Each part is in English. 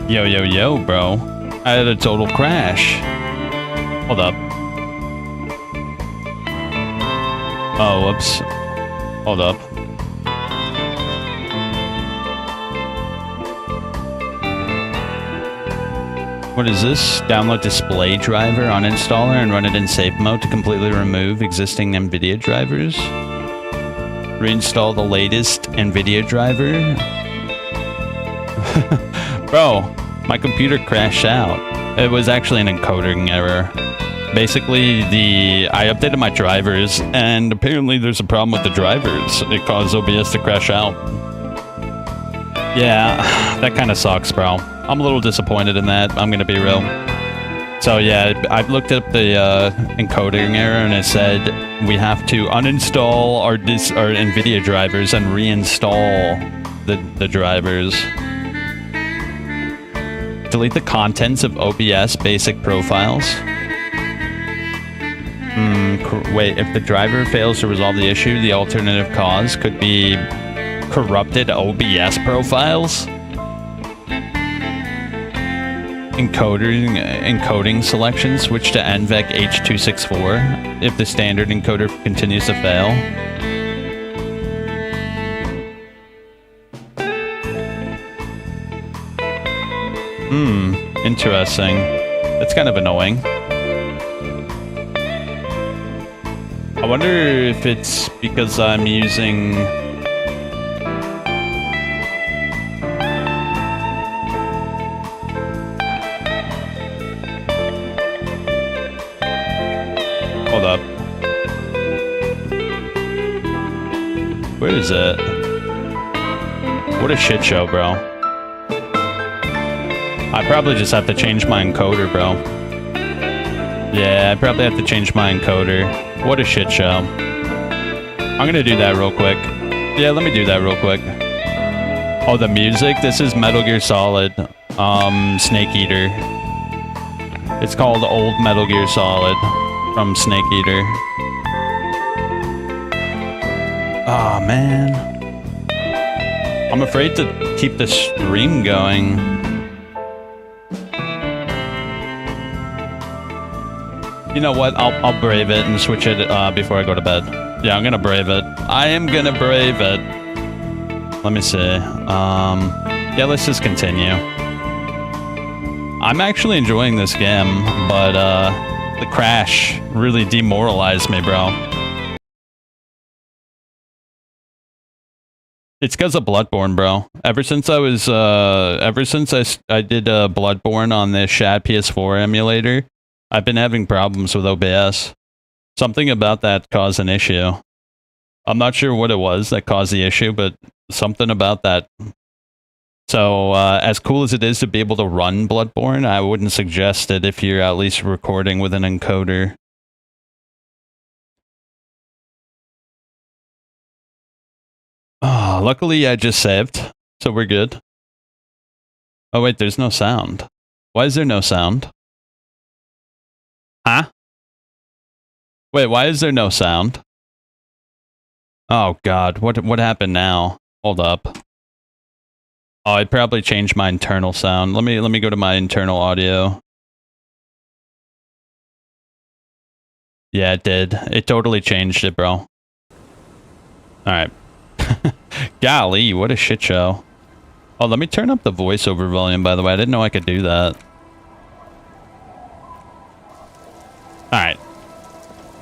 Yo, yo, yo, bro. I had a total crash. Hold up. Oh, whoops. Hold up. What is this? Download display driver on installer and run it in safe mode to completely remove existing NVIDIA drivers. Reinstall the latest NVIDIA driver. Bro, my computer crashed out. It was actually an encoding error. Basically, I updated my drivers, and apparently there's a problem with the drivers. It caused OBS to crash out. Yeah, that kind of sucks, bro. I'm a little disappointed in that, I'm gonna be real. So yeah, I've looked up the encoding error, and it said we have to uninstall our NVIDIA drivers and reinstall the drivers. Delete the contents of OBS basic profiles. Wait, if the driver fails to resolve the issue, the alternative cause could be corrupted OBS profiles. Encoding selection, switch to NVEC H264 if the standard encoder continues to fail. Interesting. That's kind of annoying. I wonder if it's because I'm using... Hold up. Where is it? What a shit show, bro. I probably just have to change my encoder, bro. Yeah, I probably have to change my encoder. What a shit show. I'm gonna do that real quick. Yeah, let me do that real quick. Oh, the music? This is Metal Gear Solid, Snake Eater. It's called Old Metal Gear Solid from Snake Eater. Oh, man. I'm afraid to keep the stream going. You know what? I'll brave it and switch it before I go to bed. Yeah, I'm gonna brave it. I am gonna brave it. Let me see. Yeah, let's just continue. I'm actually enjoying this game, but the crash really demoralized me, bro. It's because of Bloodborne, bro. Ever since I did Bloodborne on this Shad PS4 emulator, I've been having problems with OBS. Something about that caused an issue. I'm not sure what it was that caused the issue, but something about that. So, as cool as it is to be able to run Bloodborne, I wouldn't suggest it if you're at least recording with an encoder. Oh, luckily I just saved, so we're good. Oh wait, there's no sound. Why is there no sound? Huh? Wait, why is there no sound? Oh god, what happened now? Hold up. Oh, I probably changed my internal sound. Let me go to my internal audio. Yeah, it did. It totally changed it, bro. Alright. Golly, what a shit show. Oh, let me turn up the voiceover volume, by the way. I didn't know I could do that. Alright.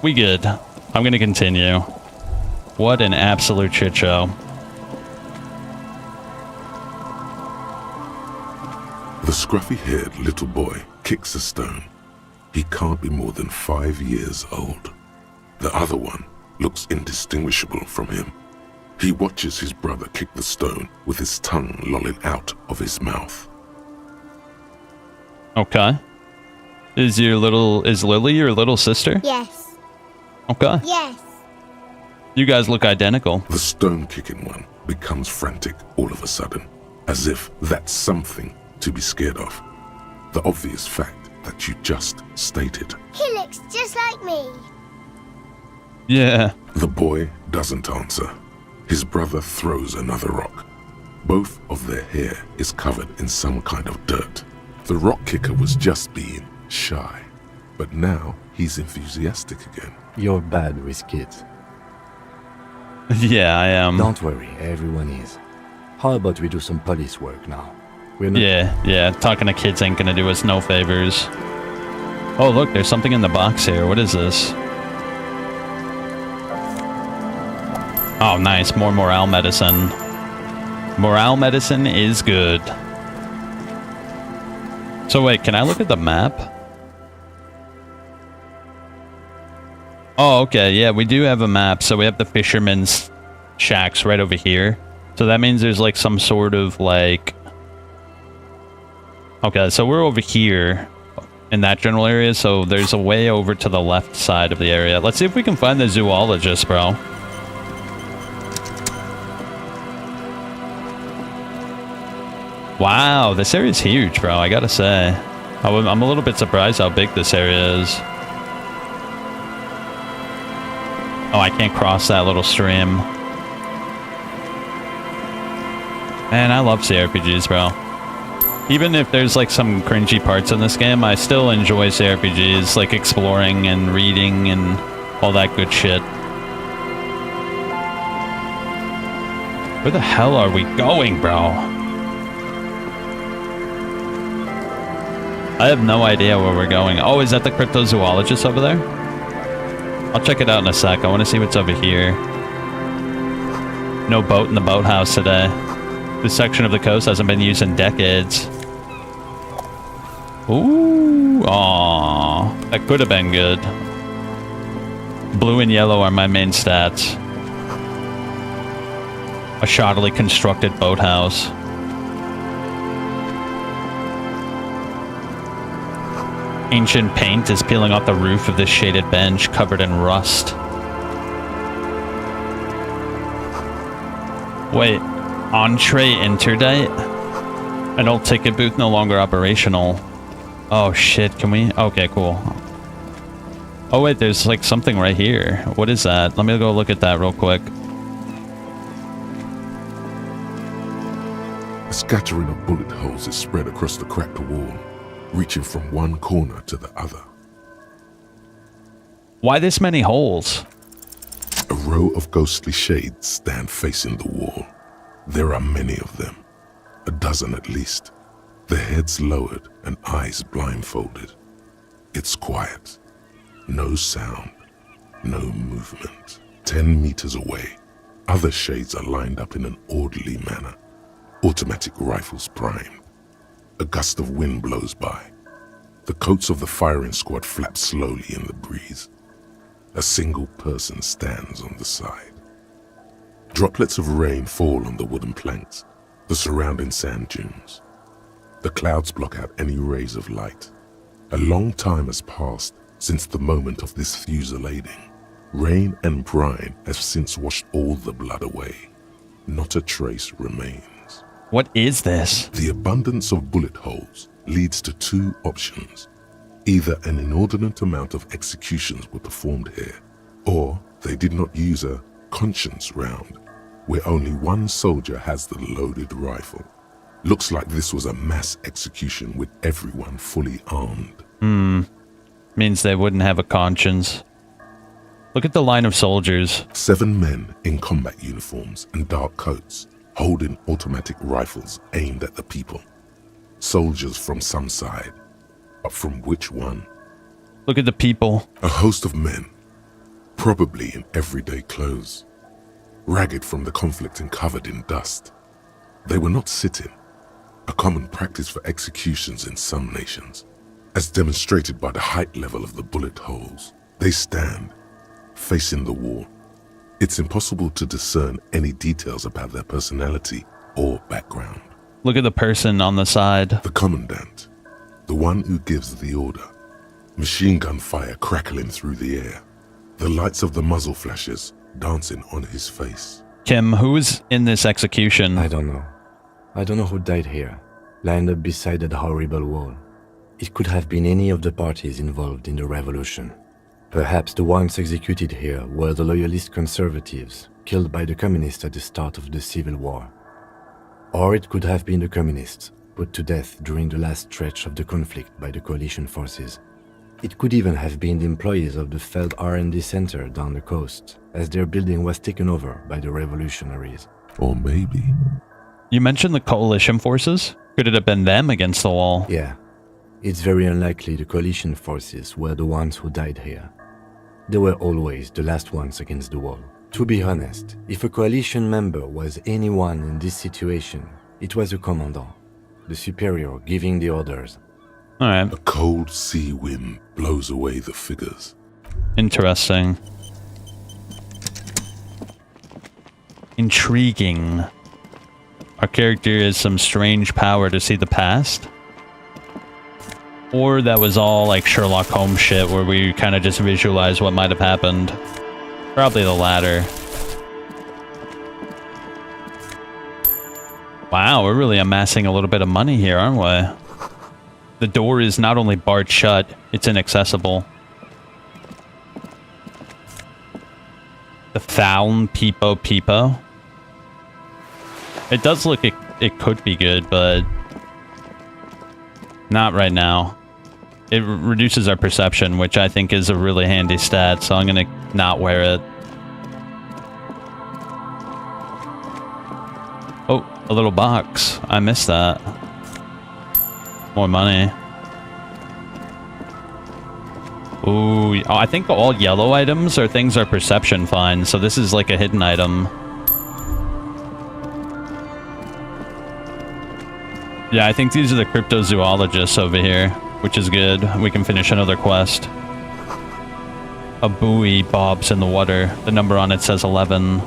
We good. I'm gonna continue. What an absolute shit show. The scruffy-haired little boy kicks a stone. He can't be more than 5 years old. The other one looks indistinguishable from him. He watches his brother kick the stone with his tongue lolling out of his mouth. Okay. Is Lily your little sister? Yes. Okay. Yes. You guys look identical. The stone-kicking one becomes frantic all of a sudden, as if that's something to be scared of. The obvious fact that you just stated. He looks just like me. Yeah. The boy doesn't answer. His brother throws another rock. Both of their hair is covered in some kind of dirt. The rock kicker was just being shy, but now he's enthusiastic again. You're bad with kids. Yeah, I am. Don't worry, everyone is. How about we do some police work now? We're not... Yeah. Talking to kids ain't gonna do us no favors. Oh, look, there's something in the box here. What is this? Oh, nice. More morale medicine. Morale medicine is good. So wait, can I look at the map? Oh, okay. Yeah, we do have a map. So we have the fisherman's shacks right over here. So that means there's like some sort of like... Okay, so we're over here in that general area. So there's a way over to the left side of the area. Let's see if we can find the zoologist, bro. Wow, this area is huge, bro. I gotta say. I'm a little bit surprised how big this area is. Oh, I can't cross that little stream. Man, I love CRPGs, bro. Even if there's like some cringy parts in this game, I still enjoy CRPGs, like exploring and reading and all that good shit. Where the hell are we going, bro? I have no idea where we're going. Oh, is that the cryptozoologist over there? I'll check it out in a sec. I want to see what's over here. No boat in the boathouse today. This section of the coast hasn't been used in decades. Ooh, aww. That could have been good. Blue and yellow are my main stats. A shoddily constructed boathouse. Ancient paint is peeling off the roof of this shaded bench, covered in rust. Wait, entree interdite? An old ticket booth no longer operational. Oh shit, can we? Okay, cool. Oh wait, there's like something right here. What is that? Let me go look at that real quick. A scattering of bullet holes is spread across the cracked wall, reaching from one corner to the other. Why this many holes? A row of ghostly shades stand facing the wall. There are many of them, a dozen at least, their heads lowered and eyes blindfolded. It's quiet. No sound, no movement. 10 meters away, other shades are lined up in an orderly manner, automatic rifles primed. A gust of wind blows by. The coats of the firing squad flap slowly in the breeze. A single person stands on the side. Droplets of rain fall on the wooden planks, the surrounding sand dunes. The clouds block out any rays of light. A long time has passed since the moment of this fusillading. Rain and brine have since washed all the blood away. Not a trace remains. What is this? The abundance of bullet holes leads to two options. Either an inordinate amount of executions were performed here, or they did not use a conscience round, where only one soldier has the loaded rifle. Looks like this was a mass execution with everyone fully armed. Means they wouldn't have a conscience. Look at the line of soldiers. 7 men in combat uniforms and dark coats, holding automatic rifles aimed at the people. Soldiers from some side, but from which one? Look at the people. A host of men, probably in everyday clothes, ragged from the conflict and covered in dust. They were not sitting, a common practice for executions in some nations. As demonstrated by the height level of the bullet holes, they stand, facing the wall. It's impossible to discern any details about their personality or background. Look at the person on the side. The commandant, the one who gives the order. Machine gun fire crackling through the air. The lights of the muzzle flashes dancing on his face. Kim, who's in this execution? I don't know. I don't know who died here, lined up beside that horrible wall. It could have been any of the parties involved in the revolution. Perhaps the ones executed here were the loyalist conservatives, killed by the communists at the start of the Civil War. Or it could have been the communists, put to death during the last stretch of the conflict by the coalition forces. It could even have been the employees of the failed R&D center down the coast, as their building was taken over by the revolutionaries. Or maybe... You mentioned the coalition forces? Could it have been them against the wall? Yeah, it's very unlikely the coalition forces were the ones who died here. They were always the last ones against the wall. To be honest, if a coalition member was anyone in this situation, it was a commandant, the superior giving the orders. Alright. A cold sea wind blows away the figures. Interesting. Intriguing. Our character has some strange power to see the past. Or that was all like Sherlock Holmes shit where we kind of just visualize what might have happened. Probably the latter. Wow, we're really amassing a little bit of money here, aren't we? The door is not only barred shut, it's inaccessible. The Found Peepo Peepo. It does look, it could be good, but not right now. It reduces our perception, which I think is a really handy stat, so I'm gonna not wear it. Oh, a little box. I missed that. More money. Ooh, oh, I think all yellow items are things our perception finds, so this is like a hidden item. Yeah, I think these are the cryptozoologists over here, which is good. We can finish another quest. A buoy bobs in the water. The number on it says 11.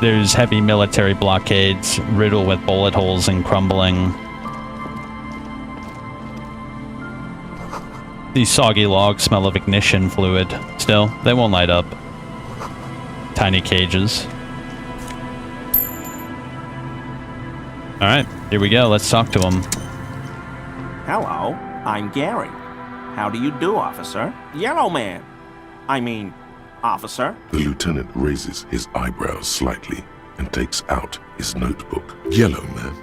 There's heavy military blockades, riddled with bullet holes and crumbling. These soggy logs smell of ignition fluid. Still, they won't light up. Tiny cages. Alright, here we go. Let's talk to him. Hello, I'm Gary. How do you do, officer? Yellow man. I mean, officer. The lieutenant raises his eyebrows slightly and takes out his notebook. Yellow man.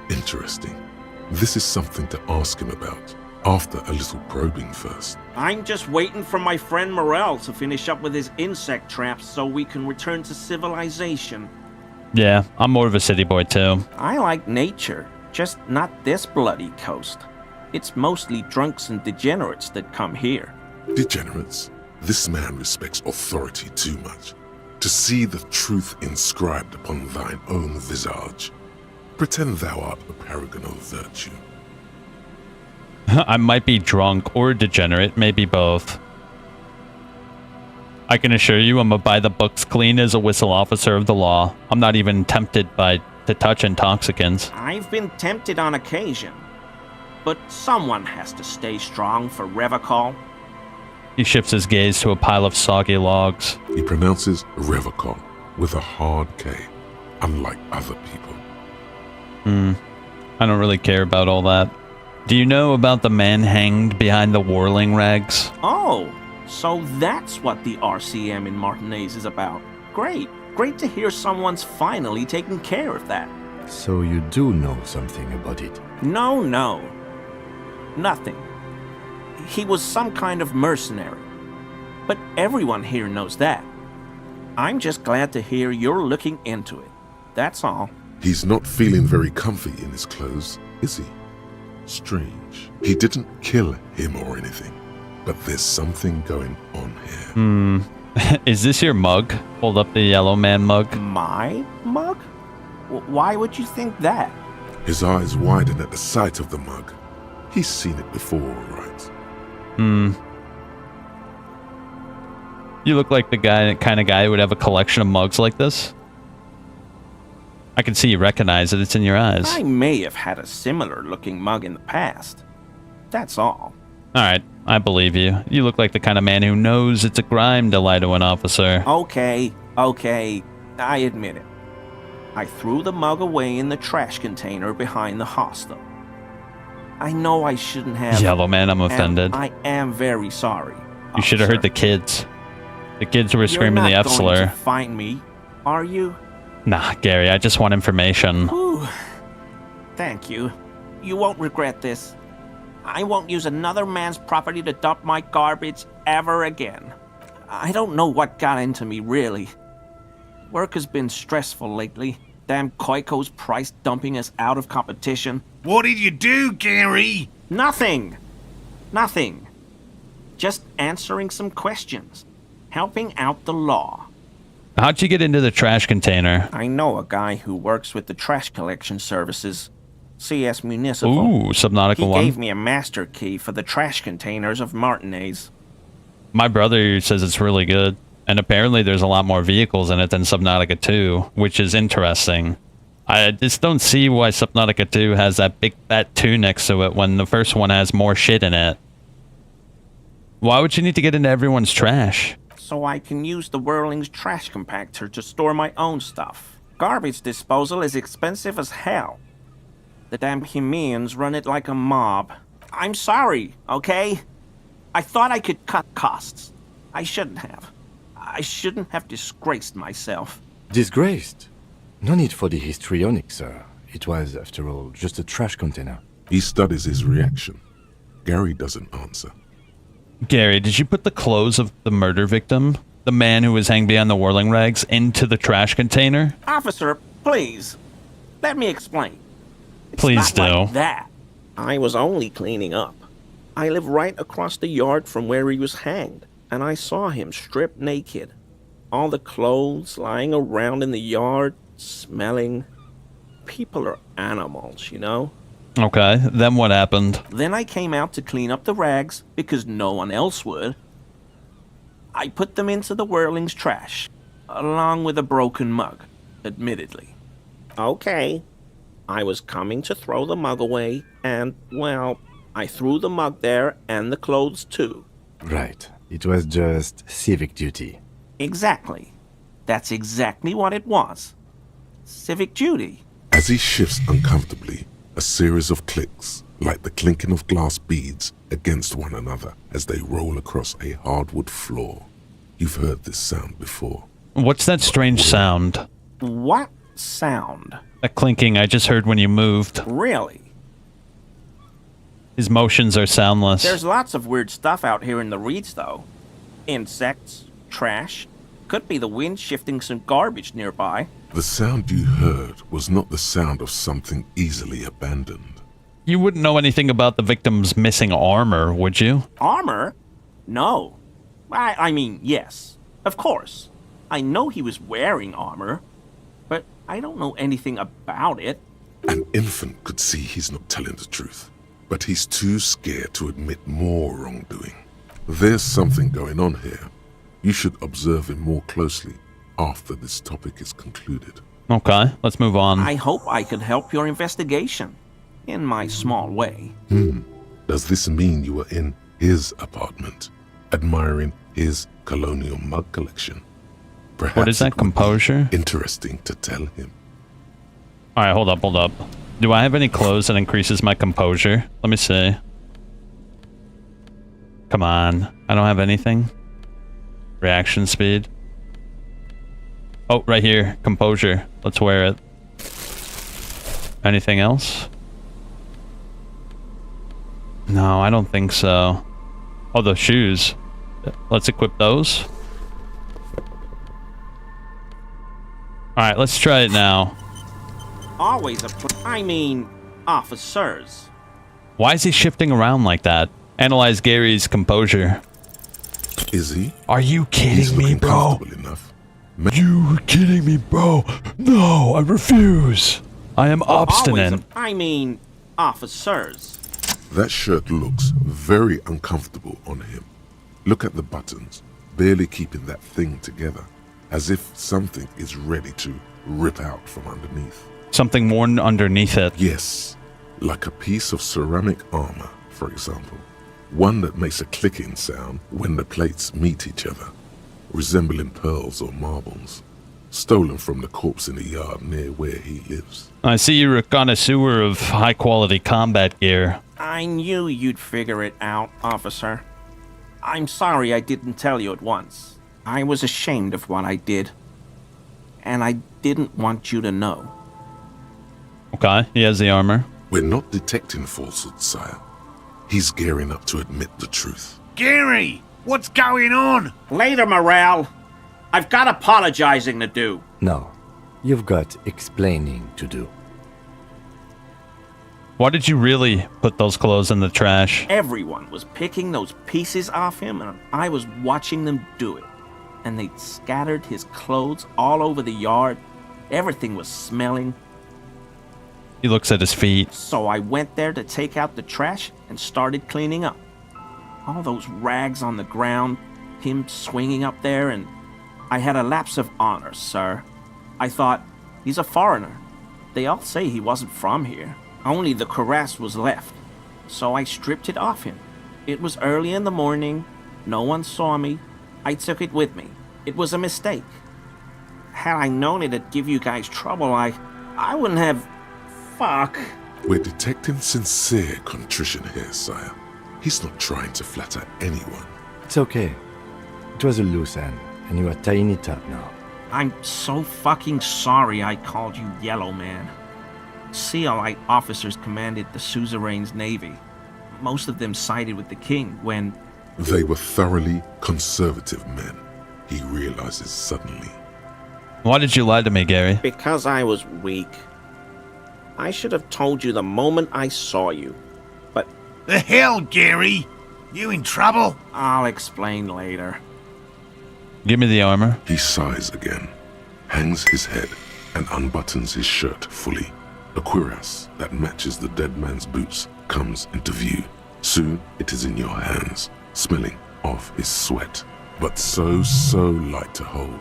Interesting. This is something to ask him about. After a little probing first. I'm just waiting for my friend Morel to finish up with his insect traps so we can return to civilization. Yeah, I'm more of a city boy too. I like nature, just not this bloody coast. It's mostly drunks and degenerates that come here. Degenerates? This man respects authority too much. To see the truth inscribed upon thine own visage. Pretend thou art a paragon of virtue. I might be drunk or degenerate, maybe both. I can assure you I'm a by the books clean as a whistle officer of the law. I'm not even tempted to touch intoxicants. I've been tempted on occasion, but someone has to stay strong for Revocol. He shifts his gaze to a pile of soggy logs. He pronounces Revocol with a hard K, unlike other people. I don't really care about all that. Do you know about the man hanged behind the whirling rags? Oh, so that's what the RCM in Martinez is about. Great. Great to hear someone's finally taking care of that. So you do know something about it? No. Nothing. He was some kind of mercenary. But everyone here knows that. I'm just glad to hear you're looking into it. That's all. He's not feeling very comfy in his clothes, is he? Strange. He didn't kill him or anything. But there's something going on here. Is this your mug? Hold up the yellow man mug. My mug? Why would you think that? His eyes widen at the sight of the mug. He's seen it before, right? You look like the kind of guy who would have a collection of mugs like this. I can see you recognize it. It's in your eyes. I may have had a similar looking mug in the past. That's all. Alright, I believe you. You look like the kind of man who knows it's a crime to lie to an officer. Okay, I admit it. I threw the mug away in the trash container behind the hostel. I know I shouldn't have. Yellow man, I'm offended. I am very sorry. You should have heard the kids. The kids were You're screaming the not F going slur. to find me, are you? Nah, Gary, I just want information. Whew. Thank you. You won't regret this. I won't use another man's property to dump my garbage ever again. I don't know what got into me, really. Work has been stressful lately. Damn Koiko's price dumping us out of competition. What did you do, Gary? Nothing. Nothing. Just answering some questions. Helping out the law. How'd you get into the trash container? I know a guy who works with the trash collection services. CS Municipal. Ooh, Subnautica He 1. gave me a master key for the trash containers of Martinez. My brother says it's really good. And apparently there's a lot more vehicles in it than Subnautica 2, which is interesting. I just don't see why Subnautica 2 has that big fat 2 next to it when the first one has more shit in it. Why would you need to get into everyone's trash? So I can use the Whirling's trash compactor to store my own stuff. Garbage disposal is expensive as hell. The damn Hemians run it like a mob. I'm sorry, okay? I thought I could cut costs. I shouldn't have. I shouldn't have disgraced myself. Disgraced? No need for the histrionic, sir. It was, after all, just a trash container. He studies his reaction. Gary doesn't answer. Gary, did you put the clothes of the murder victim, the man who was hanged behind the whirling rags, into the trash container? Officer, please. Let me explain. It's Please not do. like that. I was only cleaning up. I live right across the yard from where he was hanged, and I saw him stripped naked. All the clothes lying around in the yard, smelling. People are animals, you know? Okay, then what happened? Then I came out to clean up the rags because no one else would. I put them into the Whirling's trash, along with a broken mug, admittedly. Okay, I was coming to throw the mug away, and, well, I threw the mug there and the clothes too. Right. It was just civic duty. Exactly. That's exactly what it was. Civic duty. As he shifts uncomfortably, a series of clicks, like the clinking of glass beads against one another as they roll across a hardwood floor. You've heard this sound before. What's that strange sound? What sound? That clinking I just heard when you moved. Really? His motions are soundless. There's lots of weird stuff out here in the reeds, though. Insects, trash. Could be the wind shifting some garbage nearby. The sound you heard was not the sound of something easily abandoned. You wouldn't know anything about the victim's missing armor, would you? Armor? No. I mean, yes. Of course. I know he was wearing armor, but I don't know anything about it. An infant could see he's not telling the truth, but he's too scared to admit more wrongdoing. There's something going on here. You should observe him more closely after this topic is concluded. Okay, let's move on. I hope I could help your investigation, in my small way. Does this mean you were in his apartment, admiring his colonial mug collection? Perhaps What is that, it would be composure? interesting to tell him. Alright, hold up. Do I have any clothes that increases my composure? Let me see. Come on. I don't have anything. Reaction speed. Oh, right here. Composure. Let's wear it. Anything else? No, I don't think so. Oh, the shoes. Let's equip those. Alright, let's try it now. Always officers. Why is he shifting around like that? Analyze Gary's composure. Is he? Are you He's kidding me, looking bro? comfortable enough. You kidding me, bro? No, I refuse. I am obstinate. Officers. That shirt looks very uncomfortable on him. Look at the buttons, barely keeping that thing together, as if something is ready to rip out from underneath. Something worn underneath it. Yes, like a piece of ceramic armor, for example. One that makes a clicking sound when the plates meet each other, resembling pearls or marbles, stolen from the corpse in the yard near where he lives. I see you're a connoisseur of high-quality combat gear. I knew you'd figure it out, officer. I'm sorry I didn't tell you at once. I was ashamed of what I did. and I didn't want you to know. Okay, he has the armor. We're not detecting falsehood, sire. He's gearing up to admit the truth. Gary, what's going on? Later, Morale. I've got apologizing to do. No, you've got explaining to do. Why did you really put those clothes in the trash? Everyone was picking those pieces off him, and I was watching them do it. And they'd scattered his clothes all over the yard. Everything was smelling. He looks at his feet. So I went there to take out the trash and started cleaning up. All those rags on the ground, him swinging up there, and I had a lapse of honor, sir. I thought, he's a foreigner. They all say he wasn't from here. Only the cuirass was left. So I stripped it off him. It was early in the morning. No one saw me. I took it with me. It was a mistake. Had I known it'd give you guys trouble, I wouldn't have... Fuck. We're detecting sincere contrition here, sire. He's not trying to flatter anyone. It's okay. It was a loose end, and you are tying it up now. I'm so fucking sorry I called you Yellow Man. CLI officers commanded the suzerain's navy. Most of them sided with the king when... They were thoroughly conservative men, he realizes suddenly. Why did you lie to me, Gary? Because I was weak. I should have told you the moment I saw you. But The hell, Gary? You in trouble? I'll explain later. Give me the armor. He sighs again, hangs his head, and unbuttons his shirt fully. A cuirass that matches the dead man's boots comes into view. Soon it is in your hands, smelling of his sweat, but so light to hold,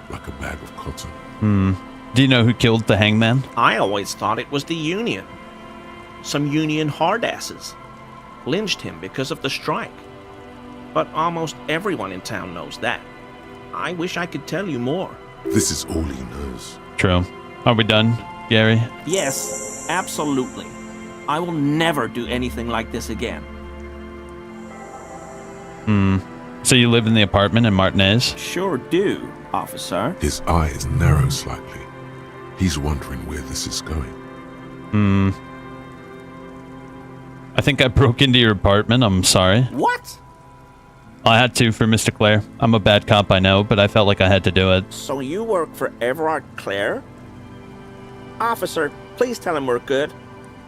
like a bag of cotton. Do you know who killed the hangman? I always thought it was the Union. Some Union hardasses lynched him because of the strike. But almost everyone in town knows that. I wish I could tell you more. This is all he knows. True. Are we done, Gary? Yes, absolutely. I will never do anything like this again. So you live in the apartment in Martinez? Sure do, officer. His eyes narrow slightly. He's wondering where this is going. I think I broke into your apartment. I'm sorry. What? I had to for Mr. Claire. I'm a bad cop, I know, but I felt like I had to do it. So you work for Everard Clare? Officer, please tell him we're good.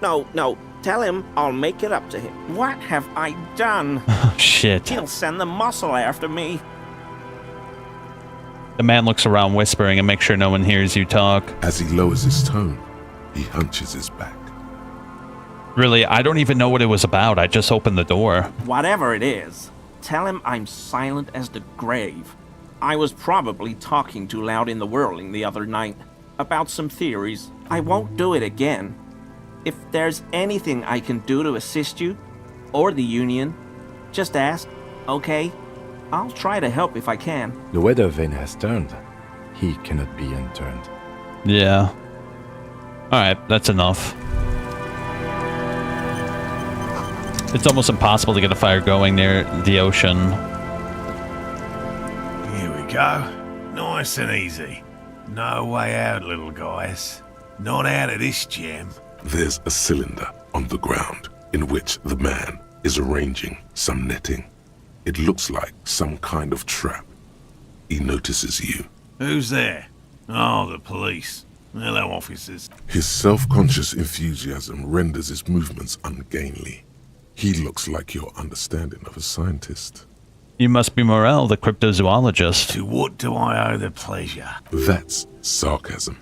No, tell him I'll make it up to him. What have I done? Oh, shit. He'll send the muscle after me. The man looks around whispering and makes sure no one hears you talk. As he lowers his tone, he hunches his back. Really, I don't even know what it was about. I just opened the door. Whatever it is, tell him I'm silent as the grave. I was probably talking too loud in the whirling the other night about some theories. I won't do it again. If there's anything I can do to assist you, or the Union, just ask, okay? I'll try to help if I can. The weather vane has turned. He cannot be unturned. Yeah. Alright, that's enough. It's almost impossible to get a fire going near the ocean. Here we go. Nice and easy. No way out, little guys. Not out of this gem. There's a cylinder on the ground in which the man is arranging some netting. It looks like some kind of trap. He notices you. Who's there? Oh, the police. Hello, officers. His self-conscious enthusiasm renders his movements ungainly. He looks like your understanding of a scientist. You must be Morel, the cryptozoologist. To what do I owe the pleasure? That's sarcasm.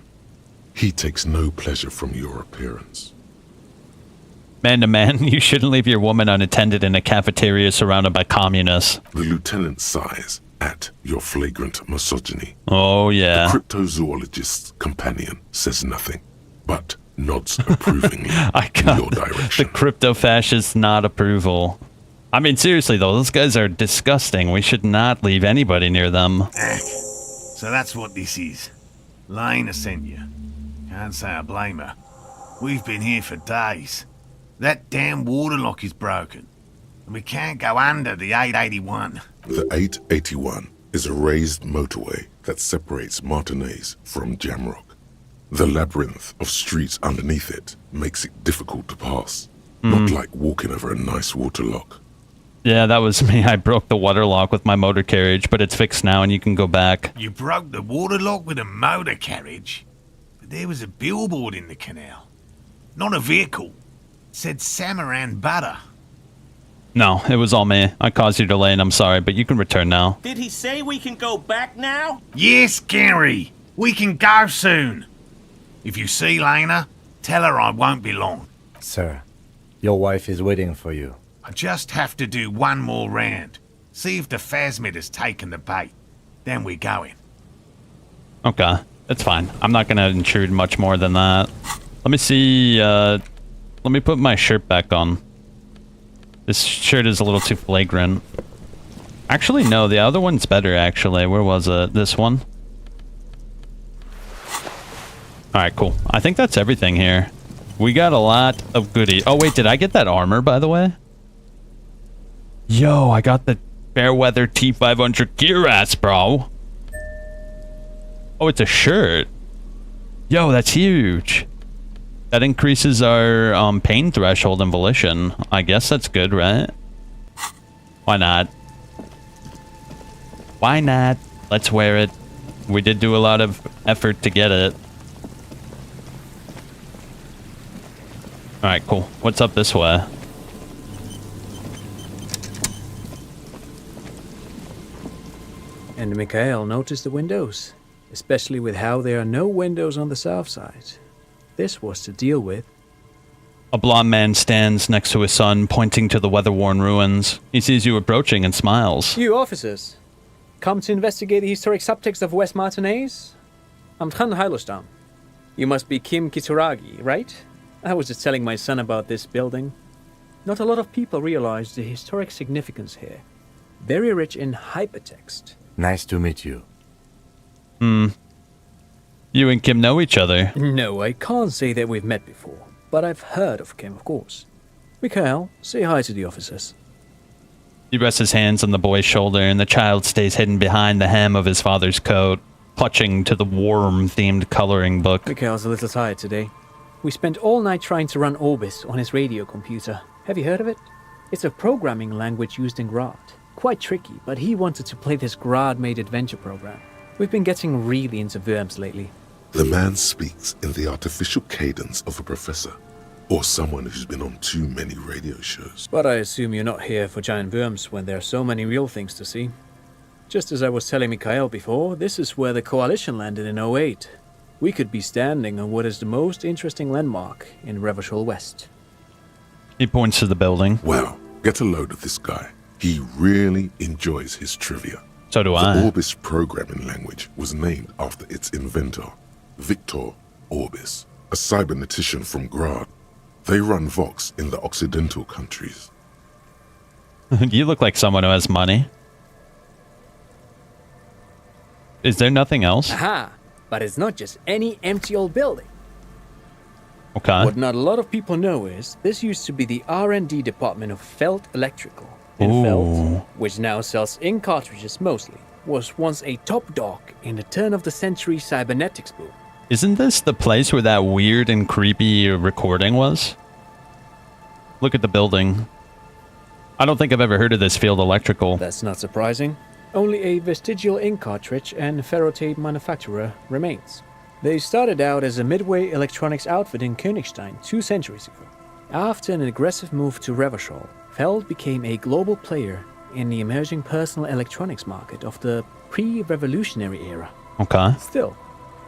He takes no pleasure from your appearance. Man to man, you shouldn't leave your woman unattended in a cafeteria surrounded by communists. The lieutenant sighs at your flagrant misogyny. Oh, yeah. The cryptozoologist's companion says nothing, but nods approvingly I in got your direction. the crypto-fascist nod approval. I mean, seriously, though, those guys are disgusting. We should not leave anybody near them. So that's what this is. Lane sent you. Can't say I blame her. We've been here for days. That damn waterlock is broken. And we can't go under the 881. The 881 is a raised motorway that separates Martinez from Jamrock. The labyrinth of streets underneath it makes it difficult to pass, not like walking over a nice waterlock. Yeah, that was me. I broke the water lock with my motor carriage, but it's fixed now and you can go back. You broke the waterlock with a motor carriage? But there was a billboard in the canal. Not a vehicle. It said Samaran Butter. No, it was all me. I caused you delay and I'm sorry, but you can return now. Did he say we can go back now? Yes, Gary. We can go soon. If you see Lena, tell her I won't be long. Sir, your wife is waiting for you. I just have to do one more round. See if the phasmid has taken the bait. Then we're going. Okay, that's fine. I'm not going to intrude much more than that. Let me see. Let me put my shirt back on. This shirt is a little too flagrant. Actually, no, the other one's better, actually. Where was it? This one? Alright, cool. I think that's everything here. We got a lot of goodies. Oh, wait, did I get that armor, by the way? Yo, I got the Fairweather T500 Cuirass, bro. Oh, it's a shirt. Yo, that's huge. That increases our pain threshold and volition. I guess that's good, right? Why not? Why not? Let's wear it. We did do a lot of effort to get it. Alright, cool. What's up this way? And Mikhail noticed the windows, especially with how there are no windows on the south side. This was to deal with. A blond man stands next to his son, pointing to the weather-worn ruins. He sees you approaching and smiles. You officers, come to investigate the historic subtext of West Martinez? I'm Tran Heilostam. You must be Kim Kituragi, right? I was just telling my son about this building. Not a lot of people realize the historic significance here. Very rich in hypertext. Nice to meet you. You and Kim know each other. No, I can't say that we've met before, but I've heard of Kim, of course. Mikhail, say hi to the officers. He rests his hands on the boy's shoulder, and the child stays hidden behind the hem of his father's coat, clutching to the worm-themed coloring book. Mikhail's a little tired today. We spent all night trying to run Orbis on his radio computer. Have you heard of it? It's a programming language used in Grad. Quite tricky, but he wanted to play this Grad-made adventure program. We've been getting really into Worms lately. The man speaks in the artificial cadence of a professor, or someone who's been on too many radio shows. But I assume you're not here for giant worms when there are so many real things to see. Just as I was telling Mikhail before, this is where the Coalition landed in 08. We could be standing on what is the most interesting landmark in Revachol West. He points to the building. Wow, get a load of this guy. He really enjoys his trivia. So do The I. Orbis programming language was named after its inventor, Victor Orbis, a cybernetician from Grad. They run Vox in the Occidental countries. You look like someone who has money. Is there nothing else? Aha! But it's not just any empty old building. Okay. What not a lot of people know is this used to be the R&D department of Felt Electrical. And Ooh. Felt, which now sells ink cartridges mostly, was once a top dog in the turn-of-the-century cybernetics boom. Isn't this the place where that weird and creepy recording was? Look at the building. I don't think I've ever heard of this Field Electrical. That's not surprising. Only a vestigial ink cartridge and ferrotape manufacturer remains. They started out as a midway electronics outfit in Königstein 2 centuries ago. After an aggressive move to Revachol, Feld became a global player in the emerging personal electronics market of the pre-revolutionary era. Okay. Still,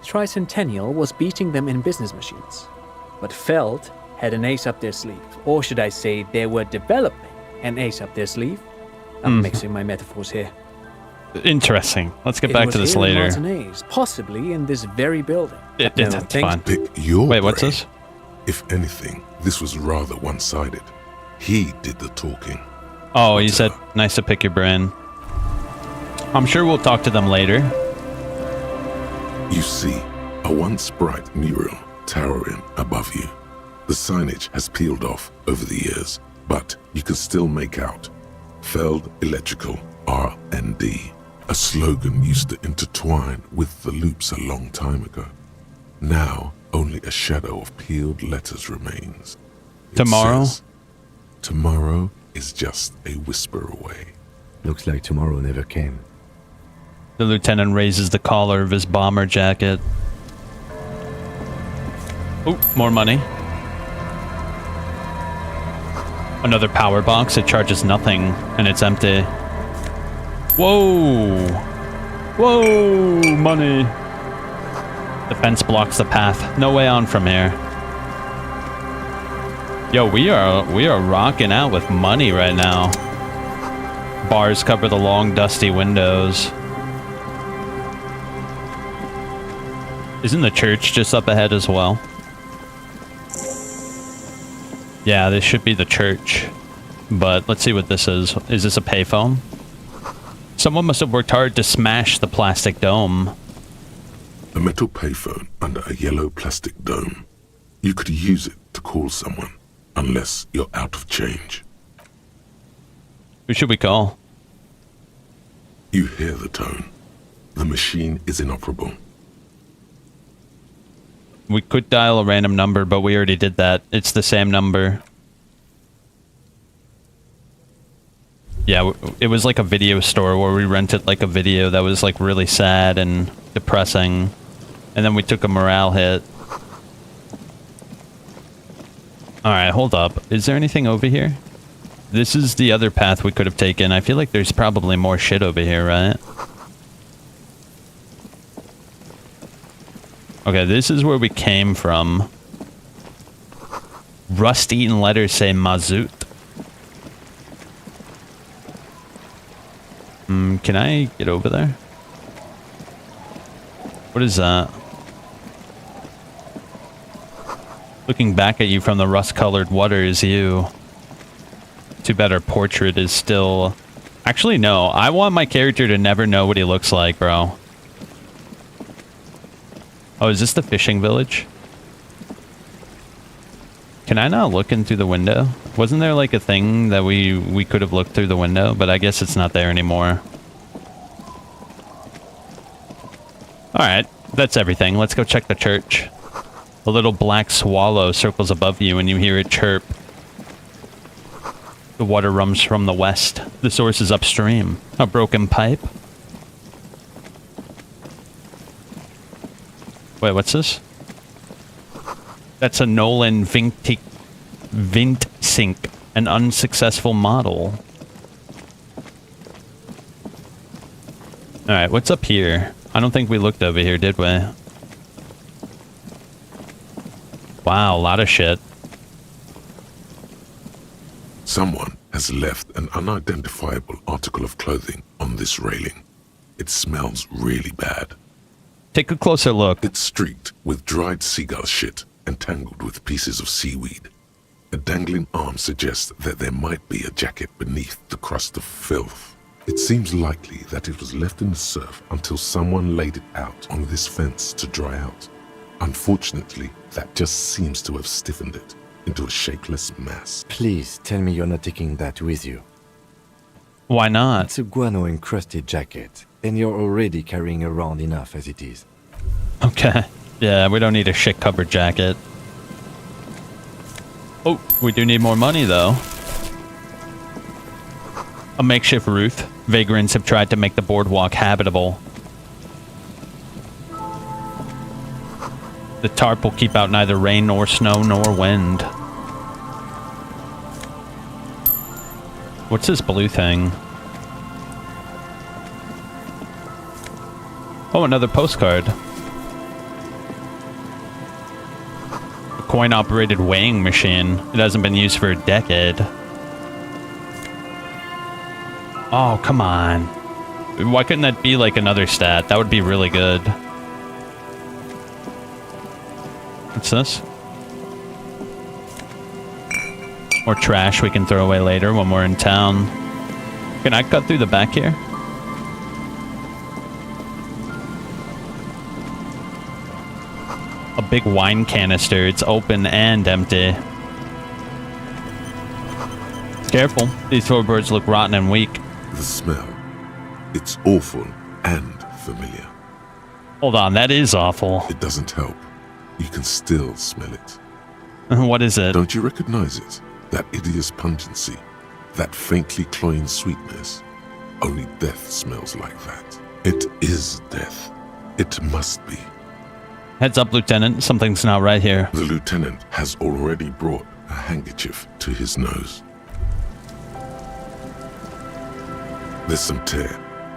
Tricentennial was beating them in business machines. But Feld had an ace up their sleeve, or should I say they were developing an ace up their sleeve. I'm mixing my metaphors here. Interesting. Let's get back to this It was here later. in Martinez, possibly in this very building. That's fine. Pick your Wait, what's brain. this? If anything, this was rather one-sided. He did the talking. Oh, you said nice to pick your brain. I'm sure we'll talk to them later. You see, a once bright mural towering above you. The signage has peeled off over the years, but you can still make out Feld Electrical R&D. A slogan used to intertwine with the loops a long time ago. Now, only a shadow of peeled letters remains. It Tomorrow? says, tomorrow is just a whisper away. Looks like tomorrow never came. The lieutenant raises the collar of his bomber jacket. Oh, more money. Another power box. It charges nothing, and it's empty. Whoa! Whoa! Money! The fence blocks the path. No way on from here. Yo, we are rocking out with money right now. Bars cover the long, dusty windows. Isn't the church just up ahead as well? Yeah, this should be the church. But let's see what this is. Is this a payphone? Someone must have worked hard to smash the plastic dome. A metal payphone under a yellow plastic dome. You could use it to call someone, unless you're out of change. Who should we call? You hear the tone. The machine is inoperable. We could dial a random number, but we already did that. It's the same number. Yeah, it was like a video store where we rented like a video that was like really sad and depressing. And then we took a morale hit. Alright, hold up. Is there anything over here? This is the other path we could have taken. I feel like there's probably more shit over here, right? Okay, this is where we came from. Rust-eaten letters say Mazout. Can I get over there? What is that? Looking back at you from the rust-colored water is you. Too bad our portrait is still... Actually, no. I want my character to never know what he looks like, bro. Oh, is this the fishing village? Can I not look in through the window? Wasn't there like a thing that we could have looked through the window? But I guess it's not there anymore. Alright, that's everything. Let's go check the church. A little black swallow circles above you and you hear it chirp. The water runs from the west. The source is upstream. A broken pipe? Wait, what's this? That's a Nolan Vint Sink, an unsuccessful model. Alright, what's up here? I don't think we looked over here, did we? Wow, a lot of shit. Someone has left an unidentifiable article of clothing on this railing. It smells really bad. Take a closer look. It's streaked with dried seagull shit and tangled with pieces of seaweed. A dangling arm suggests that there might be a jacket beneath the crust of filth. It seems likely that it was left in the surf until someone laid it out on this fence to dry out. Unfortunately, that just seems to have stiffened it into a shapeless mass. Please tell me you're not taking that with you. Why not? It's a guano-encrusted jacket, and you're already carrying around enough as it is. Okay. Yeah, we don't need a shit-covered jacket. Oh, we do need more money, though. A makeshift roof. Vagrants have tried to make the boardwalk habitable. The tarp will keep out neither rain nor snow nor wind. What's this blue thing? Oh, another postcard. A coin-operated weighing machine. It hasn't been used for a decade. Oh, come on. Why couldn't that be like another stat? That would be really good. What's this? More trash we can throw away later when we're in town. Can I cut through the back here? A big wine canister. It's open and empty. Careful. These floorboards look rotten and weak. The smell. It's awful and familiar. Hold on, that is awful. It doesn't help. You can still smell it. What is it? Don't you recognize it? That hideous pungency, that faintly cloying sweetness. Only death smells like that. It is death. It must be. Heads up, Lieutenant. Something's not right here. The lieutenant has already brought a handkerchief to his nose. There's some tear,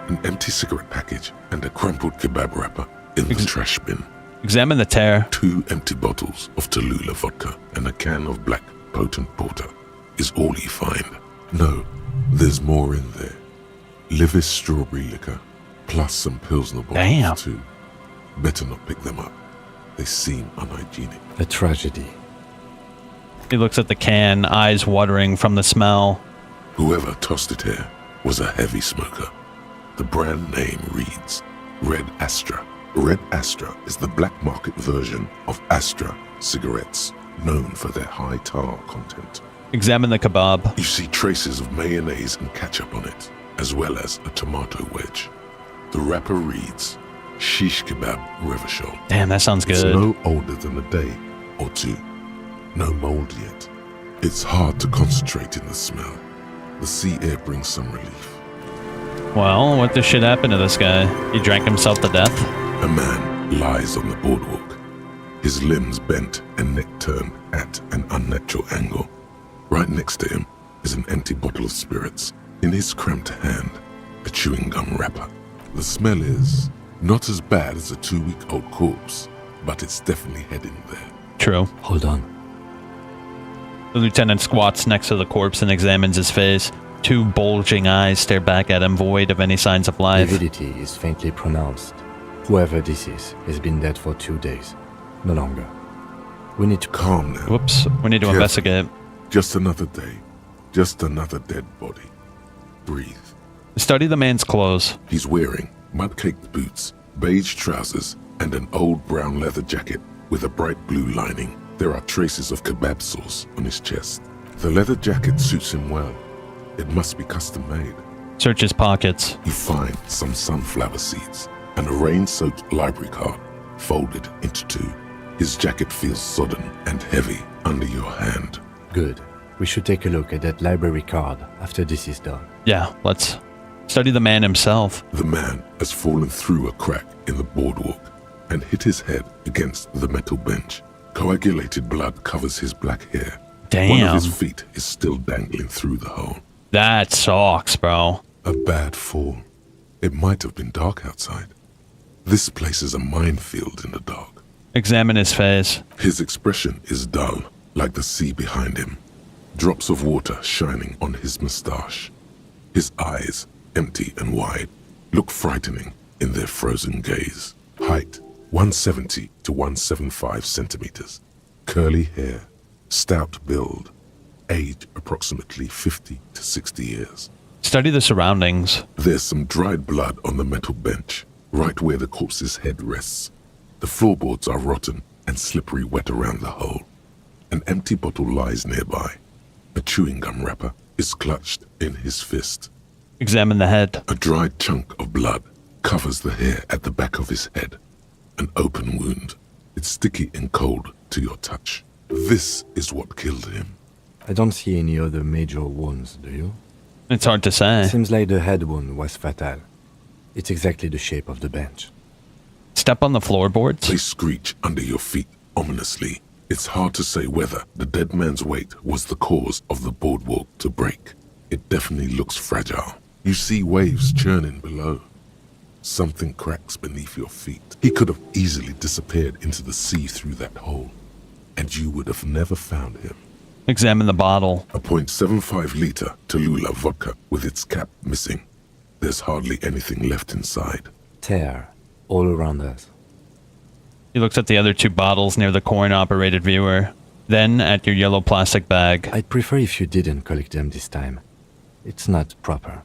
an empty cigarette package, and a crumpled kebab wrapper in the trash bin. Examine the tear. 2 empty bottles of Tallulah vodka and a can of black potent porter is all you find. No, there's more in there. Livis strawberry liquor, plus some Pilsner bottles Damn. too. Better not pick them up. They seem unhygienic. A tragedy. He looks at the can, eyes watering from the smell. Whoever tossed it here was a heavy smoker. The brand name reads Red Astra. Red Astra is the black market version of Astra cigarettes, known for their high tar content. Examine the kebab. You see traces of mayonnaise and ketchup on it, as well as a tomato wedge. The wrapper reads Shish Kebab Revachol. Damn, that sounds It's good. no older than a day or two. No mold yet. It's hard to concentrate in the smell. The sea air brings some relief. Well, what the shit happened to this guy? He drank himself to death? A man lies on the boardwalk, his limbs bent and neck turned at an unnatural angle. Right next to him is an empty bottle of spirits. In his cramped hand, a chewing gum wrapper. The smell is not as bad as a 2-week-old corpse, but it's definitely heading there. True. Hold on. The lieutenant squats next to the corpse and examines his face. 2 bulging eyes stare back at him, void of any signs of life. Lividity is faintly pronounced. Whoever this is has been dead for 2 days. No longer. We need to Calm now. Whoops. We need to Careful. investigate. Just another day. Just another dead body. Breathe. Study the man's clothes. He's wearing mud-caked boots, beige trousers, and an old brown leather jacket with a bright blue lining. There are traces of kebab sauce on his chest. The leather jacket suits him well. It must be custom-made. Search his pockets. You find some sunflower seeds and a rain-soaked library card folded into 2. His jacket feels sodden and heavy under your hand. Good. We should take a look at that library card after this is done. Yeah, let's study the man himself. The man has fallen through a crack in the boardwalk and hit his head against the metal bench. Coagulated blood covers his black hair. One of Damn. his feet is still dangling through the hole. That sucks, bro. A bad fall. It might have been dark outside. This place is a minefield in the dark. Examine his face. His expression is dull, like the sea behind him. Drops of water shining on his mustache. His eyes, empty and wide, look frightening in their frozen gaze. Height, 170 to 175 centimeters. Curly hair, stout build. Age, approximately 50 to 60 years. Study the surroundings. There's some dried blood on the metal bench, right where the corpse's head rests. The floorboards are rotten and slippery wet around the hole. An empty bottle lies nearby. A chewing gum wrapper is clutched in his fist. Examine the head. A dried chunk of blood covers the hair at the back of his head. An open wound. It's sticky and cold to your touch. This is what killed him. I don't see any other major wounds, do you? It's hard to say. Seems like the head wound was fatal. It's exactly the shape of the bench. Step on the floorboards. They screech under your feet ominously. It's hard to say whether the dead man's weight was the cause of the boardwalk to break. It definitely looks fragile. You see waves churning below. Something cracks beneath your feet. He could have easily disappeared into the sea through that hole, and you would have never found him. Examine the bottle. A .75 liter Tallulah vodka with its cap missing. There's hardly anything left inside. Tear all around us. He looks at the other 2 bottles near the coin-operated viewer. Then at your yellow plastic bag. I'd prefer if you didn't collect them this time. It's not proper.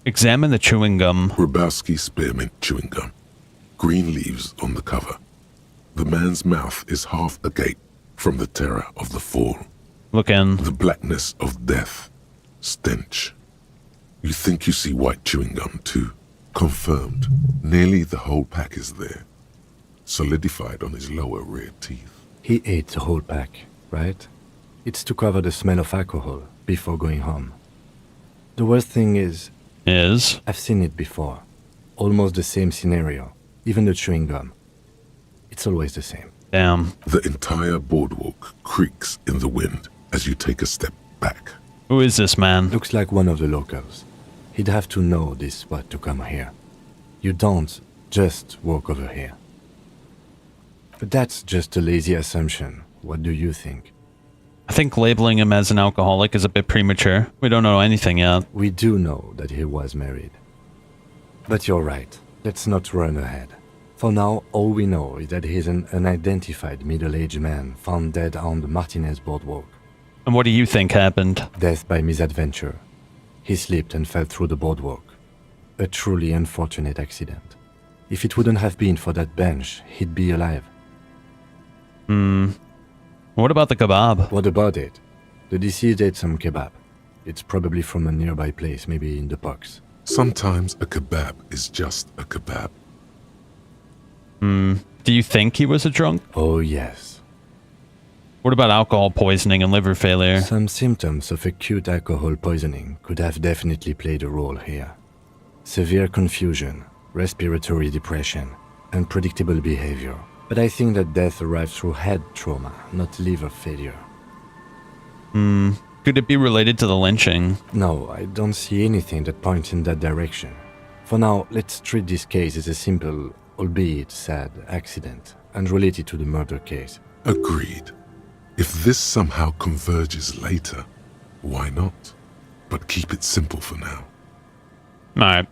Examine the chewing gum. Grabowski spearmint chewing gum. Green leaves on the cover. The man's mouth is half agape from the terror of the fall. Look in. The blackness of death. Stench. You think you see white chewing gum too. Confirmed. Nearly the whole pack is there. Solidified on his lower rear teeth. He ate the whole pack, right? It's to cover the smell of alcohol before going home. The worst thing is, I've seen it before. Almost the same scenario. Even the chewing gum. It's always the same. Damn. The entire boardwalk creaks in the wind as you take a step back. Who is this man? Looks like one of the locals. He'd have to know this spot to come here. You don't just walk over here. But that's just a lazy assumption. What do you think? I think labeling him as an alcoholic is a bit premature. We don't know anything yet. We do know that he was married. But you're right. Let's not run ahead. For now, all we know is that he's an unidentified middle-aged man found dead on the Martinez boardwalk. And what do you think happened? Death by misadventure. He slipped and fell through the boardwalk. A truly unfortunate accident. If it wouldn't have been for that bench, he'd be alive. What about the kebab? What about it? The deceased ate some kebab. It's probably from a nearby place, maybe in the Pox. Sometimes a kebab is just a kebab. Do you think he was a drunk? Oh yes. What about alcohol poisoning and liver failure? Some symptoms of acute alcohol poisoning could have definitely played a role here. Severe confusion, respiratory depression, unpredictable behavior. But I think that death arrived through head trauma, not liver failure. Could it be related to the lynching? No, I don't see anything that points in that direction. For now, let's treat this case as a simple, albeit sad, accident, unrelated to the murder case. Agreed. If this somehow converges later, why not? But keep it simple for now. Alright.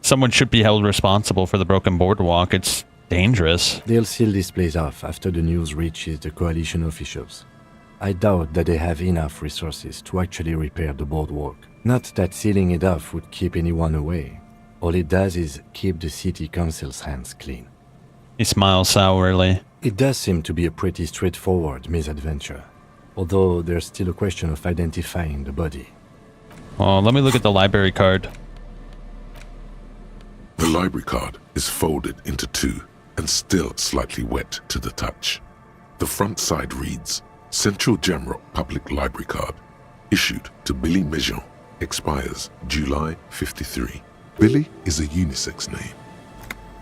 Someone should be held responsible for the broken boardwalk. It's dangerous. They'll seal this place off after the news reaches the coalition officials. I doubt that they have enough resources to actually repair the boardwalk. Not that sealing it off would keep anyone away. All it does is keep the city council's hands clean. He smiles sourly. It does seem to be a pretty straightforward misadventure, although there's still a question of identifying the body. Oh, let me look at the library card. The library card is folded into two and still slightly wet to the touch. The front side reads, Central Jamrock Public Library Card, issued to Billy Mejean, expires July 53. Billy is a unisex name.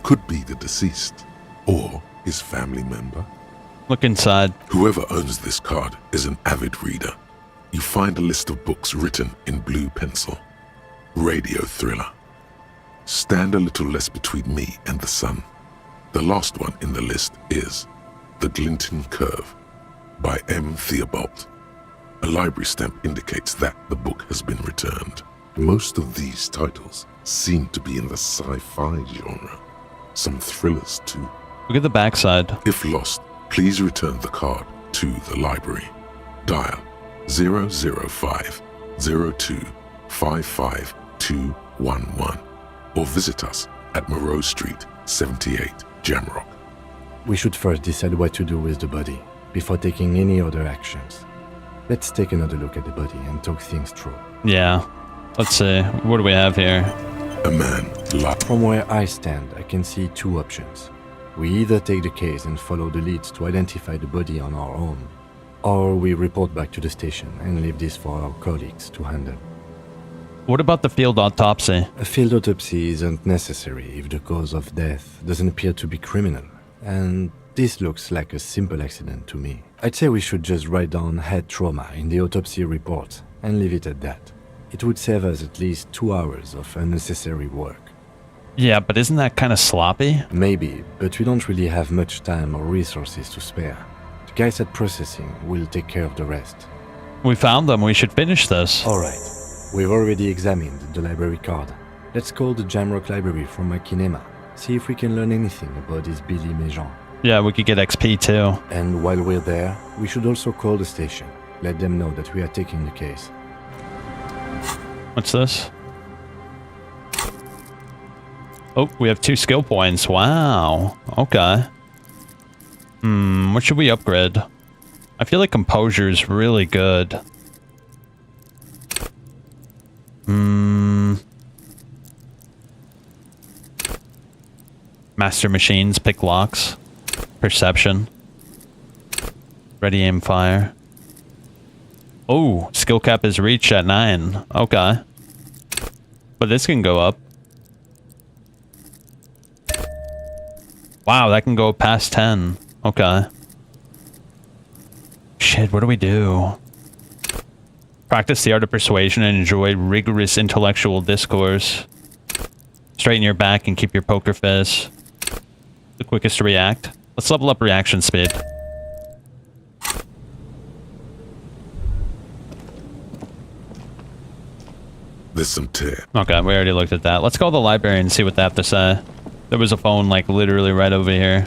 Could be the deceased, or his family member. Look inside. Whoever owns this card is an avid reader. You find a list of books written in blue pencil. Radio thriller. Stand a little less between me and the sun. The last one in the list is The Glinton Curve by M. Theobald. A library stamp indicates that the book has been returned. Most of these titles seem to be in the sci-fi genre. Some thrillers too. Look at the backside. If lost, please return the card to the library. Dial 005 02 55211 or visit us at Moreau Street, 78, Jamrock. We should first decide what to do with the body before taking any other actions. Let's take another look at the body and talk things through. Yeah. Let's see. What do we have here? A man lied. From where I stand, I can see two options. We either take the case and follow the leads to identify the body on our own, or we report back to the station and leave this for our colleagues to handle. What about the field autopsy? A field autopsy isn't necessary if the cause of death doesn't appear to be criminal, and this looks like a simple accident to me. I'd say we should just write down head trauma in the autopsy report and leave it at that. It would save us at least 2 hours of unnecessary work. Yeah, but isn't that kind of sloppy? Maybe, but we don't really have much time or resources to spare. The guys at processing will take care of the rest. We found them. We should finish this. Alright, we've already examined the library card. Let's call the Jamrock Library from my kinema. See if we can learn anything about this Billy Mejean. Yeah, we could get XP too. And while we're there, we should also call the station. Let them know that we are taking the case. What's this? Oh, we have 2 skill points. Wow. Okay. What should we upgrade? I feel like composure is really good. Master machines, pick locks. Perception. Ready, aim, fire. Oh, skill cap is reached at 9. Okay. But this can go up. Wow, that can go past 10. Okay. Shit, what do we do? Practice the art of persuasion and enjoy rigorous intellectual discourse. Straighten your back and keep your poker face. The quickest to react. Let's level up reaction speed. There's some tear. Okay, we already looked at that. Let's call the library and see what they have to say. There was a phone, like, literally right over here.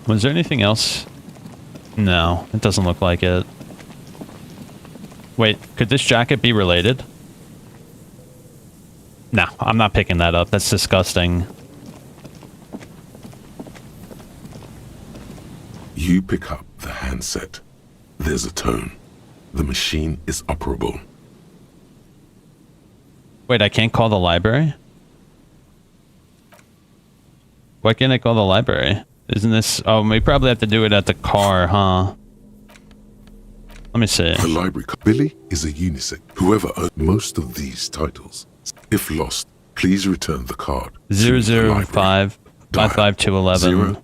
Was there anything else? No, it doesn't look like it. Wait, could this jacket be related? No, I'm not picking that up. That's disgusting. You pick up the handset. There's a tone. The machine is operable. Wait, I can't call the library? Why can't I call the library? Isn't this... Oh, we probably have to do it at the car, huh? Let me see. The library. Billy is a unisex. Whoever owned most of these titles. If lost, please return the card. 005 55211.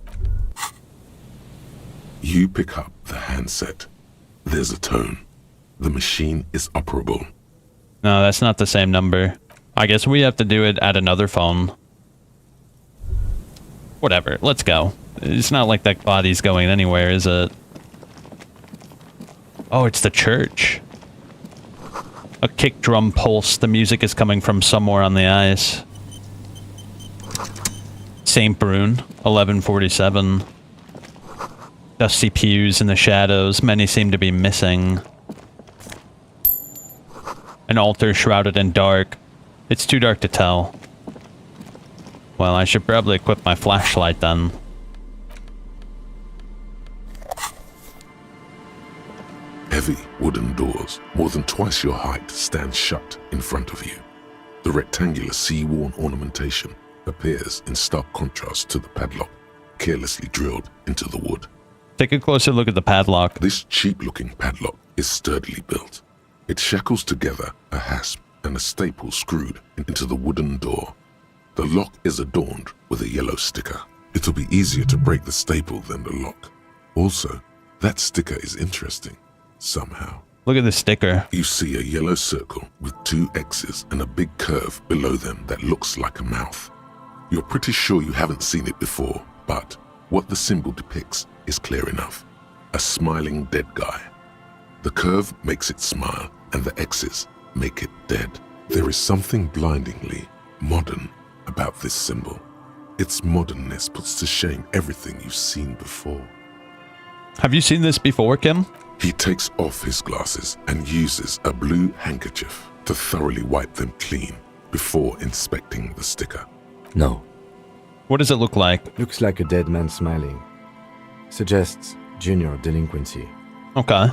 You pick up the handset. There's a tone. The machine is operable. No, that's not the same number. I guess we have to do it at another phone. Whatever, let's go. It's not like that body's going anywhere, is it? Oh, it's the church. A kick drum pulse. The music is coming from somewhere on the ice. St. Brune, 1147. Dusty pews in the shadows. Many seem to be missing. An altar shrouded in dark. It's too dark to tell. Well, I should probably equip my flashlight then. Heavy wooden doors, more than twice your height, stand shut in front of you. The rectangular sea-worn ornamentation appears in stark contrast to the padlock, carelessly drilled into the wood. Take a closer look at the padlock. This cheap-looking padlock is sturdily built. It shackles together a hasp and a staple screwed into the wooden door. The lock is adorned with a yellow sticker. It'll be easier to break the staple than the lock. Also, that sticker is interesting, somehow. Look at the sticker. You see a yellow circle with 2 X's and a big curve below them that looks like a mouth. You're pretty sure you haven't seen it before, but what the symbol depicts is clear enough. A smiling dead guy. The curve makes it smile, and the X's make it dead. There is something blindingly modern about this symbol. Its modernness puts to shame everything you've seen before. Have you seen this before, Kim? He takes off his glasses and uses a blue handkerchief to thoroughly wipe them clean before inspecting the sticker. No. What does it look like? Looks like a dead man smiling. Suggests junior delinquency. Okay.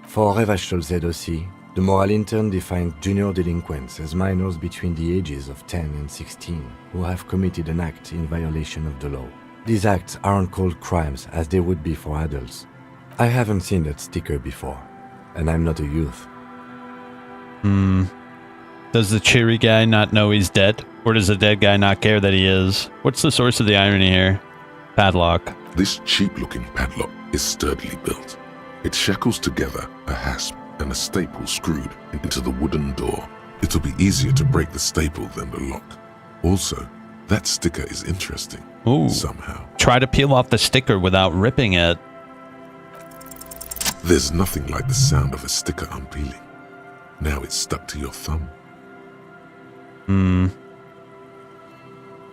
For Revachol ZOC, the moral intern defined junior delinquents as minors between the ages of 10 and 16 who have committed an act in violation of the law. These acts aren't called crimes as they would be for adults. I haven't seen that sticker before, and I'm not a youth. Does the cheery guy not know he's dead? Or does the dead guy not care that he is? What's the source of the irony here? Padlock. This cheap-looking padlock is sturdily built. It shackles together a hasp and a staple screwed into the wooden door. It'll be easier to break the staple than the lock. Also, that sticker is interesting. Ooh. Somehow. Try to peel off the sticker without ripping it. There's nothing like the sound of a sticker unpeeling. Now it's stuck to your thumb.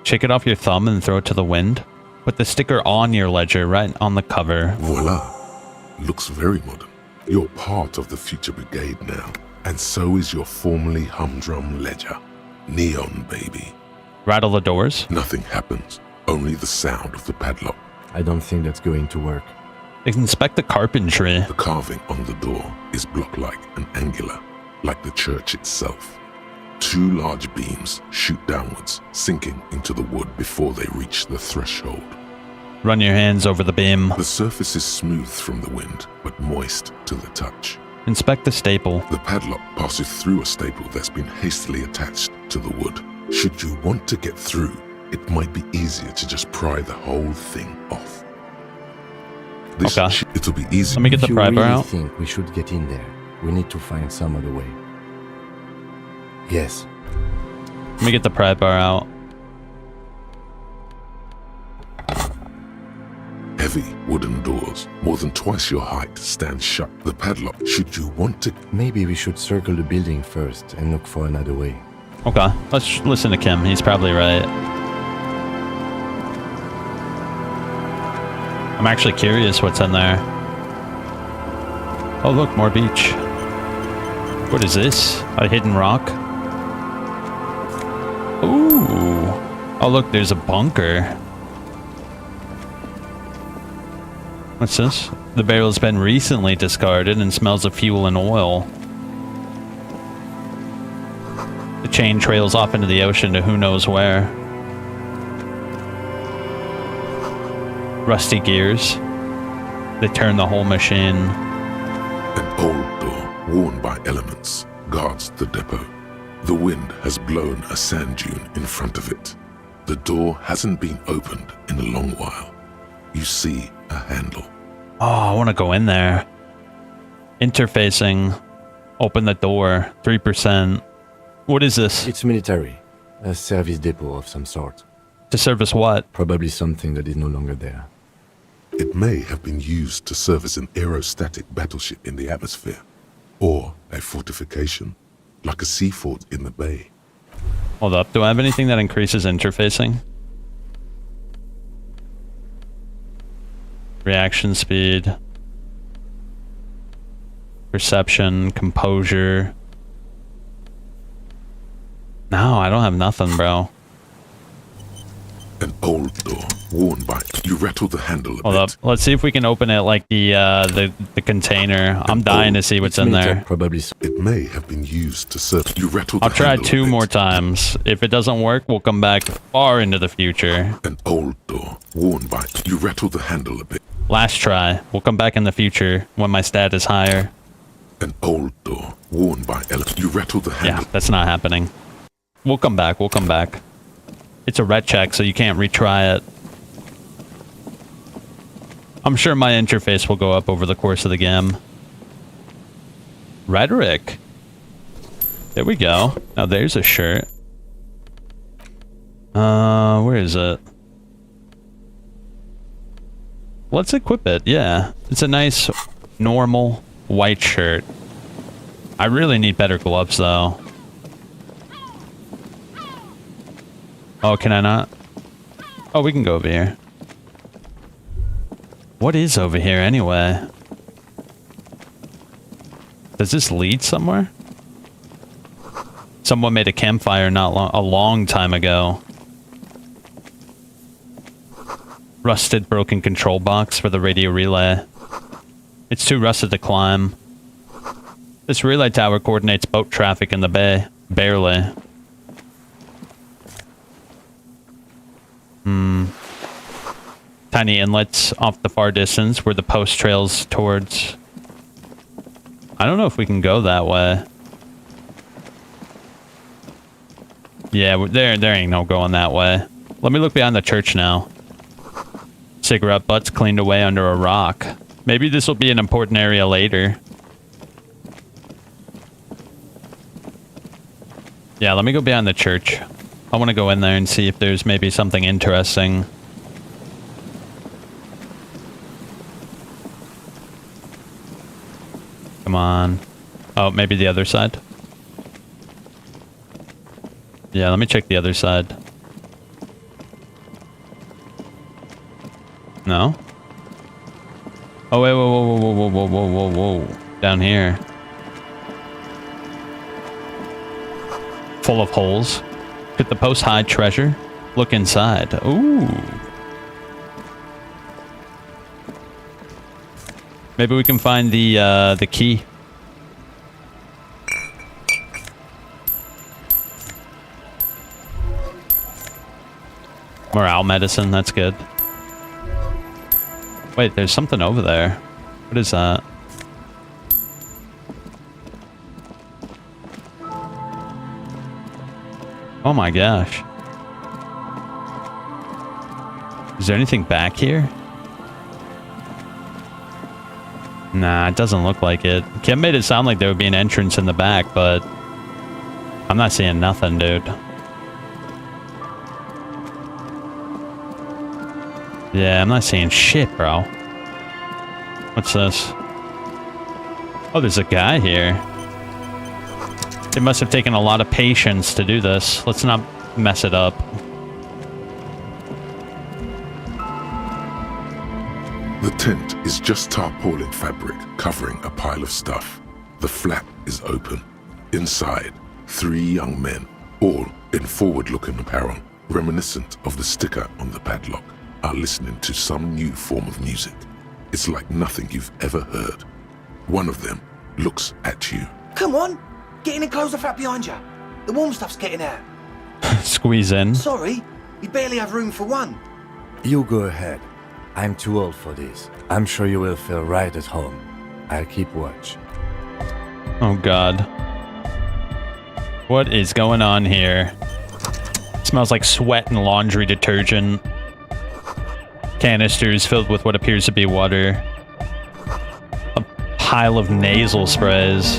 Shake it off your thumb and throw it to the wind. Put the sticker on your ledger, right on the cover. Voila. Looks very modern. You're part of the future brigade now. And so is your formerly humdrum ledger. Neon, baby. Rattle the doors. Nothing happens. Only the sound of the padlock. I don't think that's going to work. Inspect the carpentry. The carving on the door is block-like and angular. like the church itself. 2 large beams shoot downwards, sinking into the wood before they reach the threshold. Run your hands over the beam. The surface is smooth from the wind, but moist to the touch. Inspect the staple. The padlock passes through a staple that's been hastily attached to the wood. Should you want to get through, it might be easier to just pry the whole thing off. Okay. It'll be easy. Let me get the If you pry bar really out. think we should get in there, we need to find some other way. Yes. Let me get the pry bar out. Heavy wooden doors, more than twice your height, stand shut. The padlock, should you want to... Maybe we should circle the building first and look for another way. Okay, let's listen to Kim. He's probably right. I'm actually curious what's in there. Oh look, more beach. What is this? A hidden rock? Ooh. Oh look, there's a bunker. What's this? The barrel's been recently discarded and smells of fuel and oil. The chain trails off into the ocean to who knows where. Rusty gears. They turn the whole machine. An old door, worn by elements, guards the depot. The wind has blown a sand dune in front of it. The door hasn't been opened in a long while. You see a handle. Oh, I want to go in there. Interfacing. Open the door. 3%. What is this? It's military. A service depot of some sort. To service what? Probably something that is no longer there. It may have been used to service an aerostatic battleship in the atmosphere, or a fortification, like a sea fort in the bay. Hold up. Do I have anything that increases interfacing? Reaction speed. Perception. Composure. No, I don't have nothing, bro. An old door, worn by... You rattle the handle a Hold bit. up. Let's see if we can open it like the container. I'm dying to see what's in there. Probably It may have been used to serve... You rattle the I'll try handle a 2 bit. more times. If it doesn't work, we'll come back far into the future. An old door, worn by... You rattle the handle a bit. Last try. We'll come back in the future when my stat is higher. An old door, worn by... You rattle the handle... Yeah, that's not happening. We'll come back. We'll come back. It's a ret check, so you can't retry it. I'm sure my interface will go up over the course of the game. Rhetoric. There we go. Now there's a shirt. Where is it? Let's equip it, yeah. It's a nice, normal, white shirt. I really need better gloves, though. Oh, can I not? Oh, we can go over here. What is over here, anyway? Does this lead somewhere? Someone made a campfire a long time ago. Rusted, broken control box for the radio relay. It's too rusted to climb. This relay tower coordinates boat traffic in the bay. Barely. Tiny inlets off the far distance where the post trails towards... I don't know if we can go that way. Yeah, there ain't no going that way. Let me look behind the church now. Cigarette butts cleaned away under a rock. Maybe this will be an important area later. Yeah, let me go behind the church. I want to go in there and see if there's maybe something interesting. Come on. Oh, maybe the other side? Yeah, let me check the other side. No? Oh, wait, whoa. Down here. Full of holes. Could the post hide treasure? Look inside. Ooh. Maybe we can find the key. Morale medicine, that's good. Wait, there's something over there. What is that? Oh my gosh. Is there anything back here? Nah, it doesn't look like it. Kim made it sound like there would be an entrance in the back, but I'm not seeing nothing, dude. Yeah, I'm not seeing shit, bro. What's this? Oh, there's a guy here. They must have taken a lot of patience to do this. Let's not mess it up. The tent is just tarpaulin fabric covering a pile of stuff. The flap is open. Inside, 3 young men, all in forward-looking apparel, reminiscent of the sticker on the padlock, are listening to some new form of music. It's like nothing you've ever heard. One of them looks at you. Come on, get in and close the flap behind you. The warm stuff's getting out. Squeeze in. Sorry, we barely have room for one. You go ahead. I'm too old for this. I'm sure you will feel right at home. I'll keep watch. Oh god. What is going on here? Smells like sweat and laundry detergent. Canisters filled with what appears to be water. A pile of nasal sprays.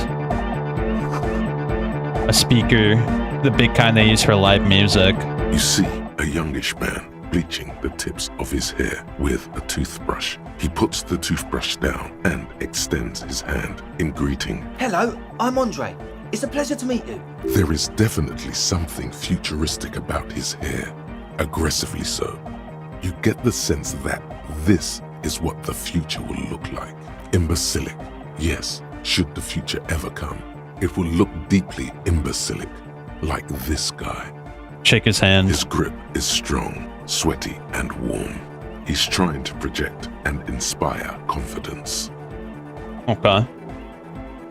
A speaker, the big kind they use for live music. You see a youngish man bleaching the tips of his hair with a toothbrush. He puts the toothbrush down and extends his hand in greeting. Hello, I'm Andre. It's a pleasure to meet you. There is definitely something futuristic about his hair, aggressively so. You get the sense that this is what the future will look like. Imbecilic, yes, should the future ever come. It will look deeply imbecilic, like this guy. Shake his hand. His grip is strong, sweaty, and warm. He's trying to project and inspire confidence. Okay.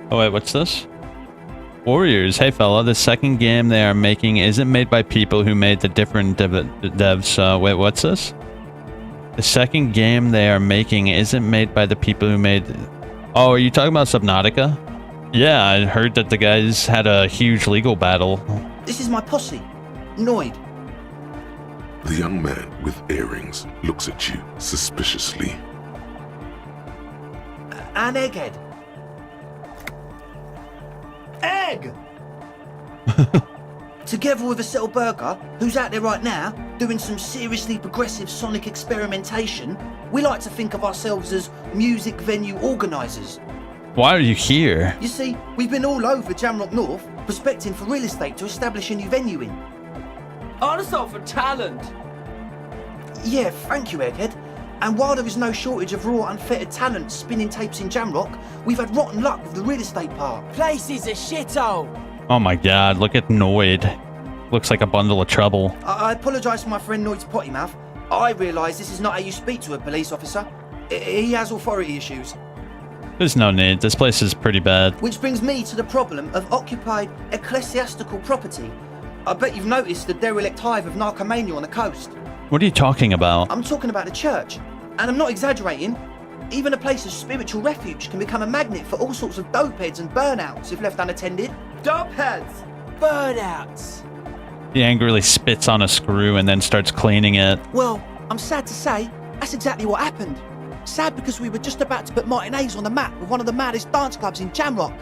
Oh wait, what's this? Warriors, hey fella, the second game they are making isn't made by people who made the different devs. Wait, what's this? The second game they are making isn't made by the people who made... Oh, are you talking about Subnautica? Yeah, I heard that the guys had a huge legal battle. This is my posse, Noid. The young man with earrings looks at you suspiciously. And Egghead. Egg! Together with a Settle Burger, who's out there right now, doing some seriously progressive sonic experimentation, we like to think of ourselves as music venue organisers. Why are you here? You see, we've been all over Jamrock North, prospecting for real estate to establish a new venue in. Also for talent. Yeah, thank you, Egghead. And while there is no shortage of raw, unfettered talent spinning tapes in Jamrock, we've had rotten luck with the real estate part. Place is a shithole. Oh my god, look at Noid. Looks like a bundle of trouble. I apologise for my friend Noid's potty mouth. I realise this is not how you speak to a police officer. He has authority issues. There's no need. This place is pretty bad. Which brings me to the problem of occupied ecclesiastical property. I bet you've noticed the derelict hive of narcomania on the coast. What are you talking about? I'm talking about the church. And I'm not exaggerating. Even a place of spiritual refuge can become a magnet for all sorts of dopeheads and burnouts if left unattended. Dopeheads. Burnouts. He angrily spits on a screw and then starts cleaning it. Well, I'm sad to say, that's exactly what happened. Sad because we were just about to put matinees on the map with one of the maddest dance clubs in Jamrock.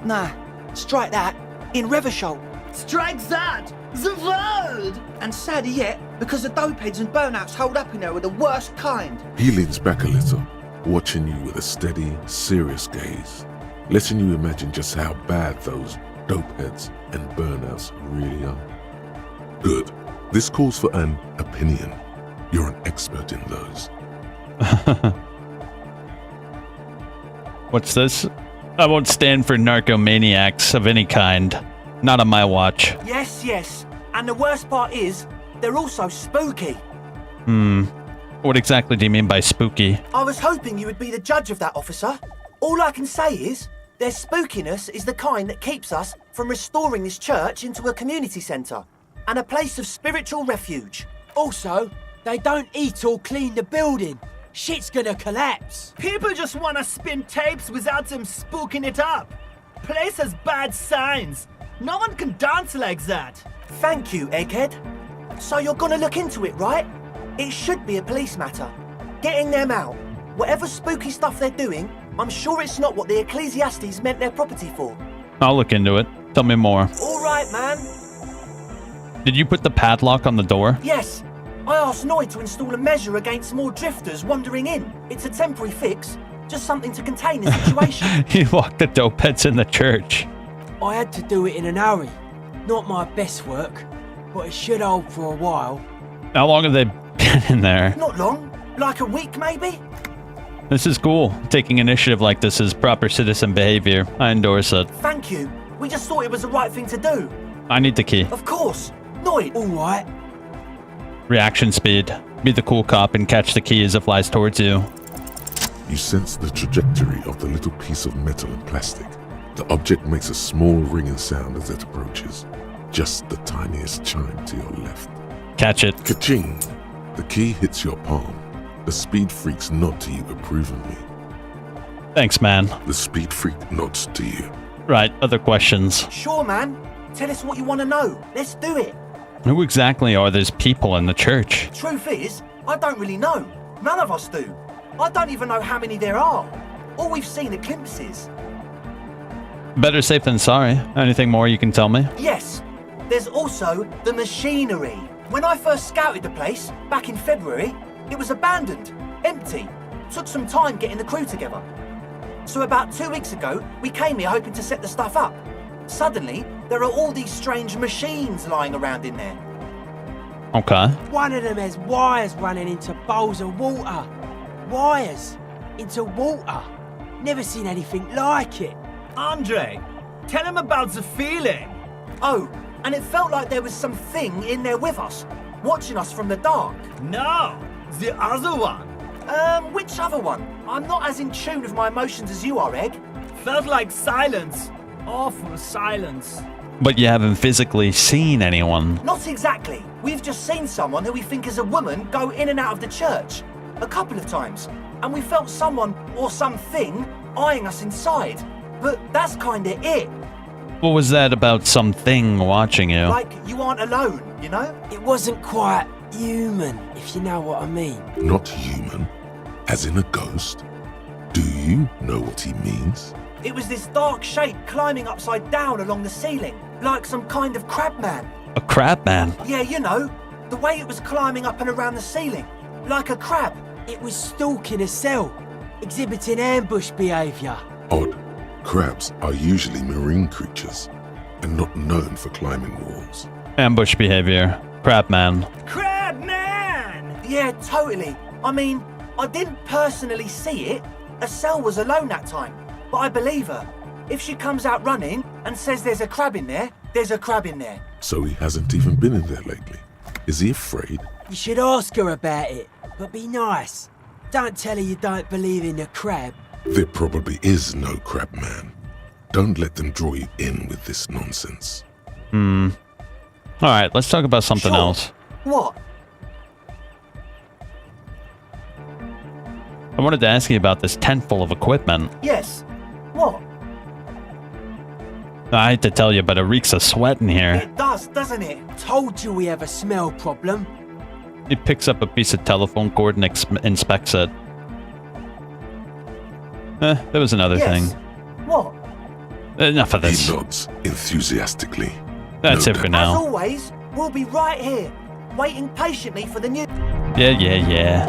Nah, strike that, in Reversholt. Strike that! The word! And sadder yet, because the dopeheads and burnouts holed up in there are the worst kind. He leans back a little, watching you with a steady, serious gaze, letting you imagine just how bad those dopeheads and burnouts really are. Good. This calls for an opinion. You're an expert in those. What's this? I won't stand for narcomaniacs of any kind. Not on my watch. Yes. And the worst part is, they're also spooky. What exactly do you mean by spooky? I was hoping you would be the judge of that, officer. All I can say is, their spookiness is the kind that keeps us from restoring this church into a community centre and a place of spiritual refuge. Also, they don't eat or clean the building. Shit's gonna collapse. People just wanna spin tapes without them spooking it up. Place has bad signs. No one can dance like that. Thank you, Egghead. So you're gonna look into it, right? It should be a police matter. Getting them out. Whatever spooky stuff they're doing, I'm sure it's not what the Ecclesiastes meant their property for. I'll look into it. Tell me more. All right, man. Did you put the padlock on the door? Yes. I asked Noy to install a measure against more drifters wandering in. It's a temporary fix, just something to contain the situation. You locked the dope heads in the church. I had to do it in an hurry. Not my best work, but it should hold for a while. How long have they been in there? Not long. Like a week, maybe? This is cool. Taking initiative like this is proper citizen behavior. I endorse it. Thank you. We just thought it was the right thing to do. I need the key. Of course. Noy. All right. Reaction speed. Be the cool cop and catch the key as it flies towards you. You sense the trajectory of the little piece of metal and plastic. The object makes a small ringing sound as it approaches. Just the tiniest chime to your left. Catch it. Ka-ching! The key hits your palm. The speed freaks nod to you approvingly. Thanks, man. The speed freak nods to you. Right, other questions. Sure, man. Tell us what you want to know. Let's do it. Who exactly are those people in the church? Truth is, I don't really know. None of us do. I don't even know how many there are. All we've seen are glimpses. Better safe than sorry. Anything more you can tell me? Yes. There's also the machinery. When I first scouted the place, back in February, it was abandoned, empty. Took some time getting the crew together. So about 2 weeks ago, we came here hoping to set the stuff up. Suddenly, there are all these strange machines lying around in there. Okay. One of them has wires running into bowls of water. Wires into water. Never seen anything like it. Andre, tell him about the feeling. Oh, and it felt like there was something in there with us, watching us from the dark. No, the other one. Which other one? I'm not as in tune with my emotions as you are, Egg. Felt like silence. Awful silence. But you haven't physically seen anyone. Not exactly. We've just seen someone who we think is a woman go in and out of the church. A couple of times. And we felt someone, or something, eyeing us inside. But that's kinda it. What was that about something watching you? Like you aren't alone, you know? It wasn't quite human, if you know what I mean. Not human, as in a ghost. Do you know what he means? It was this dark shape climbing upside down along the ceiling, like some kind of crab man. A crab man. Yeah, you know, the way it was climbing up and around the ceiling, like a crab. It was stalking a cell, exhibiting ambush behavior. Odd. Crabs are usually marine creatures and not known for climbing walls. Ambush behavior. Crab man. Crab man! Yeah, totally. I mean, I didn't personally see it. Estelle was alone that time, but I believe her. If she comes out running and says there's a crab in there, there's a crab in there. So he hasn't even been in there lately. Is he afraid? You should ask her about it, but be nice. Don't tell her you don't believe in the crab. There probably is no crab man. Don't let them draw you in with this nonsense. Alright, let's talk about something Sure. else. What? I wanted to ask you about this tent full of equipment. Yes. What? I hate to tell you, but it reeks of sweat in here. It does, doesn't it? Told you we have a smell problem. He picks up a piece of telephone cord and inspects it. There was another Yes. thing. What? Enough of this. He nods enthusiastically. That's No it for doubt. As now. always, we'll be right here, waiting patiently for the new... Yeah.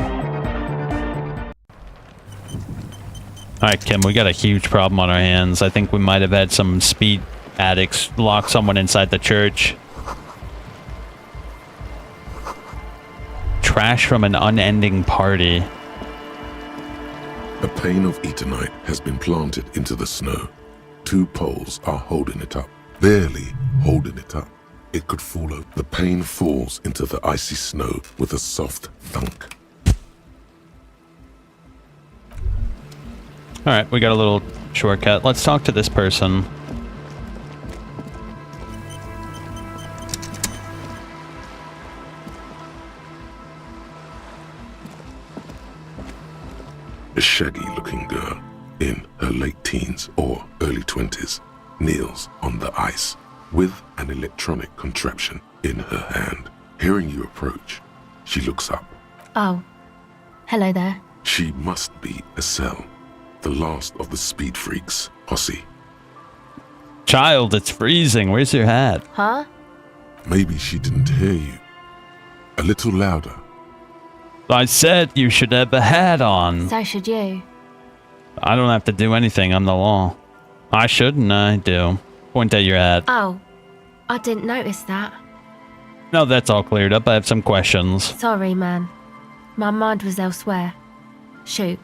Alright, Kim, we got a huge problem on our hands. I think we might have had some speed addicts lock someone inside the church. Trash from an unending party. A pane of Eternite has been planted into the snow. 2 poles are holding it up. Barely holding it up. It could fall over. The pane falls into the icy snow with a soft thunk. Alright, we got a little shortcut. Let's talk to this person. A shaggy-looking girl in her late teens or early 20s kneels on the ice with an electronic contraption in her hand. Hearing you approach, she looks up. Oh. Hello there. She must be Estelle, the last of the Speed Freaks posse. Child, it's freezing. Where's your hat? Huh? Maybe she didn't hear you. A little louder. I said you should have a hat on. So should you. I don't have to do anything. I'm the law. I shouldn't. I do. Point at your hat. Oh. I didn't notice that. No, that's all cleared up. I have some questions. Sorry, man. My mind was elsewhere. Shoot.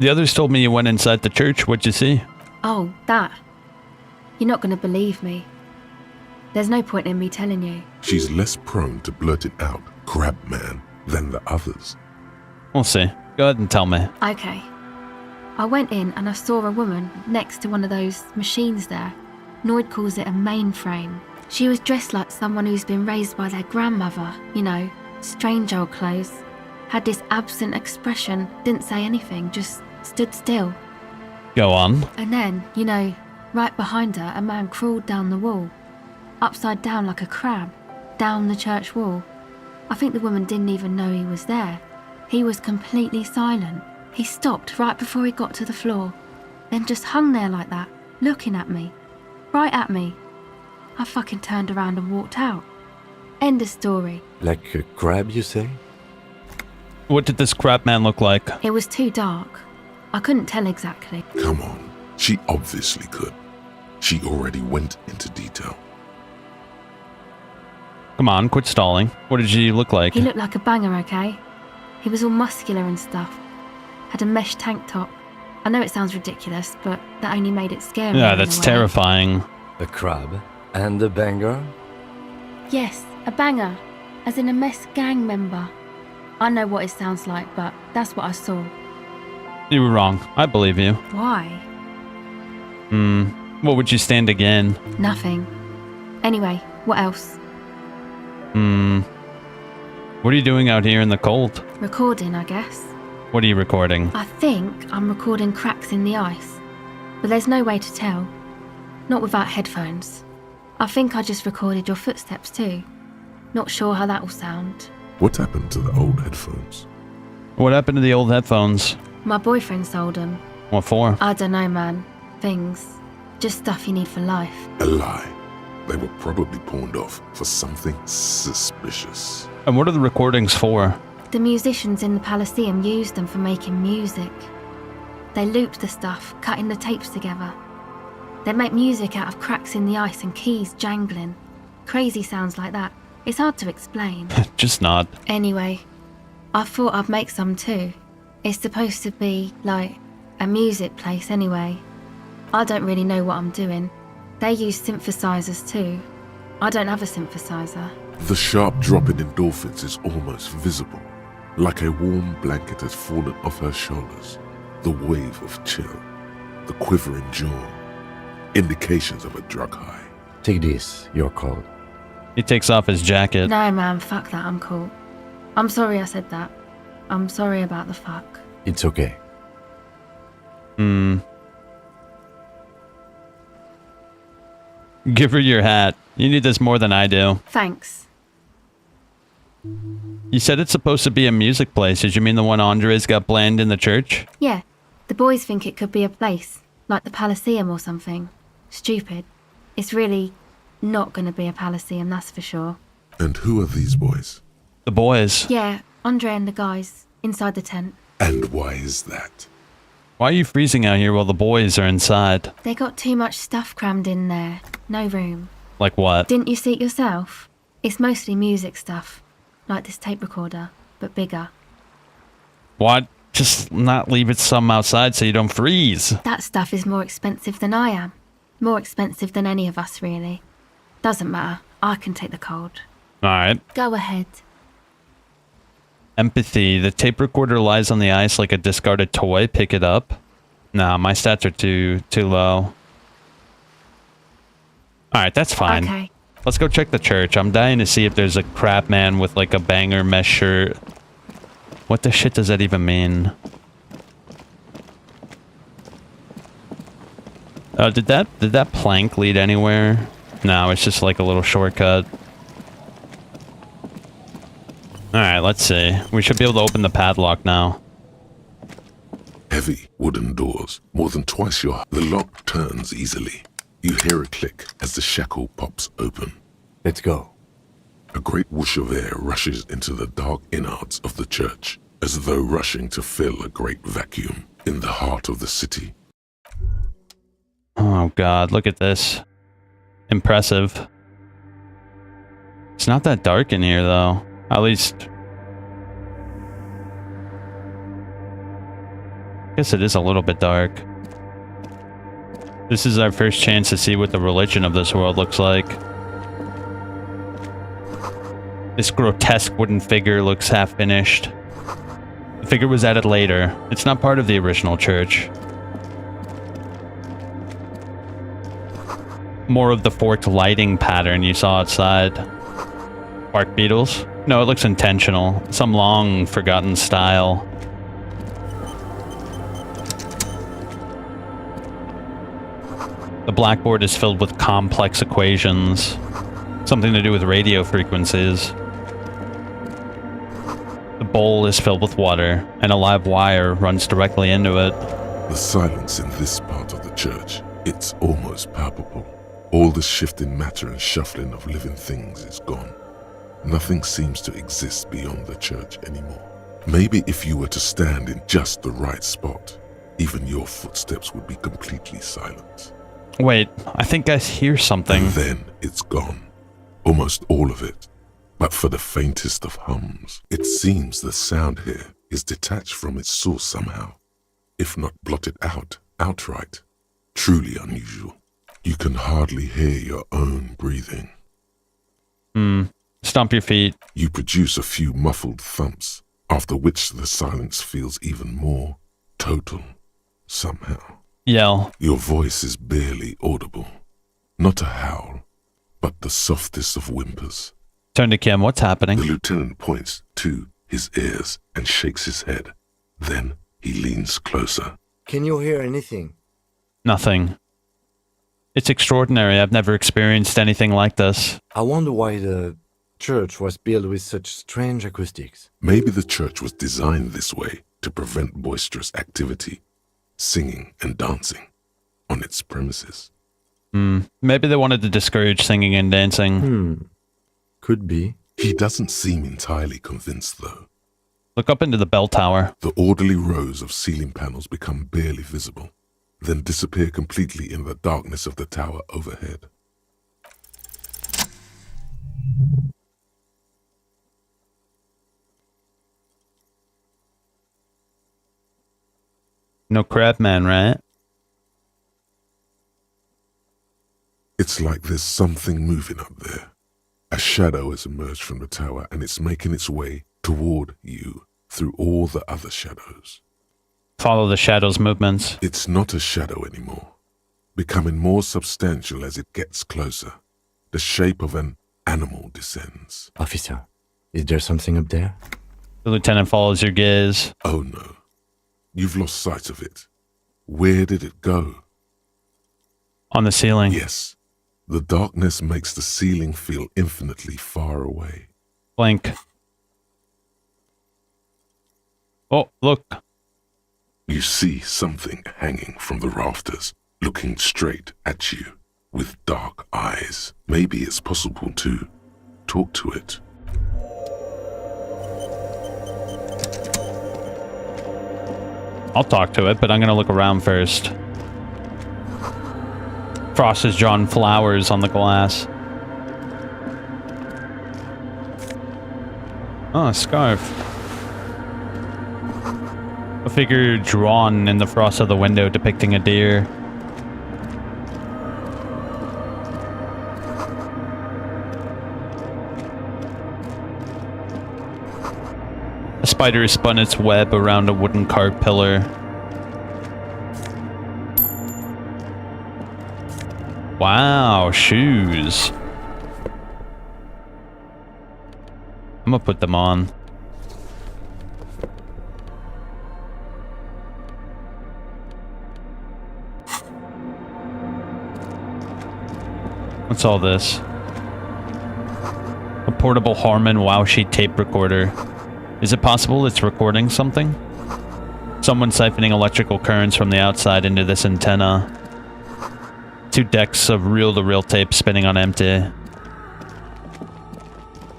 The others told me you went inside the church. What'd you see? Oh, that. You're not going to believe me. There's no point in me telling you. She's less prone to blurt it out, crab man, than the others. We'll see. Go ahead and tell me. Okay. I went in and I saw a woman next to one of those machines there. Noid calls it a mainframe. She was dressed like someone who's been raised by their grandmother, you know, strange old clothes. Had this absent expression, didn't say anything, just stood still. Go on. And then, you know, right behind her, a man crawled down the wall. Upside down like a crab, down the church wall. I think the woman didn't even know he was there. He was completely silent. He stopped right before he got to the floor, then just hung there like that, looking at me. Right at me. I fucking turned around and walked out. End of story. Like a crab, you say? What did this crab man look like? It was too dark. I couldn't tell exactly. Come on. She obviously could. She already went into detail. Come on, quit stalling. What did he look like? He looked like a banger, okay? He was all muscular and stuff. Had a mesh tank top. I know it sounds ridiculous, but that only made it scary. Yeah, that's terrifying. A crab and a banger? Yes, a banger. As in a mess gang member. I know what it sounds like, but that's what I saw. You were wrong. I believe you. Why? What would you stand again? Nothing. Anyway, what else? What are you doing out here in the cold? Recording, I guess. What are you recording? I think I'm recording cracks in the ice. But there's no way to tell. Not without headphones. I think I just recorded your footsteps too. Not sure how that will sound. What happened to the old headphones? What happened to the old headphones? My boyfriend sold them. What for? I don't know, man. Things. Just stuff you need for life. A lie. They were probably pawned off for something suspicious. And what are the recordings for? The musicians in the Palaceum used them for making music. They looped the stuff, cutting the tapes together. They make music out of cracks in the ice and keys jangling. Crazy sounds like that. It's hard to explain. Just not. Anyway, I thought I'd make some too. It's supposed to be, like, a music place anyway. I don't really know what I'm doing. They use synthesizers too. I don't have a synthesizer. The sharp drop in endorphins is almost visible, like a warm blanket has fallen off her shoulders. The wave of chill, the quivering jaw, indications of a drug high. Take this, you're cold. He takes off his jacket. No, man, fuck that, I'm cool. I'm sorry I said that. I'm sorry about the fuck. It's okay. Give her your hat. You need this more than I do. Thanks. You said it's supposed to be a music place. Did you mean the one Andres got planned in the church? Yeah, the boys think it could be a place, like the Palaceum or something. Stupid. It's really not gonna be a Palaceum, that's for sure. And who are these boys? The boys. Yeah, Andre and the guys, inside the tent. And why is that? Why are you freezing out here while the boys are inside? They got too much stuff crammed in there. No room. Like what? Didn't you see it yourself? It's mostly music stuff. Like this tape recorder, but bigger. Why just not leave it some outside so you don't freeze? That stuff is more expensive than I am. More expensive than any of us, really. Doesn't matter. I can take the cold. Alright. Go ahead. Empathy. The tape recorder lies on the ice like a discarded toy. Pick it up. Nah, my stats are too low. Alright, that's fine. Okay. Let's go check the church. I'm dying to see if there's a crap man with like a banger mesh shirt. What the shit does that even mean? Did that plank lead anywhere? No, it's just like a little shortcut. Alright, let's see. We should be able to open the padlock now. Heavy wooden doors, more than twice your height. The lock turns easily. You hear a click as the shackle pops open. Let's go. A great whoosh of air rushes into the dark innards of the church, as though rushing to fill a great vacuum in the heart of the city. Oh god, look at this. Impressive. It's not that dark in here though. At least... I guess it is a little bit dark. This is our first chance to see what the religion of this world looks like. This grotesque wooden figure looks half finished. The figure was added later. It's not part of the original church. More of the forked lighting pattern you saw outside. Bark beetles? No, it looks intentional. Some long forgotten style. The blackboard is filled with complex equations. Something to do with radio frequencies. The bowl is filled with water, and a live wire runs directly into it. The silence in this part of the church, it's almost palpable. All the shifting matter and shuffling of living things is gone. Nothing seems to exist beyond the church anymore. Maybe if you were to stand in just the right spot, even your footsteps would be completely silent. Wait, I think I hear something. And then it's gone. Almost all of it. But for the faintest of hums, it seems the sound here is detached from its source somehow, if not blotted out outright. Truly unusual. You can hardly hear your own breathing. Stomp your feet. You produce a few muffled thumps, after which the silence feels even more total, somehow. Yell. Your voice is barely audible. Not a howl, but the softest of whimpers. Turn to Kim, what's happening? The lieutenant points to his ears and shakes his head. Then he leans closer. Can you hear anything? Nothing. It's extraordinary. I've never experienced anything like this. I wonder why the church was built with such strange acoustics. Maybe the church was designed this way to prevent boisterous activity, singing and dancing, on its premises. Maybe they wanted to discourage singing and dancing. Could be. He doesn't seem entirely convinced, though. Look up into the bell tower. The orderly rows of ceiling panels become barely visible, then disappear completely in the darkness of the tower overhead. No crab man, right? It's like there's something moving up there. A shadow has emerged from the tower and it's making its way toward you through all the other shadows. Follow the shadow's movements. It's not a shadow anymore, becoming more substantial as it gets closer. The shape of an animal descends. Officer, is there something up there? The lieutenant follows your gaze. Oh no, you've lost sight of it. Where did it go? On the ceiling. Yes, the darkness makes the ceiling feel infinitely far away. Blink. Oh, look. You see something hanging from the rafters, looking straight at you with dark eyes. Maybe it's possible to talk to it. I'll talk to it, but I'm gonna look around first. Frost has drawn flowers on the glass. Oh, a scarf. A figure drawn in the frost of the window depicting a deer. A spider spun its web around a wooden carved pillar. Wow, shoes. I'm gonna put them on. What's all this? A portable Harman wow sheet tape recorder. Is it possible it's recording something? Someone siphoning electrical currents from the outside into this antenna. 2 decks of reel-to-reel tape spinning on empty.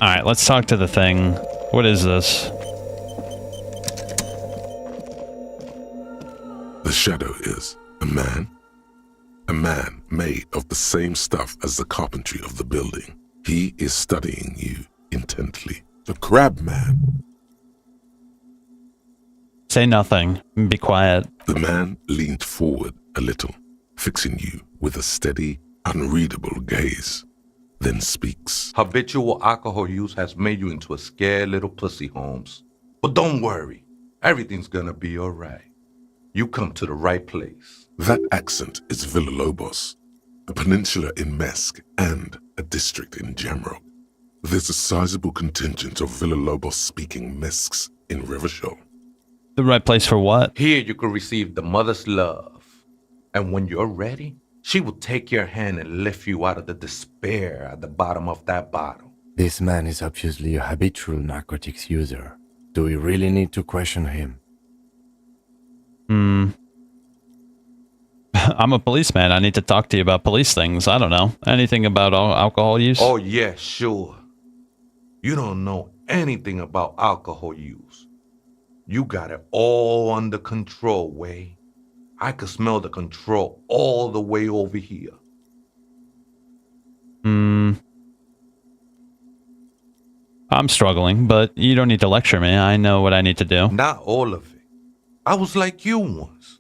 Alright, let's talk to the thing. What is this? The shadow is a man. A man made of the same stuff as the carpentry of the building. He is studying you intently. The crab man. Say nothing. Be quiet. The man leaned forward a little, fixing you with a steady, unreadable gaze, then speaks. Habitual alcohol use has made you into a scared little pussy, Holmes. But don't worry. Everything's gonna be alright. You come to the right place. That accent is Villalobos, a peninsula in Mesk and a district in Jamrock. There's a sizable contingent of Villalobos-speaking Mesks in Rivershoal. The right place for what? Here you can receive the mother's love. And when you're ready, she will take your hand and lift you out of the despair at the bottom of that bottle. This man is obviously a habitual narcotics user. Do we really need to question him? I'm a policeman. I need to talk to you about police things. I don't know. Anything about alcohol use? Oh, yeah, sure. You don't know anything about alcohol use. You got it all under control, Way. I could smell the control all the way over here. I'm struggling, but you don't need to lecture me. I know what I need to do. Not all of it. I was like you once.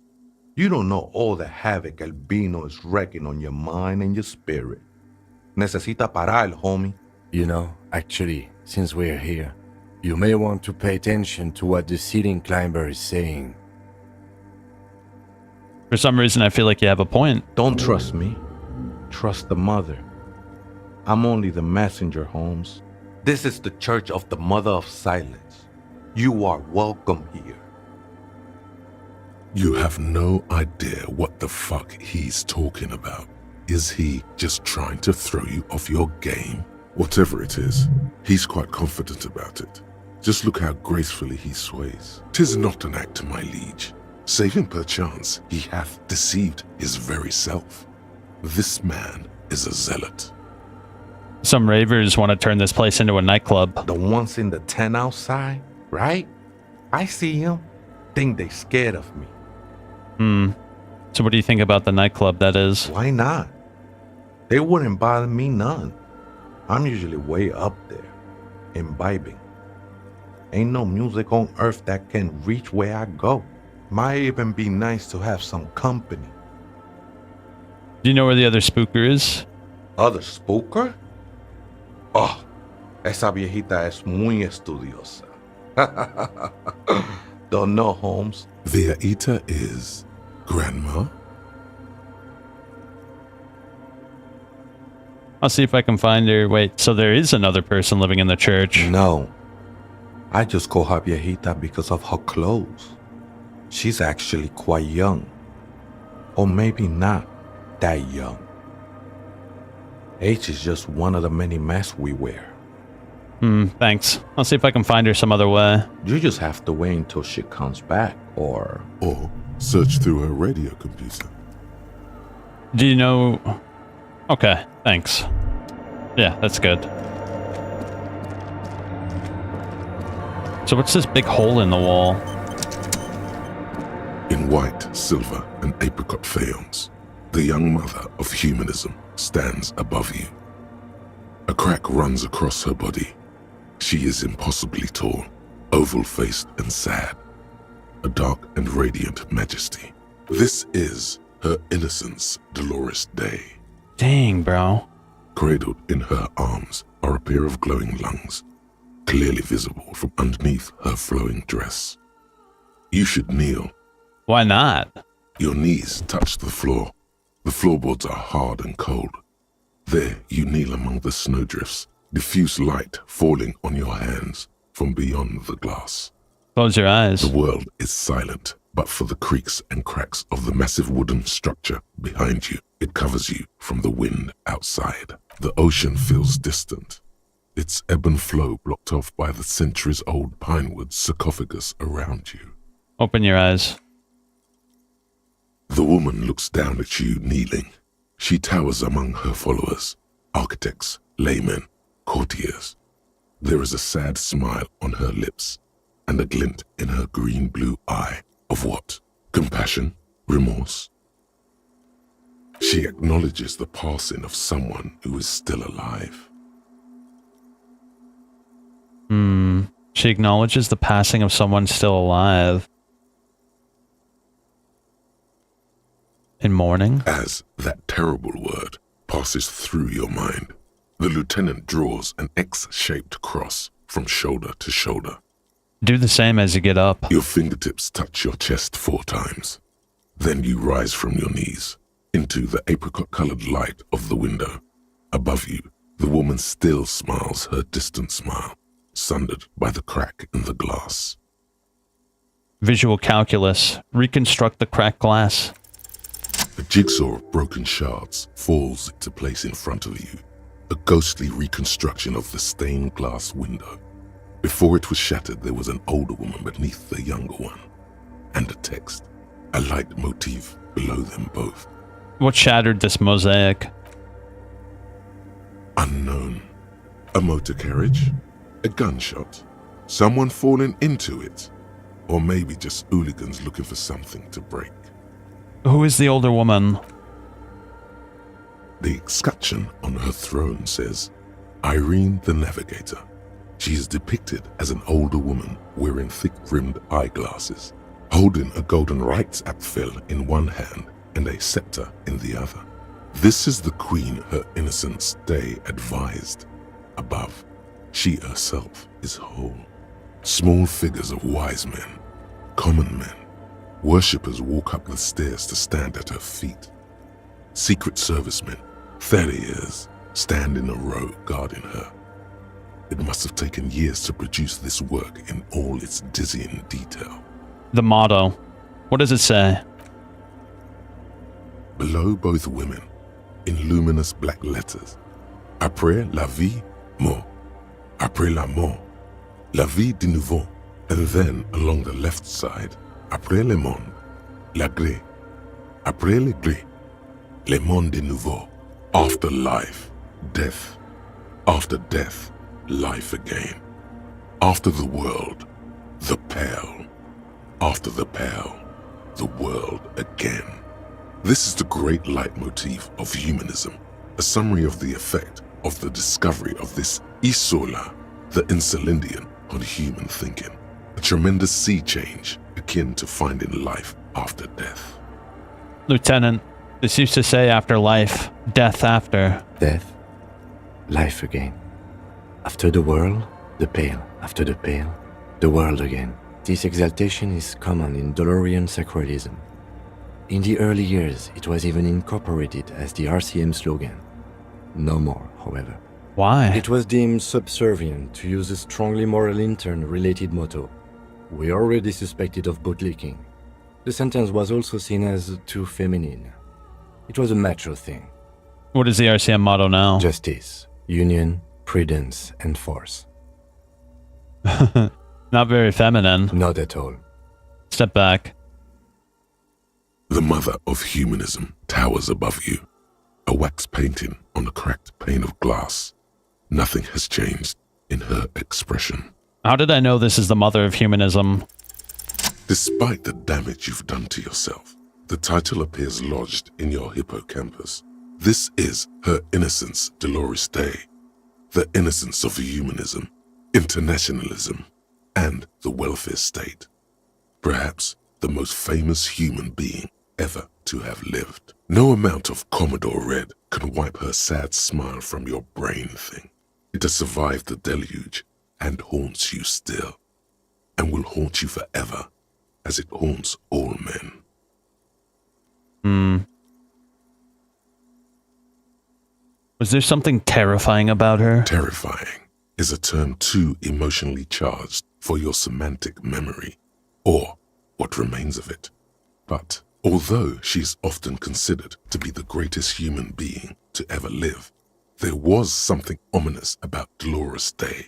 You don't know all the havoc Albino is wrecking on your mind and your spirit. Necesita parar, homie. You know, actually, since we're here, you may want to pay attention to what the ceiling climber is saying. For some reason, I feel like you have a point. Don't trust me. Trust the mother. I'm only the messenger, Holmes. This is the Church of the Mother of Silence. You are welcome here. You have no idea what the fuck he's talking about. Is he just trying to throw you off your game? Whatever it is, he's quite confident about it. Just look how gracefully he sways. 'Tis not an act, my liege. Save him perchance, he hath deceived his very self. This man is a zealot. Some ravers want to turn this place into a nightclub. The ones in the tent outside, right? I see them. Think they scared of me. So what do you think about the nightclub that is? Why not? They wouldn't bother me none. I'm usually way up there, imbibing. Ain't no music on earth that can reach where I go. Might even be nice to have some company. Do you know where the other spooker is? Other spooker? Oh, esa viejita es muy estudiosa. Don't know, Holmes. Viejita is grandma? I'll see if I can find her. Wait, so there is another person living in the church? No. I just call her viejita because of her clothes. She's actually quite young. Or maybe not that young. Age is just one of the many masks we wear. Thanks. I'll see if I can find her some other way. You just have to wait until she comes back, or search through her radio computer. Do you know... Okay, thanks. Yeah, that's good. So what's this big hole in the wall? In white, silver, and apricot faience, the young mother of humanism stands above you. A crack runs across her body. She is impossibly tall, oval-faced and sad. A dark and radiant majesty. This is her innocence, Dolores Day. Dang, bro. Cradled in her arms are a pair of glowing lungs, clearly visible from underneath her flowing dress. You should kneel. Why not? Your knees touch the floor. The floorboards are hard and cold. There you kneel among the snowdrifts, diffuse light falling on your hands from beyond the glass. Close your eyes. The world is silent, but for the creaks and cracks of the massive wooden structure behind you, It covers you from the wind outside. The ocean feels distant, its ebb and flow blocked off by the centuries-old pinewood sarcophagus around you. Open your eyes. The woman looks down at you kneeling. She towers among her followers, architects, laymen, courtiers. There is a sad smile on her lips and a glint in her green-blue eye of what? Compassion? Remorse? She acknowledges the passing of someone who is still alive. She acknowledges the passing of someone still alive. In mourning? As that terrible word passes through your mind, the lieutenant draws an X-shaped cross from shoulder to shoulder. Do the same as you get up. Your fingertips touch your chest 4 times. Then you rise from your knees into the apricot-colored light of the window. Above you, the woman still smiles her distant smile, sundered by the crack in the glass. Visual calculus. Reconstruct the cracked glass. A jigsaw of broken shards falls into place in front of you, a ghostly reconstruction of the stained glass window. Before it was shattered, there was an older woman beneath the younger one, and a text, a light motif below them both. What shattered this mosaic? Unknown. A motor carriage? A gunshot? Someone falling into it? Or maybe just hooligans looking for something to break? Who is the older woman? The escutcheon on her throne says, Irene the Navigator. She is depicted as an older woman wearing thick-rimmed eyeglasses, holding a golden Reichsapfel in one hand and a scepter in the other. This is the queen her innocence day advised. Above, she herself is whole. Small figures of wise men, common men, worshippers walk up the stairs to stand at her feet. Secret servicemen, farriers, stand in a row guarding her. It must have taken years to produce this work in all its dizzying detail. The motto. What does it say? Below both women, in luminous black letters, Après la vie, mort. Après la mort, la vie de nouveau. And then along the left side, Après le monde, la gré. Après le gré, le monde de nouveau. After life, death. After death, life again. After the world, the pale. After the pale, the world again. This is the great leitmotif of humanism, a summary of the effect of the discovery of this isola, the Insulindian, on human thinking. A tremendous sea change akin to finding life after death. Lieutenant, this used to say after life, death after. Death, life again. After the world, the pale. After the pale, the world again. This exaltation is common in Dolorian sacralism. In the early years, it was even incorporated as the RCM slogan. No more, however. Why? It was deemed subservient to use a strongly moral intern-related motto. We already suspected of bootlicking. The sentence was also seen as too feminine. It was a macho thing. What is the RCM motto now? Justice, union, prudence, and force. Not very feminine. Not at all. Step back. The mother of humanism towers above you, a wax painting on a cracked pane of glass. Nothing has changed in her expression. How did I know this is the mother of humanism? Despite the damage you've done to yourself, the title appears lodged in your hippocampus. This is her innocence, Dolores Day, the innocence of humanism, internationalism, and the welfare state. Perhaps the most famous human being ever to have lived. No amount of Commodore Red can wipe her sad smile from your brain thing. It has survived the deluge and haunts you still, and will haunt you forever, as it haunts all men. Was there something terrifying about her? Terrifying is a term too emotionally charged for your semantic memory, or what remains of it. But Although she is often considered to be the greatest human being to ever live, there was something ominous about Dolores Day.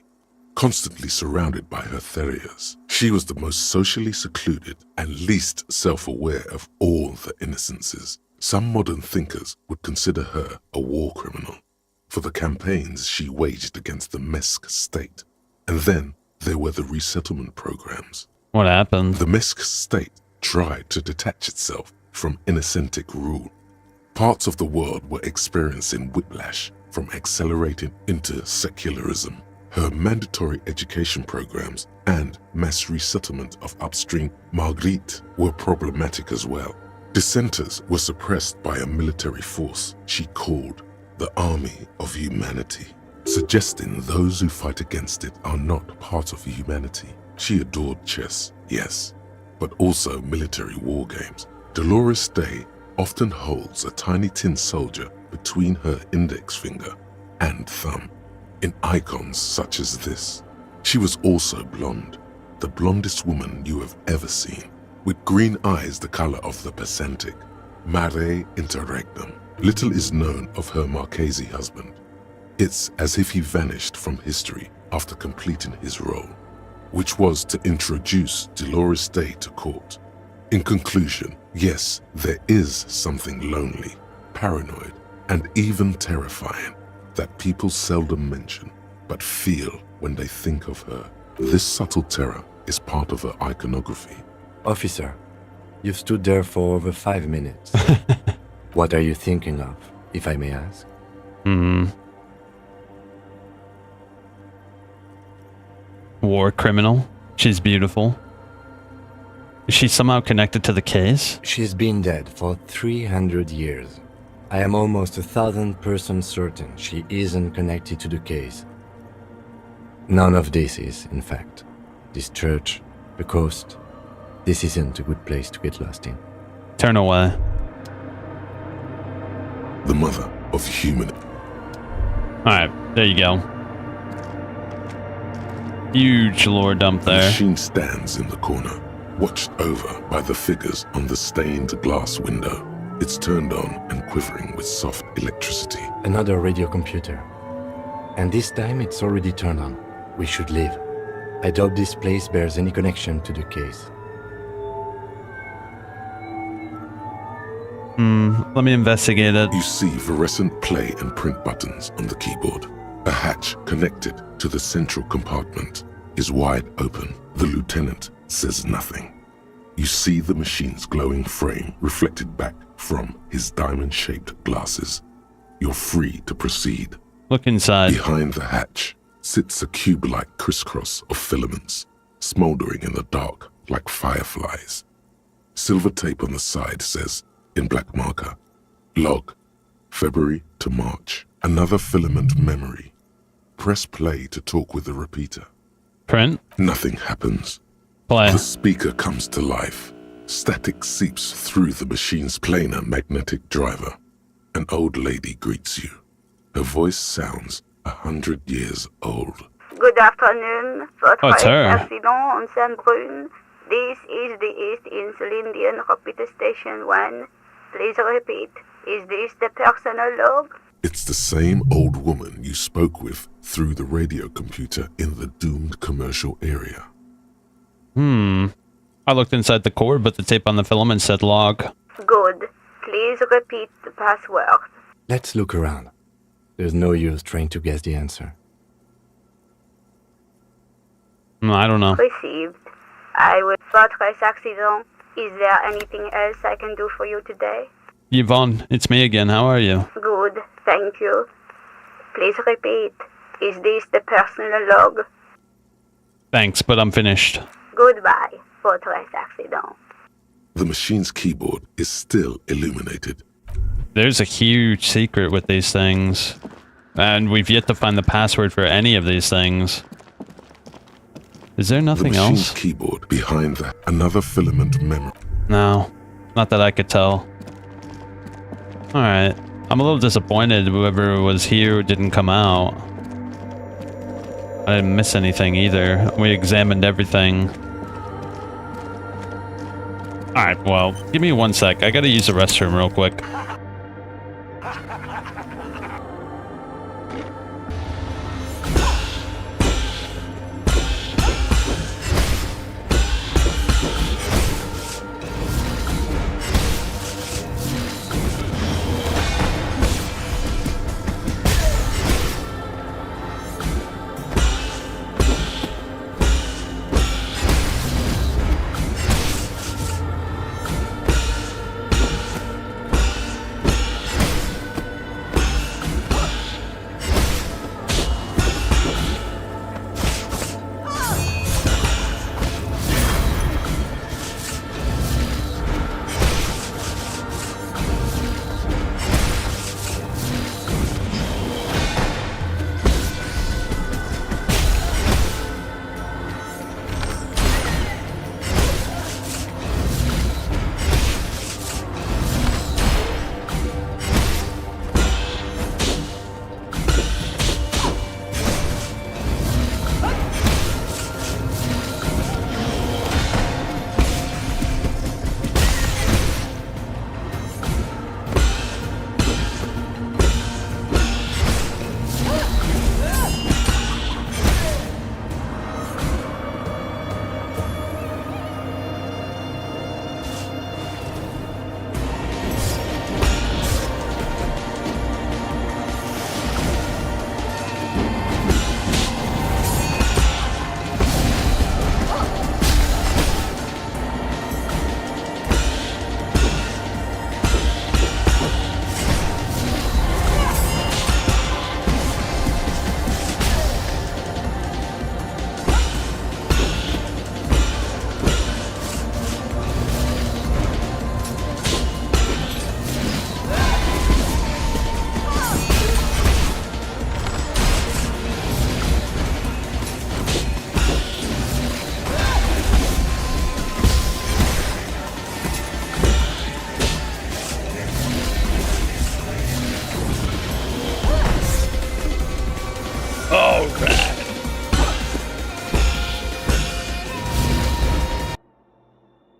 Constantly surrounded by her terriers, she was the most socially secluded and least self-aware of all the innocences. Some modern thinkers would consider her a war criminal for the campaigns she waged against the Mesk state. And then there were the resettlement programs. What happened? The Mesk state tried to detach itself from Innocentic rule. Parts of the world were experiencing whiplash from accelerating into secularism. Her mandatory education programs and mass resettlement of upstream Marguerite were problematic as well. Dissenters were suppressed by a military force she called the Army of Humanity, suggesting those who fight against it are not part of humanity. She adored chess, yes, but also military war games. Dolores Day often holds a tiny tin soldier between her index finger and thumb in icons such as this. She was also blonde, the blondest woman you have ever seen, with green eyes the color of the Pacific, mare interregnum. Little is known of her Marchese husband. It's as if he vanished from history after completing his role, which was to introduce Dolores Day to court. In conclusion, yes, there is something lonely, paranoid, and even terrifying that people seldom mention, but feel when they think of her. This subtle terror is part of her iconography. Officer, you've stood there for over 5 minutes. What are you thinking of, if I may ask? War criminal. She's beautiful. Is she somehow connected to the case? She's been dead for 300 years. I am almost 1,000% certain she isn't connected to the case. None of this is, in fact. This church, the coast, this isn't a good place to get lost in. Turn away. The mother of human. Alright, there you go. Huge lore dump The there. machine stands in the corner, watched over by the figures on the stained glass window. It's turned on and quivering with soft electricity. Another radio computer. And this time it's already turned on. We should leave. I doubt this place bears any connection to the case. Let me investigate it. You see fluorescent play and print buttons on the keyboard. A hatch connected to the central compartment is wide open. The lieutenant says nothing. You see the machine's glowing frame reflected back from his diamond-shaped glasses. You're free to proceed. Look inside. Behind the hatch sits a cube-like crisscross of filaments, smoldering in the dark like fireflies. Silver tape on the side says, in black marker, log, February to March. Another filament memory. Press play to talk with the repeater. Print. Nothing happens. Play. The speaker comes to life. Static seeps through the machine's planar magnetic driver. An old lady greets you. Her voice sounds 100 years old. Good afternoon. Oh, it's her. Accident on Saint-Brun. This is the East Insulindian Repeater Station 1. Please repeat. Is this the personal log? It's the same old woman you spoke with through the radio computer in the doomed commercial area. I looked inside the cord, but the tape on the filament said log. Good. Please repeat the password. Let's look around. There's no use trying to guess the answer. I don't know. Received. I will fortress accident. Is there anything else I can do for you today? Yvonne, it's me again. How are you? Good. Thank you. Please repeat. Is this the personal log? Thanks, but I'm finished. Goodbye, fortress accident. The machine's keyboard is still illuminated. There's a huge secret with these things. And we've yet to find the password for any of these things. Is there nothing The machine's else? keyboard behind that, another filament memory. No, not that I could tell. Alright. I'm a little disappointed whoever was here didn't come out. I didn't miss anything either. We examined everything. Alright, well, give me 1 sec. I gotta use the restroom real quick.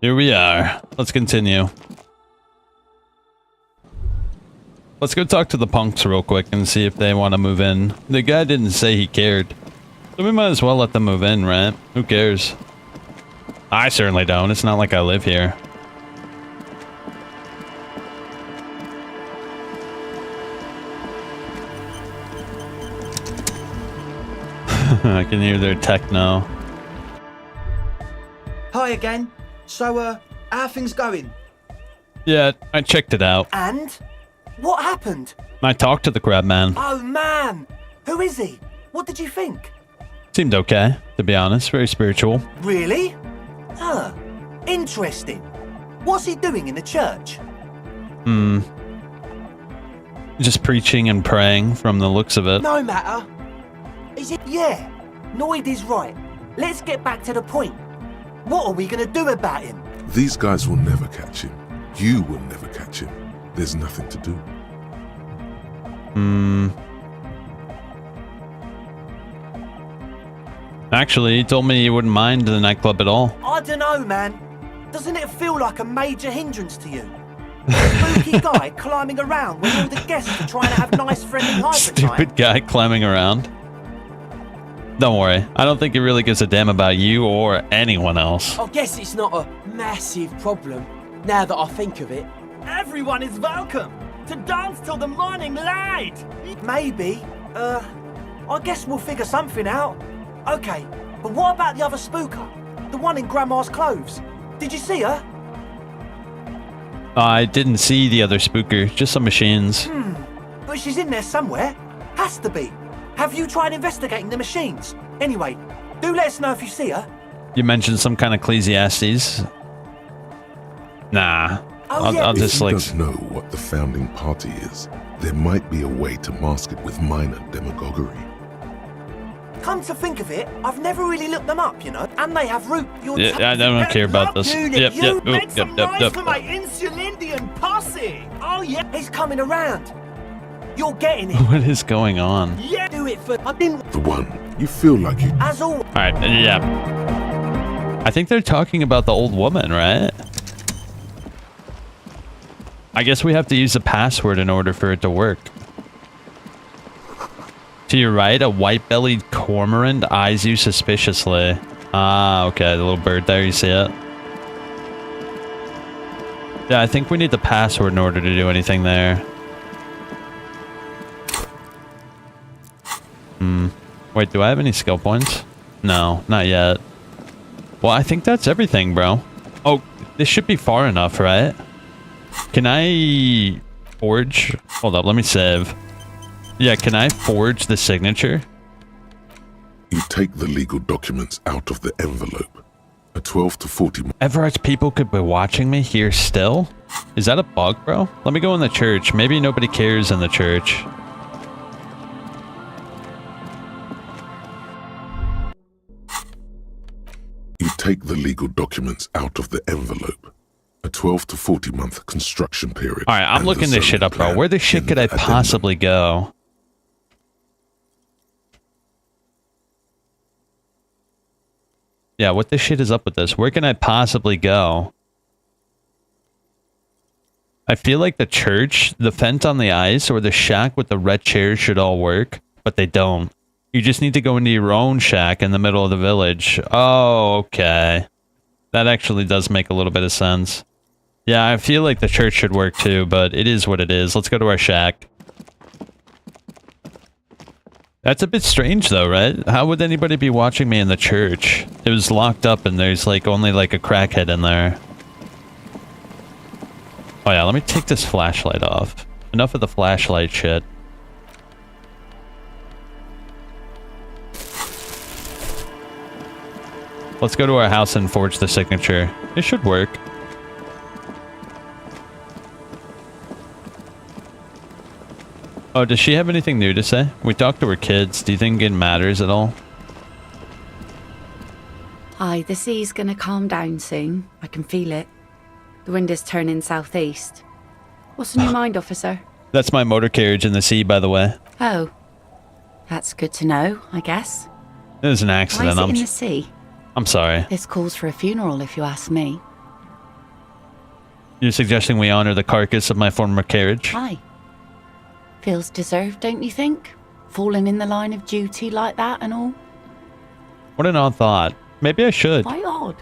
Here we are. Let's continue. Let's go talk to the punks real quick and see if they want to move in. The guy didn't say he cared. So we might as well let them move in, right? Who cares? I certainly don't. It's not like I live here. I can hear their techno. Hi again. So, how are things going? Yeah, I checked it out. And? What happened? I talked to the crab man. Oh man! Who is he? What did you think? Seemed okay, to be honest. Very spiritual. Really? Huh. Interesting. What's he doing in the church? Just preaching and praying from the looks of it. No matter. Is it? Yeah. Noid is right. Let's get back to the point. What are we going to do about him? These guys will never catch him. You will never catch him. There's nothing to do. Actually, he told me he wouldn't mind the nightclub at all. I don't know, man. Doesn't it feel like a major hindrance to you? A spooky guy climbing around when all the guests are trying to have nice, friendly hyper time. Stupid guy climbing around. Don't worry. I don't think he really gives a damn about you or anyone else. I guess it's not a massive problem, now that I think of it. Everyone is welcome to dance till the morning light. Maybe. I guess we'll figure something out. Okay, but what about the other spooker? The one in Grandma's clothes? Did you see her? I didn't see the other spooker, just some machines. But she's in there somewhere. Has to be. Have you tried investigating the machines? Anyway, do let us know if you see her. You mentioned some kind of Ecclesiastes. Nah. I'll just like... If he does know what the founding party is, there might be a way to mask it with minor demagoguery. Come to think of it, I've never really looked them up, you know. And they have root. Yeah, I don't care about this. Yep. For my Insulindian posse. Oh yeah, he's coming around. You're getting it. What is going on? Yeah, do it for... I didn't... The one, you feel like you... As always. Alright, yeah. I think they're talking about the old woman, right? I guess we have to use the password in order for it to work. To your right, a white-bellied cormorant eyes you suspiciously. Ah, okay, the little bird there, you see it? Yeah, I think we need the password in order to do anything there. Wait, do I have any skill points? No, not yet. Well, I think that's everything, bro. Oh, this should be far enough, right? Can I forge? Hold up, let me save. Yeah, can I forge the signature? You take the legal documents out of the envelope. A 12 to 40... Everett's people could be watching me here still? Is that a bug, bro? Let me go in the church. Maybe nobody cares in the church. You take the legal documents out of the envelope. A 12 to 40 month construction period. Alright, I'm looking this shit up, bro. Where the shit could I possibly go? Yeah, what the shit is up with this? Where can I possibly go? I feel like the church, the fence on the ice, or the shack with the red chairs should all work, but they don't. You just need to go into your own shack in the middle of the village. Oh, okay. That actually does make a little bit of sense. Yeah, I feel like the church should work too, but it is what it is. Let's go to our shack. That's a bit strange though, right? How would anybody be watching me in the church? It was locked up and there's like only like a crackhead in there. Oh yeah, let me take this flashlight off. Enough of the flashlight shit. Let's go to our house and forge the signature. It should work. Oh, does she have anything new to say? We talked to her kids. Do you think it matters at all? Aye, the sea's gonna calm down soon. I can feel it. The wind is turning southeast. What's on your mind, officer? That's my motor carriage in the sea, by the way. Oh. That's good to know, I guess. It was an accident. Why is it in the sea? I'm sorry. This calls for a funeral, if you ask me. You're suggesting we honor the carcass of my former carriage? Aye. Feels deserved, don't you think? Falling in the line of duty like that and all? What an odd thought. Maybe I should. Why odd?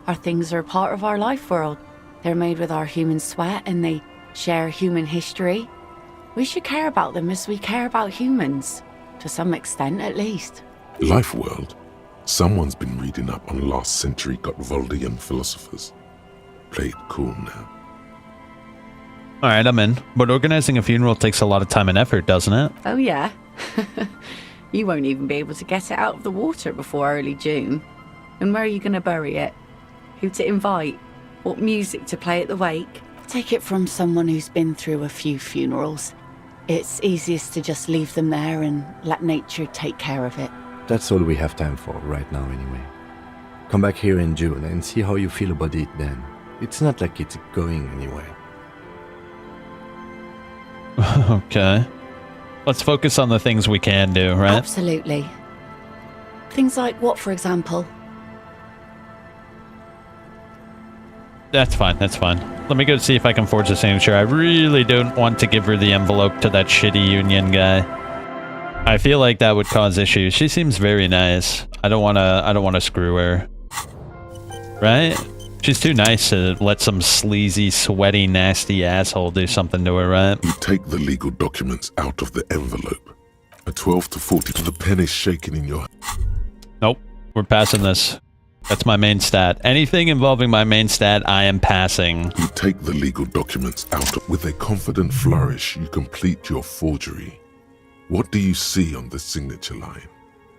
Our things are part of our life world. They're made with our human sweat and they share human history. We should care about them as we care about humans. To some extent, at least. Life world? Someone's been reading up on last century Gotwaldian philosophers. Play it cool now. Alright, I'm in. But organizing a funeral takes a lot of time and effort, doesn't it? Oh, yeah. You won't even be able to get it out of the water before early June. And where are you going to bury it? Who to invite? What music to play at the wake? Take it from someone who's been through a few funerals. It's easiest to just leave them there and let nature take care of it. That's all we have time for right now anyway. Come back here in June and see how you feel about it then. It's not like it's going anywhere. Okay. Let's focus on the things we can do, right? Absolutely. Things like what, for example? That's fine, that's fine. Let me go see if I can forge the signature. I really don't want to give her the envelope to that shitty union guy. I feel like that would cause issues. She seems very nice. I don't wanna screw her. Right? She's too nice to let some sleazy, sweaty, nasty asshole do something to her, right? You take the legal documents out of the envelope. A 12 to 40 to the pen is shaking in your... Nope. We're passing this. That's my main stat. Anything involving my main stat, I am passing. You take the legal documents out. With a confident flourish, you complete your forgery. What do you see on the signature line?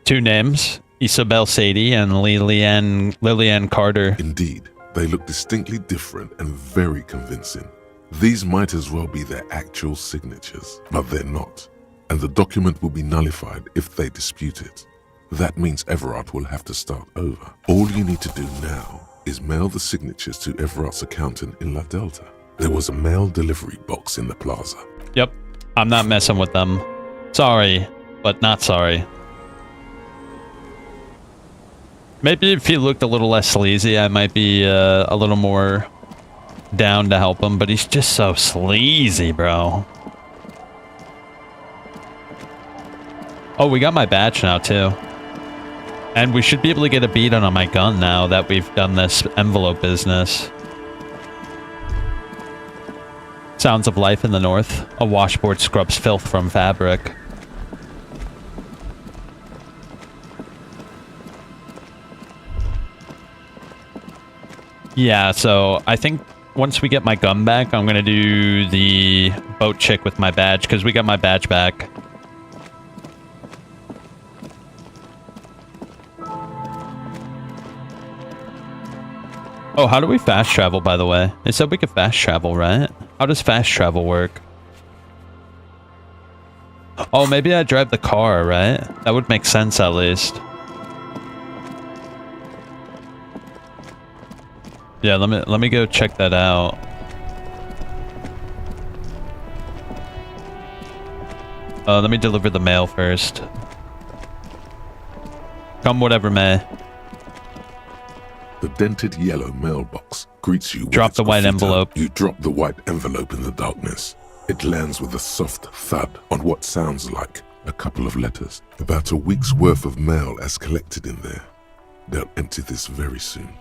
2 names. Isabel Sadie and Lillian Carter. Indeed. They look distinctly different and very convincing. These might as well be their actual signatures, but they're not. And the document will be nullified if they dispute it. That means Everett will have to start over. All you need to do now is mail the signatures to Everett's accountant in La Delta. There was a mail delivery box in the plaza. Yep. I'm not messing with them. Sorry, but not sorry. Maybe if he looked a little less sleazy, I might be a little more down to help him, but he's just so sleazy, bro. Oh, we got my badge now, too. And we should be able to get a beat on my gun now that we've done this envelope business. Sounds of life in the north. A washboard scrubs filth from fabric. Yeah, so I think once we get my gun back, I'm gonna do the boat chick with my badge, because we got my badge back. Oh, how do we fast travel, by the way? They said we could fast travel, right? How does fast travel work? Oh, maybe I drive the car, right? That would make sense, at least. Yeah, let me go check that out. Let me deliver the mail first. Come whatever may. The dented yellow mailbox greets you with Drop its the white graffiti. envelope. You drop the white envelope in the darkness. It lands with a soft thud on what sounds like a couple of letters. About a week's worth of mail as collected in there. They'll empty this very soon.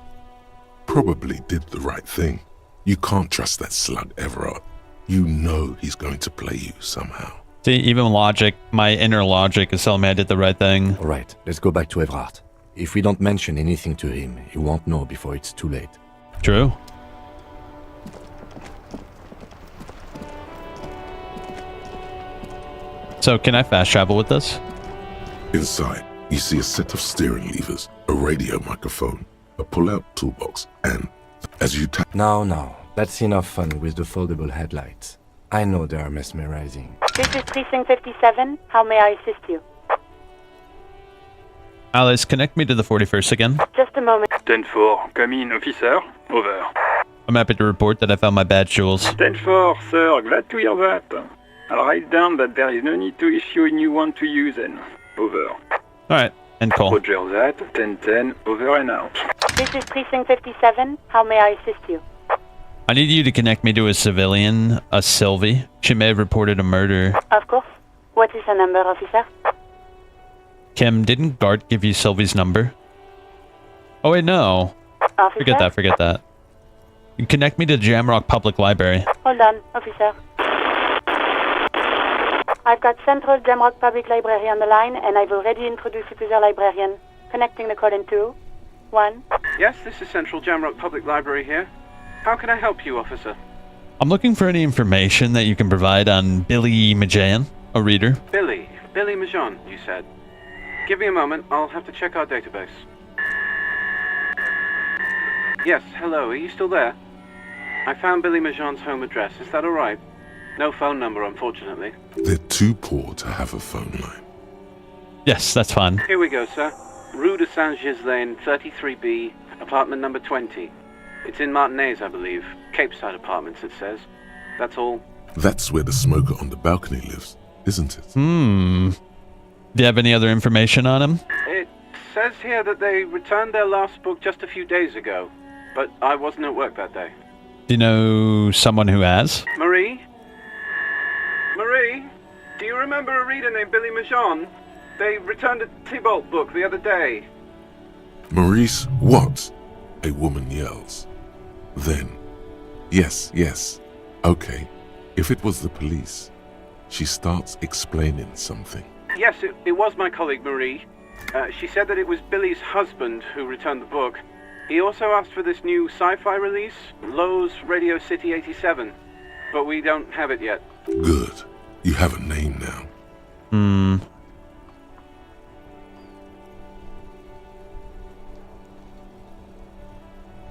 Probably did the right thing. You can't trust that slug, Everard. You know he's going to play you somehow. See, even logic, my inner logic is telling me I did the right thing. All right, let's go back to Everard. If we don't mention anything to him, he won't know before it's too late. True. So, can I fast travel with this? Inside, you see a set of steering levers, a radio microphone, a pull-out toolbox, and as you tap... Now, that's enough fun with the foldable headlights. I know they are mesmerizing. This is Precinct 57. How may I assist you? Alice, connect me to the 41st again. Just a moment. 10-4, come in, officer. Over. I'm happy to report that I found my badge jewels. 10-4, sir, glad to hear that. I'll write down that there is no need to issue a new one to you then. Over. Alright, and call. Roger that. 10-10, over and out. This is Precinct 57. How may I assist you? I need you to connect me to a civilian, a Sylvie. She may have reported a murder. Of course. What is her number, officer? Kim, didn't Gart give you Sylvie's number? Oh wait, no. Officer? Forget that. You connect me to Jamrock Public Library. Hold on, officer. I've got Central Jamrock Public Library on the line, and I've already introduced you to the librarian. Connecting the call in 2, 1. Yes, this is Central Jamrock Public Library here. How can I help you, officer? I'm looking for any information that you can provide on Billy Majan, a reader. Billy Majan, you said. Give me a moment, I'll have to check our database. Yes, hello, are you still there? I found Billy Majan's home address, is that alright? No phone number, unfortunately. They're too poor to have a phone line. Yes, that's fine. Here we go, sir. Rue de Saint-Ghislain, 33B, apartment number 20. It's in Martinez, I believe. Cape Side Apartments, it says. That's all. That's where the smoker on the balcony lives, isn't it? Do you have any other information on him? It says here that they returned their last book just a few days ago, but I wasn't at work that day. Do you know someone who has? Marie? Marie? Do you remember a reader named Billy Majan? They returned a Tybalt book the other day. Maurice, what? A woman yells. Then, yes, okay. If it was the police, she starts explaining something. Yes, it was my colleague Marie. She said that it was Billy's husband who returned the book. He also asked for this new sci-fi release, Lowe's Radio City 87, but we don't have it yet. Good. You have a name now.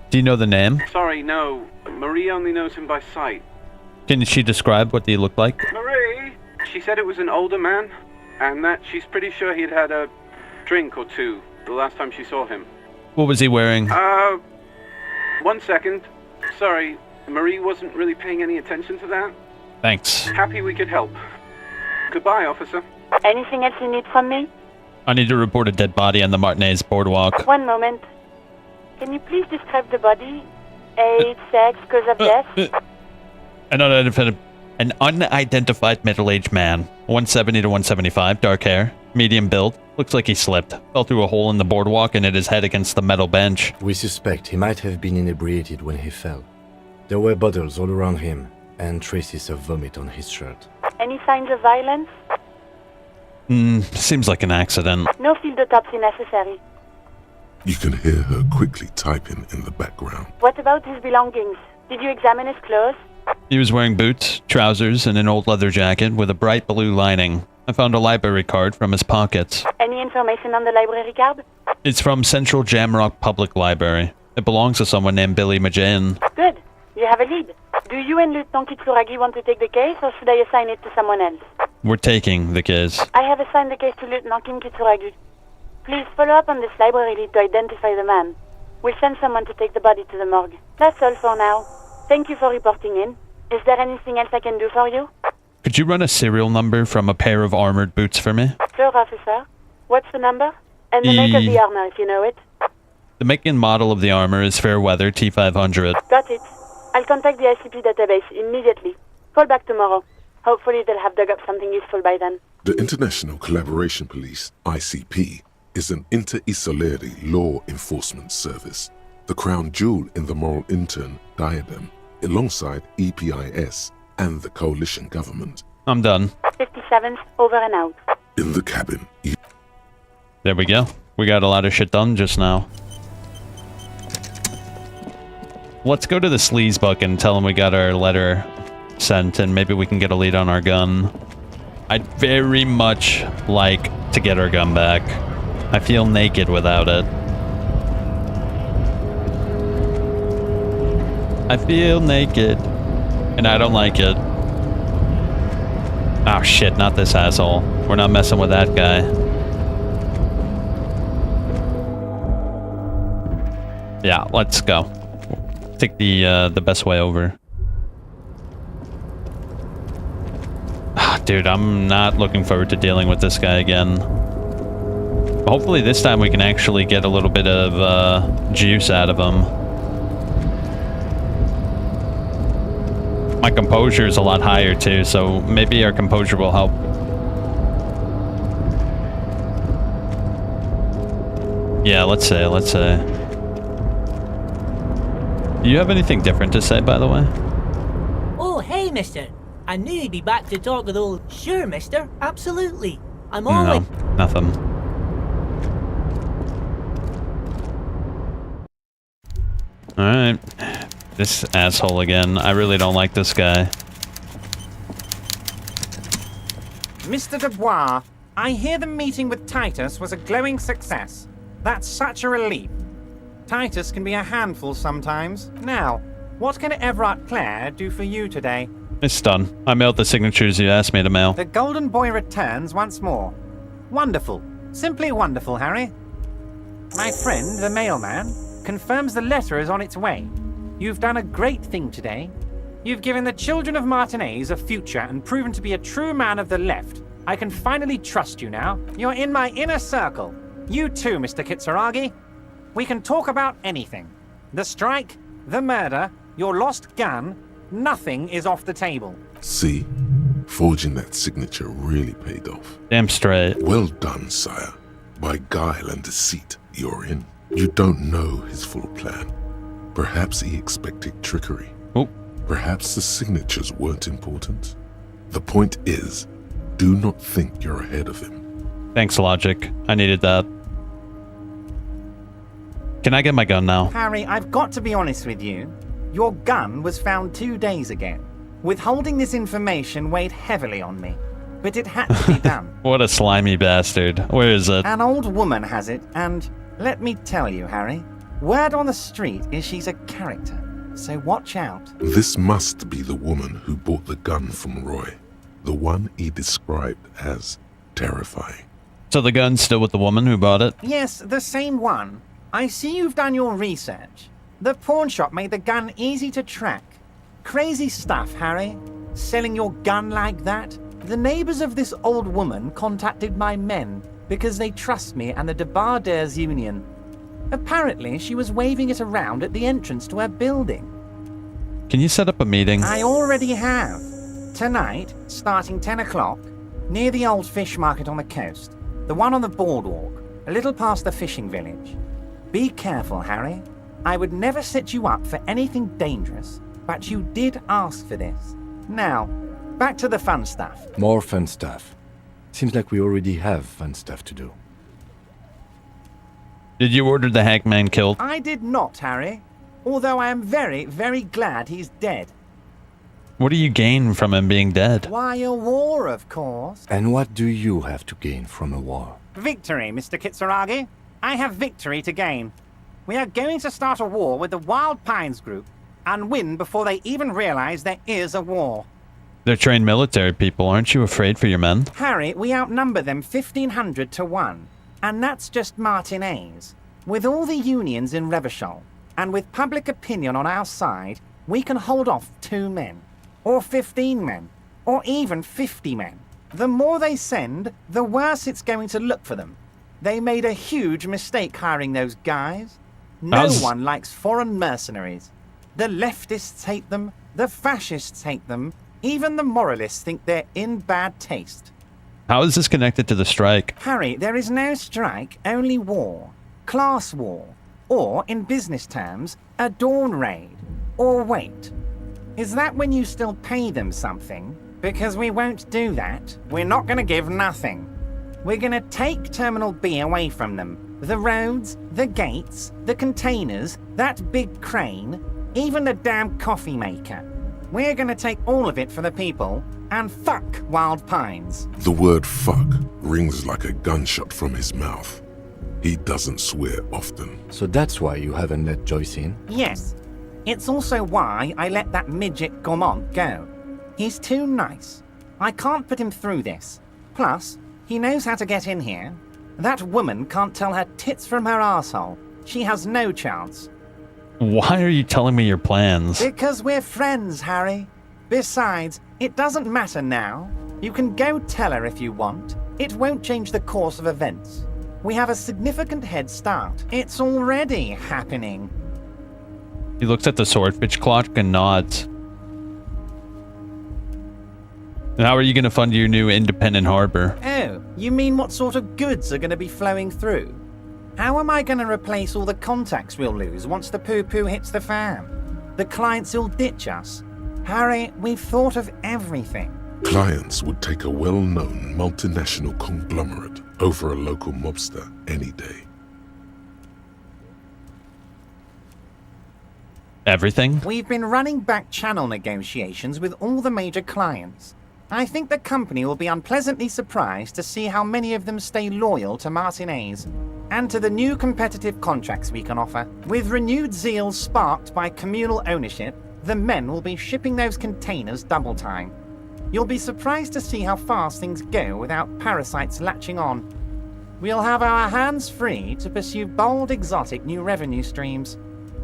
Do you know the name? Sorry, no. Marie only knows him by sight. Can she describe what he looked like? Marie? She said it was an older man, and that she's pretty sure he'd had a drink or two the last time she saw him. What was he wearing? 1 second. Sorry, Marie wasn't really paying any attention to that. Thanks. Happy we could help. Goodbye, officer. Anything else you need from me? I need to report a dead body on the Martinez boardwalk. 1 moment. Can you please describe the body? Age, sex, cause of death? An unidentified middle-aged man, 170 to 175, dark hair, medium build. Looks like he slipped, fell through a hole in the boardwalk and hit his head against the metal bench. We suspect he might have been inebriated when he fell. There were bottles all around him, and traces of vomit on his shirt. Any signs of violence? Seems like an accident. No field autopsy necessary. You can hear her quickly typing in the background. What about his belongings? Did you examine his clothes? He was wearing boots, trousers, and an old leather jacket with a bright blue lining. I found a library card from his pockets. Any information on the library card? It's from Central Jamrock Public Library. It belongs to someone named Billy Majan. Good. You have a lead. Do you and Lieutenant Kitsuragi want to take the case, or should I assign it to someone else? We're taking the case. I have assigned the case to Lieutenant Kim Kitsuragi. Please follow up on this library lead to identify the man. We'll send someone to take the body to the morgue. That's all for now. Thank you for reporting in. Is there anything else I can do for you? Could you run a serial number from a pair of armored boots for me? Sure, officer. What's the number? And the make of the armor, if you know it. The make and model of the armor is Fairweather T500. Got it. I'll contact the ICP database immediately. Call back tomorrow. Hopefully they'll have dug up something useful by then. The International Collaboration Police, ICP, is an inter-Isolari law enforcement service, the crown jewel in the moral intern diadem, alongside EPIS and the coalition government. I'm done. 57th, over and out. In the cabin. There we go. We got a lot of shit done just now. Let's go to the sleaze book and tell him we got our letter sent, and maybe we can get a lead on our gun. I'd very much like to get our gun back. I feel naked without it. I feel naked, and I don't like it. Oh shit, not this asshole. We're not messing with that guy. Yeah, let's go. Take the best way over. Dude, I'm not looking forward to dealing with this guy again. Hopefully this time we can actually get a little bit of juice out of him. My composure is a lot higher too, so maybe our composure will help. Yeah, let's say. Do you have anything different to say, by the way? Oh, hey, mister. I knew you'd be back to talk with old... Sure, mister. Absolutely. I'm always... No, nothing. Alright. This asshole again. I really don't like this guy. Mr. Dubois, I hear the meeting with Titus was a glowing success. That's such a relief. Titus can be a handful sometimes. Now, what can Everard Clare do for you today? It's done. I mailed the signatures you asked me to mail. The Golden Boy returns once more. Wonderful. Simply wonderful, Harry. My friend, the mailman, confirms the letter is on its way. You've done a great thing today. You've given the children of Martinez a future and proven to be a true man of the left. I can finally trust you now. You're in my inner circle. You too, Mr. Kitsuragi. We can talk about anything. The strike, the murder, your lost gun, nothing is off the table. See? Forging that signature really paid off. Damn straight. Well done, sire. By guile and deceit, you're in. You don't know his full plan. Perhaps he expected trickery. Oh. Perhaps the signatures weren't important. The point is, do not think you're ahead of him. Thanks, Logic. I needed that. Can I get my gun now? Harry, I've got to be honest with you. Your gun was found 2 days ago. Withholding this information weighed heavily on me, but it had to be done. What a slimy bastard. Where is it? An old woman has it, and let me tell you, Harry, word on the street is she's a character, so watch out. This must be the woman who bought the gun from Roy, the one he described as terrifying. So the gun's still with the woman who bought it? Yes, the same one. I see you've done your research. The pawn shop made the gun easy to track. Crazy stuff, Harry. Selling your gun like that? The neighbors of this old woman contacted my men because they trust me and the Debarders Union. Apparently, she was waving it around at the entrance to her building. Can you set up a meeting? I already have. Tonight, starting 10 o'clock, near the old fish market on the coast. The one on the boardwalk, a little past the fishing village. Be careful, Harry. I would never set you up for anything dangerous, but you did ask for this. Now, back to the fun stuff. More fun stuff. Seems like we already have fun stuff to do. Did you order the hangman killed? I did not, Harry. Although I am very, very glad he's dead. What do you gain from him being dead? Why, a war, of course. And what do you have to gain from a war? Victory, Mr. Kitsuragi. I have victory to gain. We are going to start a war with the Wild Pines group and win before they even realize there is a war. They're trained military people. Aren't you afraid for your men? Harry, we outnumber them 1,500 to 1. And that's just Martinez. With all the unions in Revachol, and with public opinion on our side, we can hold off 2 men, or 15 men, or even 50 men. The more they send, the worse it's going to look for them. They made a huge mistake hiring those guys. No one likes foreign mercenaries. The leftists hate them, the fascists hate them, even the moralists think they're in bad taste. How is this connected to the strike? Harry, there is no strike, only war. Class war. Or, in business terms, a dawn raid. Or wait. Is that when you still pay them something? Because we won't do that. We're not going to give nothing. We're going to take Terminal B away from them. The roads, the gates, the containers, that big crane, even the damn coffee maker. We're going to take all of it for the people, and fuck Wild Pines. The word fuck rings like a gunshot from his mouth. He doesn't swear often. So that's why you haven't let Joyce in? Yes. It's also why I let that midget Gaumont go. He's too nice. I can't put him through this. Plus, he knows how to get in here. That woman can't tell her tits from her arsehole. She has no chance. Why are you telling me your plans? Because we're friends, Harry. Besides, it doesn't matter now. You can go tell her if you want. It won't change the course of events. We have a significant head start. It's already happening. He looks at the swordfish clock and nods. And how are you going to fund your new independent harbor? Oh, you mean what sort of goods are going to be flowing through? How am I going to replace all the contacts we'll lose once the poo-poo hits the fan? The clients will ditch us. Harry, we've thought of everything. Clients would take a well-known multinational conglomerate over a local mobster any day. Everything? We've been running back channel negotiations with all the major clients. I think the company will be unpleasantly surprised to see how many of them stay loyal to Martinez and to the new competitive contracts we can offer. With renewed zeal sparked by communal ownership, the men will be shipping those containers double time. You'll be surprised to see how fast things go without parasites latching on. We'll have our hands free to pursue bold, exotic new revenue streams.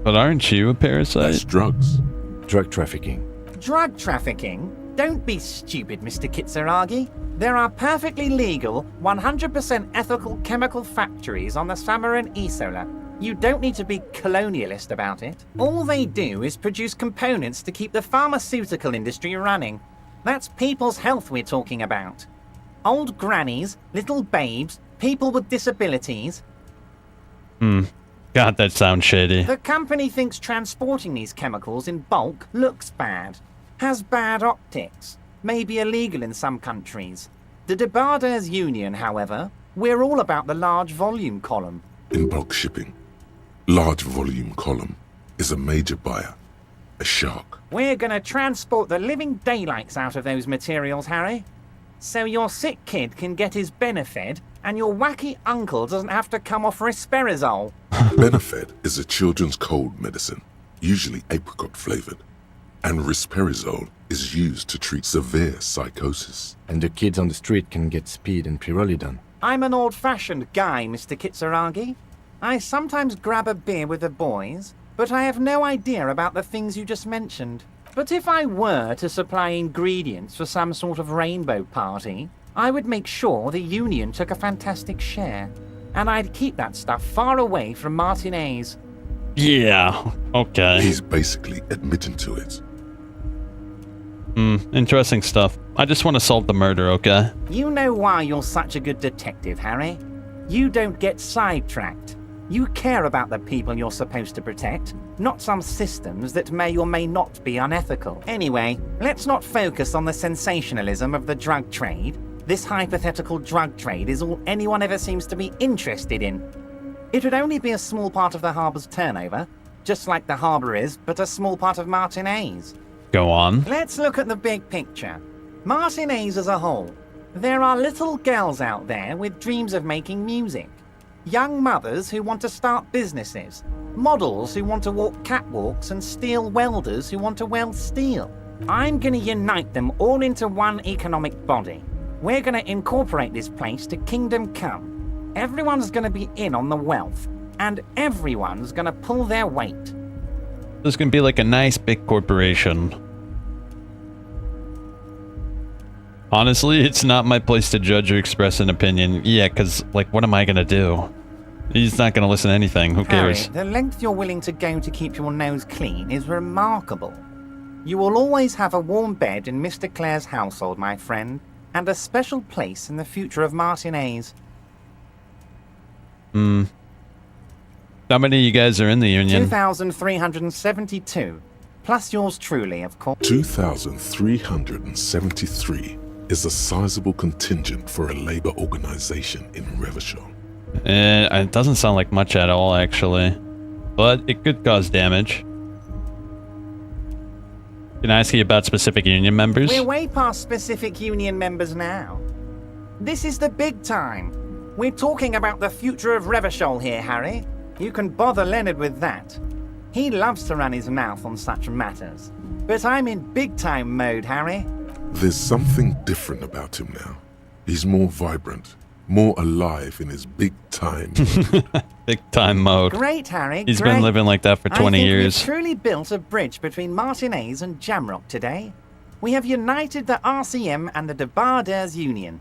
But aren't you a parasite? That's drugs. Drug trafficking. Drug trafficking? Don't be stupid, Mr. Kitsuragi. There are perfectly legal, 100% ethical chemical factories on the Samaran Isola. You don't need to be colonialist about it. All they do is produce components to keep the pharmaceutical industry running. That's people's health we're talking about. Old grannies, little babes, people with disabilities. God, that sounds shady. The company thinks transporting these chemicals in bulk looks bad, has bad optics, may be illegal in some countries. The Debarders Union, however, we're all about the large volume column. In bulk shipping, large volume column is a major buyer, a shark. We're gonna transport the living daylights out of those materials, Harry. So your sick kid can get his Benefed and your wacky uncle doesn't have to come off Risperazole. Benefed is a children's cold medicine, usually apricot flavored, and Risperazole is used to treat severe psychosis. And the kids on the street can get speed and Pyrrolidon. I'm an old-fashioned guy, Mr. Kitsuragi. I sometimes grab a beer with the boys, but I have no idea about the things you just mentioned. But if I were to supply ingredients for some sort of rainbow party, I would make sure the Union took a fantastic share. And I'd keep that stuff far away from Martinez. Yeah, okay. He's basically admitting to it. Interesting stuff. I just want to solve the murder, okay? You know why you're such a good detective, Harry? You don't get sidetracked. You care about the people you're supposed to protect, not some systems that may or may not be unethical. Anyway, let's not focus on the sensationalism of the drug trade. This hypothetical drug trade is all anyone ever seems to be interested in. It would only be a small part of the harbour's turnover, just like the harbour is, but a small part of Martinez. Go on. Let's look at the big picture. Martinez as a whole. There are little girls out there with dreams of making music. Young mothers who want to start businesses. Models who want to walk catwalks and steel welders who want to weld steel. I'm going to unite them all into one economic body. We're going to incorporate this place to Kingdom Come. Everyone's going to be in on the wealth, and everyone's going to pull their weight. This can be like a nice big corporation. Honestly, it's not my place to judge or express an opinion. Yeah, because, like, what am I going to do? He's not going to listen to anything. Who cares? Harry, the length you're willing to go to keep your nose clean is remarkable. You will always have a warm bed in Mr. Clare's household, my friend, and a special place in the future of Martinez. How many of you guys are in the union? 2,372. Plus yours truly, of course. 2,373 is a sizable contingent for a labor organization in Revachol. It doesn't sound like much at all, actually. But it could cause damage. Can I ask you about specific union members? We're way past specific union members now. This is the big time. We're talking about the future of Revachol here, Harry. You can bother Leonard with that. He loves to run his mouth on such matters. But I'm in big-time mode, Harry. There's something different about him now. He's more vibrant, more alive in his big-time mode. Big-time mode. Great, Harry, He's great. been living like that for 20 years. We've truly built a bridge between Martinez and Jamrock today. We have united the RCM and the Debarders Union.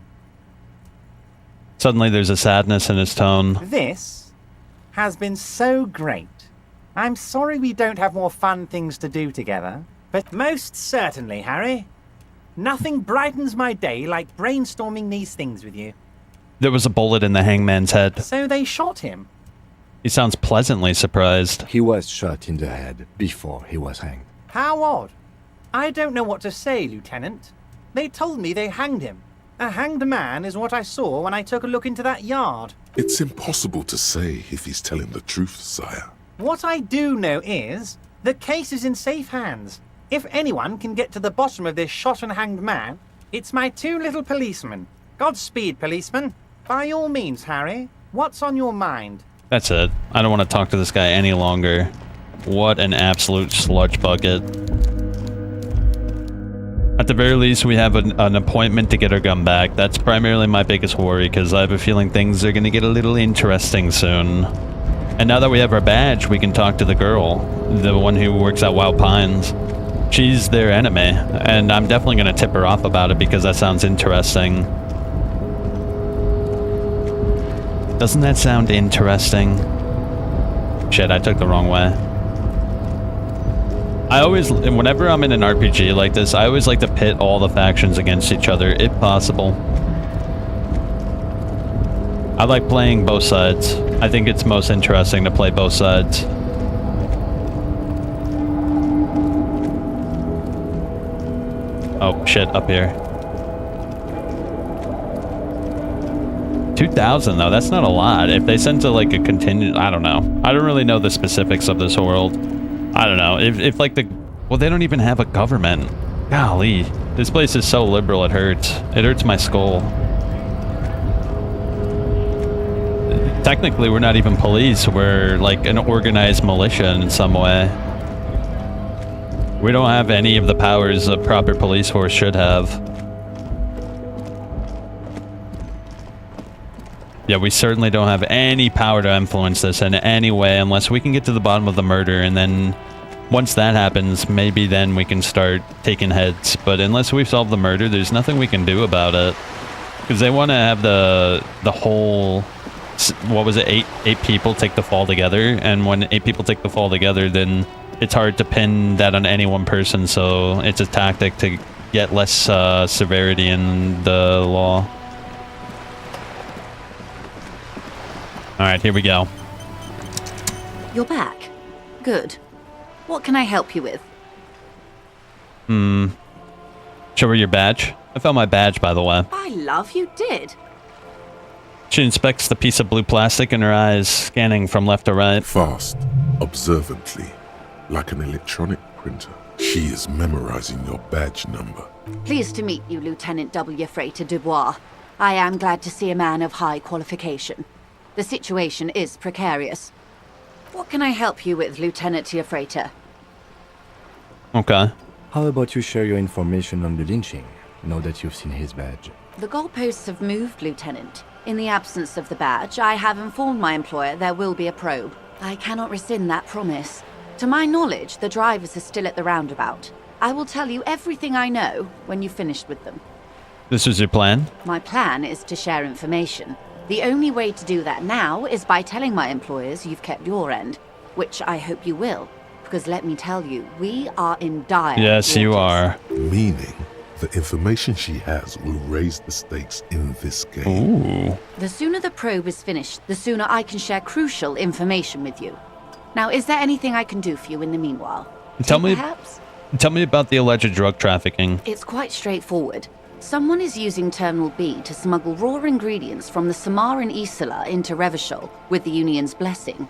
Suddenly there's a sadness in his tone. This has been so great. I'm sorry we don't have more fun things to do together, but most certainly, Harry. Nothing brightens my day like brainstorming these things with you. There was a bullet in the hangman's head. So they shot him. He sounds pleasantly surprised. He was shot in the head before he was hanged. How odd. I don't know what to say, Lieutenant. They told me they hanged him. A hanged man is what I saw when I took a look into that yard. It's impossible to say if he's telling the truth, sire. What I do know is, the case is in safe hands. If anyone can get to the bottom of this shot and hanged man, it's my two little policemen. Godspeed, policeman. By all means, Harry, what's on your mind? That's it. I don't want to talk to this guy any longer. What an absolute sludge bucket. At the very least, we have an appointment to get our gun back. That's primarily my biggest worry, because I have a feeling things are going to get a little interesting soon. And now that we have our badge, we can talk to the girl, the one who works at Wild Pines. She's their enemy, and I'm definitely going to tip her off about it because that sounds interesting. Doesn't that sound interesting? Shit, I took the wrong way. I always, whenever I'm in an RPG like this, I always like to pit all the factions against each other, if possible. I like playing both sides. I think it's most interesting to play both sides. Oh, shit, up here. 2,000 though, that's not a lot. If they sent to like a contingent, I don't know. I don't really know the specifics of this world. I don't know. If like the, well, they don't even have a government. Golly, this place is so liberal it hurts. It hurts my skull. Technically, we're not even police. We're like an organized militia in some way. We don't have any of the powers a proper police force should have. Yeah, we certainly don't have any power to influence this in any way unless we can get to the bottom of the murder, and then once that happens, maybe then we can start taking heads. But unless we've solved the murder, there's nothing we can do about it. Because they want to have the whole what was it, eight people take the fall together, and when 8 people take the fall together, then it's hard to pin that on any one person, so it's a tactic to get less severity in the law. Alright, here we go. You're back. Good. What can I help you with? Show her your badge. I found my badge, by the way. I love you did. She inspects the piece of blue plastic in her eyes, scanning from left to right. Fast, observantly, like an electronic printer. She is memorizing your badge number. Pleased to meet you, Lieutenant W. Freighter Dubois. I am glad to see a man of high qualification. The situation is precarious. What can I help you with, Lieutenant Freighter? Okay. How about you share your information on the lynching, now that you've seen his badge? The goalposts have moved, Lieutenant. In the absence of the badge, I have informed my employer there will be a probe. I cannot rescind that promise. To my knowledge, the drivers are still at the roundabout. I will tell you everything I know when you've finished with them. This is your plan? My plan is to share information. The only way to do that now is by telling my employers you've kept your end, which I hope you will. Because let me tell you, we are in dire Yes, you are. Meaning, the information she has will raise the stakes in this game. Ooh. The sooner the probe is finished, the sooner I can share crucial information with you. Now, is there anything I can do for you in the meanwhile? Tell me about the alleged drug trafficking. It's quite straightforward. Someone is using Terminal B to smuggle raw ingredients from the Samaran Isola into Revachol with the Union's blessing.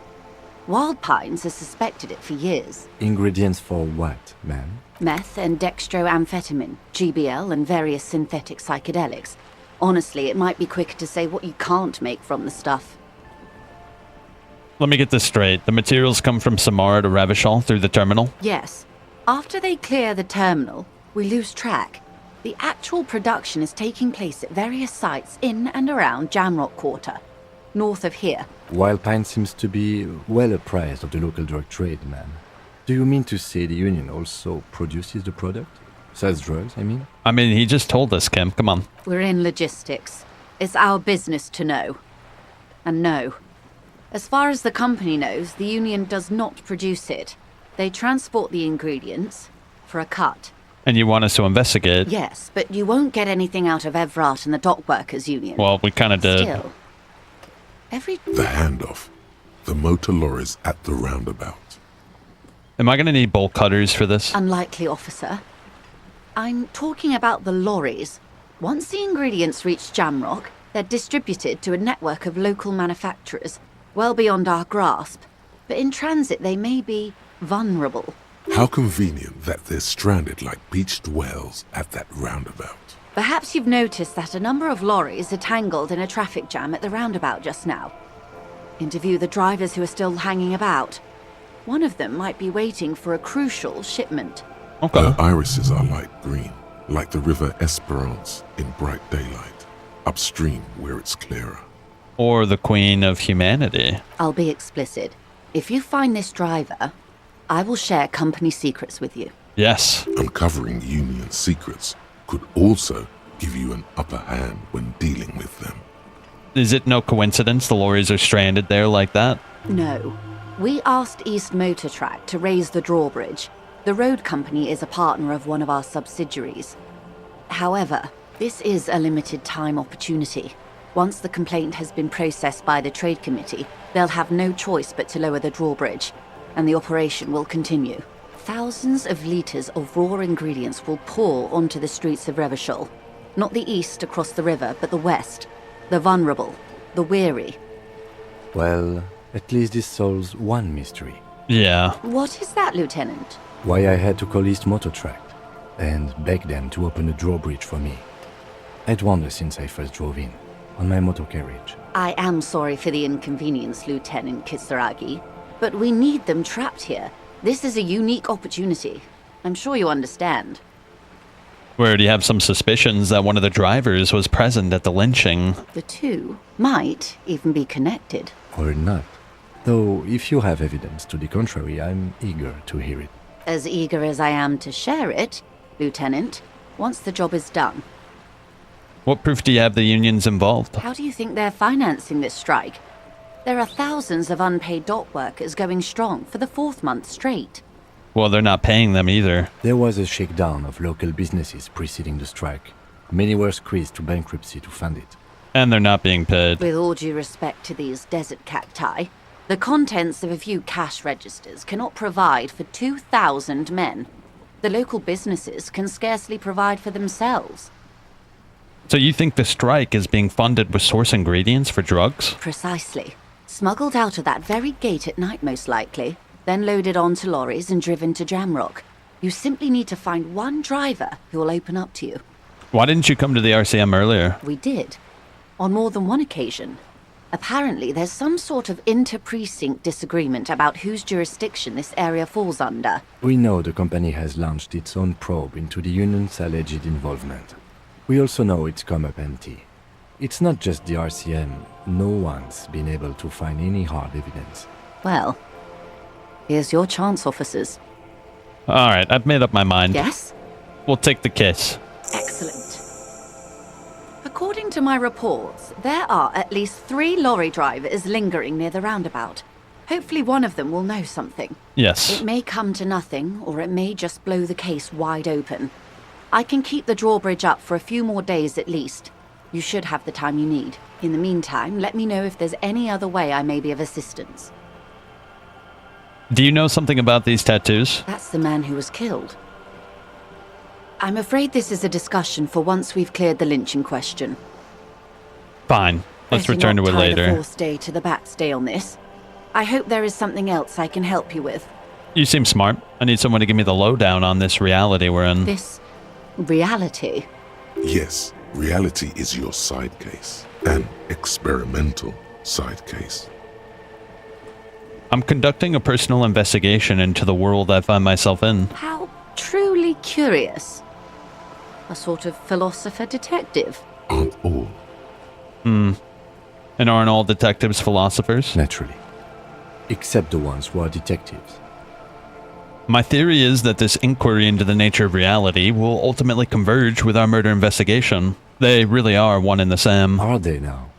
Wild Pines has suspected it for years. Ingredients for what, ma'am? Meth and dextroamphetamine, GBL, and various synthetic psychedelics. Honestly, it might be quicker to say what you can't make from the stuff. Let me get this straight. The materials come from Samara to Revachol through the terminal? Yes. After they clear the terminal, we lose track. The actual production is taking place at various sites in and around Jamrock Quarter, north of here. Wild Pine seems to be well apprised of the local drug trade, ma'am. Do you mean to say the Union also produces the product? Sells drugs, I mean? I mean, he just told us, Kim. Come on. We're in logistics. It's our business to know. And no. As far as the company knows, the Union does not produce it. They transport the ingredients for a cut. And you want us to investigate? Yes, but you won't get anything out of Evrat and the Dock Workers Union. Well, we kind of did. Still, The handoff. The motor lorries at the roundabout. Am I going to need bolt cutters for this? Unlikely, officer. I'm talking about the lorries. Once the ingredients reach Jamrock, they're distributed to a network of local manufacturers, well beyond our grasp. But in transit, they may be vulnerable. How convenient that they're stranded like beached whales at that roundabout. Perhaps you've noticed that a number of lorries are tangled in a traffic jam at the roundabout just now. Interview the drivers who are still hanging about. One of them might be waiting for a crucial shipment. Okay. Her irises are light green, like the river Esperance in bright daylight, upstream where it's clearer. Or the Queen of Humanity. I'll be explicit. If you find this driver, I will share company secrets with you. Yes. Uncovering Union secrets could also give you an upper hand when dealing with them. Is it no coincidence the lorries are stranded there like that? No. We asked East Motor Track to raise the drawbridge. The road company is a partner of one of our subsidiaries. However, this is a limited time opportunity. Once the complaint has been processed by the Trade Committee, they'll have no choice but to lower the drawbridge, and the operation will continue. Thousands of litres of raw ingredients will pour onto the streets of Revachol. Not the east across the river, but the west. The vulnerable, the weary. Well, at least this solves one mystery. Yeah. What is that, Lieutenant? Why I had to call East Motor Track and beg them to open a drawbridge for me. I'd wondered since I first drove in, on my motor carriage. I am sorry for the inconvenience, Lieutenant Kisaragi, but we need them trapped here. This is a unique opportunity. I'm sure you understand. We already have some suspicions that one of the drivers was present at the lynching. The two might even be connected. Or not. Though, if you have evidence to the contrary, I'm eager to hear it. As eager as I am to share it, Lieutenant, once the job is done. What proof do you have the Union's involved? How do you think they're financing this strike? There are thousands of unpaid dock workers going strong for the 4th month straight. Well, they're not paying them either. There was a shakedown of local businesses preceding the strike. Many were squeezed to bankruptcy to fund it. And they're not being paid. With all due respect to these desert cacti, the contents of a few cash registers cannot provide for 2,000 men. The local businesses can scarcely provide for themselves. So you think the strike is being funded with source ingredients for drugs? Precisely. Smuggled out of that very gate at night, most likely, then loaded onto lorries and driven to Jamrock. You simply need to find one driver who will open up to you. Why didn't you come to the RCM earlier? We did. On more than one occasion. Apparently, there's some sort of inter-precinct disagreement about whose jurisdiction this area falls under. We know the company has launched its own probe into the union's alleged involvement. We also know it's come up empty. It's not just the RCM. No one's been able to find any hard evidence. Well, here's your chance, officers. Alright, I've made up my mind. Yes? We'll take the case. Excellent. According to my reports, there are at least 3 lorry drivers lingering near the roundabout. Hopefully one of them will know something. Yes. It may come to nothing, or it may just blow the case wide open. I can keep the drawbridge up for a few more days at least. You should have the time you need. In the meantime, let me know if there's any other way I may be of assistance. Do you know something about these tattoos? That's the man who was killed. I'm afraid this is a discussion for once we've cleared the lynching question. Fine. Let's Better return to not it tie later. the 4th day to the Bat's Day on this. I hope there is something else I can help you with. You seem smart. I need someone to give me the lowdown on this reality we're in. This reality? Yes, reality is your side case. An experimental side case. I'm conducting a personal investigation into the world I find myself in. How truly curious. A sort of philosopher-detective. Aren't all. And aren't all detectives philosophers? Naturally. Except the ones who are detectives. My theory is that this inquiry into the nature of reality will ultimately converge with our murder investigation. They really are one and the same. Are they now?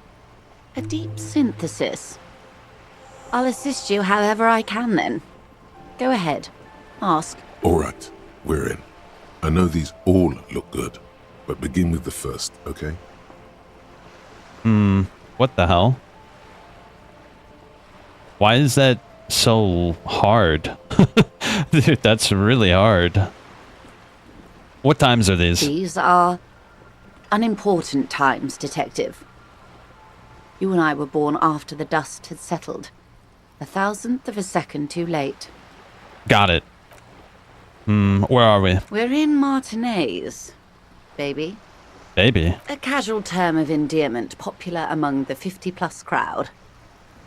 A deep synthesis. I'll assist you however I can then. Go ahead. Ask. All right, we're in. I know these all look good, but begin with the first, okay? What the hell? Why is that so hard? Dude, that's really hard. What times are these? These are unimportant times, Detective. You and I were born after the dust had settled. 1,000th of a second too late. Got it. Where are we? We're in Martinez, baby. Baby? A casual term of endearment popular among the 50-plus crowd.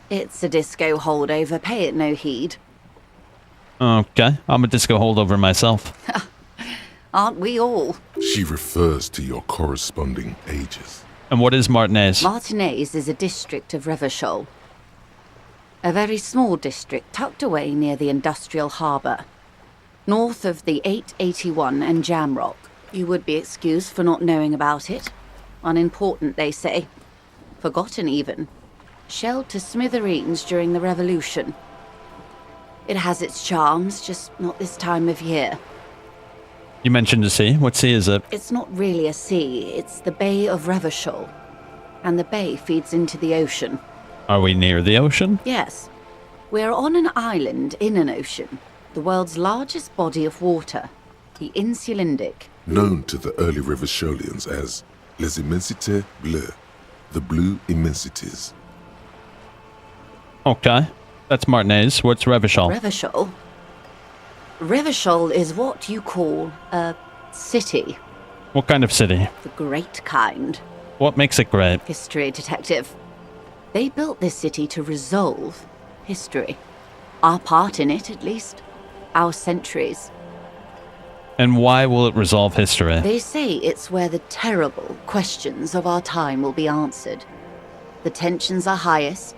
It's a disco holdover, pay it no heed. Okay, I'm a disco holdover myself. Aren't we all? She refers to your corresponding ages. And what is Martinez? Martinez is a district of Revachol. A very small district tucked away near the industrial harbour. North of the 881 and Jamrock. You would be excused for not knowing about it. Unimportant, they say. Forgotten, even. Shelled to smithereens during the Revolution. It has its charms, just not this time of year. You mentioned a sea. What sea is it? It's not really a sea, it's the Bay of Revachol. And the bay feeds into the ocean. Are we near the ocean? Yes. We're on an island in an ocean. The world's largest body of water. The Insulindic. Known to the early Revacholians as Les Immensités Bleues, the Blue Immensities. Okay. That's Martinez. What's Revachol? Revachol? Revachol is what you call a city. What kind of city? The great kind. What makes it great? History detective. They built this city to resolve history. Our part in it, at least. Our centuries. And why will it resolve history? They say it's where the terrible questions of our time will be answered. The tensions are highest,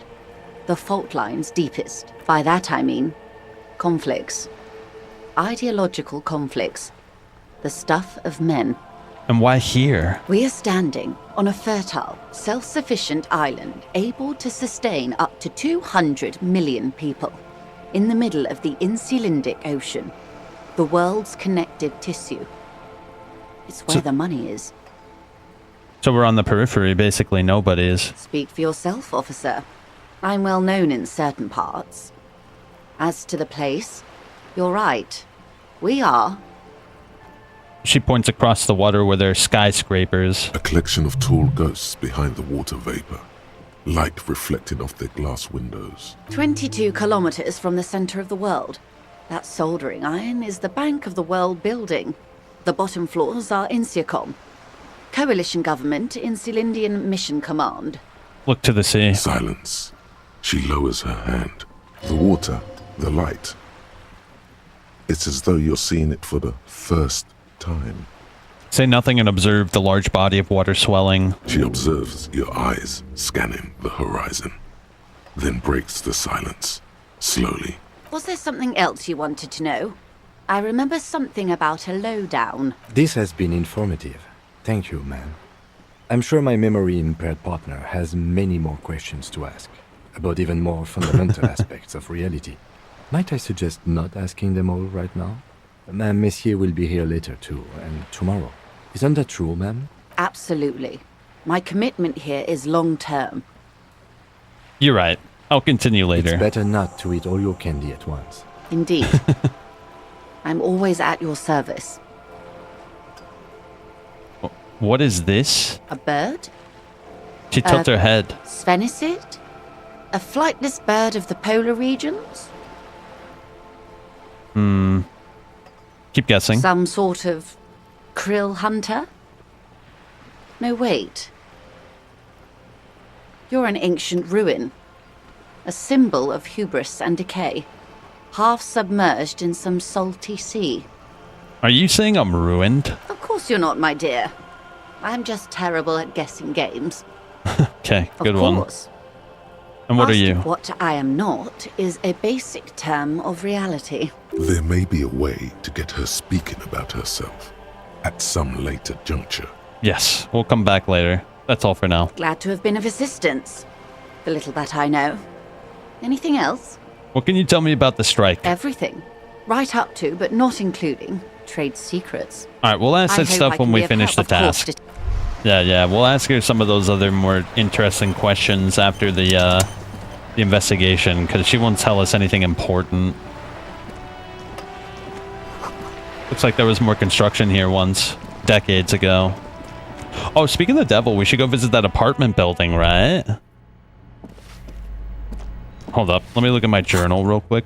the fault lines deepest. By that I mean conflicts. Ideological conflicts. The stuff of men. And why here? We are standing on a fertile, self-sufficient island able to sustain up to 200 million people in the middle of the Insulindic Ocean, the world's connective tissue. It's where the money is. So we're on the periphery, basically nobody is. Speak for yourself, officer. I'm well known in certain parts. As to the place, you're right. We are. She points across the water where there are skyscrapers. A collection of tall ghosts behind the water vapor. Light reflecting off their glass windows. 22 kilometers from the center of the world. That soldering iron is the Bank of the World building. The bottom floors are INSIACOM. Coalition government, Insulindian Mission Command. Look to the sea. Silence. She lowers her hand. The water, the light. It's as though you're seeing it for the first time. Say nothing and observe the large body of water swelling. She observes your eyes scanning the horizon, then breaks the silence, slowly. Was there something else you wanted to know? I remember something about a lowdown. This has been informative. Thank you, ma'am. I'm sure my memory-impaired partner has many more questions to ask, about even more fundamental aspects of reality. Might I suggest not asking them all right now? Ma'am, Messier will be here later too, and tomorrow. Isn't that true, ma'am? Absolutely. My commitment here is long-term. You're right. I'll continue later. It's better not to eat all your candy at once. Indeed. I'm always at your service. What is this? A bird? She tilts her head. Sphenicid? A flightless bird of the polar regions? Keep guessing. Some sort of krill hunter? No, wait. You're an ancient ruin. A symbol of hubris and decay. Half submerged in some salty sea. Are you saying I'm ruined? Of course you're not, my dear. I'm just terrible at guessing games. Okay, good one. Of course. And what are Asking you? What I am not is a basic term of reality. There may be a way to get her speaking about herself at some later juncture. Yes, we'll come back later. That's all for now. Glad to have been of assistance. The little that I know. Anything else? What can you tell me about the strike? Everything. Right up to, but not including, trade secrets. Alright, we'll ask that stuff when we finish the task. Yeah, we'll ask her some of those other more interesting questions after the investigation, because she won't tell us anything important. Looks like there was more construction here once, decades ago. Oh, speaking of the devil, we should go visit that apartment building, right? Hold up, let me look at my journal real quick.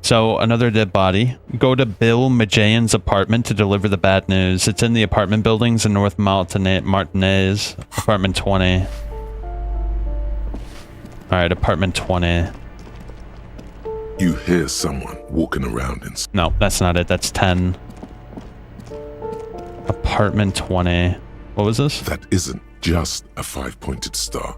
So, another dead body. Go to Bill Majayan's apartment to deliver the bad news. It's in the apartment buildings in North Martinez. Apartment 20. Alright, apartment 20. You hear someone walking around in... No, that's not it. That's 10. Apartment 20. What was this? That isn't just a five-pointed star.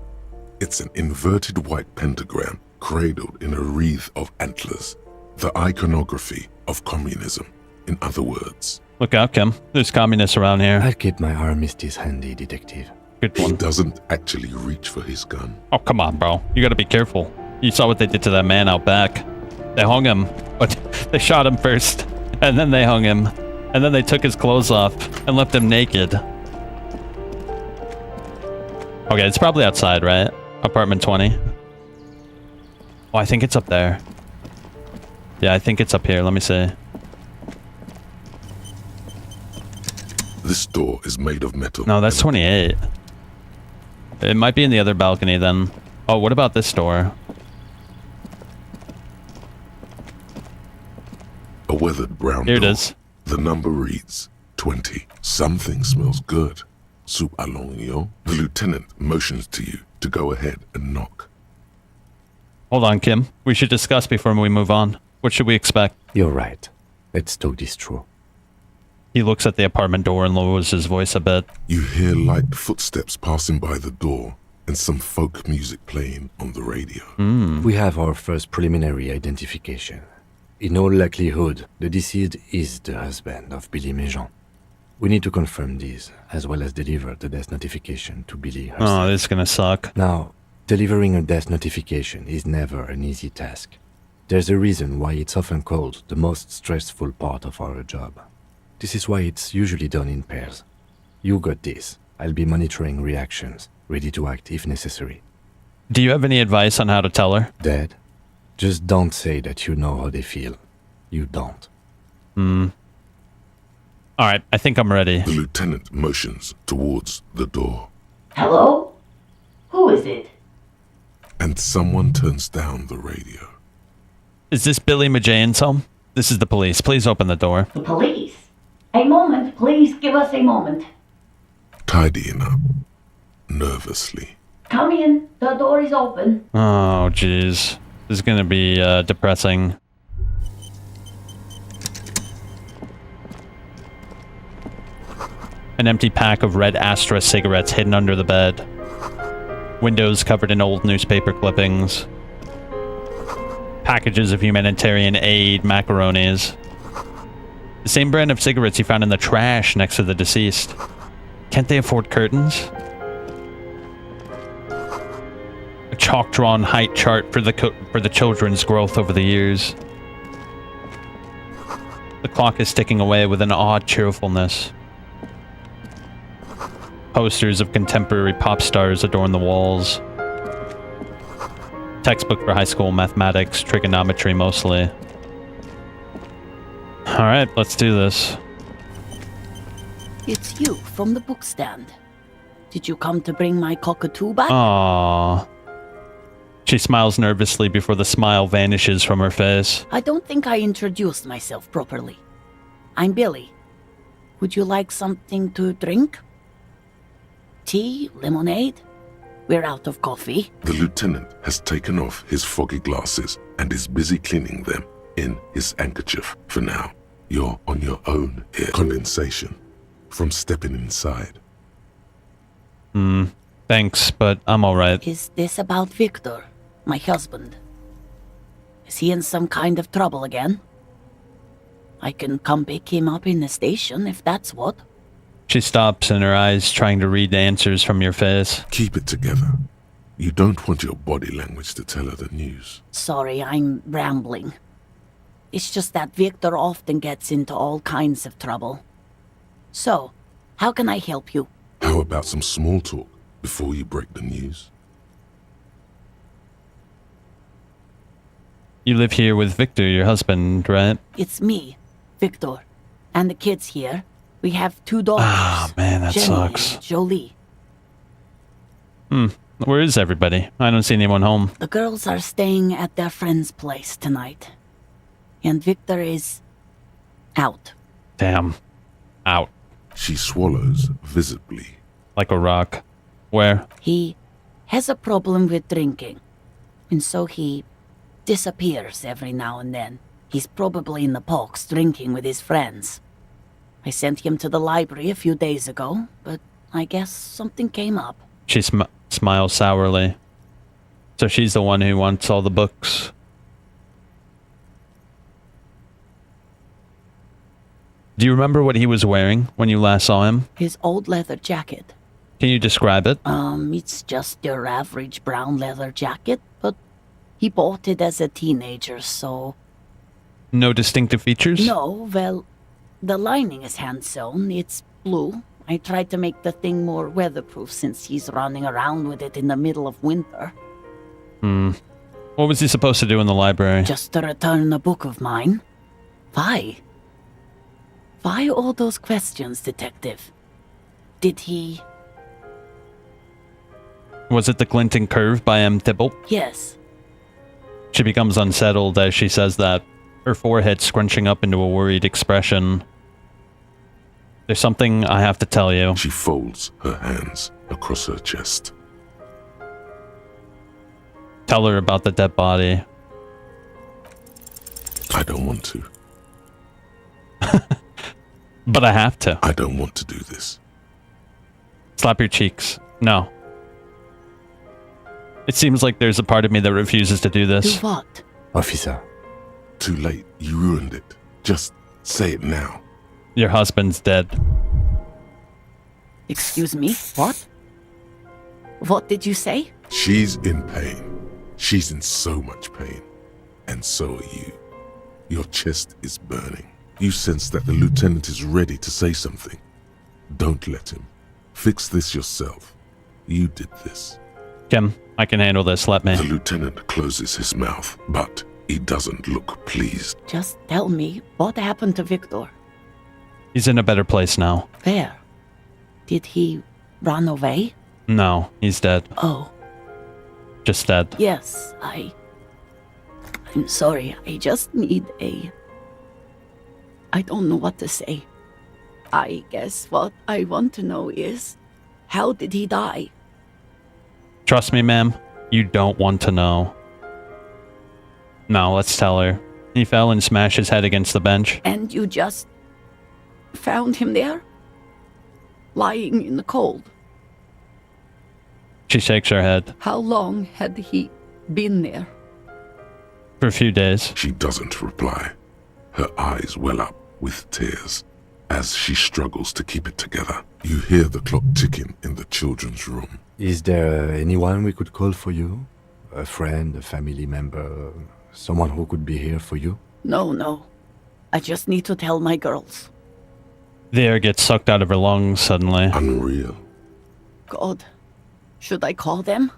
It's an inverted white pentagram cradled in a wreath of antlers. The iconography of communism, in other words. Look out, Kim. There's communists around here. I'll keep my armistice handy, detective. Good one. He doesn't actually reach for his gun. Oh, come on, bro. You gotta be careful. You saw what they did to that man out back. They hung him. But they shot him first. And then they hung him. And then they took his clothes off and left him naked. Okay, it's probably outside, right? Apartment 20. Oh, I think it's up there. Yeah, I think it's up here. Let me see. This door is made of metal. No, that's 28. It might be in the other balcony then. Oh, what about this door? A weathered brown Here door. it is. The number reads 20. Something smells good. Soup alongio. The lieutenant motions to you to go ahead and knock. Hold on, Kim. We should discuss before we move on. What should we expect? You're right. Let's talk this through. He looks at the apartment door and lowers his voice a bit. You hear light footsteps passing by the door and some folk music playing on the radio. We have our first preliminary identification. In all likelihood, the deceased is the husband of Billy Méjean. We need to confirm these, as well as deliver the death notification to Billy herself. Oh, this is gonna suck. Now, delivering a death notification is never an easy task. There's a reason why it's often called the most stressful part of our job. This is why it's usually done in pairs. You got this. I'll be monitoring reactions, ready to act if necessary. Do you have any advice on how to tell her? Dad, just don't say that you know how they feel. You don't. Alright, I think I'm ready. The lieutenant motions towards the door. Hello? Who is it? And someone turns down the radio. Is this Billy Majayan's home? This is the police. Please open the door. The police? A moment, please give us a moment. Tidying up. Nervously. Come in, the door is open. Oh, jeez. This is gonna be depressing. An empty pack of red Astra cigarettes hidden under the bed. Windows covered in old newspaper clippings. Packages of humanitarian aid, macaronis. The same brand of cigarettes he found in the trash next to the deceased. Can't they afford curtains? A chalk-drawn height chart for the children's growth over the years. The clock is ticking away with an odd cheerfulness. Posters of contemporary pop stars adorn the walls. Textbook for high school mathematics, trigonometry mostly. Alright, let's do this. It's you from the book stand. Did you come to bring my cockatoo back? Aww. She smiles nervously before the smile vanishes from her face. I don't think I introduced myself properly. I'm Billy. Would you like something to drink? Tea? Lemonade? We're out of coffee. The lieutenant has taken off his foggy glasses and is busy cleaning them in his handkerchief. For now, you're on your own here. Condensation from stepping inside. Thanks, but I'm alright. Is this about Victor, my husband? Is he in some kind of trouble again? I can come pick him up in the station if that's what. She stops in her eyes, trying to read the answers from your face. Keep it together. You don't want your body language to tell her the news. Sorry, I'm rambling. It's just that Victor often gets into all kinds of trouble. So, how can I help you? How about some small talk before you break the news? You live here with Victor, your husband, right? It's me, Victor, and the kids here. We have 2 daughters. Ah, man, that Jenny sucks. and Jolie. Where is everybody? I don't see anyone home. The girls are staying at their friend's place tonight. And Victor is out. Damn. Out. She swallows visibly. Like a rock. Where? He has a problem with drinking. And so he disappears every now and then. He's probably in the parks drinking with his friends. I sent him to the library a few days ago, but I guess something came up. She smiles sourly. So she's the one who wants all the books. Do you remember what he was wearing when you last saw him? His old leather jacket. Can you describe it? It's just your average brown leather jacket, but he bought it as a teenager, so... No distinctive features? No, well, the lining is hand-sewn. It's blue. I tried to make the thing more weatherproof since he's running around with it in the middle of winter. What was he supposed to do in the library? Just to return a book of mine. Why? Why all those questions, Detective? Did he... Was it the Glinting Curve by M. Tybalt? Yes. She becomes unsettled as she says that, her forehead scrunching up into a worried expression. There's something I have to tell you. She folds her hands across her chest. Tell her about the dead body. I don't want to. But I have to. I don't want to do this. Slap your cheeks. No. It seems like there's a part of me that refuses to do this. Do what? Officer. Too late. You ruined it. Just say it now. Your husband's dead. Excuse me, what? What did you say? She's in pain. She's in so much pain. And so are you. Your chest is burning. You sense that the lieutenant is ready to say something. Don't let him. Fix this yourself. You did this. Kim, I can handle this. Let me. The lieutenant closes his mouth, but he doesn't look pleased. Just tell me, what happened to Victor? He's in a better place now. Where? Did he run away? No, he's dead. Oh. Just dead. Yes, I'm sorry. I just need I don't know what to say. I guess what I want to know is, how did he die? Trust me, ma'am. You don't want to know. No, let's tell her. He fell and smashed his head against the bench. And you just found him there? Lying in the cold? She shakes her head. How long had he been there? For a few days. She doesn't reply. Her eyes well up with tears. As she struggles to keep it together, you hear the clock ticking in the children's room. Is there anyone we could call for you? A friend, a family member, someone who could be here for you? No. I just need to tell my girls. The air gets sucked out of her lungs suddenly. Unreal. God. Should I call them?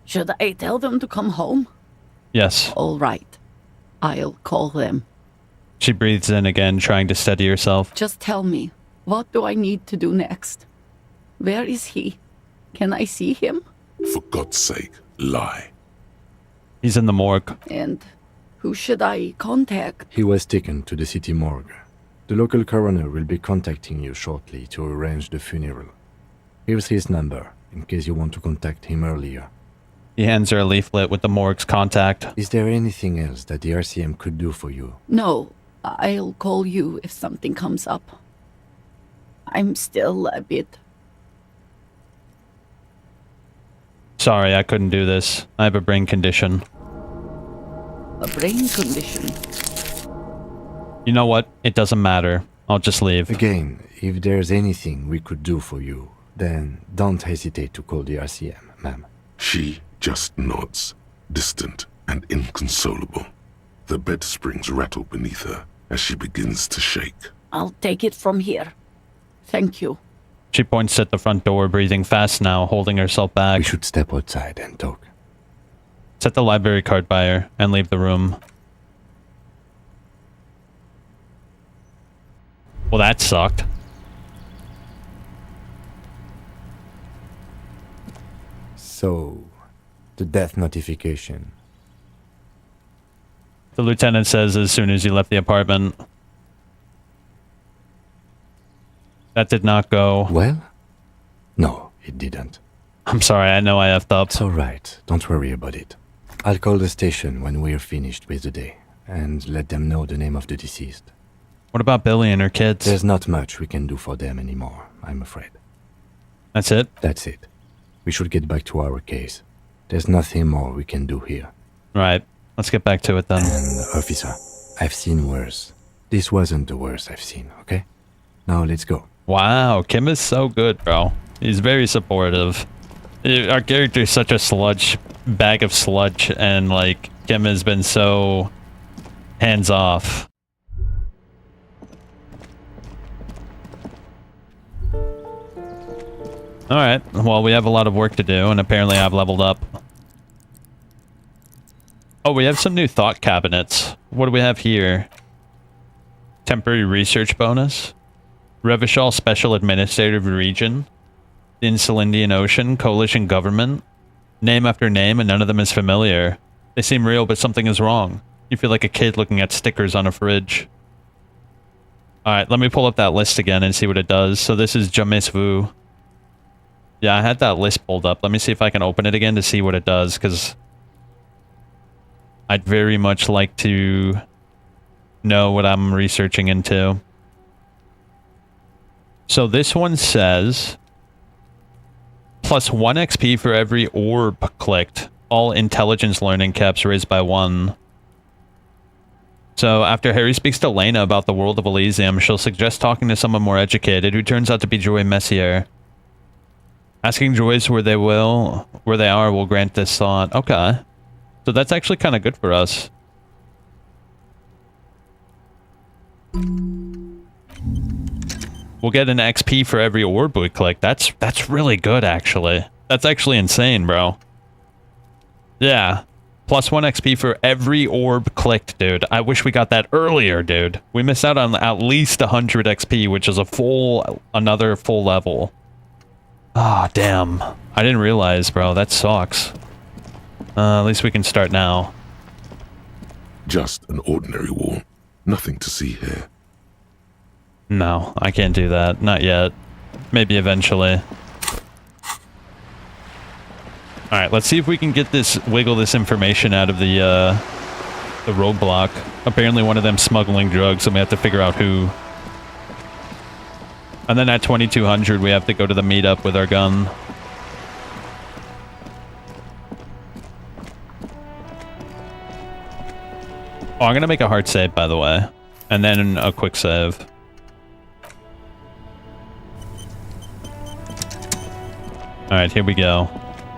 Should I tell them to come home? Yes. All right. I'll call them. She breathes in again, trying to steady herself. Just tell me, what do I need to do next? Where is he? Can I see him? For God's sake, lie. He's in the morgue. And who should I contact? He was taken to the city morgue. The local coroner will be contacting you shortly to arrange the funeral. Here's his number, in case you want to contact him earlier. He hands her a leaflet with the morgue's contact. Is there anything else that the RCM could do for you? No, I'll call you if something comes up. I'm still a bit... Sorry, I couldn't do this. I have a brain condition. A brain condition? You know what? It doesn't matter. I'll just leave. Again, if there's anything we could do for you, then don't hesitate to call the RCM, ma'am. She just nods, distant and inconsolable. The bed springs rattle beneath her as she begins to shake. I'll take it from here. Thank you. She points at the front door, breathing fast now, holding herself back. We should step outside and talk. Set the library card by her and leave the room. Well, that sucked. So, the death notification. The lieutenant says as soon as he left the apartment. That did not go. Well? No, it didn't. I'm sorry, I know I effed up. It's alright, don't worry about it. I'll call the station when we're finished with the day, and let them know the name of the deceased. What about Billy and her kids? There's not much we can do for them anymore, I'm afraid. That's it? That's it. We should get back to our case. There's nothing more we can do here. Right. Let's get back to it then. And, officer, I've seen worse. This wasn't the worst I've seen, okay? Now let's go. Wow, Kim is so good, bro. He's very supportive. Our character is such a bag of sludge, and like, Kim has been so hands-off. Alright, well, we have a lot of work to do, and apparently I've leveled up. Oh, we have some new thought cabinets. What do we have here? Temporary research bonus. Revachol Special Administrative Region. The Indian Ocean. Coalition Government. Name after name, and none of them is familiar. They seem real, but something is wrong. You feel like a kid looking at stickers on a fridge. Alright, let me pull up that list again and see what it does. So this is James Vu. Yeah, I had that list pulled up. Let me see if I can open it again to see what it does, because I'd very much like to know what I'm researching into. So this one says plus 1 XP for every orb clicked. All intelligence learning caps raised by 1. So after Harry speaks to Lena about the world of Elysium, she'll suggest talking to someone more educated, who turns out to be Joy Messier. Asking droids where they are will grant this thought. Okay. So that's actually kind of good for us. We'll get an XP for every orb we click. That's really good, actually. That's actually insane, bro. Yeah. Plus 1 XP for every orb clicked, dude. I wish we got that earlier, dude. We missed out on at least 100 XP, which is another full level. Ah, damn. I didn't realize, bro. That sucks. At least we can start now. Just an ordinary wall. Nothing to see here. No, I can't do that. Not yet. Maybe eventually. Alright, let's see if we can get wiggle this information out of the roadblock. Apparently one of them smuggling drugs, and we have to figure out who. And then at 2200, we have to go to the meetup with our gun. Oh, I'm gonna make a hard save, by the way. And then a quick save. Alright, here we go.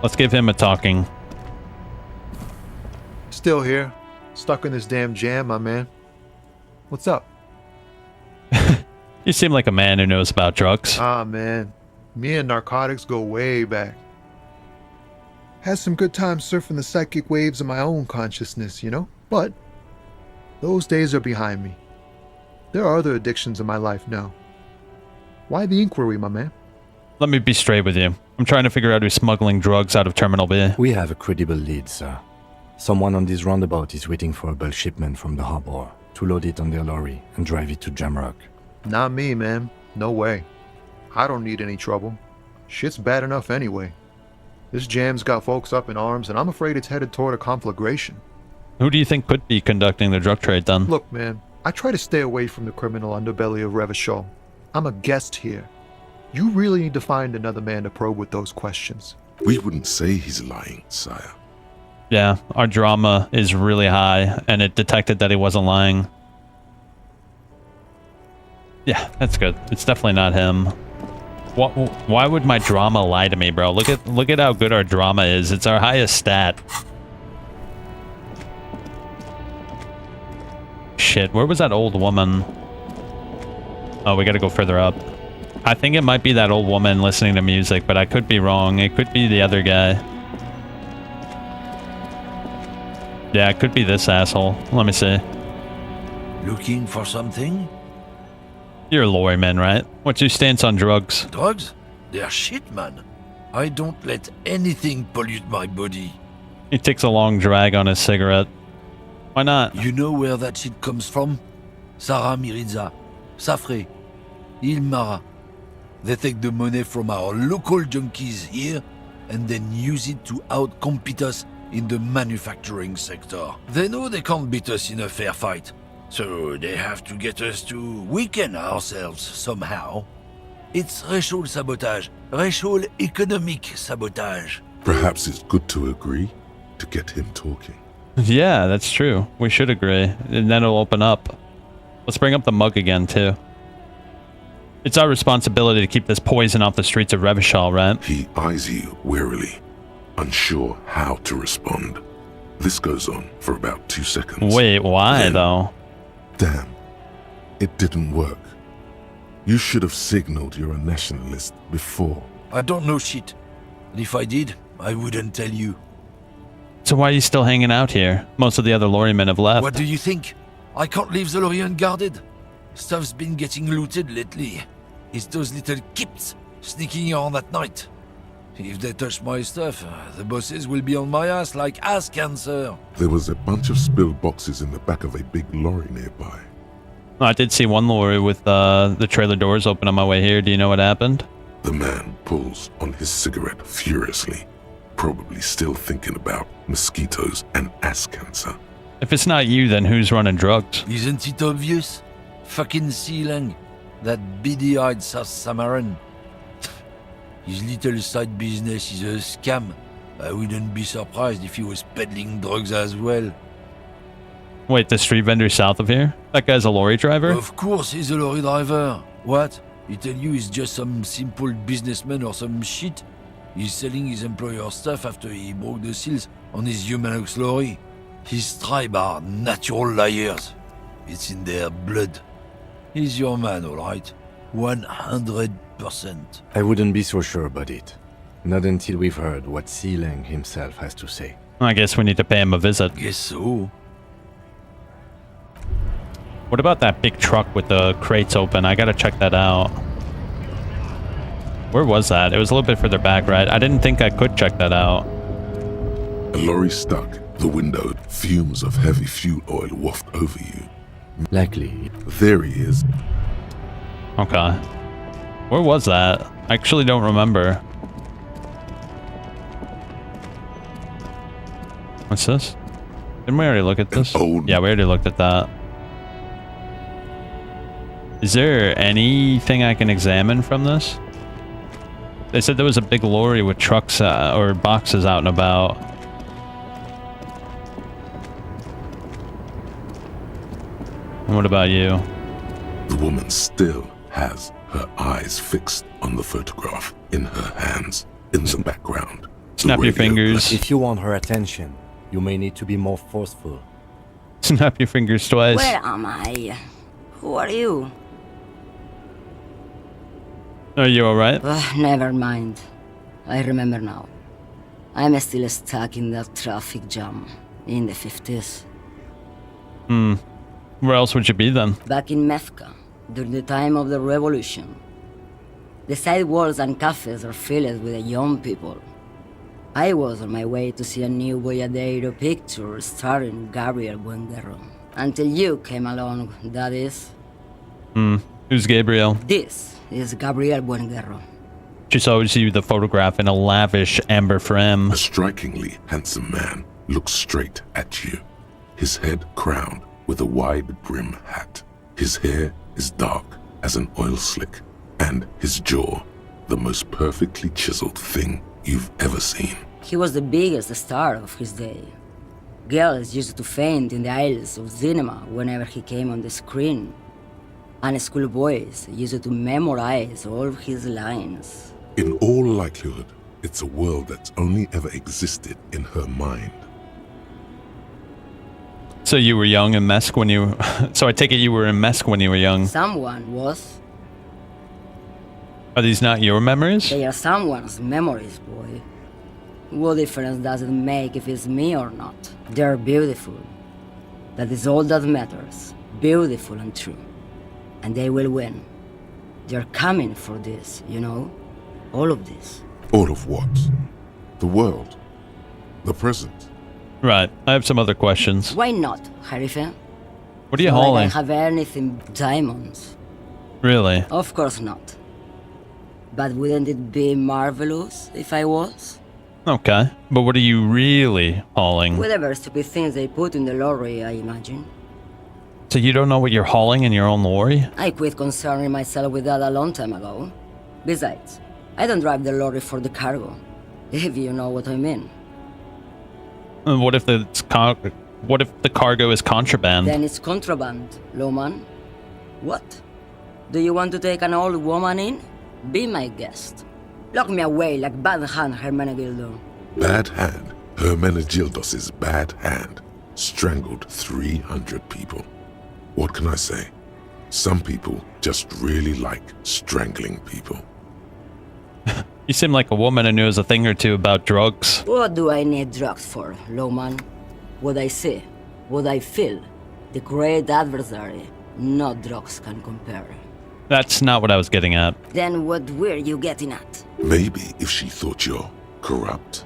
Let's give him a talking. Still here. Stuck in this damn jam, my man. What's up? You seem like a man who knows about drugs. Ah, man. Me and narcotics go way back. Had some good times surfing the psychic waves of my own consciousness, you know? But those days are behind me. There are other addictions in my life now. Why the inquiry, my man? Let me be straight with you. I'm trying to figure out who's smuggling drugs out of Terminal B. We have a credible lead, sir. Someone on this roundabout is waiting for a bulk shipment from the harbor to load it on their lorry and drive it to Jamrock. Not me, man. No way. I don't need any trouble. Shit's bad enough anyway. This jam's got folks up in arms, and I'm afraid it's headed toward a conflagration. Who do you think could be conducting the drug trade, then? Look, man, I try to stay away from the criminal underbelly of Revachol. I'm a guest here. You really need to find another man to probe with those questions. We wouldn't say he's lying, sire. Yeah, our drama is really high, and it detected that he wasn't lying. Yeah, that's good. It's definitely not him. Why would my drama lie to me, bro? Look at how good our drama is. It's our highest stat. Shit, where was that old woman? Oh, we gotta go further up. I think it might be that old woman listening to music, but I could be wrong. It could be the other guy. Yeah, it could be this asshole. Let me see. Looking for something? You're a lawyer, right? What's your stance on drugs? Drugs? They're shit, man. I don't let anything pollute my body. He takes a long drag on his cigarette. Why not? You know where that shit comes from? Sarah Miriza, Safre, Ilmara. They take the money from our local junkies here and then use it to outcompete us in the manufacturing sector. They know they can't beat us in a fair fight, so they have to get us to weaken ourselves somehow. It's racial sabotage, racial economic sabotage. Perhaps it's good to agree to get him talking. Yeah, that's true. We should agree, and then it'll open up. Let's bring up the mug again, too. It's our responsibility to keep this poison off the streets of Revachol, right? He eyes you warily, unsure how to respond. This goes on for about 2 seconds. Wait, why, though? Damn, it didn't work. You should have signaled you're a nationalist before. I don't know shit. And if I did, I wouldn't tell you. So why are you still hanging out here? Most of the other lorrymen have left. What do you think? I can't leave the lorry unguarded. Stuff's been getting looted lately. It's those little kips sneaking around at night. If they touch my stuff, the bosses will be on my ass like ass cancer. There was a bunch of spilled boxes in the back of a big lorry nearby. I did see one lorry with the trailer doors open on my way here. Do you know what happened? The man pulls on his cigarette furiously, probably still thinking about mosquitoes and ass cancer. If it's not you, then who's running drugs? Isn't it obvious? Fucking Sealang, that beady-eyed South Samaran. His little side business is a scam. I wouldn't be surprised if he was peddling drugs as well. Wait, the street vendor south of here? That guy's a lorry driver? Of course he's a lorry driver. What? He tell you he's just some simple businessman or some shit? He's selling his employer's stuff after he broke the seals on his Humanux lorry. His tribe are natural liars. It's in their blood. He's your man, all right? 100%. I wouldn't be so sure about it. Not until we've heard what Sealang himself has to say. I guess we need to pay him a visit. Guess so. What about that big truck with the crates open? I gotta check that out. Where was that? It was a little bit further back, right? I didn't think I could check that out. A lorry stuck. The window. Fumes of heavy fuel oil waft over you. Likely. There he is. Okay. Where was that? I actually don't remember. What's this? Didn't we already look at this? Yeah, we already looked at that. Is there anything I can examine from this? They said there was a big lorry with trucks or boxes out and about. And what about you? The woman still has her eyes fixed on the photograph in her hands, in the background. Snap your fingers. If you want her attention, you may need to be more forceful. Snap your fingers twice. Where am I? Who are you? Are you alright? Never mind. I remember now. I'm still stuck in that traffic jam in the 50s. Where else would you be then? Back in Mecca, during the time of the revolution. The sidewalks and cafes are filled with young people. I was on my way to see a new Boyadero picture starring Gabriel Buenguerro. Until you came along, that is. Who's Gabriel? This is Gabriel Buenguerro. Just always see the photograph in a lavish amber frame. A strikingly handsome man looks straight at you, his head crowned with a wide brim hat. His hair is dark as an oil slick, and his jaw the most perfectly chiseled thing you've ever seen. He was the biggest star of his day. Girls used to faint in the aisles of cinema whenever he came on the screen. And schoolboys used to memorize all of his lines. In all likelihood, it's a world that's only ever existed in her mind. So you were young in Mesk when you... So I take it you were in Mesk when you were young. Someone was. Are these not your memories? They are someone's memories, boy. What difference does it make if it's me or not? They're beautiful. That is all that matters. Beautiful and true. And they will win. They're coming for this, you know? All of this. All of what? The world. The present. Right. I have some other questions. Why not, Harife? What are you Like hauling? I have anything diamonds. Really? Of course not. But wouldn't it be marvelous if I was? Okay. But what are you really hauling? Whatever stupid things they put in the lorry, I imagine. So you don't know what you're hauling in your own lorry? I quit concerning myself with that a long time ago. Besides, I don't drive the lorry for the cargo, if you know what I mean. And what if what if the cargo is contraband? Then it's contraband, lawman. What? Do you want to take an old woman in? Be my guest. Lock me away like Bad Hand Hermenegildo. Bad Hand? Hermenegildos's bad hand strangled 300 people. What can I say? Some people just really like strangling people. You seem like a woman who knows a thing or two about drugs. What do I need drugs for, lawman? What I see, what I feel, the great adversary, no drugs can compare. That's not what I was getting at. Then what were you getting at? Maybe if she thought you're corrupt.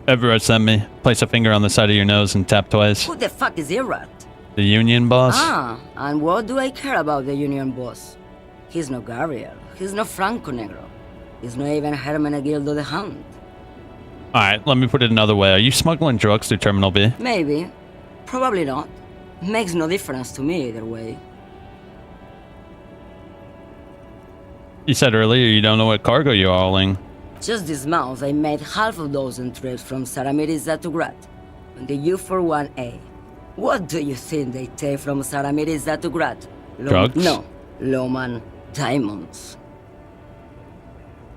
Everett sent me. Place a finger on the side of your nose and tap twice. Who the fuck is Irrat? The union boss? Ah, and what do I care about the union boss? He's no Gabriel. He's no Franco Negro. He's not even Hermenegildo the Hound. Alright, let me put it another way. Are you smuggling drugs through Terminal B? Maybe. Probably not. Makes no difference to me either way. You said earlier you don't know what cargo you're hauling. Just this month, I made half a dozen trips from Saramiriza to Grat on the U41A. What do you think they take from Saramiriza to Grat? Drugs? No, Loman, diamonds.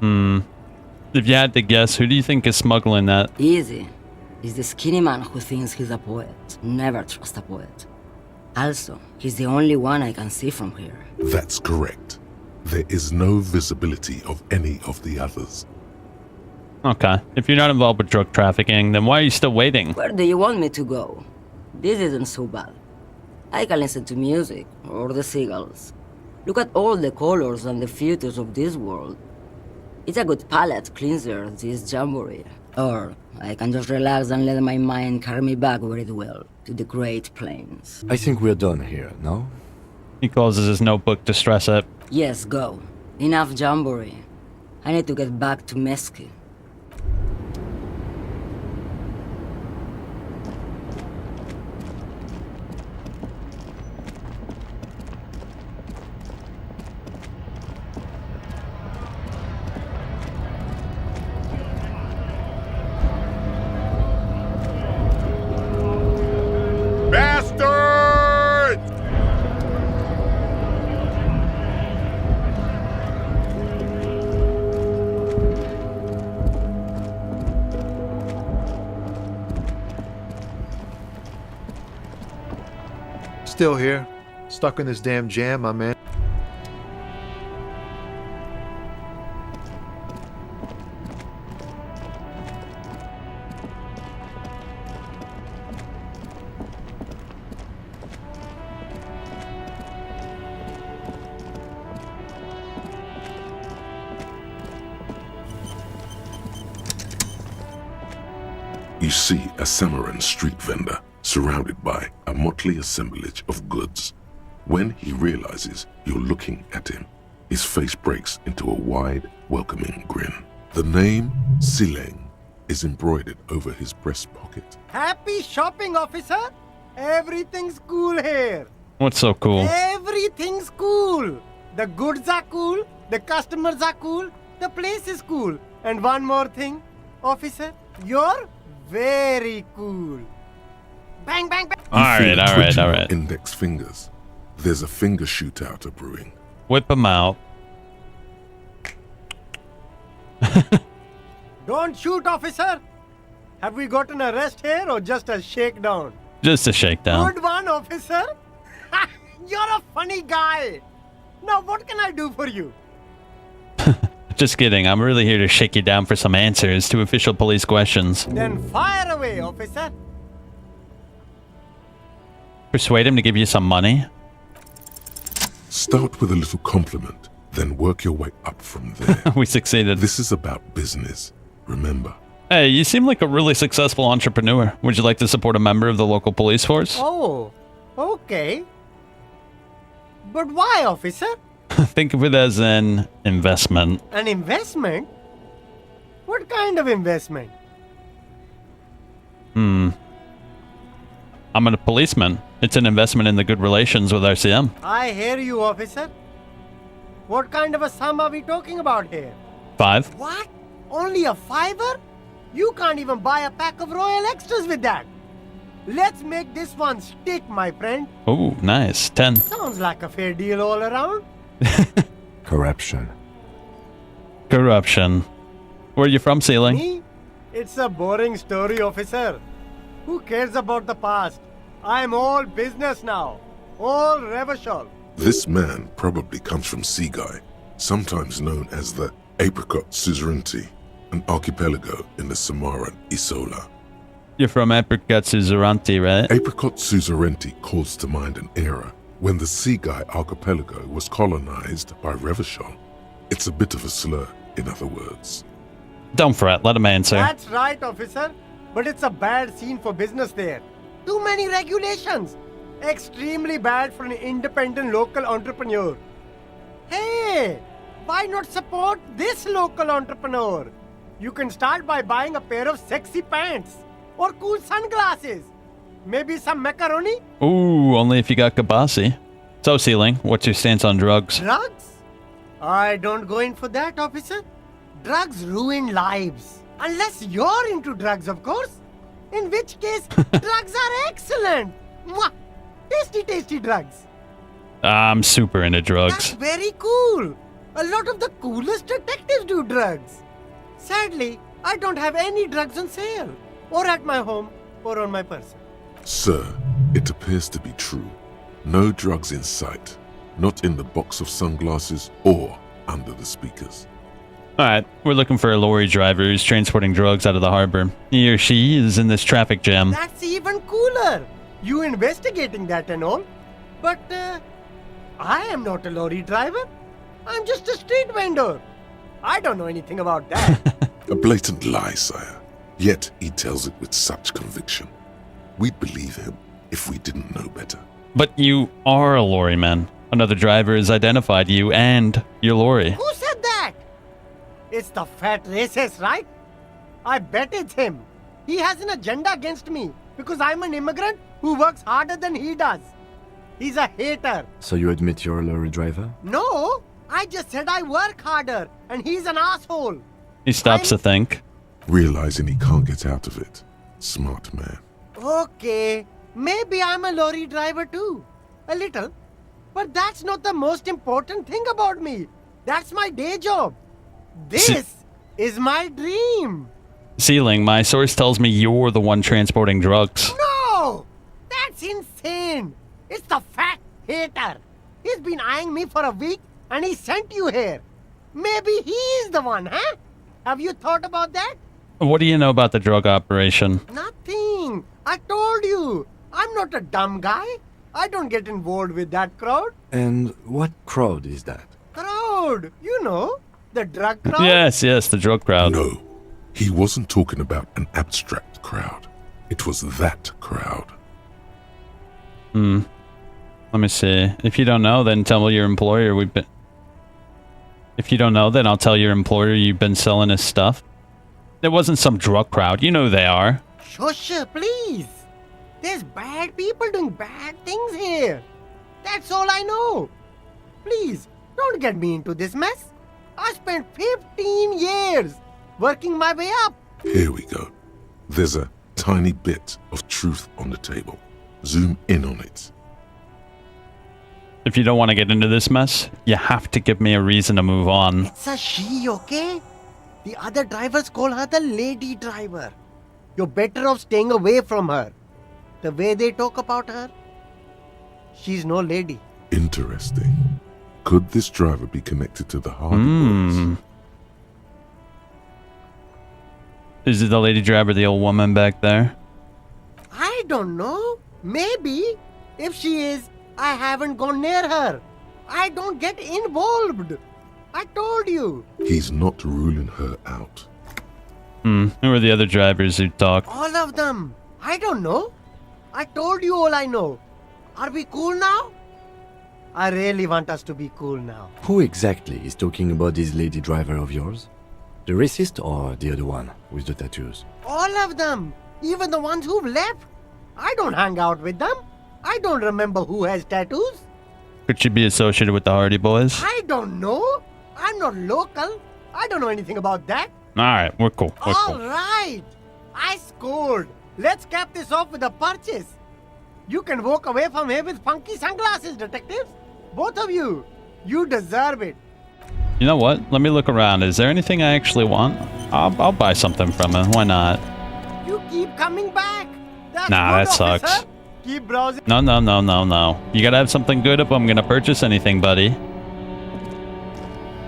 If you had to guess, who do you think is smuggling that? Easy. He's the skinny man who thinks he's a poet. Never trust a poet. Also, he's the only one I can see from here. That's correct. There is no visibility of any of the others. Okay. If you're not involved with drug trafficking, then why are you still waiting? Where do you want me to go? This isn't so bad. I can listen to music, or the seagulls. Look at all the colors and the futures of this world. It's a good palate cleanser, this jamboree. Or I can just relax and let my mind carry me back where it will, to the Great Plains. I think we're done here, no? He closes his notebook to stress it. Yes, go. Enough jamboree. I need to get back to Mesky. Still here. Stuck in this damn jam, my man. You see a Samaran street vendor surrounded by a motley assemblage of goods. When he realizes you're looking at him, his face breaks into a wide, welcoming grin. The name Sileng is embroidered over his breast pocket. Happy shopping, officer! Everything's cool here. What's so cool? Everything's cool. The goods are cool, the customers are cool, the place is cool. And one more thing, officer, you're very cool. Bang, bang, bang. All right. Index fingers. There's a finger shootout brewing. Whip him out. Don't shoot, officer. Have we got an arrest here or just a shakedown? Just a shakedown. Good one, officer. You're a funny guy. Now, what can I do for you? Just kidding. I'm really here to shake you down for some answers to official police questions. Then fire away, officer. Persuade him to give you some money? Start with a little compliment, then work your way up from there. We succeeded. This is about business, remember. Hey, you seem like a really successful entrepreneur. Would you like to support a member of the local police force? Oh, okay. But why, officer? Think of it as an investment. An investment? What kind of investment? I'm a policeman. It's an investment in the good relations with RCM. I hear you, officer. What kind of a sum are we talking about here? 5. What? Only a $5? You can't even buy a pack of Royal Extras with that. Let's make this one stick, my friend. Ooh, nice. 10. Sounds like a fair deal all around. Corruption. Corruption. Where are you from, Ceiling? Me? It's a boring story, officer. Who cares about the past? I'm all business now. All Revachol. This man probably comes from Seaguy, sometimes known as the Apricot Suzerainty, an archipelago in the Samaran Isola. You're from Apricot Suzerainty, right? Apricot Suzerainty calls to mind an era when the Seaguy archipelago was colonized by Revachol. It's a bit of a slur, in other words. Don't fret, let him answer. That's right, officer. But it's a bad scene for business there. Too many regulations. Extremely bad for an independent local entrepreneur. Hey, why not support this local entrepreneur? You can start by buying a pair of sexy pants or cool sunglasses. Maybe some macaroni? Ooh, only if you got Kabasi. So, Ceiling, what's your stance on drugs? Drugs? I don't go in for that, officer. Drugs ruin lives. Unless you're into drugs, of course. In which case, drugs are excellent. Mwah! Tasty, tasty drugs. I'm super into drugs. That's very cool. A lot of the coolest detectives do drugs. Sadly, I don't have any drugs on sale, or at my home, or on my person. Sir, it appears to be true. No drugs in sight. Not in the box of sunglasses or under the speakers. Alright, we're looking for a lorry driver who's transporting drugs out of the harbor. He or she is in this traffic jam. That's even cooler. You investigating that and all. But, I am not a lorry driver. I'm just a street vendor. I don't know anything about that. A blatant lie, sire. Yet he tells it with such conviction. We'd believe him if we didn't know better. But you are a lorry man. Another driver has identified you and your lorry. Who said that? It's the fat racist, right? I bet it's him. He has an agenda against me because I'm an immigrant who works harder than he does. He's a hater. So you admit you're a lorry driver? No, I just said I work harder and he's an asshole. He stops to think. Realizing he can't get out of it. Smart man. Okay, maybe I'm a lorry driver too. A little. But that's not the most important thing about me. That's my day job. This is my dream. Ceiling, my source tells me you're the one transporting drugs. No! That's insane. It's the fat hater. He's been eyeing me for a week and he sent you here. Maybe he's the one, huh? Have you thought about that? What do you know about the drug operation? Nothing. I told you. I'm not a dumb guy. I don't get involved with that crowd. And what crowd is that? Crowd? You know, the drug crowd? Yes, the drug crowd. No, he wasn't talking about an abstract crowd. It was that crowd. Let me see. If you don't know, then tell your employer we've been... If you don't know, then I'll tell your employer you've been selling his stuff. There wasn't some drug crowd. You know who they are. Shush, please. There's bad people doing bad things here. That's all I know. Please, don't get me into this mess. I spent 15 years working my way up. Here we go. There's a tiny bit of truth on the table. Zoom in on it. If you don't want to get into this mess, you have to give me a reason to move on. It's a she, okay? The other drivers call her the lady driver. You're better off staying away from her. The way they talk about her, she's no lady. Interesting. Could this driver be connected to the Hardy Boys? Is it the lady driver, the old woman back there? I don't know. Maybe. If she is, I haven't gone near her. I don't get involved. I told you. He's not ruling her out. Who are the other drivers who talk? All of them. I don't know. I told you all I know. Are we cool now? I really want us to be cool now. Who exactly is talking about this lady driver of yours? The racist or the other one with the tattoos? All of them. Even the ones who've left. I don't hang out with them. I don't remember who has tattoos. Could she be associated with the Hardy Boys? I don't know. I'm not local. I don't know anything about that. Alright, we're cool. All right. I scored. Let's cap this off with a purchase. You can walk away from here with funky sunglasses, detectives. Both of you. You deserve it. You know what? Let me look around. Is there anything I actually want? I'll buy something from her. Why not? You keep coming back. That's Nah, good, that sucks. officer. Keep browsing. No. You gotta have something good if I'm gonna purchase anything, buddy.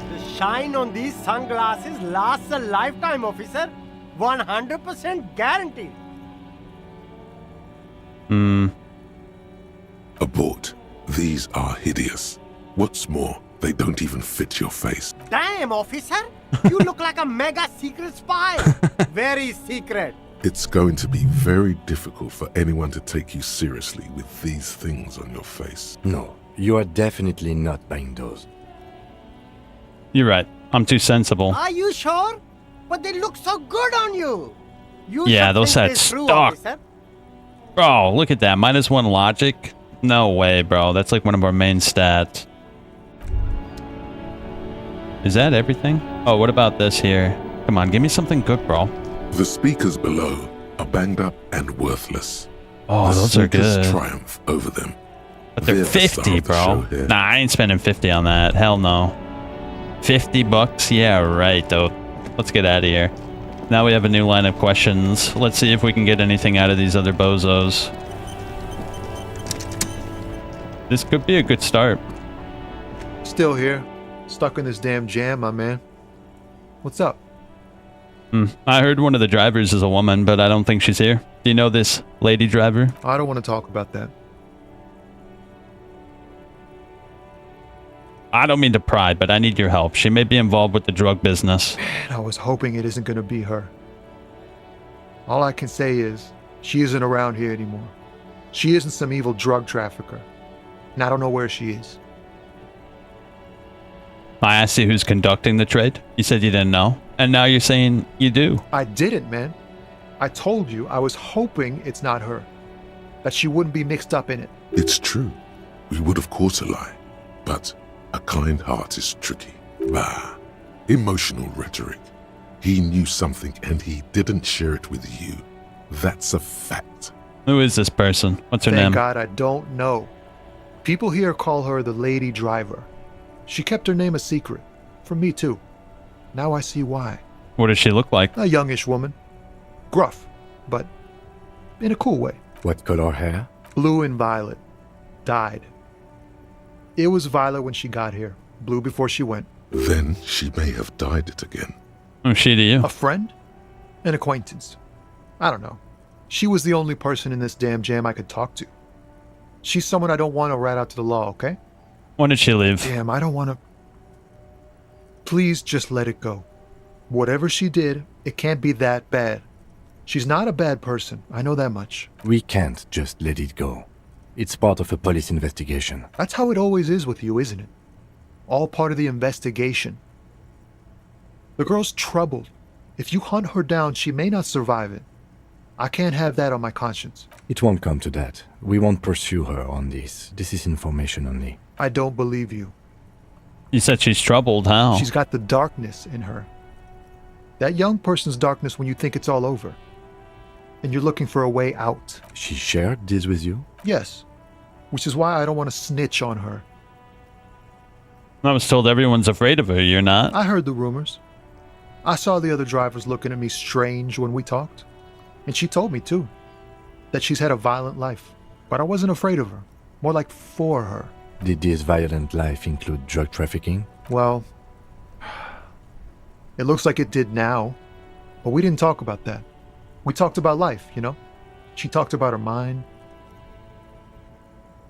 The shine on these sunglasses lasts a lifetime, officer. 100% guaranteed. Abort. These are hideous. What's more, they don't even fit your face. Damn, officer. You look like a mega secret spy. Very secret. It's going to be very difficult for anyone to take you seriously with these things on your face. No, you are definitely not buying those. You're right. I'm too sensible. Are you sure? But they look so good on you. You Yeah, should those think had this through, stock. officer. Bro, look at that. -1 logic? No way, bro. That's like one of our main stats. Is that everything? Oh, what about this here? Come on, give me something good, bro. The speakers below are banged up and worthless. Oh, The those are speakers good. triumph over them. But they're the star 50, of the show bro. here. Nah, I ain't spending 50 on that. Hell no. $50? Yeah, right, though. Let's get out of here. Now we have a new line of questions. Let's see if we can get anything out of these other bozos. This could be a good start. Still here. Stuck in this damn jam, my man. What's up? I heard one of the drivers is a woman, but I don't think she's here. Do you know this lady driver? I don't want to talk about that. I don't mean to pry, but I need your help. She may be involved with the drug business. Man, I was hoping it isn't going to be her. All I can say is, she isn't around here anymore. She isn't some evil drug trafficker. And I don't know where she is. I asked you who's conducting the trade. You said you didn't know. And now you're saying you do. I didn't, man. I told you I was hoping it's not her. That she wouldn't be mixed up in it. It's true. We would have caught a lie. But a kind heart is tricky. Bah. Emotional rhetoric. He knew something and he didn't share it with you. That's a fact. Who is this person? What's her name? Thank God I don't know. People here call her the lady driver. She kept her name a secret. From me too. Now I see why. What does she look like? A youngish woman. Gruff, but in a cool way. What color hair? Blue and violet. Dyed. It was violet when she got here. Blue before she went. Then she may have dyed it again. Who's she to you? A friend? An acquaintance. I don't know. She was the only person in this damn jam I could talk to. She's someone I don't want to rat out to the law, okay? When did she leave? Damn, I don't want to... Please just let it go. Whatever she did, it can't be that bad. She's not a bad person, I know that much. We can't just let it go. It's part of a police investigation. That's how it always is with you, isn't it? All part of the investigation. The girl's troubled. If you hunt her down, she may not survive it. I can't have that on my conscience. It won't come to that. We won't pursue her on this. This is information only. I don't believe you. You said she's troubled, how? She's got the darkness in her. That young person's darkness when you think it's all over. And you're looking for a way out. She shared this with you? Yes. Which is why I don't want to snitch on her. I was told everyone's afraid of her. You're not? I heard the rumors. I saw the other drivers looking at me strange when we talked. And she told me, too, that she's had a violent life. But I wasn't afraid of her. More like for her. Did this violent life include drug trafficking? Well, it looks like it did now. But we didn't talk about that. We talked about life, you know? She talked about her mind.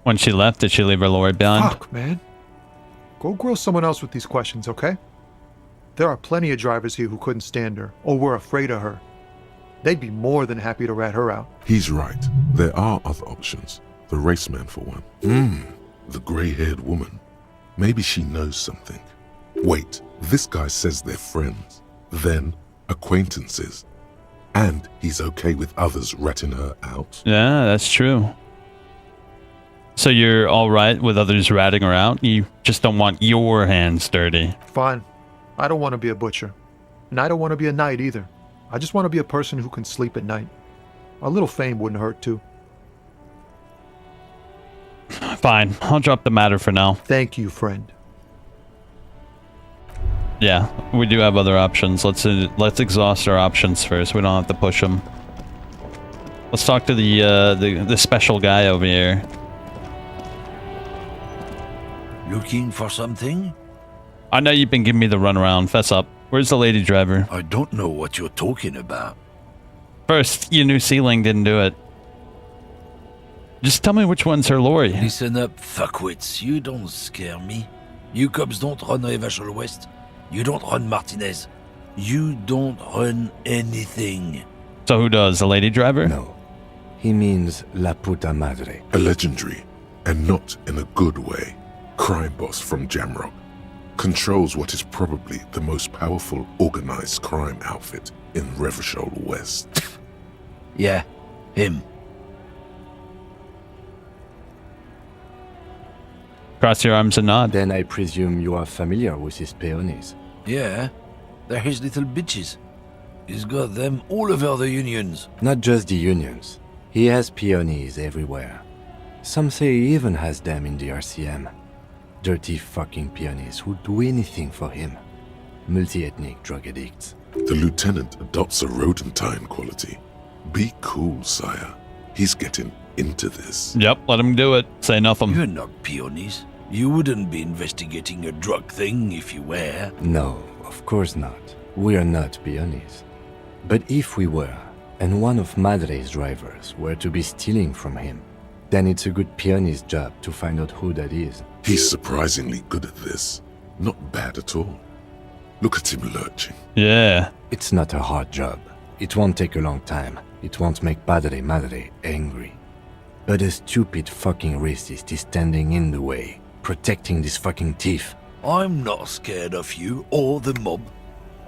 When she left, did she leave her lord behind? Fuck, man. Go grill someone else with these questions, okay? There are plenty of drivers here who couldn't stand her, or were afraid of her. They'd be more than happy to rat her out. He's right. There are other options. The raceman, for one. The grey-haired woman. Maybe she knows something. Wait, this guy says they're friends. Then, acquaintances. And he's okay with others ratting her out. Yeah, that's true. So you're alright with others ratting her out? You just don't want your hands dirty? Fine. I don't want to be a butcher. And I don't want to be a knight either. I just want to be a person who can sleep at night. A little fame wouldn't hurt too. Fine, I'll drop the matter for now. Thank you, friend. Yeah, we do have other options. Let's exhaust our options first. We don't have to push them. Let's talk to the special guy over here. Looking for something? I know you've been giving me the runaround. Fess up. Where's the lady driver? I don't know what you're talking about. First, your new ceiling didn't do it. Just tell me which one's her lorry. Listen up, fuckwits. You don't scare me. You cops don't run Revachol West. You don't run Martinez. You don't run anything. So who does? The lady driver? No. He means La Puta Madre. A legendary, and not in a good way, crime boss from Jamrock. Controls what is probably the most powerful organized crime outfit in Revachol West. Yeah, him. Cross your arms and nod. Then I presume you are familiar with his peonies. Yeah, they're his little bitches. He's got them all over the unions. Not just the unions. He has peonies everywhere. Some say he even has them in the RCM. Dirty fucking pianists who'd do anything for him. Multi-ethnic drug addicts. The lieutenant adopts a rodentine quality. Be cool, sire. He's getting into this. Yep, let him do it. Say nothing. You're not peonies. You wouldn't be investigating a drug thing if you were. No, of course not. We are not peonies. But if we were, and one of Madre's drivers were to be stealing from him, then it's a good peonist job to find out who that is. He's surprisingly good at this. Not bad at all. Look at him lurching. Yeah. It's not a hard job. It won't take a long time. It won't make Madre angry. But a stupid fucking racist is standing in the way, protecting this fucking thief. I'm not scared of you or the mob.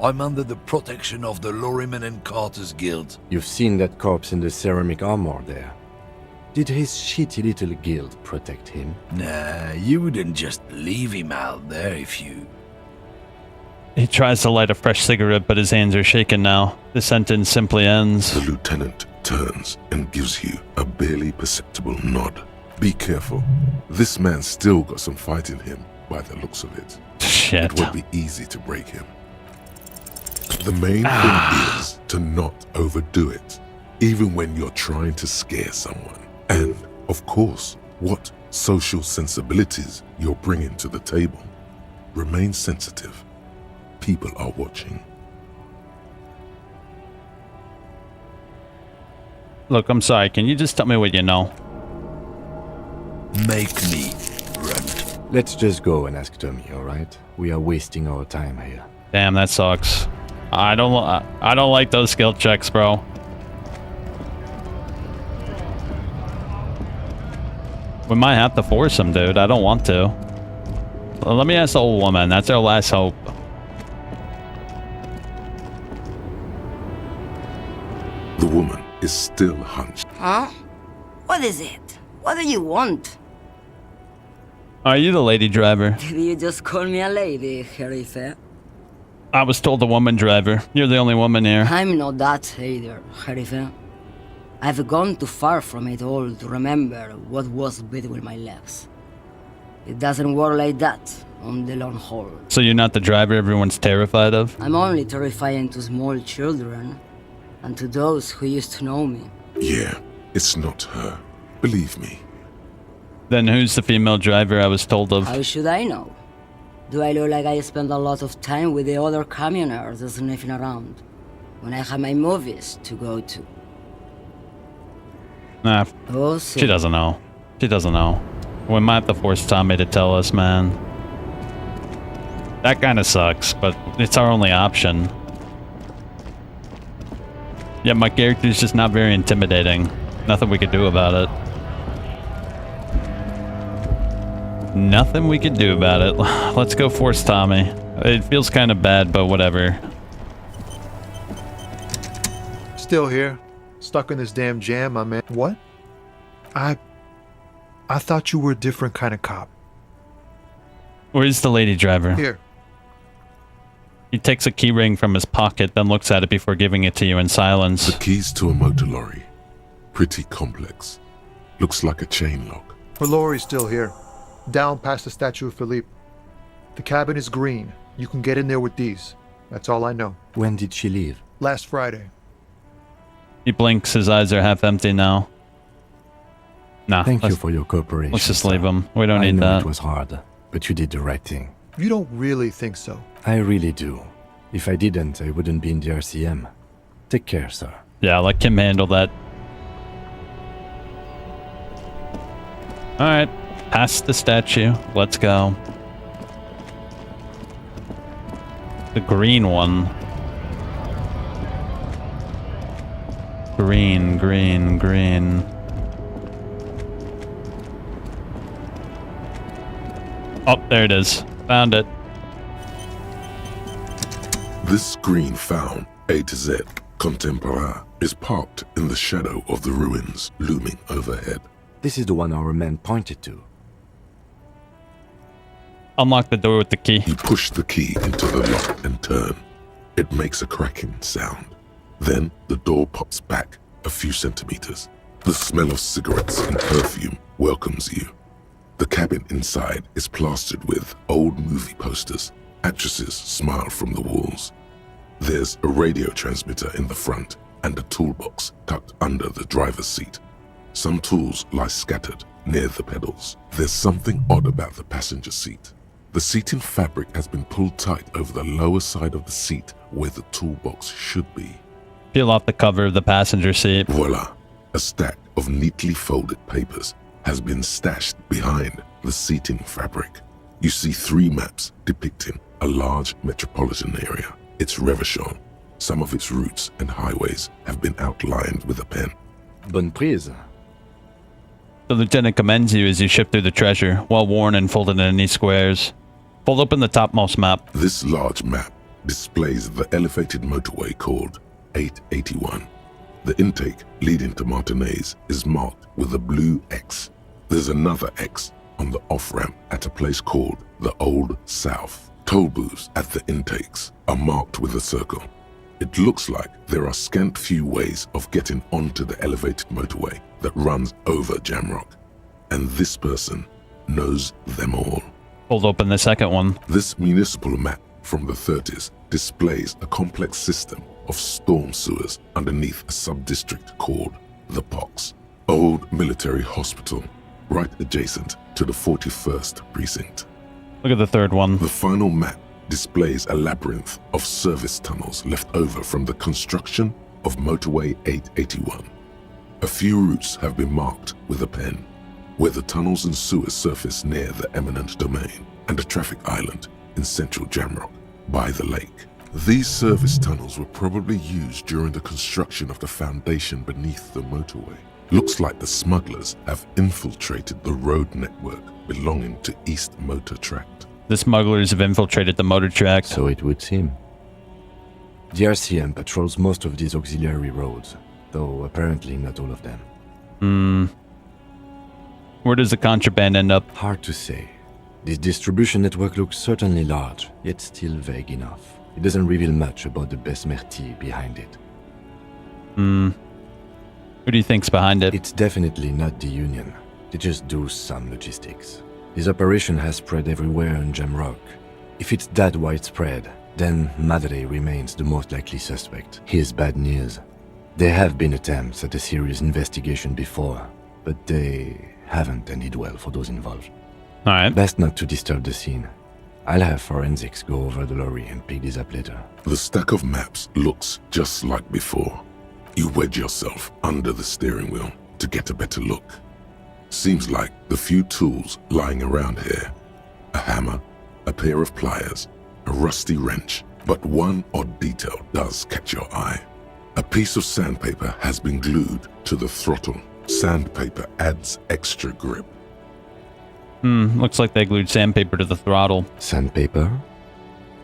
I'm under the protection of the Lorrymen and Carters Guild. You've seen that corpse in the ceramic armor there. Did his shitty little guild protect him? Nah, you wouldn't just leave him out there if you... He tries to light a fresh cigarette, but his hands are shaking now. The sentence simply ends. The lieutenant turns and gives you a barely perceptible nod. Be careful. This man's still got some fight in him, by the looks of it. Shit. It would be easy to break him. The main thing is to not overdo it, even when you're trying to scare someone. And, of course, what social sensibilities you're bringing to the table. Remain sensitive. People are watching. Look, I'm sorry. Can you just tell me what you know? Make me rent. Let's just go and ask Tommy, alright? We are wasting our time here. Damn, that sucks. I don't like those skill checks, bro. We might have to force him, dude. I don't want to. Well, let me ask the old woman. That's our last hope. The woman is still hunched. Huh? What is it? What do you want? Are you the lady driver? Did you just call me a lady, Herife? I was told the woman driver. You're the only woman here. I'm not that either, Herife. I've gone too far from it all to remember what was between my legs. It doesn't work like that on the long haul. So you're not the driver everyone's terrified of? I'm only terrifying to small children and to those who used to know me. Yeah, it's not her. Believe me. Then who's the female driver I was told of? How should I know? Do I look like I spend a lot of time with the other communers sniffing around when I have my movies to go to? Nah, Oh, she doesn't know. She doesn't know. We might have to force Tommy to tell us, man. That kind of sucks, but it's our only option. Yeah, my character's just not very intimidating. Nothing we could do about it. Nothing we could do about it. Let's go force Tommy. It feels kind of bad, but whatever. Still here. Stuck in this damn jam, my man. What? I thought you were a different kind of cop. Where's the lady driver? Here. He takes a key ring from his pocket, then looks at it before giving it to you in silence. The keys to a motor lorry. Pretty complex. Looks like a chain lock. Her lorry's still here. Down past the statue of Philippe. The cabin is green. You can get in there with these. That's all I know. When did she leave? Last Friday. He blinks, his eyes are half empty now. Nah. Thank you for your cooperation. Let's just leave him. We don't I need know that. It was hard, but you did the right thing. You don't really think so? I really do. If I didn't, I wouldn't be in the RCM. Take care, sir. Yeah, let Kim handle that. Alright. Past the statue. Let's go. The green one. Green, green, green. Oh, there it is. Found it. This screen found, A to Z, Contemporain, is parked in the shadow of the ruins looming overhead. This is the one our man pointed to. Unlock the door with the key. You push the key into the lock and turn. It makes a cracking sound. Then the door pops back a few centimeters. The smell of cigarettes and perfume welcomes you. The cabin inside is plastered with old movie posters. Actresses smile from the walls. There's a radio transmitter in the front and a toolbox tucked under the driver's seat. Some tools lie scattered near the pedals. There's something odd about the passenger seat. The seating fabric has been pulled tight over the lower side of the seat where the toolbox should be. Peel off the cover of the passenger seat. Voila! A stack of neatly folded papers has been stashed behind the seating fabric. You see 3 maps depicting a large metropolitan area. It's Revachol. Some of its routes and highways have been outlined with a pen. Bonne prise. The lieutenant commends you as you shift through the treasure, well worn and folded in neat squares. Fold open the topmost map. This large map displays the elevated motorway called 881. The intake leading to Martinez is marked with a blue X. There's another X on the off-ramp at a place called the Old South. Toll booths at the intakes are marked with a circle. It looks like there are scant few ways of getting onto the elevated motorway that runs over Jamrock, and this person knows them all. Fold open the second one. This municipal map from the 30s displays a complex system of storm sewers underneath a sub-district called the Pox, old military hospital, right adjacent to the 41st precinct. Look at the third one. The final map displays a labyrinth of service tunnels left over from the construction of motorway 881. A few routes have been marked with a pen, where the tunnels and sewers surface near the eminent domain and a traffic island in central Jamrock by the lake. These service tunnels were probably used during the construction of the foundation beneath the motorway. Looks like the smugglers have infiltrated the road network belonging to East Motor Tract. The smugglers have infiltrated the motor tract. So it would seem. The RCM patrols most of these auxiliary roads, though apparently not all of them. Where does the contraband end up? Hard to say. This distribution network looks certainly large, yet still vague enough. It doesn't reveal much about the besmerti behind it. Who do you think's behind it? It's definitely not the Union. They just do some logistics. This operation has spread everywhere in Jamrock. If it's that widespread, then Madre remains the most likely suspect. Here's bad news. There have been attempts at a serious investigation before, but they haven't ended well for those involved. Alright. Best not to disturb the scene. I'll have forensics go over the lorry and pick this up later. The stack of maps looks just like before. You wedge yourself under the steering wheel to get a better look. Seems like the few tools lying around here, a hammer, a pair of pliers, a rusty wrench, but one odd detail does catch your eye. A piece of sandpaper has been glued to the throttle. Sandpaper adds extra grip. Looks like they glued sandpaper to the throttle. Sandpaper?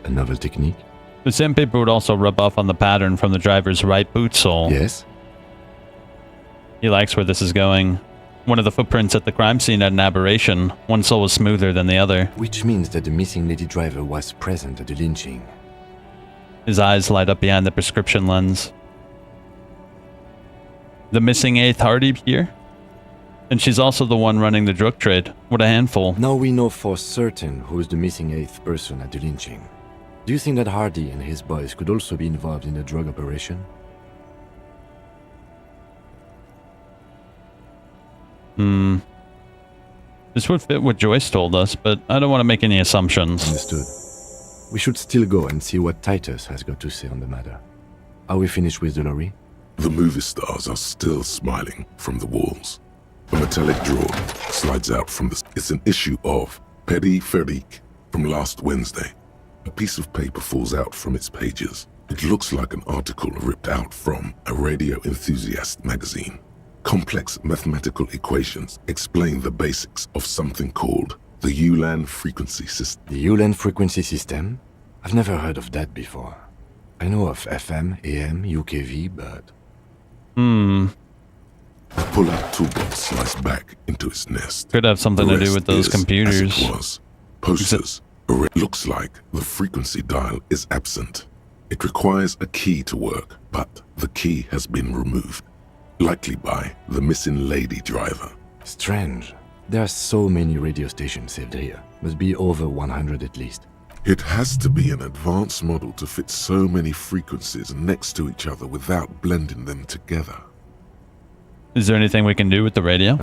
A novel technique? The sandpaper would also rub off on the pattern from the driver's right boot sole. Yes? He likes where this is going. One of the footprints at the crime scene had an aberration. One sole was smoother than the other. Which means that the missing lady driver was present at the lynching. His eyes light up behind the prescription lens. The missing 8th Hardy here? And she's also the one running the drug trade. What a handful. Now we know for certain who's the missing 8th person at the lynching. Do you think that Hardy and his boys could also be involved in the drug operation? This would fit what Joyce told us, but I don't want to make any assumptions. Understood. We should still go and see what Titus has got to say on the matter. Are we finished with the lorry? The movie stars are still smiling from the walls. A metallic drawer slides out from the... It's an issue of Périphérique from last Wednesday. A piece of paper falls out from its pages. It looks like an article ripped out from a radio enthusiast magazine. Complex mathematical equations explain the basics of something called the ELYSIUM frequency system. The ELYSIUM frequency system? I've never heard of that before. I know of FM, AM, UKV, but... A pull-out toolbox slides back into its nest. Could have something to do with those is computers. As it was. Posters. It looks like the frequency dial is absent. It requires a key to work, but the key has been removed. Likely by the missing lady driver. Strange. There are so many radio stations saved here. Must be over 100 at least. It has to be an advanced model to fit so many frequencies next to each other without blending them together. Is there anything we can do with the radio?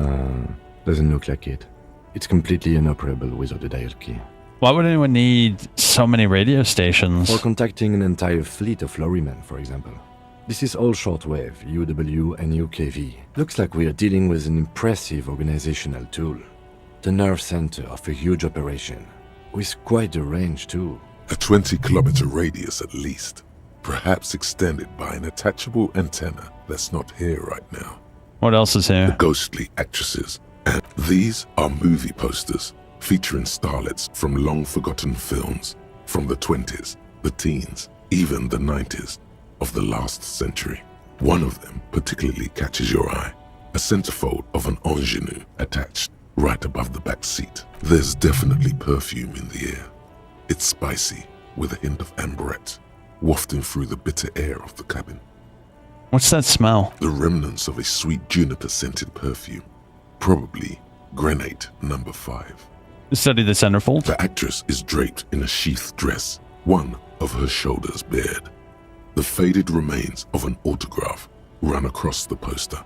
Doesn't look like it. It's completely inoperable without a dial key. Why would anyone need so many radio stations? For contacting an entire fleet of lorrymen, for example. This is all shortwave, UW and UKV. Looks like we are dealing with an impressive organizational tool. The nerve center of a huge operation. With quite a range too. A 20-kilometer radius at least. Perhaps extended by an attachable antenna that's not here right now. What else is here? The ghostly actresses. And these are movie posters featuring starlets from long-forgotten films from the 20s, the teens, even the 90s of the last century. One of them particularly catches your eye. A centerfold of an ingenue attached right above the back seat. There's definitely perfume in the air. It's spicy, with a hint of amberette, wafting through the bitter air of the cabin. What's that smell? The remnants of a sweet juniper-scented perfume. Probably grenade number 5. Study the centerfold. The actress is draped in a sheathed dress, one of her shoulders bared. The faded remains of an autograph run across the poster.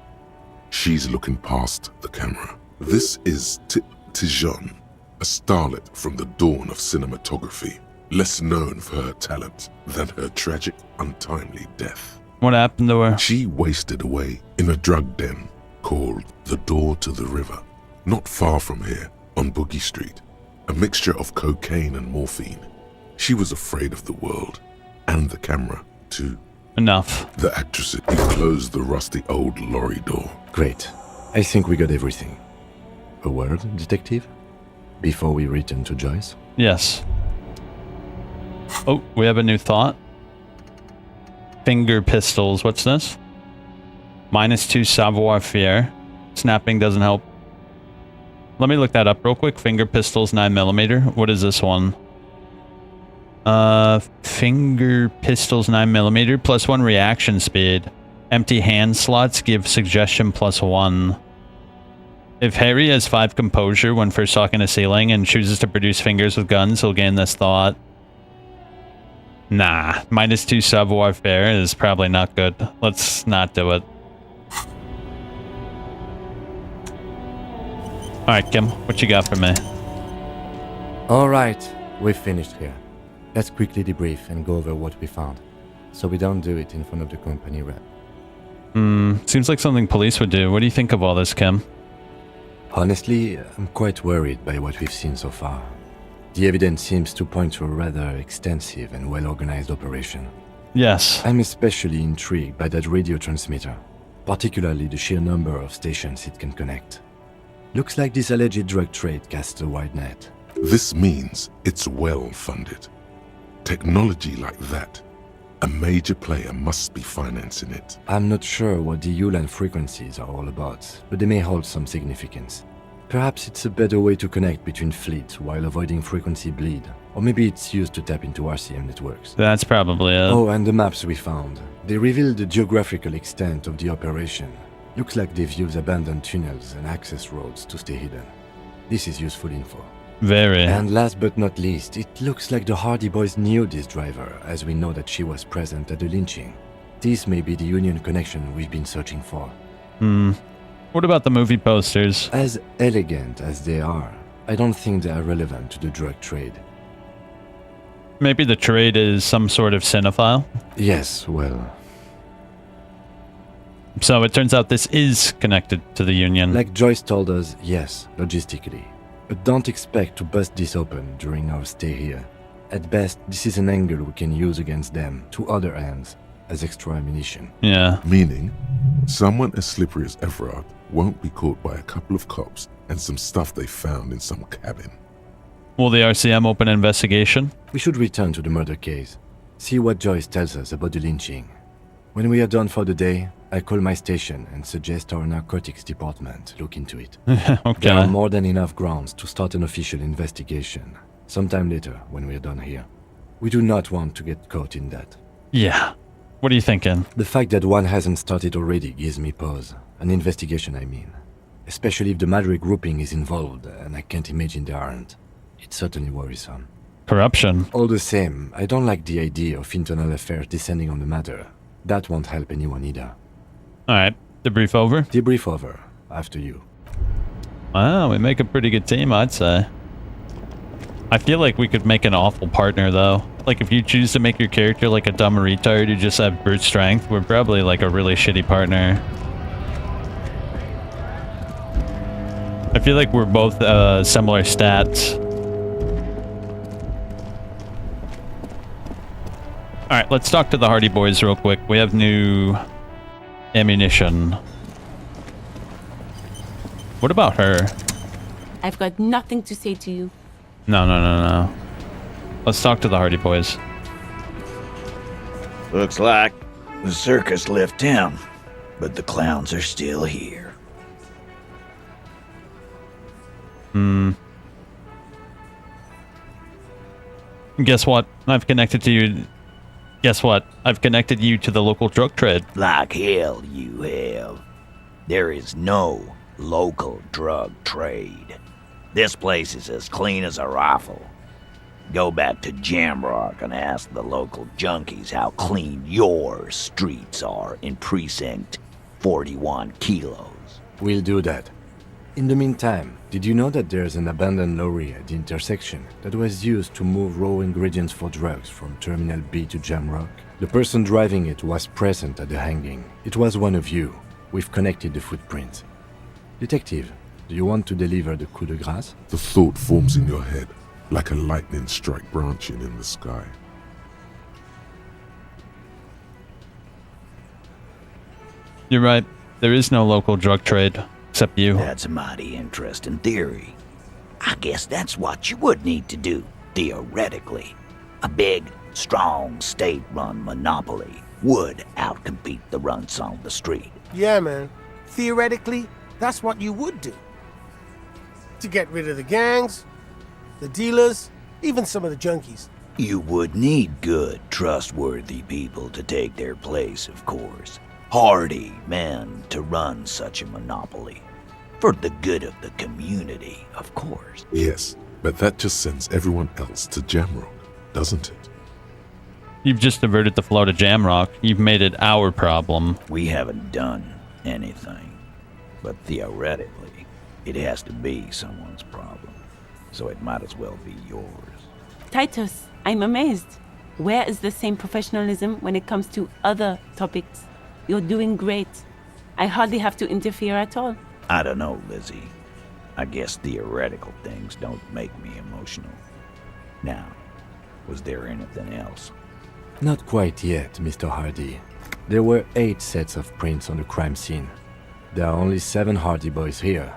She's looking past the camera. This is Tip Tijon, a starlet from the dawn of cinematography, less known for her talent than her tragic, untimely death. What happened to her? She wasted away in a drug den called The Door to the River, not far from here, on Boogie Street, a mixture of cocaine and morphine. She was afraid of the world, and the camera, too. Enough. The actress closed the rusty old lorry door. Great. I think we got everything. A word, detective? Before we return to Joyce? Yes. Oh, we have a new thought. Finger pistols. What's this? -2 savoir-faire. Snapping doesn't help. Let me look that up real quick. Finger pistols 9mm. What is this one? Finger pistols 9mm +1 reaction speed. Empty hand slots give suggestion +1. If Harry has 5 composure when first talking to Ceiling and chooses to produce fingers with guns, he'll gain this thought. Nah, -2 savoir-faire is probably not good. Let's not do it. Alright, Kim, what you got for me? Alright, we've finished here. Let's quickly debrief and go over what we found, so we don't do it in front of the company rep. Seems like something police would do. What do you think of all this, Kim? Honestly, I'm quite worried by what we've seen so far. The evidence seems to point to a rather extensive and well-organized operation. Yes. I'm especially intrigued by that radio transmitter, particularly the sheer number of stations it can connect. Looks like this alleged drug trade casts a wide net. This means it's well-funded. Technology like that, a major player must be financing it. I'm not sure what the ELYSIUM frequencies are all about, but they may hold some significance. Perhaps it's a better way to connect between fleets while avoiding frequency bleed. Or maybe it's used to tap into RCM networks. That's probably it. Oh, and the maps we found. They reveal the geographical extent of the operation. Looks like they've used abandoned tunnels and access roads to stay hidden. This is useful info. Very. And last but not least, it looks like the Hardy Boys knew this driver, as we know that she was present at the lynching. This may be the Union connection we've been searching for. What about the movie posters? As elegant as they are, I don't think they are relevant to the drug trade. Maybe the trade is some sort of cinephile? Yes, well... So it turns out this is connected to the Union. Like Joyce told us, yes, logistically. But don't expect to bust this open during our stay here. At best, this is an angle we can use against them, to other ends, as extra ammunition. Yeah. Meaning, someone as slippery as Everard won't be caught by a couple of cops and some stuff they found in some cabin. Will the RCM open an investigation? We should return to the murder case. See what Joyce tells us about the lynching. When we are done for the day, I call my station and suggest our narcotics department look into it. Okay. There are more than enough grounds to start an official investigation, sometime later when we are done here. We do not want to get caught in that. Yeah. What are you thinking? The fact that one hasn't started already gives me pause. An investigation, I mean. especially if the Madrid grouping is involved, and I can't imagine they aren't. It's certainly worrisome. Corruption. All the same, I don't like the idea of internal affairs descending on the matter. That won't help anyone either. Alright, debrief over? Debrief over. After you. Wow, we make a pretty good team, I'd say. I feel like we could make an awful partner, though. Like, if you choose to make your character like a dumb retard who just have brute strength, we're probably like a really shitty partner. I feel like we're both similar stats. Alright, let's talk to the Hardy Boys real quick. We have new ammunition. What about her? I've got nothing to say to you. No. Let's talk to the Hardy Boys. Looks like the circus left town, but the clowns are still here. Guess what? I've connected you to the local drug trade. Like hell you have. There is no local drug trade. This place is as clean as a rifle. Go back to Jamrock and ask the local junkies how clean your streets are in Precinct 41 Kilos. We'll do that. In the meantime, did you know that there's an abandoned lorry at the intersection that was used to move raw ingredients for drugs from Terminal B to Jamrock? The person driving it was present at the hanging. It was one of you. We've connected the footprints. Detective, do you want to deliver the coup de grâce? The thought forms in your head, like a lightning strike branching in the sky. You're right. There is no local drug trade, except you. That's a mighty interesting theory. I guess that's what you would need to do, theoretically. A big, strong, state-run monopoly would outcompete the runts on the street. Yeah, man. Theoretically, that's what you would do. To get rid of the gangs, the dealers, even some of the junkies. You would need good, trustworthy people to take their place, of course. Hardy men to run such a monopoly. For the good of the community, of course. Yes, but that just sends everyone else to Jamrock, doesn't it? You've just diverted the flow to Jamrock. You've made it our problem. We haven't done anything. But theoretically, it has to be someone's problem. So it might as well be yours. Titus, I'm amazed. Where is the same professionalism when it comes to other topics? You're doing great. I hardly have to interfere at all. I don't know, Lizzie. I guess theoretical things don't make me emotional. Now, was there anything else? Not quite yet, Mr. Hardy. There were 8 sets of prints on the crime scene. There are only 7 Hardy Boys here.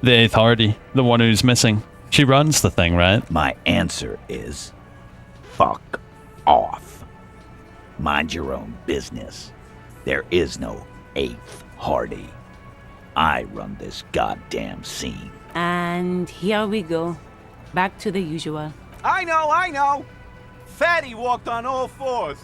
The 8th Hardy, the one who's missing. She runs the thing, right? My answer is fuck off. Mind your own business. There is no 8th Hardy. I run this goddamn scene. And here we go. Back to the usual. I know! Fatty walked on all 4s.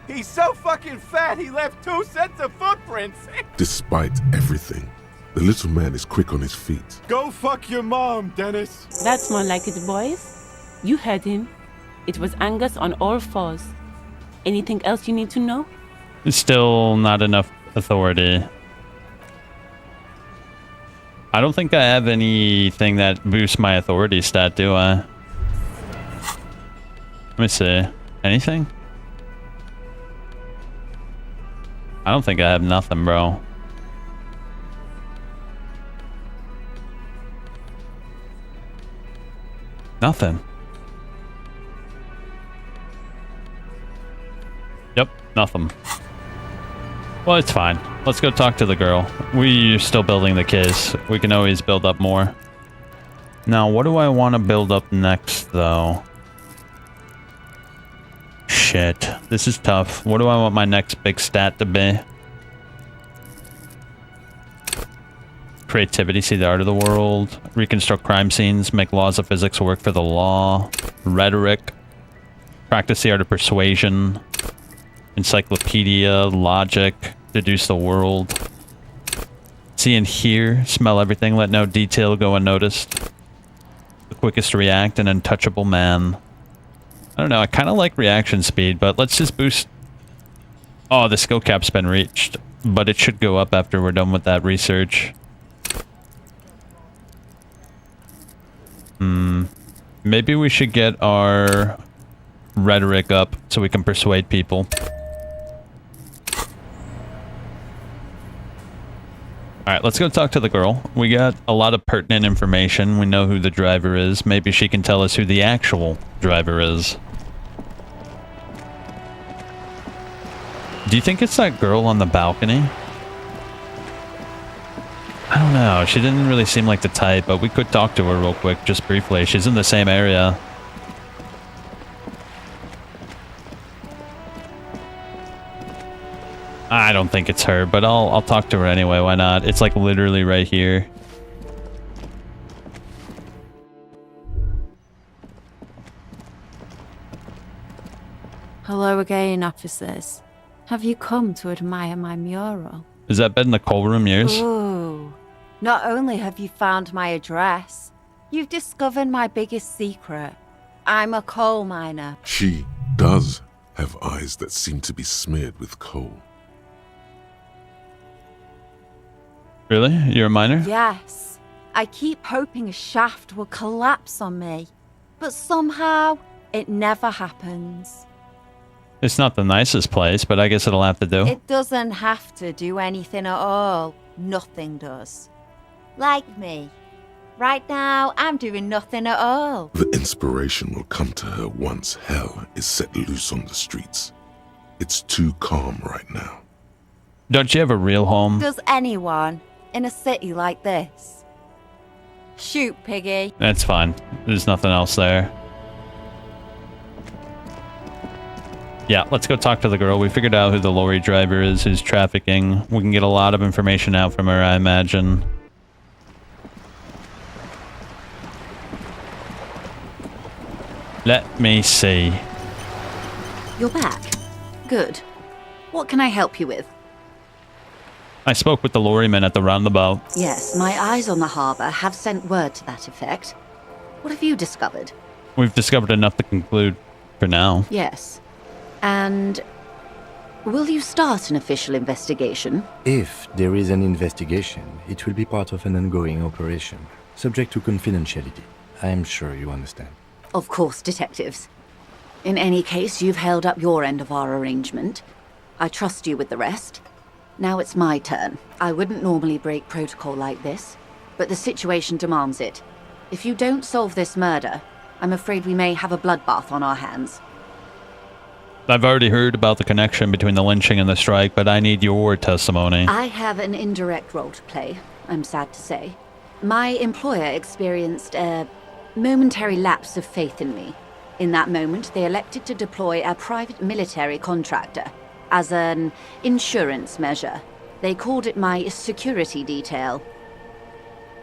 He's so fucking fat he left 2 sets of footprints. Despite everything, the little man is quick on his feet. Go fuck your mom, Dennis. That's more like it, boys. You heard him. It was Angus on all 4s. Anything else you need to know? Still not enough authority. I don't think I have anything that boosts my authority stat, do I? Let me see. Anything? I don't think I have nothing, bro. Nothing. Yep, nothing. Well, it's fine. Let's go talk to the girl. We're still building the case. We can always build up more. Now, what do I want to build up next, though? Shit. This is tough. What do I want my next big stat to be? Creativity, see the art of the world. Reconstruct crime scenes. Make laws of physics work for the law. Rhetoric. Practice the art of persuasion. Encyclopedia. Logic. Deduce the world. See and hear, smell everything, let no detail go unnoticed. The quickest to react, an untouchable man. I don't know, I kind of like reaction speed, but let's just boost... Oh, the skill cap's been reached, but it should go up after we're done with that research. Maybe we should get our rhetoric up so we can persuade people. Alright, let's go talk to the girl. We got a lot of pertinent information. We know who the driver is. Maybe she can tell us who the actual driver is. Do you think it's that girl on the balcony? I don't know. She didn't really seem like the type, but we could talk to her real quick, just briefly. She's in the same area. I don't think it's her, but I'll talk to her anyway. Why not? It's like literally right here. Hello again, officers. Have you come to admire my mural? Has that been the coal room years? Ooh. Not only have you found my address, you've discovered my biggest secret. I'm a coal miner. She does have eyes that seem to be smeared with coal. Really? You're a miner? Yes. I keep hoping a shaft will collapse on me, but somehow it never happens. It's not the nicest place, but I guess it'll have to do. It doesn't have to do anything at all. Nothing does. Like me. Right now, I'm doing nothing at all. The inspiration will come to her once hell is set loose on the streets. It's too calm right now. Don't you have a real home? Does anyone in a city like this? Shoot, Piggy. That's fine. There's nothing else there. Yeah, let's go talk to the girl. We figured out who the lorry driver is, who's trafficking. We can get a lot of information out from her, I imagine. Let me see. You're back. Good. What can I help you with? I spoke with the lorryman at the roundabout. Yes, my eyes on the harbour have sent word to that effect. What have you discovered? We've discovered enough to conclude for now. Yes. And will you start an official investigation? If there is an investigation, it will be part of an ongoing operation, subject to confidentiality. I'm sure you understand. Of course, detectives. In any case, you've held up your end of our arrangement. I trust you with the rest. Now it's my turn. I wouldn't normally break protocol like this, but the situation demands it. If you don't solve this murder, I'm afraid we may have a bloodbath on our hands. I've already heard about the connection between the lynching and the strike, but I need your testimony. I have an indirect role to play, I'm sad to say. My employer experienced a momentary lapse of faith in me. In that moment, they elected to deploy a private military contractor as an insurance measure. They called it my security detail.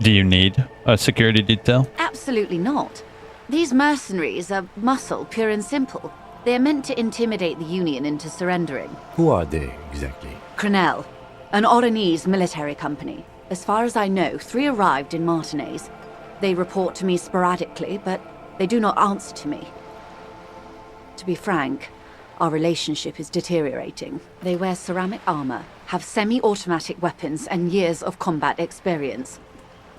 Do you need a security detail? Absolutely not. These mercenaries are muscle, pure and simple. They're meant to intimidate the Union into surrendering. Who are they, exactly? Crenel, an Oranese military company. As far as I know, 3 arrived in Martinez. They report to me sporadically, but they do not answer to me. To be frank, our relationship is deteriorating. They wear ceramic armor, have semi-automatic weapons, and years of combat experience.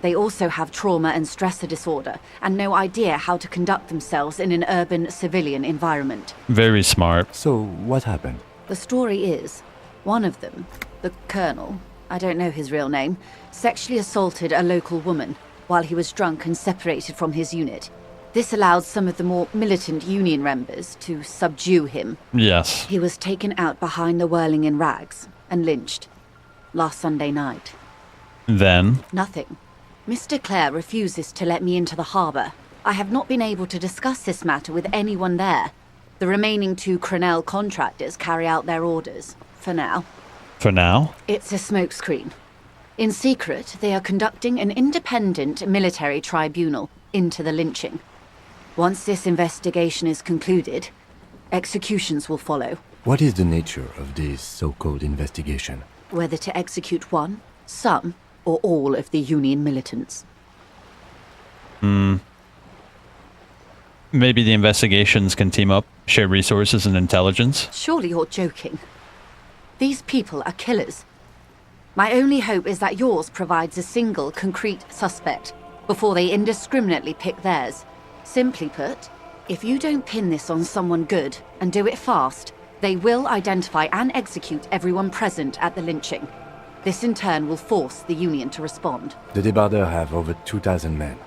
They also have trauma and stressor disorder, and no idea how to conduct themselves in an urban civilian environment. Very smart. So, what happened? The story is, one of them, the Colonel, I don't know his real name, sexually assaulted a local woman while he was drunk and separated from his unit. This allowed some of the more militant Union members to subdue him. Yes. He was taken out behind the whirling in rags and lynched last Sunday night. Then? Nothing. Mr. Clare refuses to let me into the harbour. I have not been able to discuss this matter with anyone there. The remaining 2 Crenel contractors carry out their orders, for now. For now? It's a smokescreen. In secret, they are conducting an independent military tribunal into the lynching. Once this investigation is concluded, executions will follow. What is the nature of this so-called investigation? Whether to execute one, some, or all of the Union militants. Maybe the investigations can team up, share resources and intelligence. Surely you're joking. These people are killers. My only hope is that yours provides a single, concrete suspect before they indiscriminately pick theirs. Simply put, if you don't pin this on someone good and do it fast, they will identify and execute everyone present at the lynching. This in turn will force the Union to respond. The débardeurs have over 2,000 men.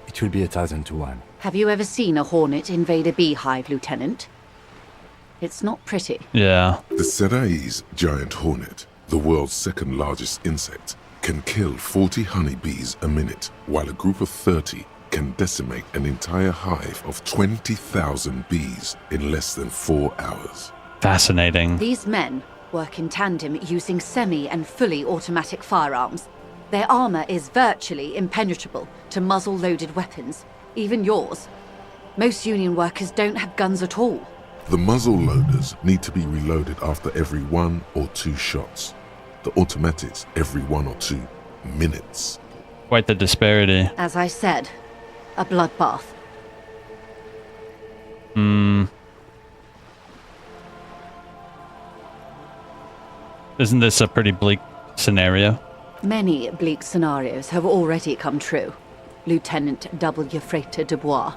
It will be 1,000 to 1. Have you ever seen a hornet invade a beehive, Lieutenant? It's not pretty. Yeah. The Serai's giant hornet, the world's second largest insect, can kill 40 honeybees a minute, while a group of 30 can decimate an entire hive of 20,000 bees in less than 4 hours. Fascinating. These men work in tandem using semi and fully automatic firearms. Their armor is virtually impenetrable to muzzle-loaded weapons, even yours. Most Union workers don't have guns at all. The muzzle loaders need to be reloaded after every 1 or 2 shots. The automatics every 1 or 2 minutes. Quite the disparity. As I said, a bloodbath. Isn't this a pretty bleak scenario? Many bleak scenarios have already come true, Lieutenant W. Frater Dubois.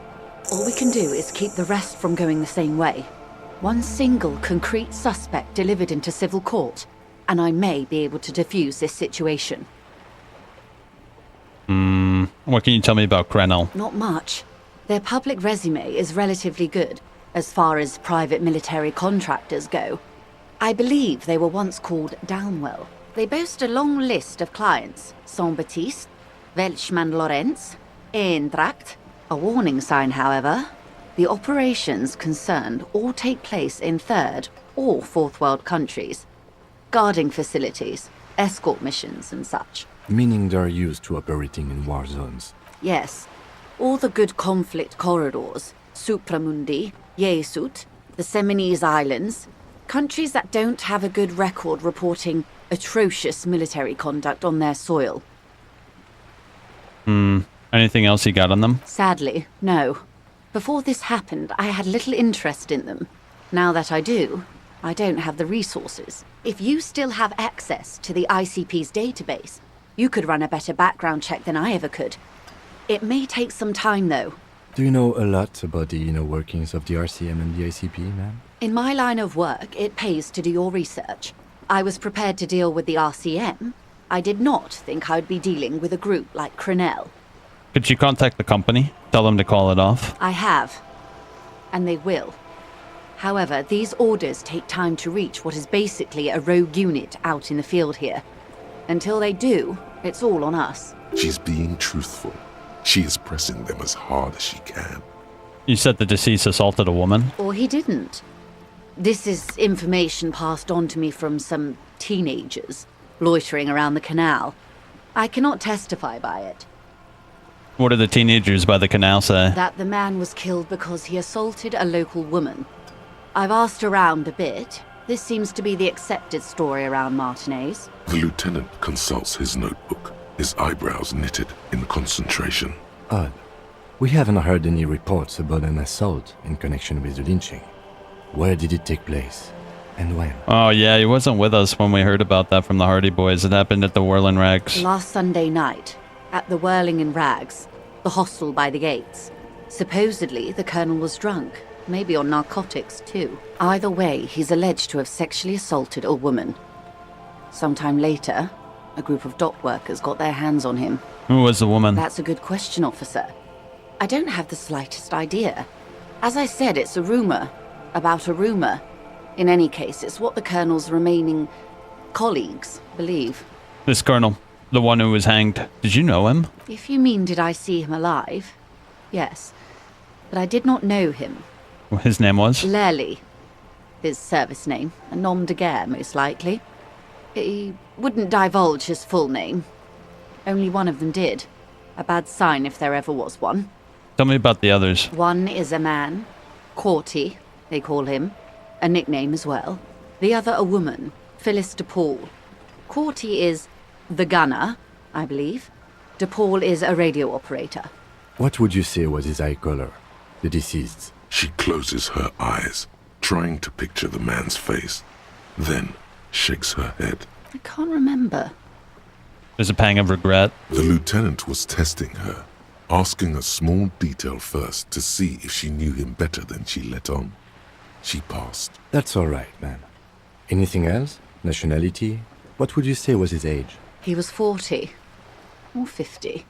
All we can do is keep the rest from going the same way. One single concrete suspect delivered into civil court, and I may be able to defuse this situation. What can you tell me about Krenel? Not much. Their public resume is relatively good, as far as private military contractors go. I believe they were once called Downwell. They boast a long list of clients: Saint-Baptiste, Welchman Lorenz, Eintracht. A warning sign, however. The operations concerned all take place in third or fourth world countries. Guarding facilities, escort missions and such. Meaning they're used to operating in war zones. Yes. All the good conflict corridors, Supramundi, Yesut, the Seminese Islands, countries that don't have a good record reporting atrocious military conduct on their soil. Anything else you got on them? Sadly, no. Before this happened, I had little interest in them. Now that I do, I don't have the resources. If you still have access to the ICP's database, you could run a better background check than I ever could. It may take some time, though. Do you know a lot about the inner workings of the RCM and the ICP, ma'am? In my line of work, it pays to do your research. I was prepared to deal with the RCM. I did not think I would be dealing with a group like Crenel. Could you contact the company? Tell them to call it off? I have. And they will. However, these orders take time to reach what is basically a rogue unit out in the field here. Until they do, it's all on us. She's being truthful. She is pressing them as hard as she can. You said the deceased assaulted a woman? Or he didn't. This is information passed on to me from some teenagers loitering around the canal. I cannot testify by it. What do the teenagers by the canal say? That the man was killed because he assaulted a local woman. I've asked around a bit. This seems to be the accepted story around Martinez. The lieutenant consults his notebook, his eyebrows knitted in concentration. Odd. We haven't heard any reports about an assault in connection with the lynching. Where did it take place? And when? Oh yeah, he wasn't with us when we heard about that from the Hardy Boys. It happened at the Whirling Rags. Last Sunday night, at the Whirling in Rags, the hostel by the gates. Supposedly, the colonel was drunk, maybe on narcotics too. Either way, he's alleged to have sexually assaulted a woman. Sometime later, a group of dock workers got their hands on him. Who was the woman? That's a good question, officer. I don't have the slightest idea. As I said, it's a rumor. About a rumor. In any case, it's what the colonel's remaining colleagues believe. This colonel, the one who was hanged, did you know him? If you mean did I see him alive? Yes. But I did not know him. His name was? Lely. His service name. A nom de guerre, most likely. He wouldn't divulge his full name. Only one of them did. A bad sign if there ever was one. Tell me about the others. One is a man. Corty, they call him. A nickname as well. The other a woman. Phyllis DePaul. Corty is the gunner. I believe. De Paul is a radio operator. What would you say was his eye color, the deceased's? She closes her eyes, trying to picture the man's face, then shakes her head. I can't remember. There's a pang of regret. The lieutenant was testing her, asking a small detail first to see if she knew him better than she let on. She passed. That's all right, man. Anything else? Nationality? What would you say was his age? He was 40. Or 50.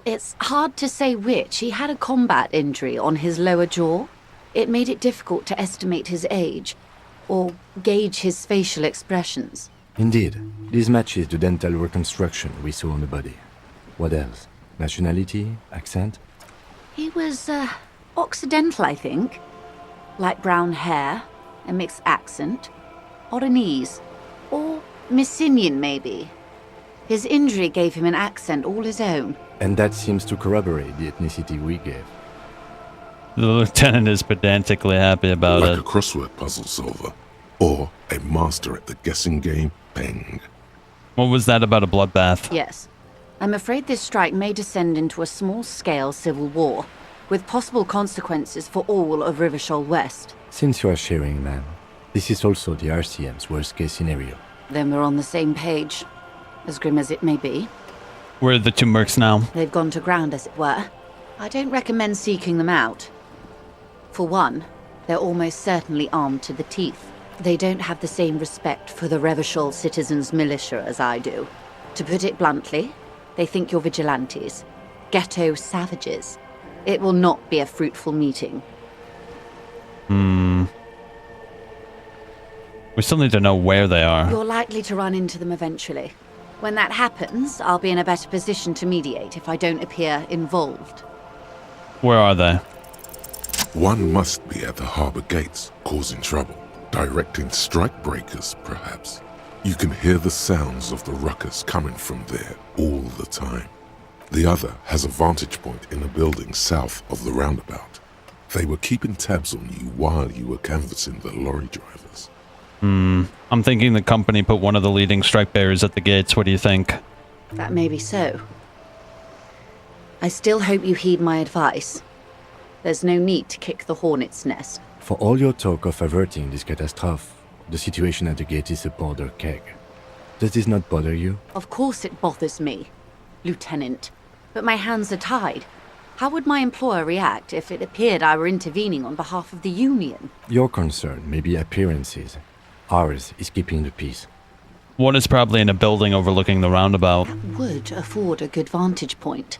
It's hard to say which. He had a combat injury on his lower jaw. It made it difficult to estimate his age, or gauge his facial expressions. Indeed. This matches the dental reconstruction we saw on the body. What else? Nationality? Accent? He was, Occidental, I think. Light brown hair, a mixed accent, Oranese, or Messinian, maybe. His injury gave him an accent all his own. And that seems to corroborate the ethnicity we gave. The lieutenant is pedantically happy about like it. a crossword puzzle solver, or a master at the guessing game, bang. What was that about a bloodbath? Yes. I'm afraid this strike may descend into a small-scale civil war, with possible consequences for all of Rivershoal West. Since you are sharing, man, this is also the RCM's worst-case scenario. Then we're on the same page, as grim as it may be. Where are the two mercs now? They've gone to ground, as it were. I don't recommend seeking them out. For one, they're almost certainly armed to the teeth. They don't have the same respect for the Revershoal citizens' militia as I do. To put it bluntly, they think you're vigilantes. Ghetto savages. It will not be a fruitful meeting. We still need to know where they are. You're likely to run into them eventually. When that happens, I'll be in a better position to mediate if I don't appear involved. Where are they? One must be at the harbor gates, causing trouble, directing strike breakers, perhaps. You can hear the sounds of the ruckus coming from there all the time. The other has a vantage point in a building south of the roundabout. They were keeping tabs on you while you were canvassing the lorry drivers. I'm thinking the company put one of the leading strike bearers at the gates. What do you think? That may be so. I still hope you heed my advice. There's no need to kick the hornet's nest. For all your talk of averting this catastrophe, the situation at the gate is a powder keg. Does this not bother you? Of course it bothers me, Lieutenant. But my hands are tied. How would my employer react if it appeared I were intervening on behalf of the Union? Your concern may be appearances. Ours is keeping the peace. One is probably in a building overlooking the roundabout. Would afford a good vantage point.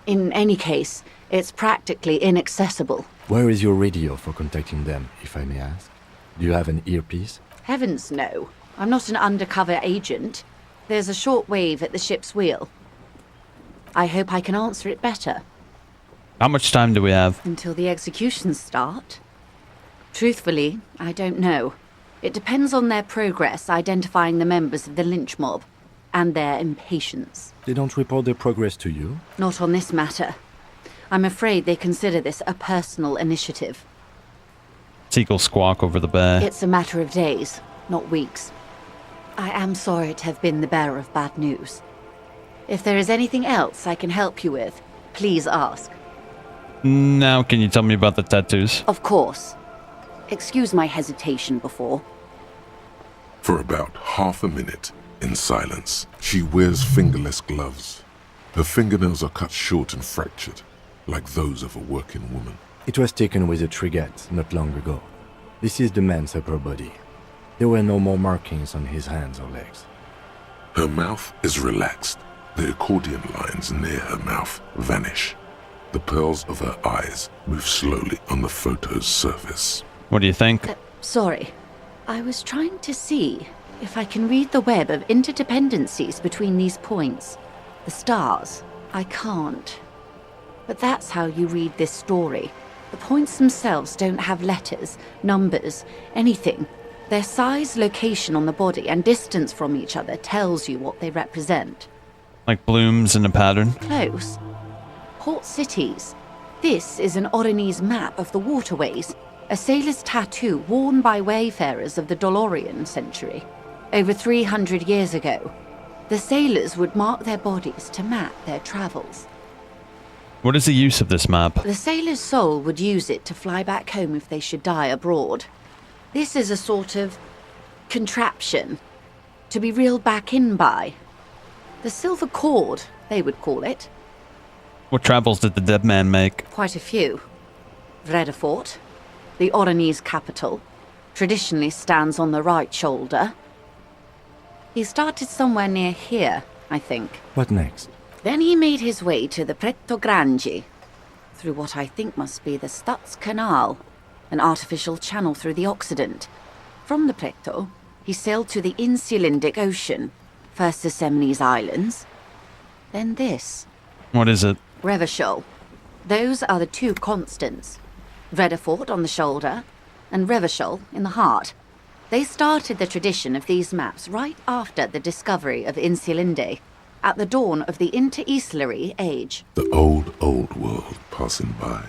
In any case, it's practically inaccessible. Where is your radio for contacting them, if I may ask? Do you have an earpiece? Heavens no. I'm not an undercover agent. There's a short wave at the ship's wheel. I hope I can answer it better. How much time do we have? Until the executions start? Truthfully, I don't know. It depends on their progress identifying the members of the lynch mob, and their impatience. They don't report their progress to you? Not on this matter. I'm afraid they consider this a personal initiative. Seagull squawk over the bay. It's a matter of days, not weeks. I am sorry to have been the bearer of bad news. If there is anything else I can help you with, please ask. Now, can you tell me about the tattoos? Of course. Excuse my hesitation before. For about half a minute, in silence, she wears fingerless gloves. Her fingernails are cut short and fractured, like those of a working woman. It was taken with a trigette not long ago. This is the man's upper body. There were no more markings on his hands or legs. Her mouth is relaxed. The accordion lines near her mouth vanish. The pearls of her eyes move slowly on the photo's surface. What do you think? Sorry. I was trying to see if I can read the web of interdependencies between these points. The stars. I can't. But that's how you read this story. The points themselves don't have letters, numbers, anything. Their size, location on the body, and distance from each other tells you what they represent. Like blooms in a pattern? Close. Port cities. This is an Oranese map of the waterways, a sailor's tattoo worn by wayfarers of the Dolorian century, over 300 years ago. The sailors would mark their bodies to map their travels. What is the use of this map? The sailor's soul would use it to fly back home if they should die abroad. This is a sort of contraption to be reeled back in by. The silver cord, they would call it. What travels did the dead man make? Quite a few. Vredefort, the Oranese capital, traditionally stands on the right shoulder. He started somewhere near here, I think. What next? Then he made his way to the Pretto Grande, through what I think must be the Stutz Canal, an artificial channel through the Occident. From the Pretto, he sailed to the Insulindic Ocean, first the Semines Islands, then this. What is it? Revachol. Those are the two constants. Vredefort on the shoulder, and Revachol in the heart. They started the tradition of these maps right after the discovery of Insulinde, at the dawn of the Inter-Easlary Age. The old world passing by,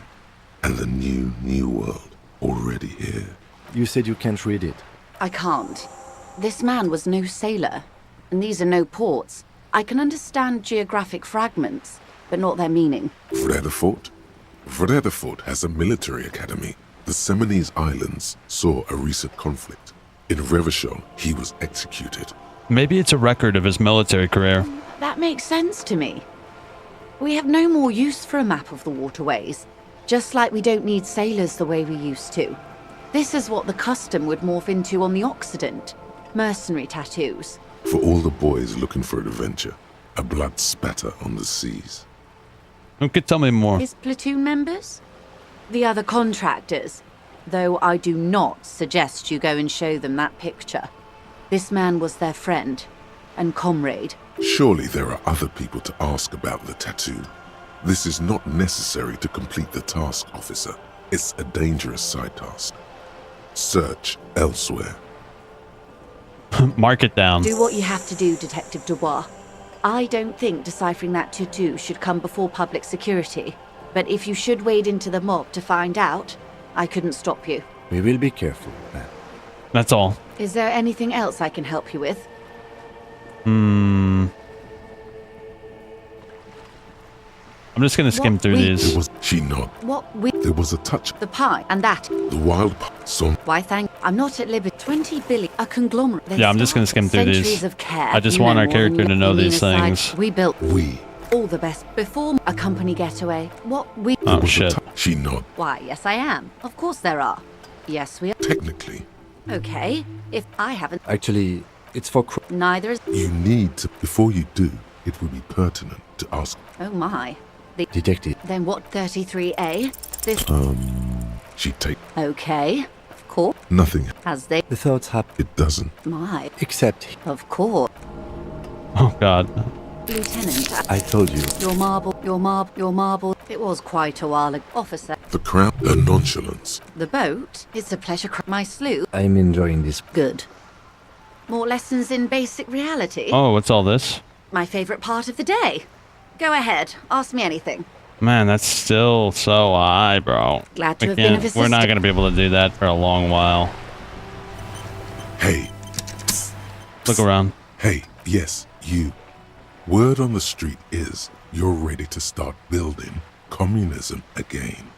and the new world already here. You said you can't read it. I can't. This man was no sailor, and these are no ports. I can understand geographic fragments, but not their meaning. Vredefort? Vredefort has a military academy. The Semines Islands saw a recent conflict. In Revachol, he was executed. Maybe it's a record of his military career. That makes sense to me. We have no more use for a map of the waterways, just like we don't need sailors the way we used to. This is what the custom would morph into on the Occident. Mercenary tattoos. For all the boys looking for adventure, a blood spatter on the seas. Who could tell me more? His platoon members? The other contractors. Though I do not suggest you go and show them that picture. This man was their friend and comrade. Surely there are other people to ask about the tattoo. This is not necessary to complete the task, officer. It's a dangerous side task. Search elsewhere. Mark it down. Do what you have to do, Detective Dubois. I don't think deciphering that tattoo should come before public security. But if you should wade into the mob to find out, I couldn't stop you. We will be careful, ma'am. That's all. Is there anything else I can help you with? I'm just gonna skim through these. There was a touch. The pie and that. The wild son. Why thank. I'm not at liberty. 20 billion. A conglomerate. Yeah, I'm just gonna skim through these. Centuries of care. I just want our character to know these things. We built. All the best before a company getaway. What we. Oh shit. She nodded. Why, yes I am. Of course there are. Yes we are. Technically. Okay. If I haven't. Actually, it's for... Neither is. You need to. Before you do, it will be pertinent to ask. Oh my. Detective. Then what 33A? This. She take. Okay. Of course. Nothing. As they. The thoughts happen. It doesn't. My. Except... Of course. Oh god. Lieutenant. I told you. Your marble. It was quite a while ago. Officer. The crown. Her nonchalance. The boat. It's a pleasure. My sloop. I'm enjoying this. Good. More lessons in basic reality. Oh, what's all this? My favorite part of the day. Go ahead. Ask me anything. Man, that's still so high, bro. Glad to have been of assistance. We're not gonna be able to do that for a long while. Hey. Look around. Hey, yes, you. Word on the street is you're ready to start building communism again.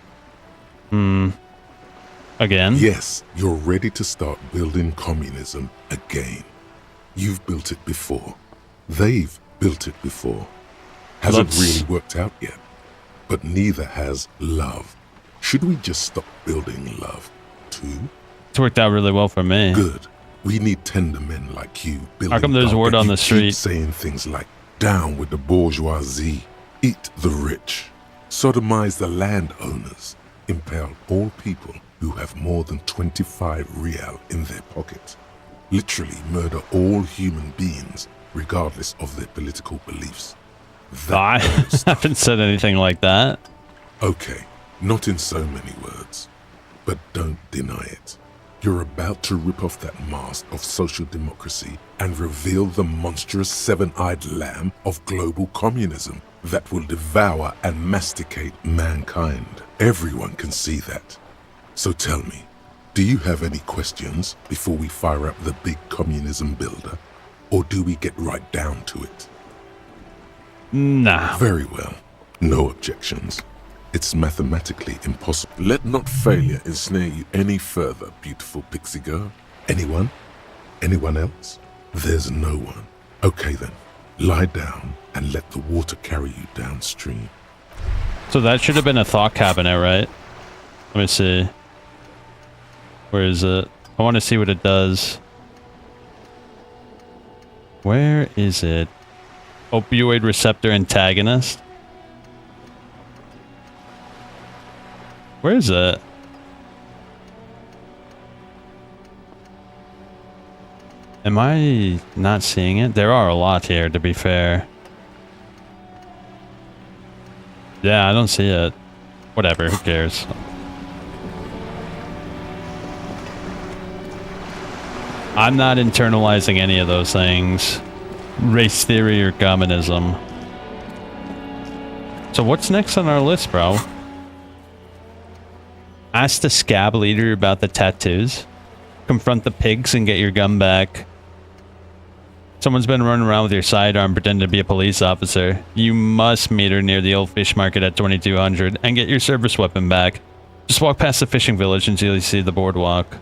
Again? Yes, you're ready to start building communism again. You've built it before. They've built it before. Hasn't really worked out yet. But neither has love. Should we just stop building love, too? It's worked out really well for me. Good. We need tender men like you building. How come there's word on the street? Saying things like, down with the bourgeoisie, eat the rich, sodomize the landowners, impale all people who have more than 25 real in their pockets, literally murder all human beings regardless of their political beliefs. I haven't said anything like that. Okay, not in so many words, but don't deny it. You're about to rip off that mask of social democracy and reveal the monstrous seven-eyed lamb of global communism that will devour and masticate mankind. Everyone can see that. So tell me, do you have any questions before we fire up the big communism builder? Or do we get right down to it? Nah. Very well. No objections. It's mathematically impossible. Let not failure ensnare you any further, beautiful pixie girl. Anyone? Anyone else? There's no one. Okay then. Lie down and let the water carry you downstream. So that should have been a thought cabinet, right? Let me see. Where is it? I want to see what it does. Where is it? Opioid receptor antagonist? Where is it? Am I not seeing it? There are a lot here, to be fair. Yeah, I don't see it. Whatever, who cares? I'm not internalizing any of those things. Race theory or communism. So what's next on our list, bro? Ask the scab leader about the tattoos. Confront the pigs and get your gun back. Someone's been running around with your sidearm pretending to be a police officer. You must meet her near the old fish market at 2200 and get your service weapon back. Just walk past the fishing village until you see the boardwalk.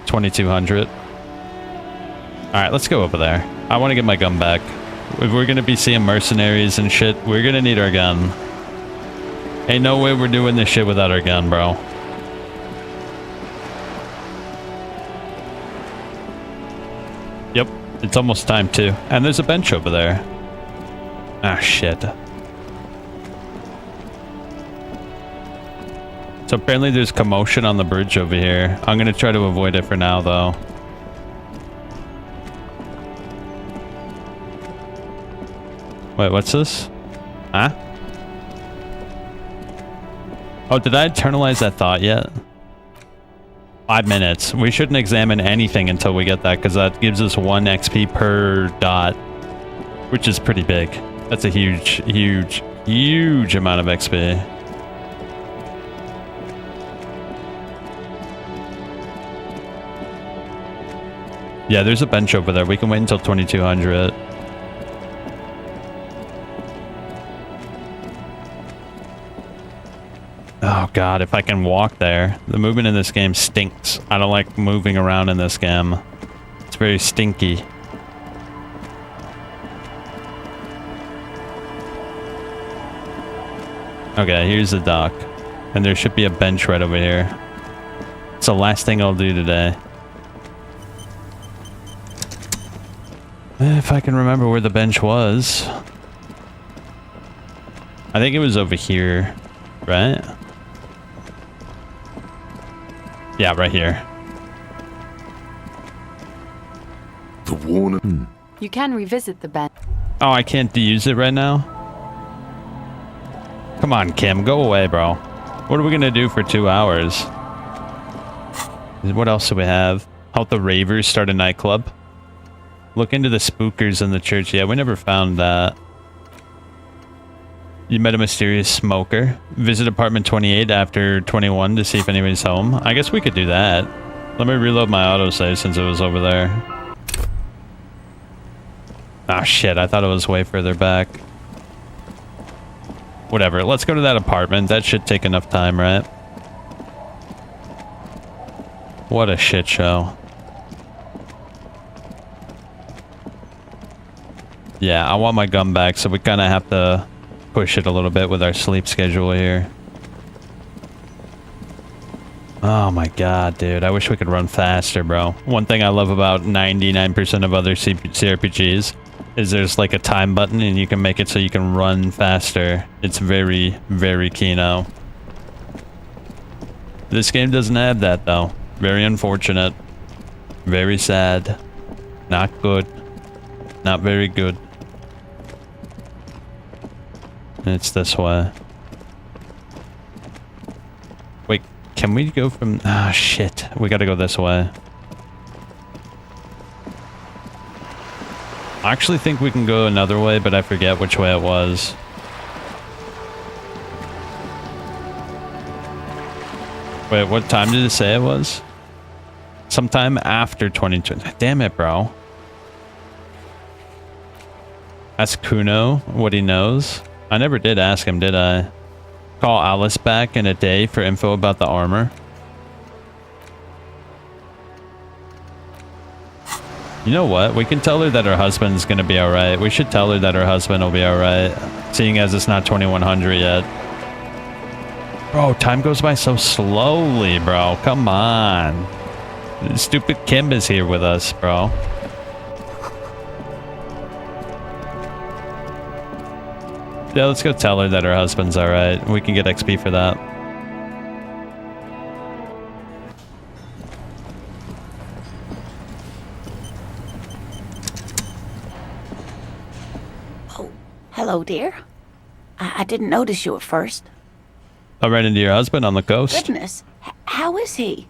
2200. Alright, let's go over there. I want to get my gun back. If we're going to be seeing mercenaries and shit, we're going to need our gun. Ain't no way we're doing this shit without our gun, bro. Yep, it's almost time too. And there's a bench over there. Ah, shit. So apparently there's commotion on the bridge over here. I'm gonna try to avoid it for now, though. Wait, what's this? Huh? Oh, did I internalize that thought yet? 5 minutes. We shouldn't examine anything until we get that, because that gives us 1 XP per dot, which is pretty big. That's a huge amount of XP. Yeah, there's a bench over there. We can wait until 2200. Oh god, if I can walk there. The movement in this game stinks. I don't like moving around in this game. It's very stinky. Okay, here's the dock. And there should be a bench right over here. It's the last thing I'll do today. If I can remember where the bench was. I think it was over here, right? Yeah, right here. The warning. You can revisit the bench. Oh, I can't use it right now? Come on, Kim, go away, bro. What are we gonna do for 2 hours? What else do we have? Help the ravers start a nightclub. Look into the spookers in the church. Yeah, we never found that. You met a mysterious smoker. Visit apartment 28 after 21 to see if anybody's home. I guess we could do that. Let me reload my autosave since it was over there. Ah, shit. I thought it was way further back. Whatever. Let's go to that apartment. That should take enough time, right? What a shit show. Yeah, I want my gun back, so we kind of have to push it a little bit with our sleep schedule here. Oh my god, dude. I wish we could run faster, bro. One thing I love about 99% of other CRPGs is there's like a time button and you can make it so you can run faster. It's very, very Kino. This game doesn't have that, though. Very unfortunate. Very sad. Not good. Not very good. It's this way. Wait, can we go from... Ah, shit. We gotta go this way. I actually think we can go another way, but I forget which way it was. Wait, what time did it say it was? Sometime after 2020. Damn it, bro. Ask Kuno what he knows. I never did ask him, did I? Call Alice back in a day for info about the armor. You know what? We can tell her that her husband's gonna be alright. We should tell her that her husband will be alright, seeing as it's not 2100 yet. Bro, time goes by so slowly, bro. Come on. Stupid Kim is here with us, bro. Yeah, let's go tell her that her husband's alright. We can get XP for that. Oh, hello, dear. I didn't notice you at first. I ran into your husband on the coast. Goodness, how is he?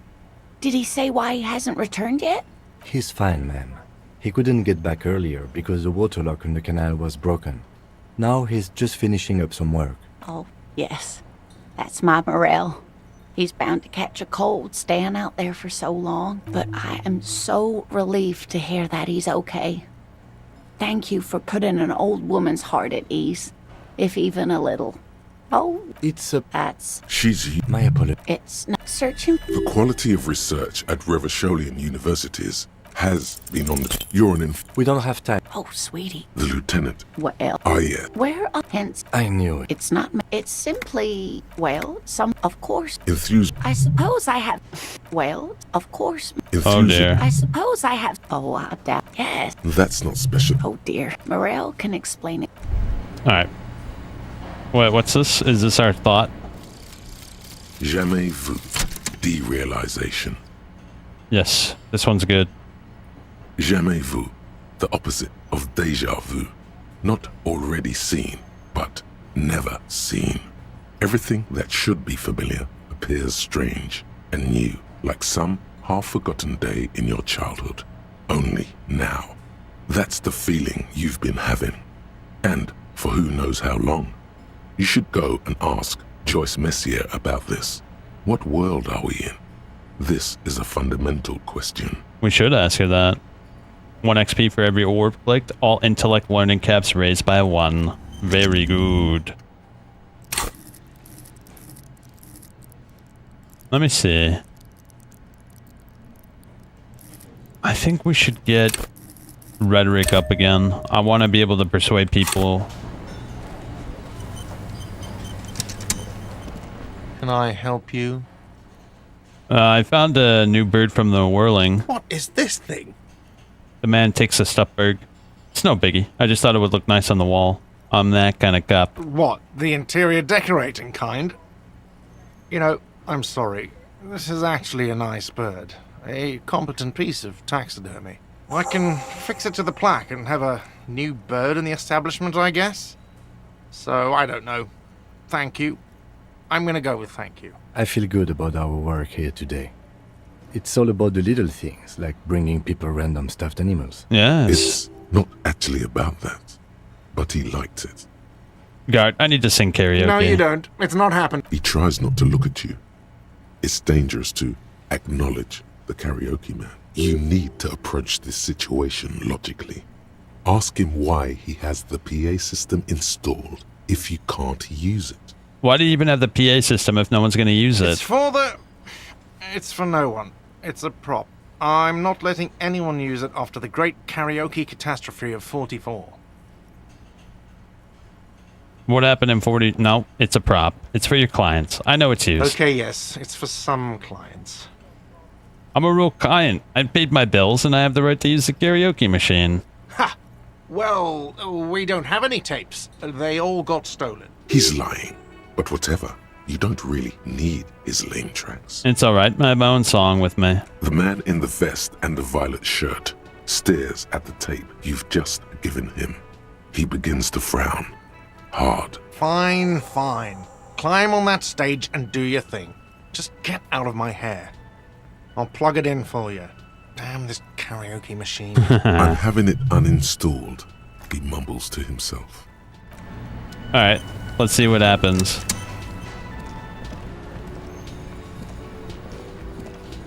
Did he say why he hasn't returned yet? He's fine, ma'am. He couldn't get back earlier because the water lock in the canal was broken. Now he's just finishing up some work. Oh, yes. That's my Morel. He's bound to catch a cold staying out there for so long, but I am so relieved to hear that he's okay. Thank you for putting an old woman's heart at ease, if even a little. Oh, it's a... That's... She's... My apologies. It's not searching... The quality of research at REPTILLIAN universities has been on the... You're an We don't have time. Oh, sweetie. The lieutenant. Well... Oh, yeah. Where... Hence... I knew it. It's not... It's simply... Well, some... Of course... Enthused. I suppose I have... Well, of course... Oh, dear. I suppose I have... Oh, I doubt... Yes. That's not special. Oh, dear. Morel can explain it. Alright. Wait, what's this? Is this our thought? Jamais vu. Derealization. Yes, this one's good. Jamais vu. The opposite of déjà vu. Not already seen, but never seen. Everything that should be familiar appears strange and new, like some half-forgotten day in your childhood. Only now. That's the feeling you've been having. And for who knows how long. You should go and ask Joyce Messier about this. What world are we in? This is a fundamental question. We should ask her that. 1 XP for every orb clicked. All intellect learning caps raised by 1. Very good. Let me see. I think we should get rhetoric up again. I want to be able to persuade people. Can I help you? I found a new bird from the whirling. What is this thing? The man takes a stuffed bird. It's no biggie. I just thought it would look nice on the wall. I'm that kind of cop. What, the interior decorating kind? You know, I'm sorry. This is actually a nice bird. A competent piece of taxidermy. I can fix it to the plaque and have a new bird in the establishment, I guess? So, I don't know. Thank you. I'm gonna go with thank you. I feel good about our work here today. It's all about the little things, like bringing people random stuffed animals. Yes. It's not actually about that, but he liked it. Guard, I need to sing karaoke. No, you don't. It's not happened. He tries not to look at you. It's dangerous to acknowledge the karaoke man. You need to approach this situation logically. Ask him why he has the PA system installed if you can't use it. Why do you even have the PA system if no one's going to use it? It's for no one. It's a prop. I'm not letting anyone use it after the great karaoke catastrophe of 44. What happened in 40? No, it's a prop. It's for your clients. I know it's used. Okay, yes. It's for some clients. I'm a real client. I paid my bills and I have the right to use the karaoke machine. Ha! Well, we don't have any tapes. They all got stolen. He's lying. But whatever, you don't really need his lame tracks. It's alright, I have my own song with me. The man in the vest and the violet shirt stares at the tape you've just given him. He begins to frown. Hard. Fine, fine. Climb on that stage and do your thing. Just get out of my hair. I'll plug it in for you. Damn this karaoke machine. I'm having it uninstalled, he mumbles to himself. Alright, let's see what happens.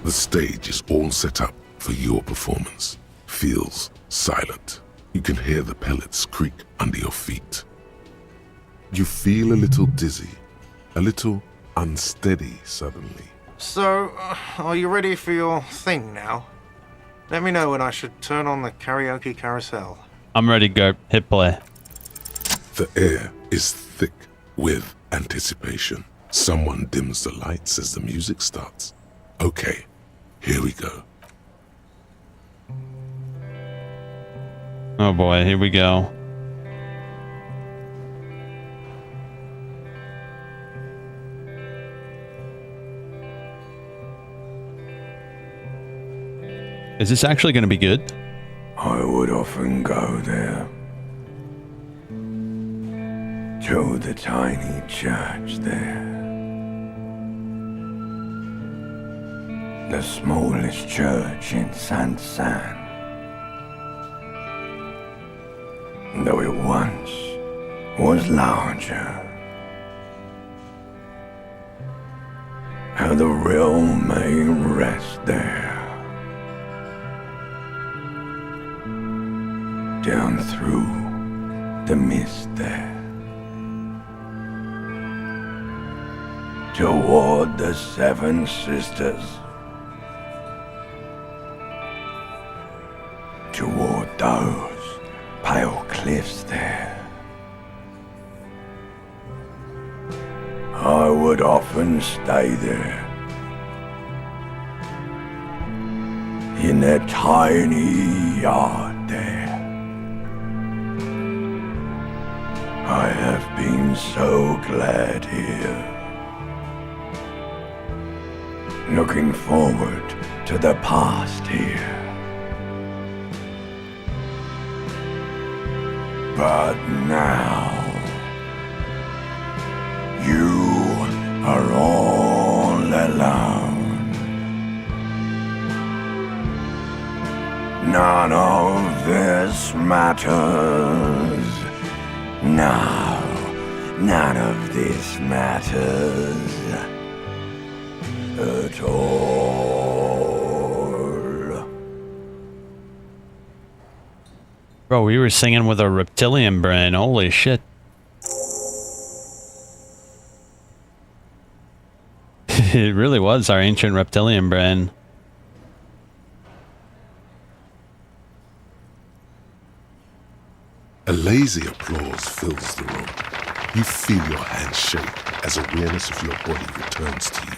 The stage is all set up for your performance. Feels silent. You can hear the pellets creak under your feet. You feel a little dizzy, a little unsteady suddenly. So, are you ready for your thing now? Let me know when I should turn on the karaoke carousel. I'm ready, Gert. Hit play. The air is thick with anticipation. Someone dims the lights as the music starts. Okay, here we go. Oh boy, here we go. Is this actually going to be good? I would often go there. To the tiny church there. The smallest church in Saint-Saëns. Though it once was larger. How the realm may rest there. Down through the mist there. Toward the Seven Sisters. Toward those pale cliffs there. I would often stay there. In that tiny yard there. I have been so glad here. Looking forward to the past here. But now, you are all alone. None of this matters. No, none of this matters at all. Bro, we were singing with a reptilian brain. Holy shit. It really was our ancient reptilian brain. A lazy applause fills the room. You feel your hands shake as awareness of your body returns to you.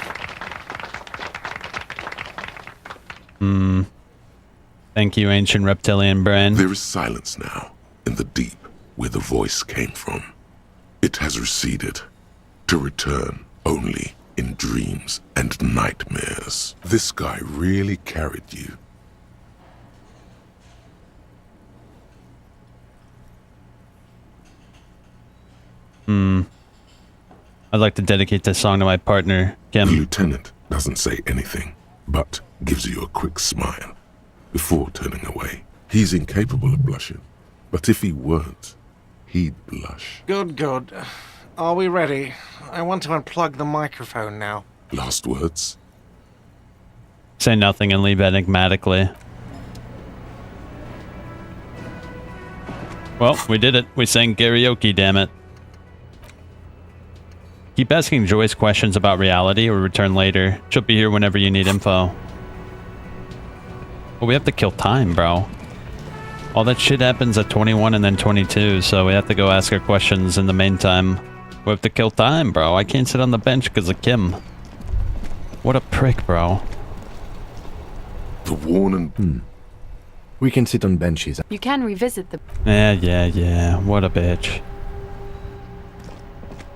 Thank you, ancient reptilian brain. There is silence now, in the deep, where the voice came from. It has receded, to return only in dreams and nightmares. This guy really carried you. I'd like to dedicate this song to my partner, Kim. The lieutenant doesn't say anything, but gives you a quick smile before turning away. He's incapable of blushing, but if he weren't, he'd blush. Good, good. Are we ready? I want to unplug the microphone now. Last words? Say nothing and leave enigmatically. Well, we did it. We sang karaoke, damn it. Keep asking Joyce questions about reality or return later. She'll be here whenever you need info. But we have to kill time, bro. All that shit happens at 21 and then 22, so we have to go ask her questions in the meantime. We have to kill time, bro. I can't sit on the bench because of Kim. What a prick, bro. The warning. We can sit on benches. You can revisit the... Yeah. What a bitch.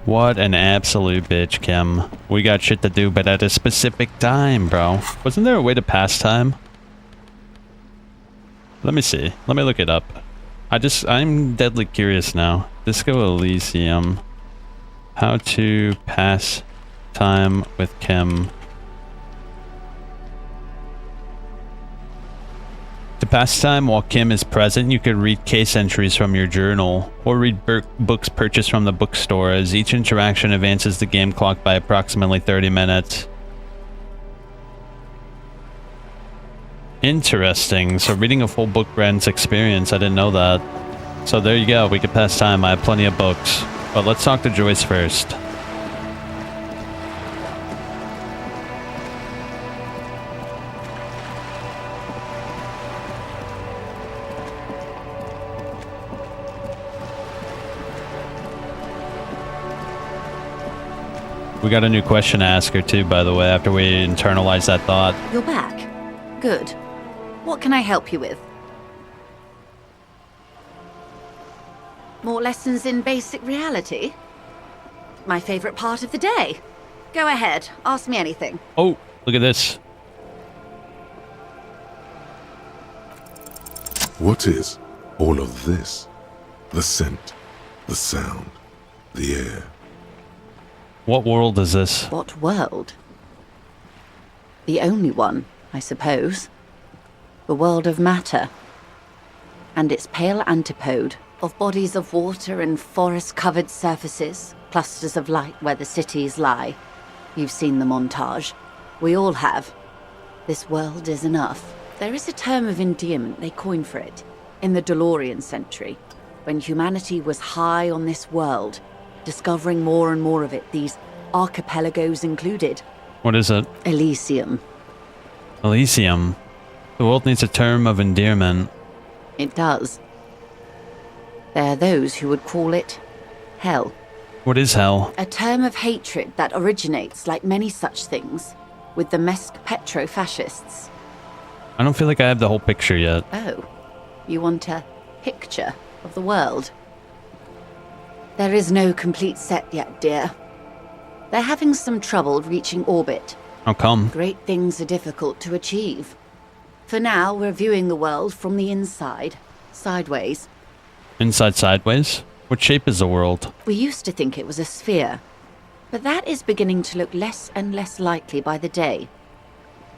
What an absolute bitch, Kim. We got shit to do, but at a specific time, bro. Wasn't there a way to pass time? Let me see. Let me look it up. I'm deadly curious now. Disco Elysium. How to pass time with Kim. To pass time while Kim is present, you could read case entries from your journal, or read books purchased from the bookstore, as each interaction advances the game clock by approximately 30 minutes. Interesting. So reading a full book grants experience. I didn't know that. So there you go. We could pass time. I have plenty of books. But let's talk to Joyce first. We got a new question to ask her too, by the way, after we internalize that thought. You're back. Good. What can I help you with? More lessons in basic reality? My favorite part of the day. Go ahead, ask me anything. Oh, look at this. What is all of this? The scent, the sound, the air. What world is this? What world? The only one, I suppose. The world of matter. And its pale antipode of bodies of water and forest-covered surfaces, clusters of light where the cities lie. You've seen the montage. We all have. This world is enough. There is a term of endearment they coined for it in the DeLorean century, when humanity was high on this world, discovering more and more of it, these archipelagos included. What is it? ELYSIUM. ELYSIUM. The world needs a term of endearment. It does. There are those who would call it hell. What is hell? A term of hatred that originates, like many such things, with the Mesk petro-fascists. I don't feel like I have the whole picture yet. Oh, you want a picture of the world? There is no complete set yet, dear. They're having some trouble reaching orbit. How come? Great things are difficult to achieve. For now, we're viewing the world from the inside, sideways. Inside sideways? What shape is the world? We used to think it was a sphere, but that is beginning to look less and less likely by the day.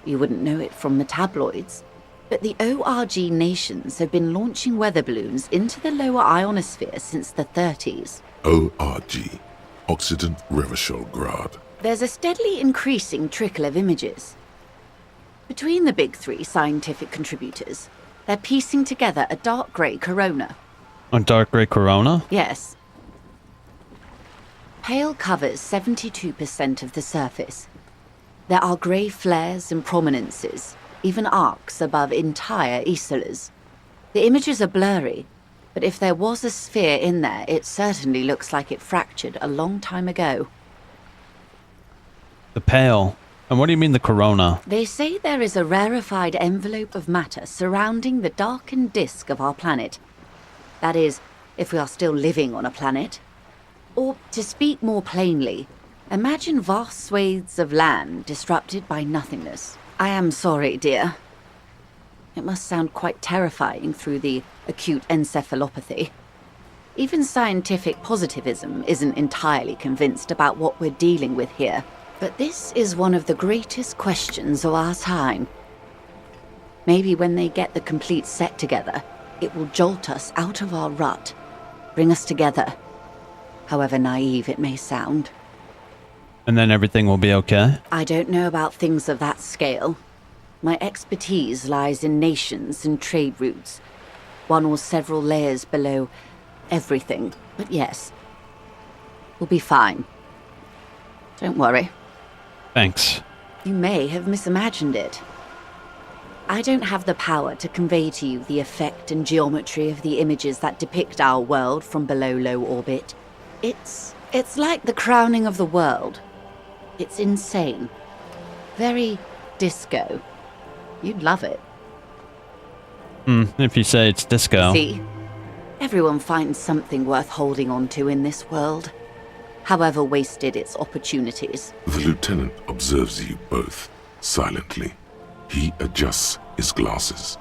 You wouldn't know it from the tabloids, but the ORG nations have been launching weather balloons into the lower ionosphere since the 30s. ORG, Occident Revischolgrad. There's a steadily increasing trickle of images. Between the big three scientific contributors, they're piecing together a dark grey corona. A dark grey corona? Yes. Pale covers 72% of the surface. There are grey flares and prominences, even arcs above entire isolas. The images are blurry, but if there was a sphere in there, it certainly looks like it fractured a long time ago. The pale. And what do you mean the corona? They say there is a rarefied envelope of matter surrounding the darkened disk of our planet. That is, if we are still living on a planet. Or, to speak more plainly, imagine vast swathes of land disrupted by nothingness. I am sorry, dear. It must sound quite terrifying through the acute encephalopathy. Even scientific positivism isn't entirely convinced about what we're dealing with here. But this is one of the greatest questions of our time. Maybe when they get the complete set together, it will jolt us out of our rut, bring us together, however naive it may sound. And then everything will be okay? I don't know about things of that scale. My expertise lies in nations and trade routes, one or several layers below everything. But yes, we'll be fine. Don't worry. Thanks. You may have misimagined it. I don't have the power to convey to you the effect and geometry of the images that depict our world from below low orbit. It's like the crowning of the world. It's insane. Very disco. You'd love it. If you say it's disco. See? Everyone finds something worth holding on to in this world, however wasted its opportunities. The lieutenant observes you both, silently. He adjusts his glasses.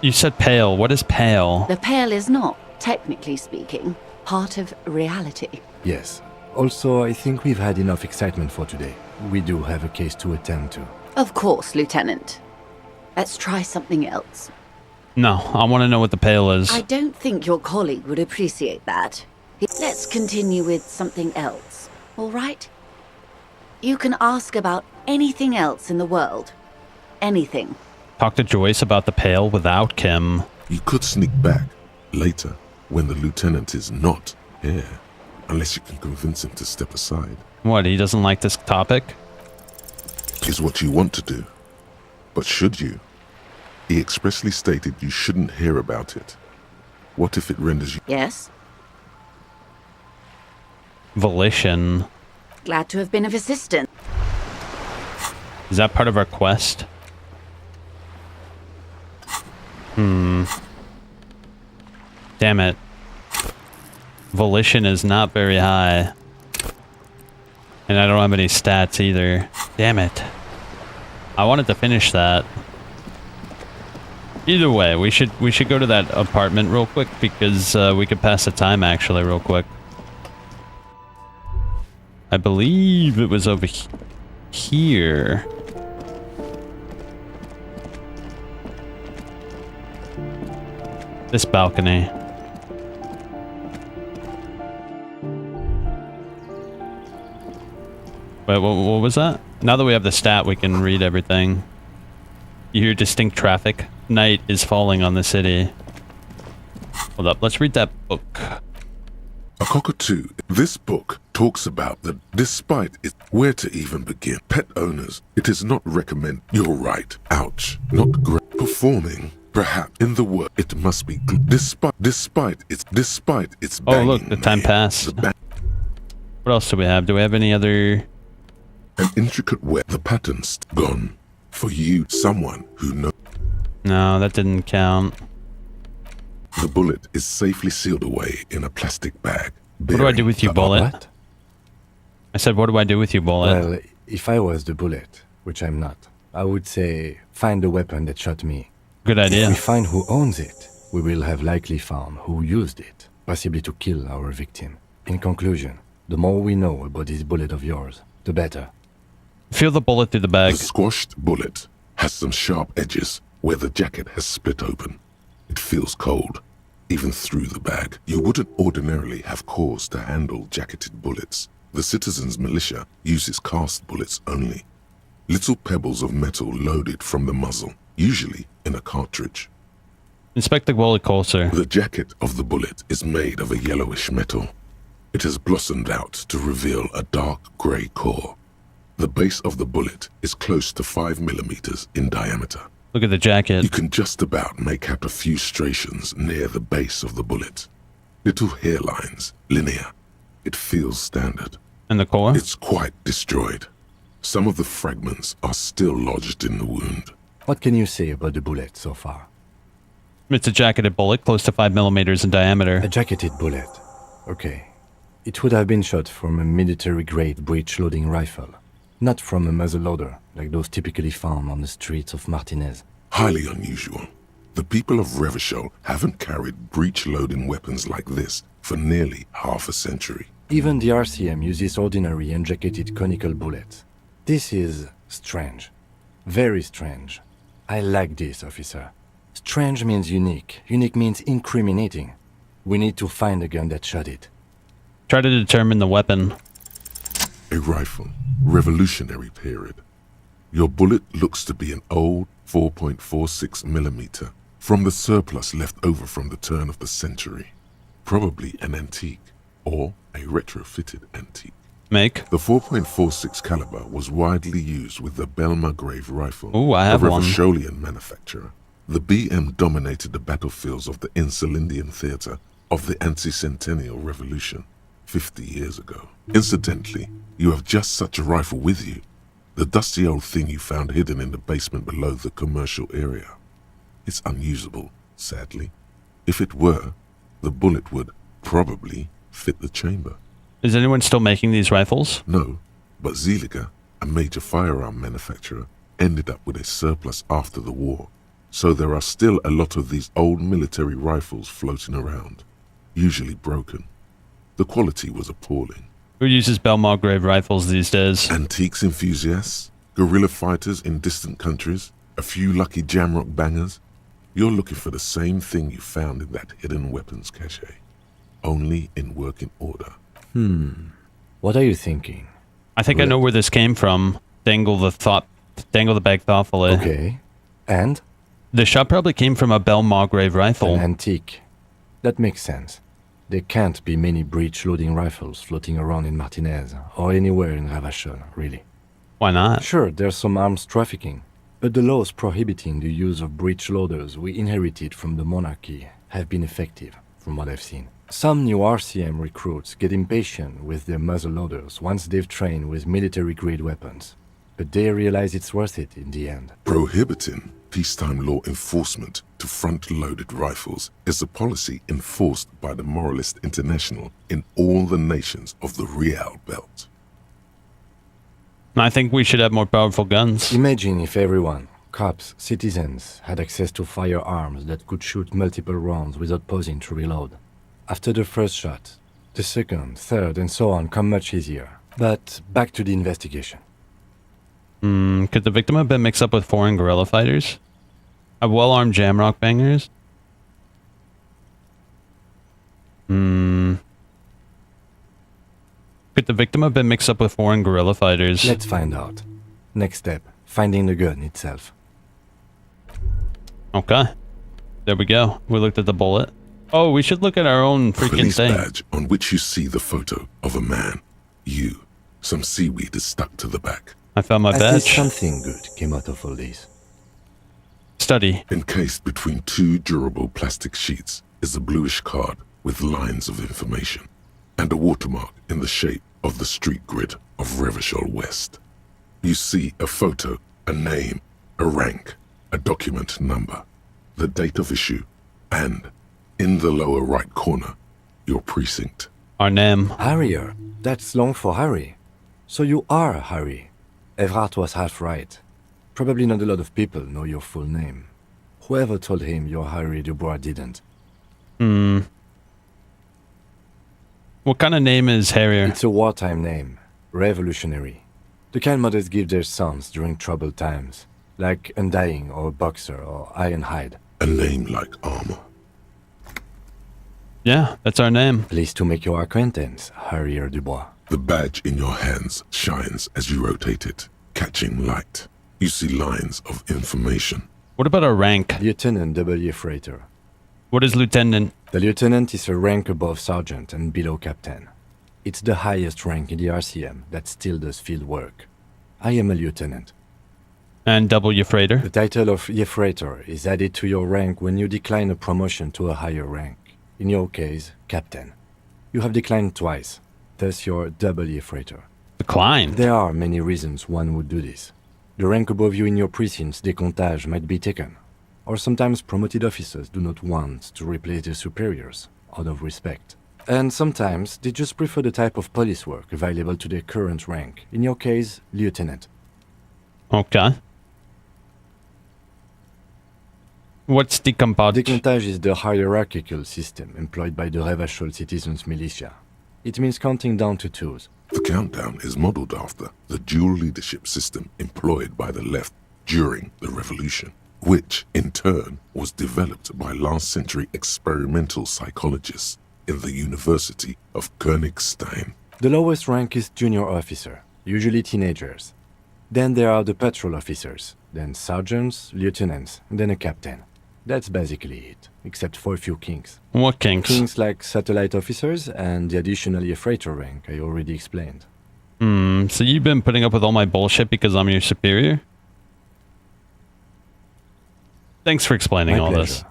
You said pale. What is pale? The pale is not, technically speaking, part of reality. Yes. Also, I think we've had enough excitement for today. We do have a case to attend to. Of course, Lieutenant. Let's try something else. No, I want to know what the pale is. I don't think your colleague would appreciate that. Let's continue with something else, all right? You can ask about anything else in the world. Anything. Talk to Joyce about the pail without Kim. You could sneak back later when the lieutenant is not here, unless you can convince him to step aside. What, he doesn't like this topic? Is what you want to do. But should you? He expressly stated you shouldn't hear about it. What if it renders you... Yes? Volition. Glad to have been of assistance. Is that part of our quest? Damn it. Volition is not very high. And I don't have any stats either. Damn it. I wanted to finish that. Either way, we should go to that apartment real quick because we could pass the time actually real quick. I believe it was over here. This balcony. Wait, what was that? Now that we have the stat, we can read everything. You hear distinct traffic. Night is falling on the city. Hold up, let's read that book. A cockatoo. This book talks about that despite it, where to even begin. Pet owners, it is not recommend. You're right. Ouch. Not great. Performing, perhaps, in the word, it must be despite its Oh look, the time passed. What else do we have? Do we have any other... An intricate web. The pattern's gone. For you, someone who knows. No, that didn't count. The bullet is safely sealed away in a plastic bag. What do I do with you, Bullet? What? I said, what do I do with you, Bullet? Well, if I was the bullet, which I'm not, I would say, find the weapon that shot me. Good idea. If we find who owns it, we will have likely found who used it, possibly to kill our victim. In conclusion, the more we know about this bullet of yours, the better. Feel the bullet through the bag. The squashed bullet has some sharp edges where the jacket has split open. It feels cold, even through the bag. You wouldn't ordinarily have cause to handle jacketed bullets. The citizens' militia uses cast bullets only. Little pebbles of metal loaded from the muzzle, usually in a cartridge. Inspect the bullet closer. The jacket of the bullet is made of a yellowish metal. It has blossomed out to reveal a dark grey core. The base of the bullet is close to 5 millimeters in diameter. Look at the jacket. You can just about make out a few striations near the base of the bullet. Little hairlines, linear. It feels standard. And the core? It's quite destroyed. Some of the fragments are still lodged in the wound. What can you say about the bullet so far? It's a jacketed bullet, close to 5 millimeters in diameter. A jacketed bullet. Okay. It would have been shot from a military-grade breech-loading rifle. Not from a muzzleloader, like those typically found on the streets of Martinez. Highly unusual. The people of Revachol haven't carried breech-loading weapons like this for nearly half a century. Even the RCM uses ordinary unjacketed conical bullets. This is strange. Very strange. I like this, officer. Strange means unique. Unique means incriminating. We need to find the gun that shot it. Try to determine the weapon. A rifle. Revolutionary period. Your bullet looks to be an old 4.46 millimeter from the surplus left over from the turn of the century. Probably an antique or a retrofitted antique. Make. The 4.46 caliber was widely used with the Belmargrave rifle, Ooh, I have a one. Revacholian manufacturer. The BM dominated the battlefields of the Insulindian theater of the anti-centennial revolution 50 years ago. Incidentally, you have just such a rifle with you. The dusty old thing you found hidden in the basement below the commercial area. It's unusable, sadly. If it were, the bullet would probably fit the chamber. Is anyone still making these rifles? No, but Zeliger, a major firearm manufacturer, ended up with a surplus after the war. So there are still a lot of these old military rifles floating around, usually broken. The quality was appalling. Who uses Belmargrave rifles these days? Antiques enthusiasts, guerrilla fighters in distant countries, a few lucky jamrock bangers. You're looking for the same thing you found in that hidden weapons cache, only in working order. What are you thinking? I think I know where this came from. Dangle the bag thoughtfully. Okay. And? The shot probably came from a Bell Margrave rifle. An antique. That makes sense. There can't be many breech-loading rifles floating around in Martinez, or anywhere in Ravachol, really. Why not? Sure, there's some arms trafficking, but the laws prohibiting the use of breech loaders we inherited from the monarchy have been effective, from what I've seen. Some new RCM recruits get impatient with their muzzle loaders once they've trained with military-grade weapons, but they realize it's worth it in the end. Prohibiting peacetime law enforcement to front-loaded rifles is a policy enforced by the Moralist International in all the nations of the Real Belt. I think we should have more powerful guns. Imagine if everyone, cops, citizens, had access to firearms that could shoot multiple rounds without pausing to reload. After the first shot, the second, third, and so on come much easier. But back to the investigation. Could the victim have been mixed up with foreign guerrilla fighters? Have well-armed jamrock bangers? Could the victim have been mixed up with foreign guerrilla fighters? Let's find out. Next step, finding the gun itself. Okay. There we go. We looked at the bullet. Oh, we should look at our own freaking Police thing. badge on which you see the photo of a man. You. Some seaweed is stuck to the back. I found my At badge. least something good came out of all this. Study. Encased between two durable plastic sheets is a bluish card with lines of information and a watermark in the shape of the street grid of Revachol West. You see a photo, a name, a rank, a document number, the date of issue, and, in the lower right corner, your precinct. Our name. Harrier. That's long for Harry. So you are Harry. Evrard was half right. Probably not a lot of people know your full name. Whoever told him you're Harry Dubois didn't. What kind of name is Harrier? It's a wartime name. Revolutionary. The kind mothers give their sons during troubled times. Like Undying or Boxer or Ironhide. A name like armor. Yeah, that's our name. Pleased to make your acquaintance, Harrier Dubois. The badge in your hands shines as you rotate it, catching light. You see lines of information. What about our rank? Lieutenant W. Freighter. What is lieutenant? The lieutenant is a rank above sergeant and below captain. It's the highest rank in the RCM that still does field work. I am a lieutenant. And W. Freighter? The title of Freighter is added to your rank when you decline a promotion to a higher rank. In your case, captain. You have declined twice, thus you're W. Freighter. Declined? There are many reasons one would do this. The rank above you in your precinct's decomptage might be taken, or sometimes promoted officers do not want to replace their superiors, out of respect. And sometimes they just prefer the type of police work available to their current rank, in your case, lieutenant. Okay. What's decompage? Decomptage is the hierarchical system employed by the Revachol citizens' militia. It means counting down to twos. The countdown is modeled after the dual leadership system employed by the left during the revolution, which, in turn, was developed by last-century experimental psychologists in the University of Königstein. The lowest rank is junior officer, usually teenagers. Then there are the patrol officers, then sergeants, lieutenants, and then a captain. That's basically it, except for a few kinks. What kinks? Kinks like satellite officers and the additional freighter rank I already explained. So you've been putting up with all my bullshit because I'm your superior? Thanks for explaining all this.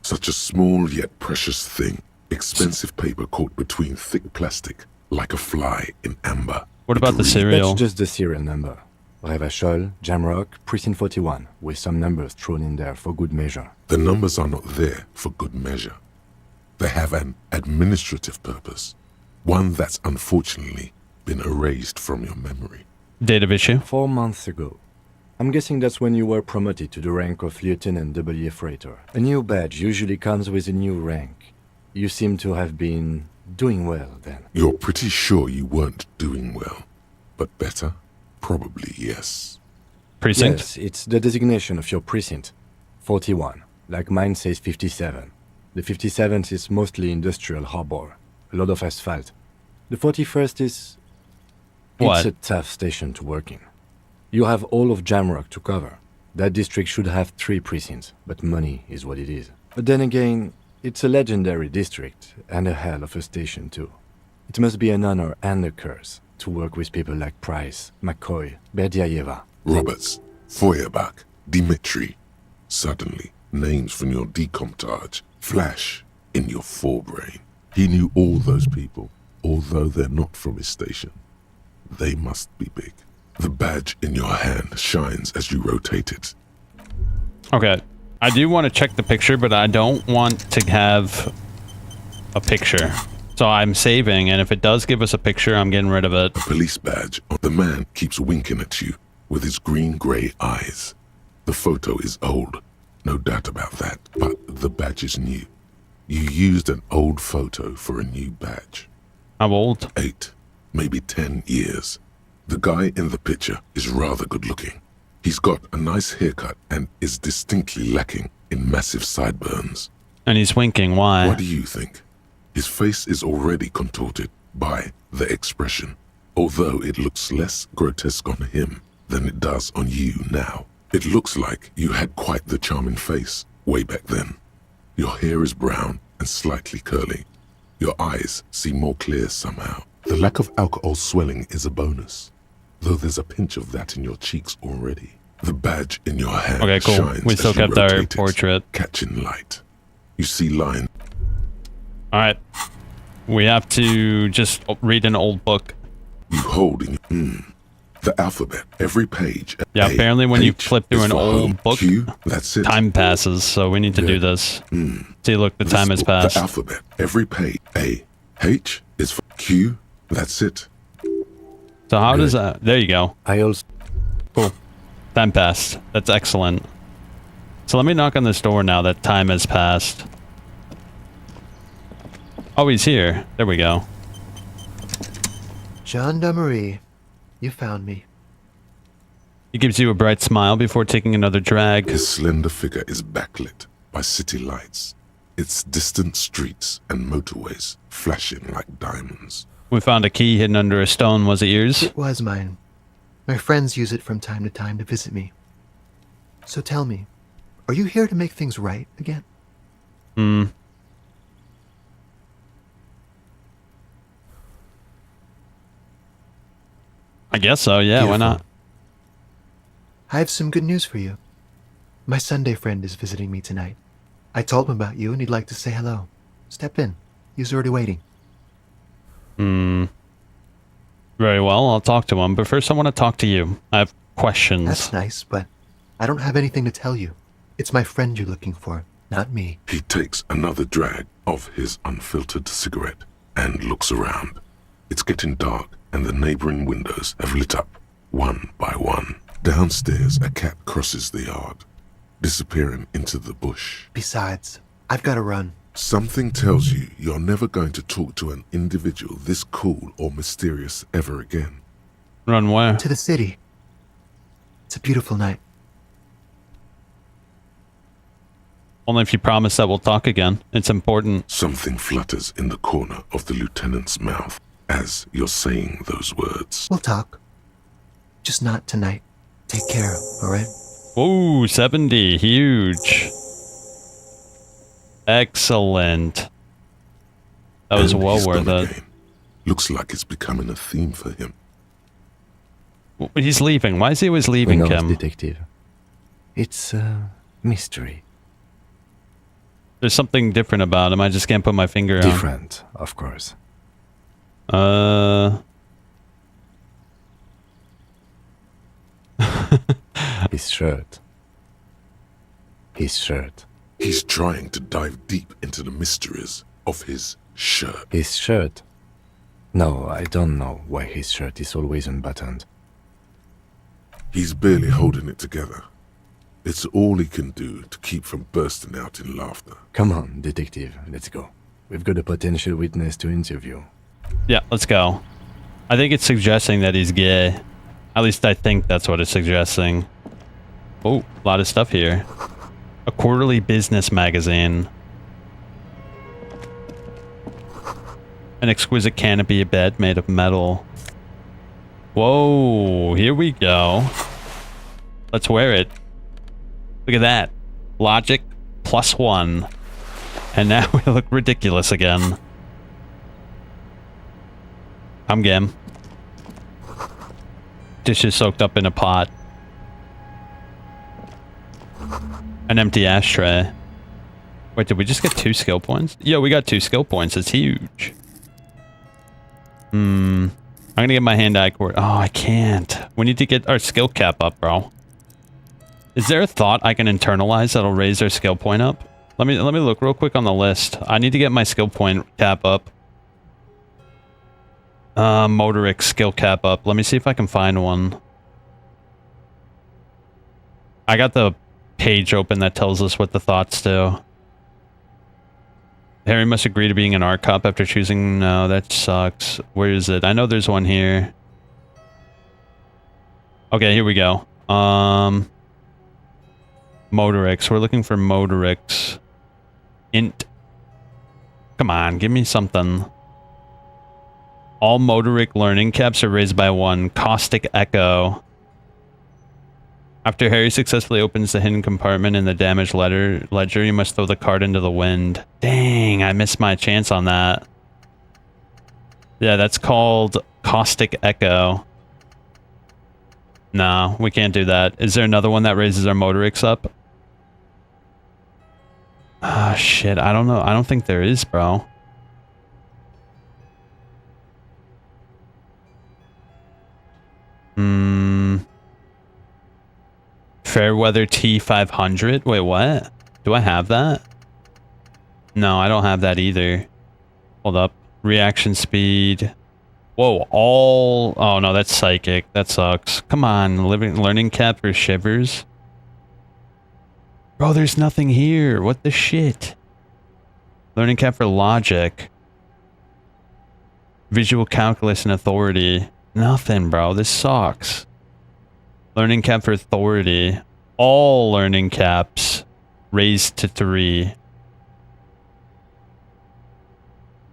Such a small yet precious thing. Expensive paper caught between thick plastic, like a fly in amber. What about the serial? That's just the serial number. Revachol, Jamrock, Precinct 41, with some numbers thrown in there for good measure. The numbers are not there for good measure. They have an administrative purpose, one that's unfortunately been erased from your memory. Date of issue? 4 months ago. I'm guessing that's when you were promoted to the rank of Lieutenant W. Freighter. A new badge usually comes with a new rank. You seem to have been doing well then. You're pretty sure you weren't doing well, but better? Probably yes. Precinct? Yes, it's the designation of your precinct. 41, like mine says 57. The 57th is mostly industrial harbor, a lot of asphalt. The 41st is... What? It's a tough station to work in. You have all of Jamrock to cover. That district should have 3 precincts, but money is what it is. But then again, it's a legendary district, and a hell of a station too. It must be an honor and a curse to work with people like Price, McCoy, Berdiaeva. Roberts, Feuerbach, Dimitri. Suddenly, names from your decomptage flash in your forebrain. He knew all those people, although they're not from his station. They must be big. The badge in your hand shines as you rotate it. Okay. I do want to check the picture, but I don't want to have a picture. So I'm saving, and if it does give us a picture, I'm getting rid of it. A police badge. The man keeps winking at you with his green-gray eyes. The photo is old, no doubt about that, but the badge is new. You used an old photo for a new badge. How old? 8, maybe 10 years. The guy in the picture is rather good-looking. He's got a nice haircut and is distinctly lacking in massive sideburns. And he's winking. Why? What do you think? His face is already contorted by the expression, although it looks less grotesque on him than it does on you now. It looks like you had quite the charming face way back then. Your hair is brown and slightly curly. Your eyes seem more clear somehow. The lack of alcohol swelling is a bonus, though there's a pinch of that in your cheeks already. The badge in your hand shines We still as you kept our rotate it, portrait. catching light. You see lines. Alright. We have to just read an old book. You hold in the alphabet, every page. Yeah, A, apparently when you H flip through is an for home. old book, Q, that's it. time passes, so we need to do this. See, look, the time has passed. The alphabet, every page. A, H is for Q, that's it. So how does that... There you go. I also... Cool. Time passed. That's excellent. So let me knock on this door now that time has passed. Oh, he's here. There we go. Gendarmerie, you found me. He gives you a bright smile before taking another drag. His slender figure is backlit by city lights, its distant streets and motorways flashing like diamonds. We found a key hidden under a stone. Was it yours? It was mine. My friends use it from time to time to visit me. So tell me, are you here to make things right again? I guess so, yeah, why not? I have some good news for you. My Sunday friend is visiting me tonight. I told him about you and he'd like to say hello. Step in. He's already waiting. Very well, I'll talk to him, but first I want to talk to you. I have questions. That's nice, but I don't have anything to tell you. It's my friend you're looking for, not me. He takes another drag of his unfiltered cigarette and looks around. It's getting dark and the neighboring windows have lit up one by one. Downstairs, a cat crosses the yard, disappearing into the bush. Besides, I've got to run. Something tells you you're never going to talk to an individual this cool or mysterious ever again. Run where? To the city. It's a beautiful night. Only if you promise that we'll talk again. It's important. Something flutters in the corner of the lieutenant's mouth as you're saying those words. We'll talk. Just not tonight. Take care, alright? Ooh, 70. Huge. Excellent. That was And well he's worth gone it. again. Looks like it's becoming a theme for him. He's leaving. Why is he always leaving, Who knows, Kim? detective? It's a mystery. There's something different about him. I just can't put my finger on. Different, of course. His shirt. His shirt. He's trying to dive deep into the mysteries of his shirt. His shirt? No, I don't know why his shirt is always unbuttoned. He's barely holding it together. It's all he can do to keep from bursting out in laughter. Come on, detective, let's go. We've got a potential witness to interview. Yeah, let's go. I think it's suggesting that he's gay. At least I think that's what it's suggesting. Oh, a lot of stuff here. A quarterly business magazine. An exquisite canopy bed made of metal. Whoa, here we go. Let's wear it. Look at that. Logic +1. And now we look ridiculous again. I'm game. Dishes soaked up in a pot. An empty ashtray. Wait, did we just get 2 skill points? Yo, we got 2 skill points. It's huge. I'm gonna get my hand-eye coordinate. Oh, I can't. We need to get our skill cap up, bro. Is there a thought I can internalize that'll raise our skill point up? Let me look real quick on the list. I need to get my skill point cap up. Motoric skill cap up. Let me see if I can find one. I got the page open that tells us what the thoughts do. Harry must agree to being an art cop after choosing... No, that sucks. Where is it? I know there's one here. Okay, here we go. Motorics. We're looking for Motorics. Int. Come on, give me something. All Motoric learning caps are raised by 1. Caustic Echo. After Harry successfully opens the hidden compartment in the damaged ledger, you must throw the card into the wind. Dang, I missed my chance on that. Yeah, that's called Caustic Echo. No, we can't do that. Is there another one that raises our Motorics up? Ah, shit, I don't know. I don't think there is, bro. Fairweather T500? Wait, what? Do I have that? No, I don't have that either. Hold up. Reaction speed. Whoa, all... Oh, no, that's psychic. That sucks. Come on, learning cap for shivers. Bro, there's nothing here. What the shit? Learning cap for logic. Visual calculus and authority. Nothing, bro. This sucks. Learning cap for authority. All learning caps raised to 3.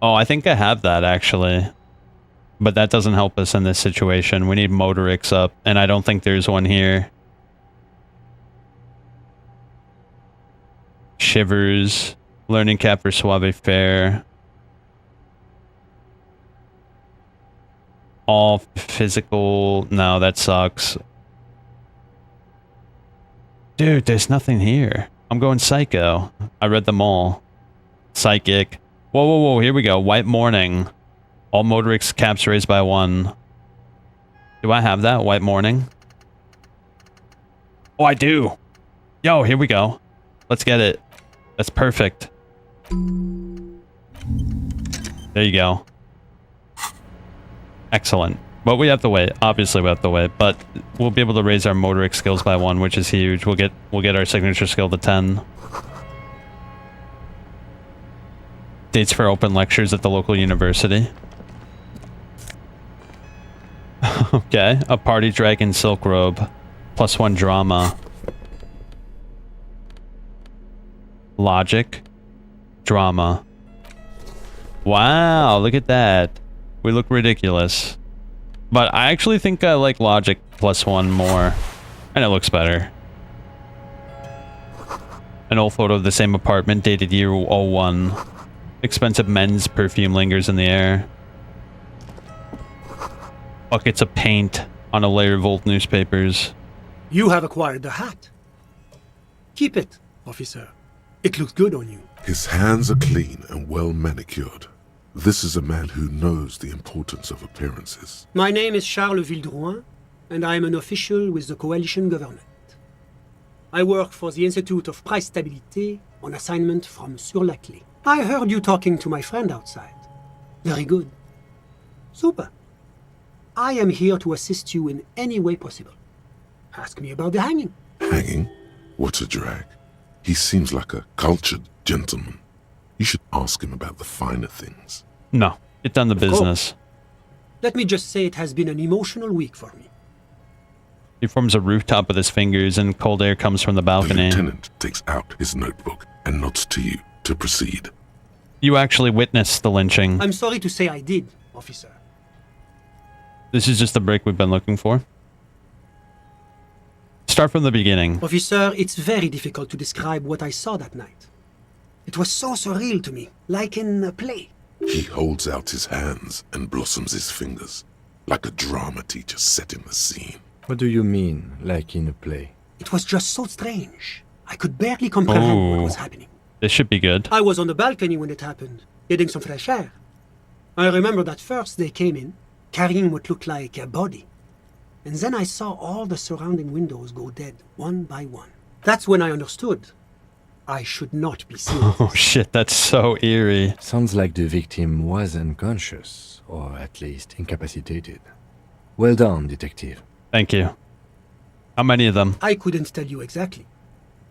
Oh, I think I have that actually. But that doesn't help us in this situation. We need Motorics up, and I don't think there's one here. Shivers. Learning cap for Suave Fair. All physical. No, that sucks. Dude, there's nothing here. I'm going psycho. I read them all. Psychic. Whoa, whoa, whoa. Here we go. White Morning. All Motorics caps raised by 1. Do I have that? White Morning? Oh, I do. Yo, here we go. Let's get it. That's perfect. There you go. Excellent. But we have to wait. Obviously, we have to wait. But we'll be able to raise our Motoric skills by 1, which is huge. We'll get our signature skill to 10. Dates for open lectures at the local university. Okay. A party dragon silk robe. +1 drama. Logic. Drama. Wow, look at that. We look ridiculous. But I actually think I like Logic +1 more. And it looks better. An old photo of the same apartment dated year 01. Expensive men's perfume lingers in the air. Buckets of paint on a layer of old newspapers. You have acquired the hat. Keep it, officer. It looks good on you. His hands are clean and well manicured. This is a man who knows the importance of appearances. My name is Charles Vildrouin, and I am an official with the coalition government. I work for the Institute of Price Stabilité on assignment from Monsieur Laclé. I heard you talking to my friend outside. Very good. Super. I am here to assist you in any way possible. Ask me about the hanging. Hanging? What a drag. He seems like a cultured gentleman. You should ask him about the finer things. No, get down to business. Let me just say it has been an emotional week for me. He forms a rooftop with his fingers and cold air comes from the balcony. The lieutenant takes out his notebook and nods to you to proceed. You actually witnessed the lynching. I'm sorry to say I did, officer. This is just the break we've been looking for. Start from the beginning. Officer, it's very difficult to describe what I saw that night. It was so surreal to me, like in a play. He holds out his hands and blossoms his fingers, like a drama teacher setting the scene. What do you mean, like in a play? It was just so strange. I could barely comprehend what was happening. This should be good. I was on the balcony when it happened, getting some fresh air. I remember that first they came in, carrying what looked like a body. And then I saw all the surrounding windows go dead, one by one. That's when I understood. I should not be seen. Oh shit, that's so eerie. Sounds like the victim was unconscious, or at least incapacitated. Well done, detective. Thank you. How many of them? I couldn't tell you exactly.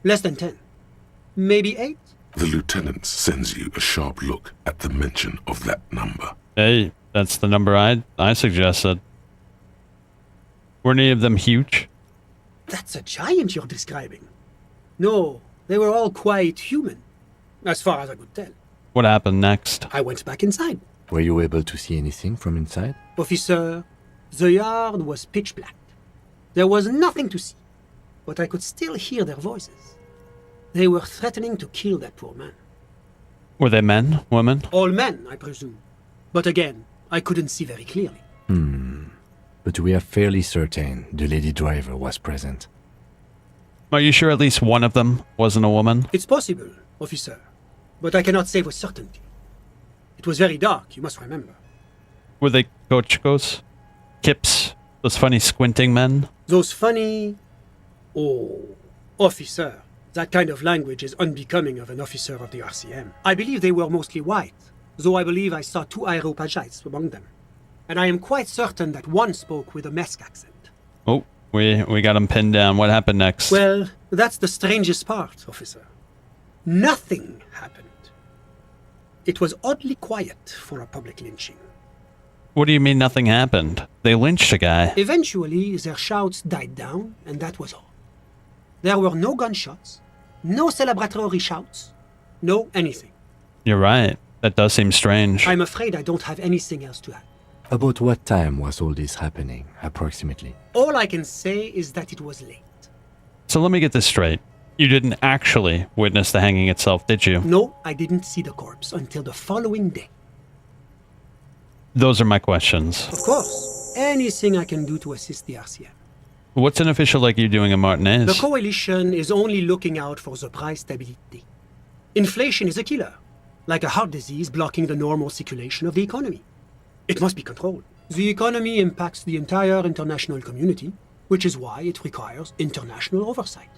Less than 10. Maybe 8? The lieutenant sends you a sharp look at the mention of that number. Hey, that's the number I suggested. Were any of them huge? That's a giant you're describing. No, they were all quite human, as far as I could tell. What happened next? I went back inside. Were you able to see anything from inside? Officer, the yard was pitch black. There was nothing to see, but I could still hear their voices. They were threatening to kill that poor man. Were they men, women? All men, I presume. But again, I couldn't see very clearly. But we are fairly certain the lady driver was present. Are you sure at least one of them wasn't a woman? It's possible, officer, but I cannot say with certainty. It was very dark, you must remember. Were they Kochkos? Kips? Those funny squinting men? Those funny... Oh, officer. That kind of language is unbecoming of an officer of the RCM. I believe they were mostly white, though I believe I saw 2 Areopagites among them. And I am quite certain that one spoke with a Mesk accent. Oh, we got him pinned down. What happened next? Well, that's the strangest part, officer. Nothing happened. It was oddly quiet for a public lynching. What do you mean nothing happened? They lynched a guy. Eventually, their shouts died down, and that was all. There were no gunshots, no celebratory shouts, no anything. You're right. That does seem strange. I'm afraid I don't have anything else to add. About what time was all this happening, approximately? All I can say is that it was late. So let me get this straight. You didn't actually witness the hanging itself, did you? No, I didn't see the corpse until the following day. Those are my questions. Of course. Anything I can do to assist the RCM. What's an official like you doing in Martinez? The coalition is only looking out for the price stability. Inflation is a killer, like a heart disease blocking the normal circulation of the economy. It must be controlled. The economy impacts the entire international community, which is why it requires international oversight.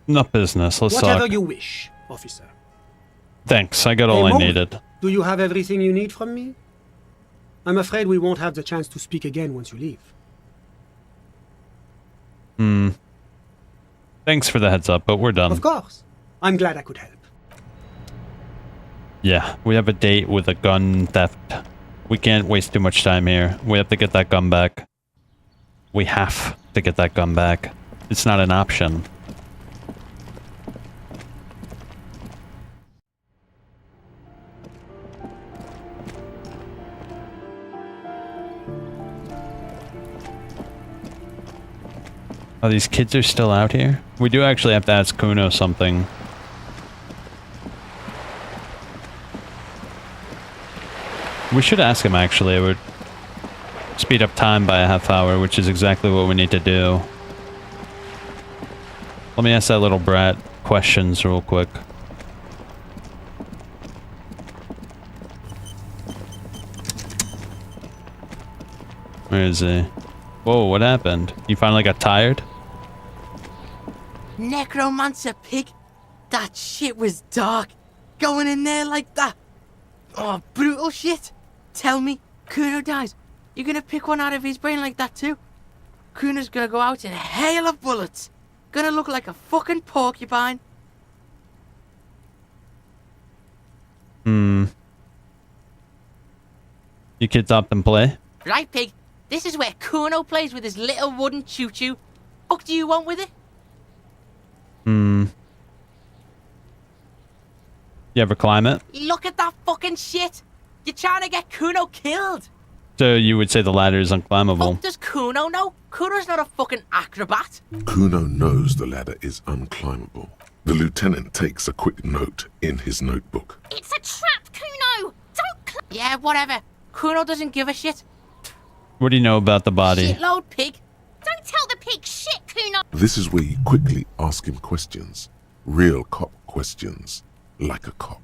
Not business. Let's Whatever talk. you wish, officer. Thanks. I got all I needed. Do you have everything you need from me? I'm afraid we won't have the chance to speak again once you leave. Thanks for the heads up, but we're done. Of course. I'm glad I could help. Yeah, we have a date with a gun theft. We can't waste too much time here. We have to get that gun back. We have to get that gun back. It's not an option. Oh, these kids are still out here? We do actually have to ask Kuno something. We should ask him, actually. It would speed up time by a half hour, which is exactly what we need to do. Let me ask that little brat questions real quick. Where is he? Whoa, what happened? You finally got tired? Necromancer pig? That shit was dark. Going in there like that. Oh, brutal shit. Tell me, Kuno dies. You're gonna pick one out of his brain like that too? Kuno's gonna go out in a hail of bullets. Gonna look like a fucking porcupine. You kids up and play? Right, pig. This is where Kuno plays with his little wooden choo-choo. What do you want with it? You ever climb it? Look at that fucking shit. You're trying to get Kuno killed. So you would say the ladder is unclimbable. Does Kuno know? Kuno's not a fucking acrobat. Kuno knows the ladder is unclimbable. The lieutenant takes a quick note in his notebook. It's a trap, Kuno! Don't Yeah, whatever. Kuno doesn't give a shit. What do you know about the body? Shitload pig. Don't tell the pig shit, Kuno! This is where you quickly ask him questions. Real cop questions. Like a cop.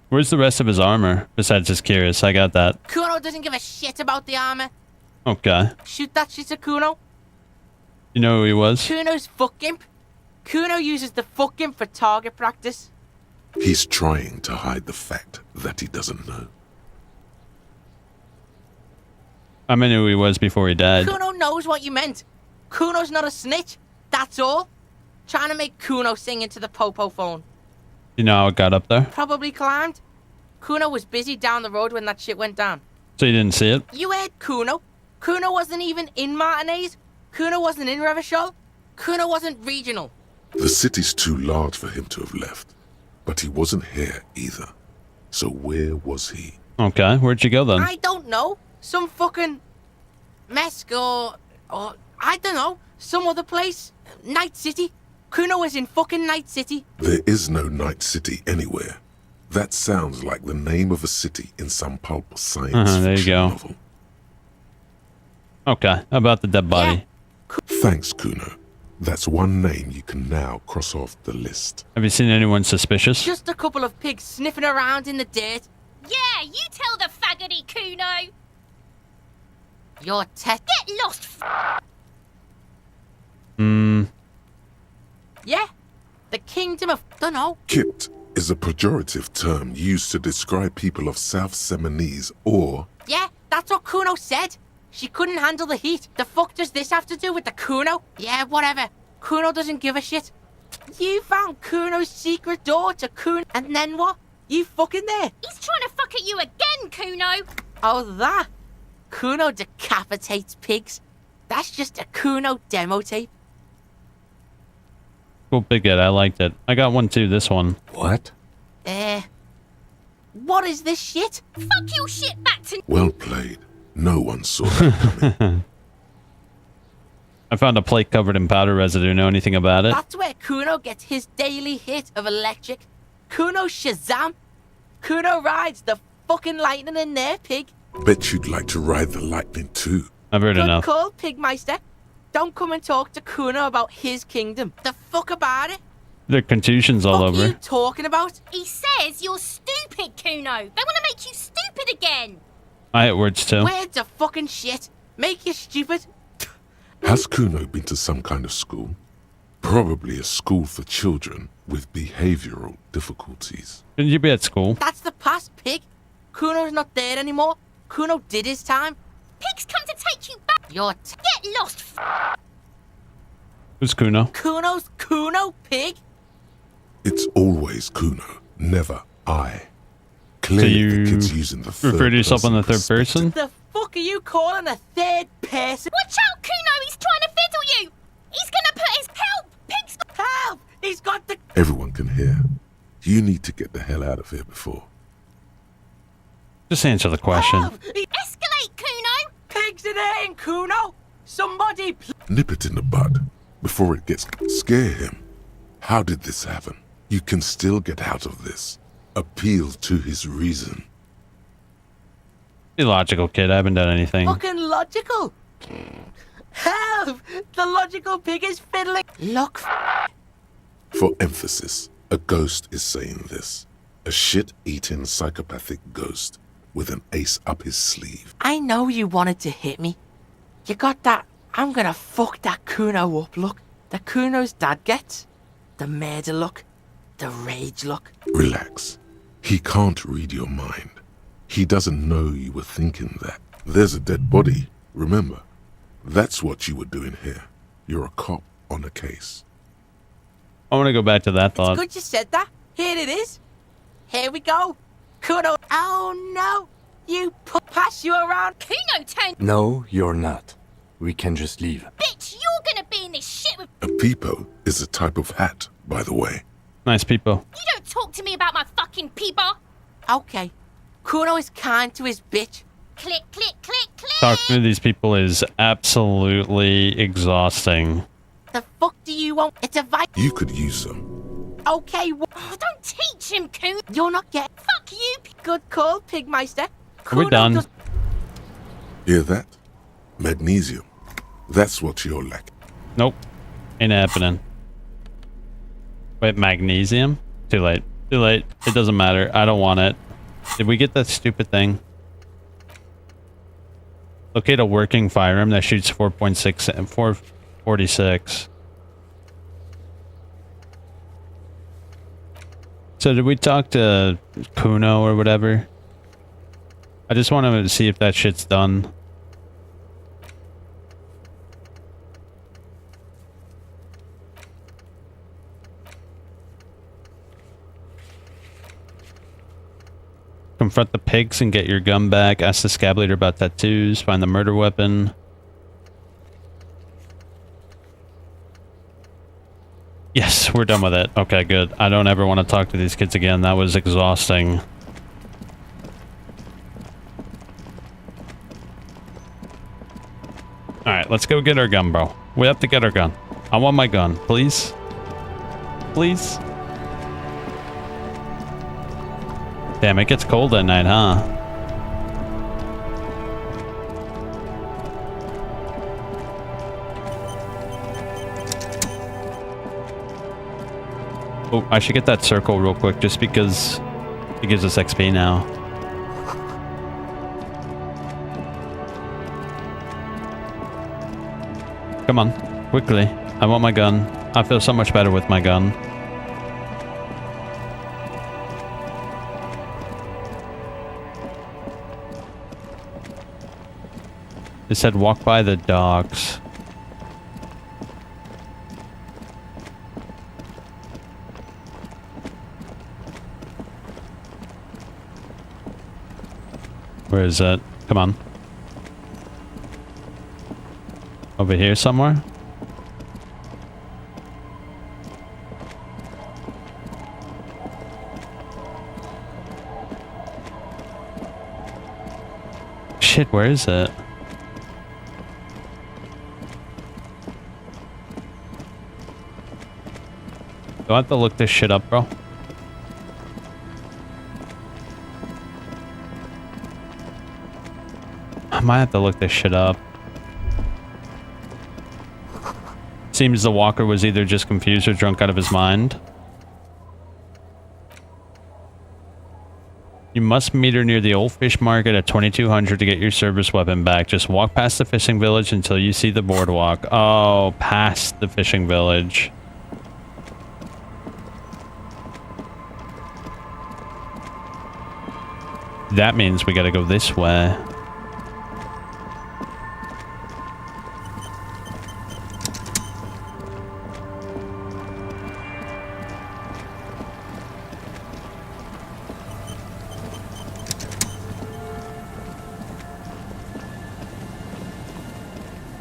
Where's the rest of his armor? Besides just curious, I got that. Kuno doesn't give a shit about the armor. Okay. Shoot that shit to Kuno. You know who he was? Kuno's fuck imp. Kuno uses the fuck imp for target practice. He's trying to hide the fact that he doesn't know. I mean who he was before he died. Kuno knows what you meant. Kuno's not a snitch. That's all. Trying to make Kuno sing into the popo phone. You know how it got up there? Probably climbed. Kuno was busy down the road when that shit went down. So you didn't see it? You heard Kuno. Kuno wasn't even in Martinez. Kuno wasn't in Revachol. Kuno wasn't regional. The city's too large for him to have left. But he wasn't here either. So where was he? Okay, where'd you go then? I don't know. Some fucking Mesk or I don't know. Some other place. Night City. Kuno was in fucking Night City. There is no Night City anywhere. That sounds like the name of a city in some pulp or science there you fiction go. novel. Okay, how about the dead body? Thanks, Kuno. That's one name you can now cross off the list. Have you seen anyone suspicious? Just a couple of pigs sniffing around in the dirt. Yeah, you tell the faggoty, Kuno! Your test. Get lost, Yeah, the kingdom of dunno. Kipt is a pejorative term used to describe people of South Seminese or... Yeah, that's what Kuno said. She couldn't handle the heat. The fuck does this have to do with the Kuno? Yeah, whatever. Kuno doesn't give a shit. You found Kuno's secret door to Kuno, and then what? You fucking there? He's trying to fuck at you again, Kuno! Oh, that? Kuno decapitates pigs. That's just a Kuno demo tape. Cool bigot, I liked it. I got one too, this one. What? What is this shit? Fuck your shit back to... Well played. No one saw that coming. I found a plate covered in powder residue. Know anything about it? That's where Kuno gets his daily hit of electric. Kuno Shazam. Kuno rides the fucking lightning in there, pig. Bet you'd like to ride the lightning too. I've heard Good enough. call, Pigmeister. Don't come and talk to Kuno about his kingdom. The fuck about it? There are contusions all What are you over. talking about? He says you're stupid, Kuno! They want to make you stupid again! I hit words too. Words are fucking shit. Make you stupid. Has Kuno been to some kind of school? Probably a school for children with behavioral difficulties. Shouldn't you be at school? That's the past, pig. Kuno's not there anymore. Kuno did his time. Pigs come to take you back! Get lost, Who's Kuno? Kuno's Kuno, pig. It's always Kuno, never I. Clearly So you the kid's using the third refer to yourself person on the third person? The fuck are you calling a third person? Watch out, Kuno! He's trying to fiddle you! He's gonna put his... Help! Pigs... Help! He's got the... Everyone can hear. You need to get the hell out of here before. Just answer the question. Escalate, Kuno! Pigs in here in Kuno! Somebody... Nip it in the bud before it gets... Scare him. How did this happen? You can still get out of this. Appeal to his reason. Be logical, kid. I haven't done anything. Fucking logical. Help! The logical pig is fiddling. Look. For emphasis, a ghost is saying this. A shit-eating psychopathic ghost with an ace up his sleeve. I know you wanted to hit me. You got that I'm gonna fuck that Kuno up look. The Kuno's dad gets. The murder look. The rage look. Relax. He can't read your mind. He doesn't know you were thinking that. There's a dead body, remember? That's what you were doing here. You're a cop on a case. I want to go back to that thought. Good you said that. Here it is. Here we go. Kuno. Oh no. You pass you around. Kuno turned... No, you're not. We can just leave. Bitch, you're gonna be in this shit with... A peepo is a type of hat, by the way. Nice peepo. You don't talk to me about my fucking peeper! Okay. Kuno is kind to his bitch. Click, click, click, click. Talking to these people is absolutely exhausting. The fuck do you want? It's a vi- You could use some. Okay, Oh, don't teach him, Coon. you're not getting. Fuck you. Good call, Pigmeister. We're done. Hear that? Magnesium. That's what you're lacking. Nope. Ain't happening. Wait, magnesium? Too late. Too late. It doesn't matter. I don't want it. Did we get that stupid thing? Locate a working firearm that shoots 4.6 and 446. So did we talk to Kuno or whatever? I just want to see if that shit's done. Confront the pigs and get your gun back. Ask the scab leader about tattoos. Find the murder weapon. Yes, we're done with it. Okay, good. I don't ever want to talk to these kids again. That was exhausting. Alright, let's go get our gun, bro. We have to get our gun. I want my gun. Please? Please? Damn, it gets cold at night, huh? Oh, I should get that circle real quick just because it gives us XP now. Come on, quickly. I want my gun. I feel so much better with my gun. It said walk by the docks. Where is it? Come on. Over here somewhere? Shit, where is it? Do I have to look this shit up, bro? I might have to look this shit up. Seems the walker was either just confused or drunk out of his mind. You must meet her near the old fish market at 2200 to get your service weapon back. Just walk past the fishing village until you see the boardwalk. Oh, past the fishing village. That means we gotta go this way.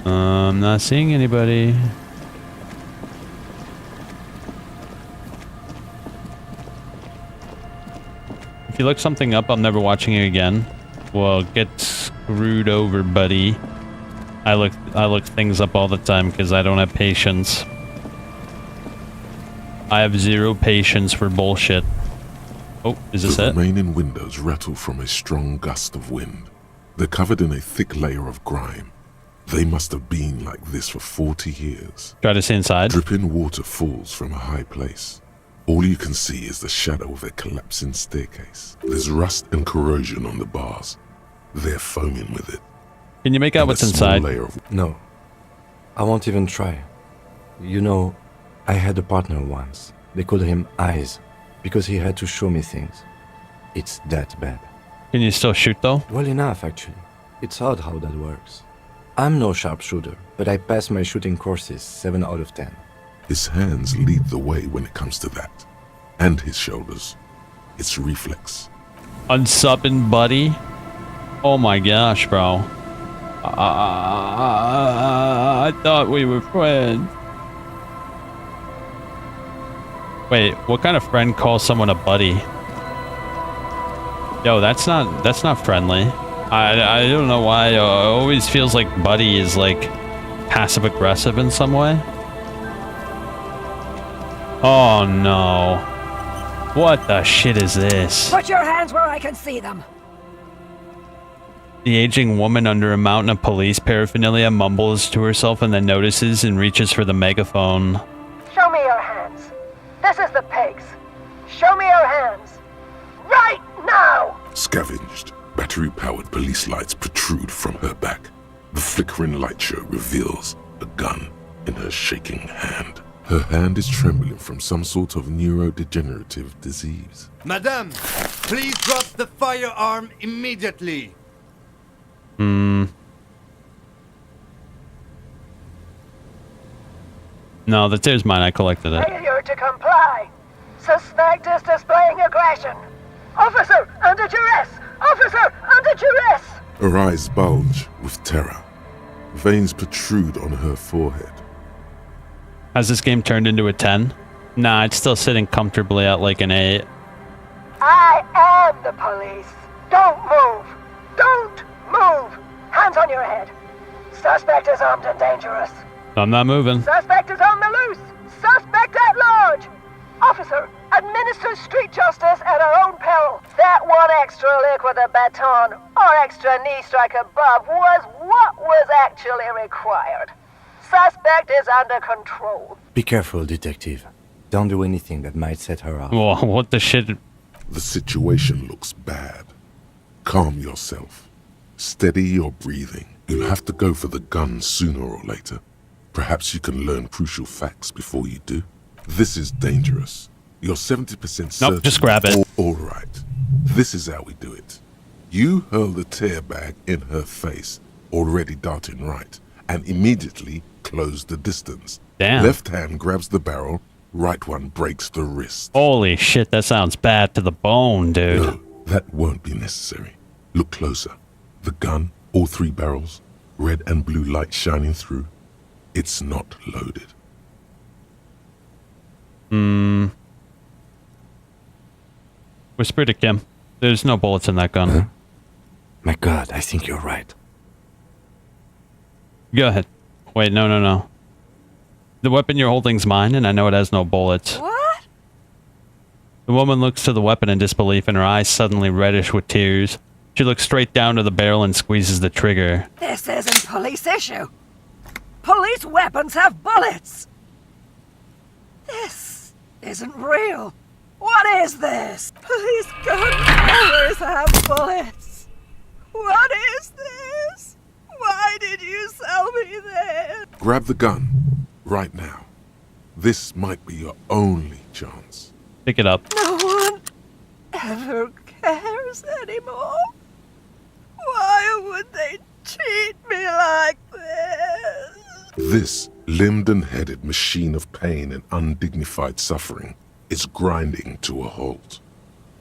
I'm not seeing anybody. If you look something up, I'm never watching it again. Well, get screwed over, buddy. I look things up all the time because I don't have patience. I have zero patience for bullshit. Oh, is this The it? remaining windows rattle from a strong gust of wind. They're covered in a thick layer of grime. They must have been like this for 40 years. Try to see inside. Dripping water falls from a high place. All you can see is the shadow of a collapsing staircase. There's rust and corrosion on the bars. They're foaming with it. Can you make out And what's a small inside? layer of No. I won't even try. You know, I had a partner once. They called him Eyes, because he had to show me things. It's that bad. Can you still shoot though? Well enough, actually. It's odd how that works. I'm no sharpshooter, but I pass my shooting courses 7 out of 10. His hands lead the way when it comes to that. And his shoulders. It's reflex. Unsubbing, buddy. Oh my gosh, bro. I thought we were friends. Wait, what kind of friend calls someone a buddy? Yo, that's not friendly. I don't know why. It always feels like Buddy is like passive aggressive in some way. Oh no. What the shit is this? Put your hands where I can see them. The aging woman under a mountain of police paraphernalia mumbles to herself and then notices and reaches for the megaphone. Show me your hands. This is the pigs. Show me your hands. Right now! Scavenged, battery-powered police lights protrude from her back. The flickering light show reveals a gun in her shaking hand. Her hand is trembling from some sort of neurodegenerative disease. Madame, please drop the firearm immediately. No, there's mine. I collected it. Failure to comply. Suspect is displaying aggression. Officer, under duress! Officer, under duress! Her eyes bulge with terror. Veins protrude on her forehead. Has this game turned into a 10? Nah, it's still sitting comfortably at like an 8. I am the police. Don't move. Don't move. Hands on your head. Suspect is armed and dangerous. I'm not moving. Suspect is on the loose. Suspect at large. Officer, administer street justice at our own peril. That one extra lick with a baton or extra knee strike above was what was actually required. Suspect is under control. Be careful, detective. Don't do anything that might set her off. Whoa, what the shit? The situation looks bad. Calm yourself. Steady your breathing. You'll have to go for the gun sooner or later. Perhaps you can learn crucial facts before you do. This is dangerous. You're 70% certain. Nope, just grab it. All right. This is how we do it. You hurl the tear bag in her face, already darting right, and immediately close the distance. Damn. Left hand grabs the barrel, right one breaks the wrist. Holy shit, that sounds bad to the bone, dude. No, that won't be necessary. Look closer. The gun, all 3 barrels, red and blue light shining through. It's not loaded. Whisper to Kim. There's no bullets in that gun. Huh? My God, I think you're right. Go ahead. Wait, no. The weapon you're holding's mine, and I know it has no bullets. What? The woman looks to the weapon in disbelief, and her eyes suddenly reddish with tears. She looks straight down to the barrel and squeezes the trigger. This isn't police issue. Police weapons have bullets. This isn't real. What is this? Police gun always have bullets. What is this? Why did you sell me this? Grab the gun, right now. This might be your only chance. Pick it up. No one ever cares anymore. Why would they treat me like this? This limbed and headed machine of pain and undignified suffering is grinding to a halt.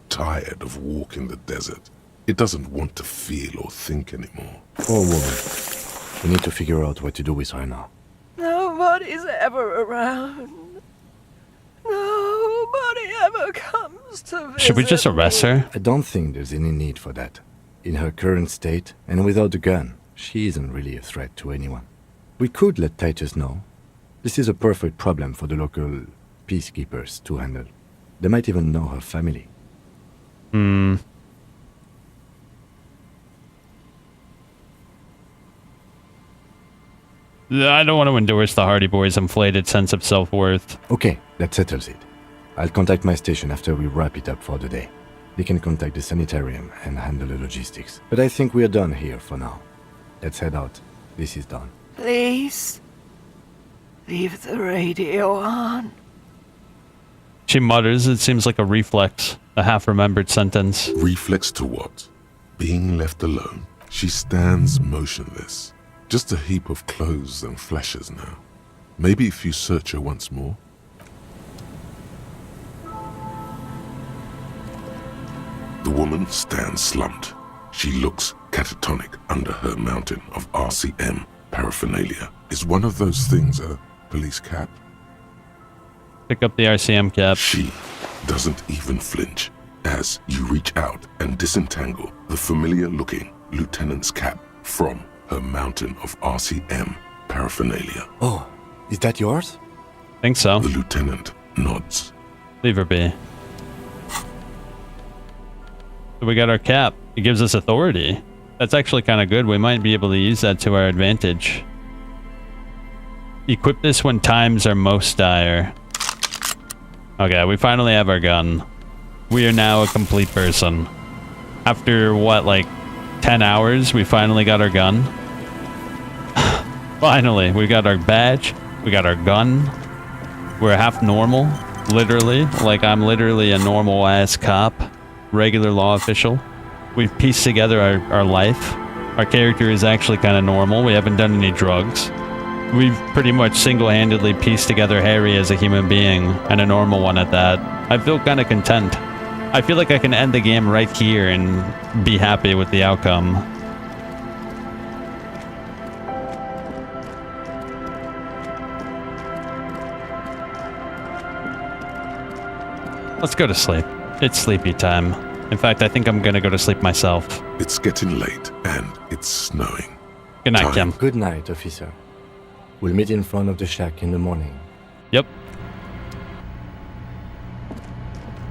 Tired of walking the desert, it doesn't want to feel or think anymore. Poor woman. We need to figure out what to do with her now. Nobody's ever around. Nobody ever comes to visit. Should we just arrest her? I don't think there's any need for that. In her current state, and without the gun, she isn't really a threat to anyone. We could let Titus know. This is a perfect problem for the local peacekeepers to handle. They might even know her family. I don't want to endorse the Hardy Boys' inflated sense of self-worth. Okay, that settles it. I'll contact my station after we wrap it up for the day. They can contact the sanitarium and handle the logistics. But I think we're done here for now. Let's head out. This is done. Please, leave the radio on. She mutters. It seems like a reflex. A half-remembered sentence. Reflex to what? Being left alone. She stands motionless. Just a heap of clothes and flashes now. Maybe if you search her once more. The woman stands slumped. She looks catatonic under her mountain of RCM paraphernalia. Is one of those things a police cap? Pick up the RCM cap. She doesn't even flinch as you reach out and disentangle the familiar-looking lieutenant's cap from her mountain of RCM paraphernalia. Oh, is that yours? Think so. The lieutenant nods. Leave her be. So we got our cap. It gives us authority. That's actually kind of good. We might be able to use that to our advantage. Equip this when times are most dire. Okay, we finally have our gun. We are now a complete person. After, what, like 10 hours, we finally got our gun. Finally, we got our badge. We got our gun. We're half normal, literally. Like, I'm literally a normal-ass cop. Regular law official. We've pieced together our life. Our character is actually kind of normal. We haven't done any drugs. We've pretty much single-handedly pieced together Harry as a human being, and a normal one at that. I feel kind of content. I feel like I can end the game right here and be happy with the outcome. Let's go to sleep. It's sleepy time. In fact, I think I'm gonna go to sleep myself. It's getting late, and it's snowing. Good night, Kim. Good night, officer. We'll meet in front of the shack in the morning. Yep.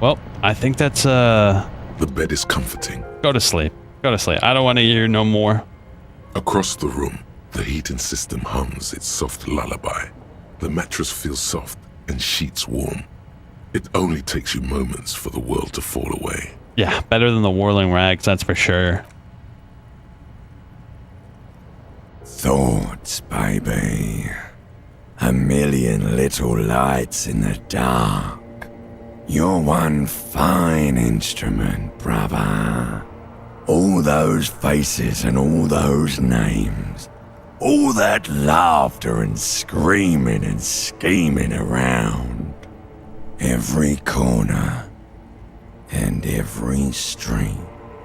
Well, I think that's, The bed is comforting. Go to sleep. Go to sleep. I don't want to hear no more. Across the room, the heating system hums its soft lullaby. The mattress feels soft and sheets warm. It only takes you moments for the world to fall away. Yeah, better than the whirling rags, that's for sure. Thoughts, baby. A million little lights in the dark. You're one fine instrument, brother. All those faces and all those names. All that laughter and screaming and scheming around. Every corner and every street.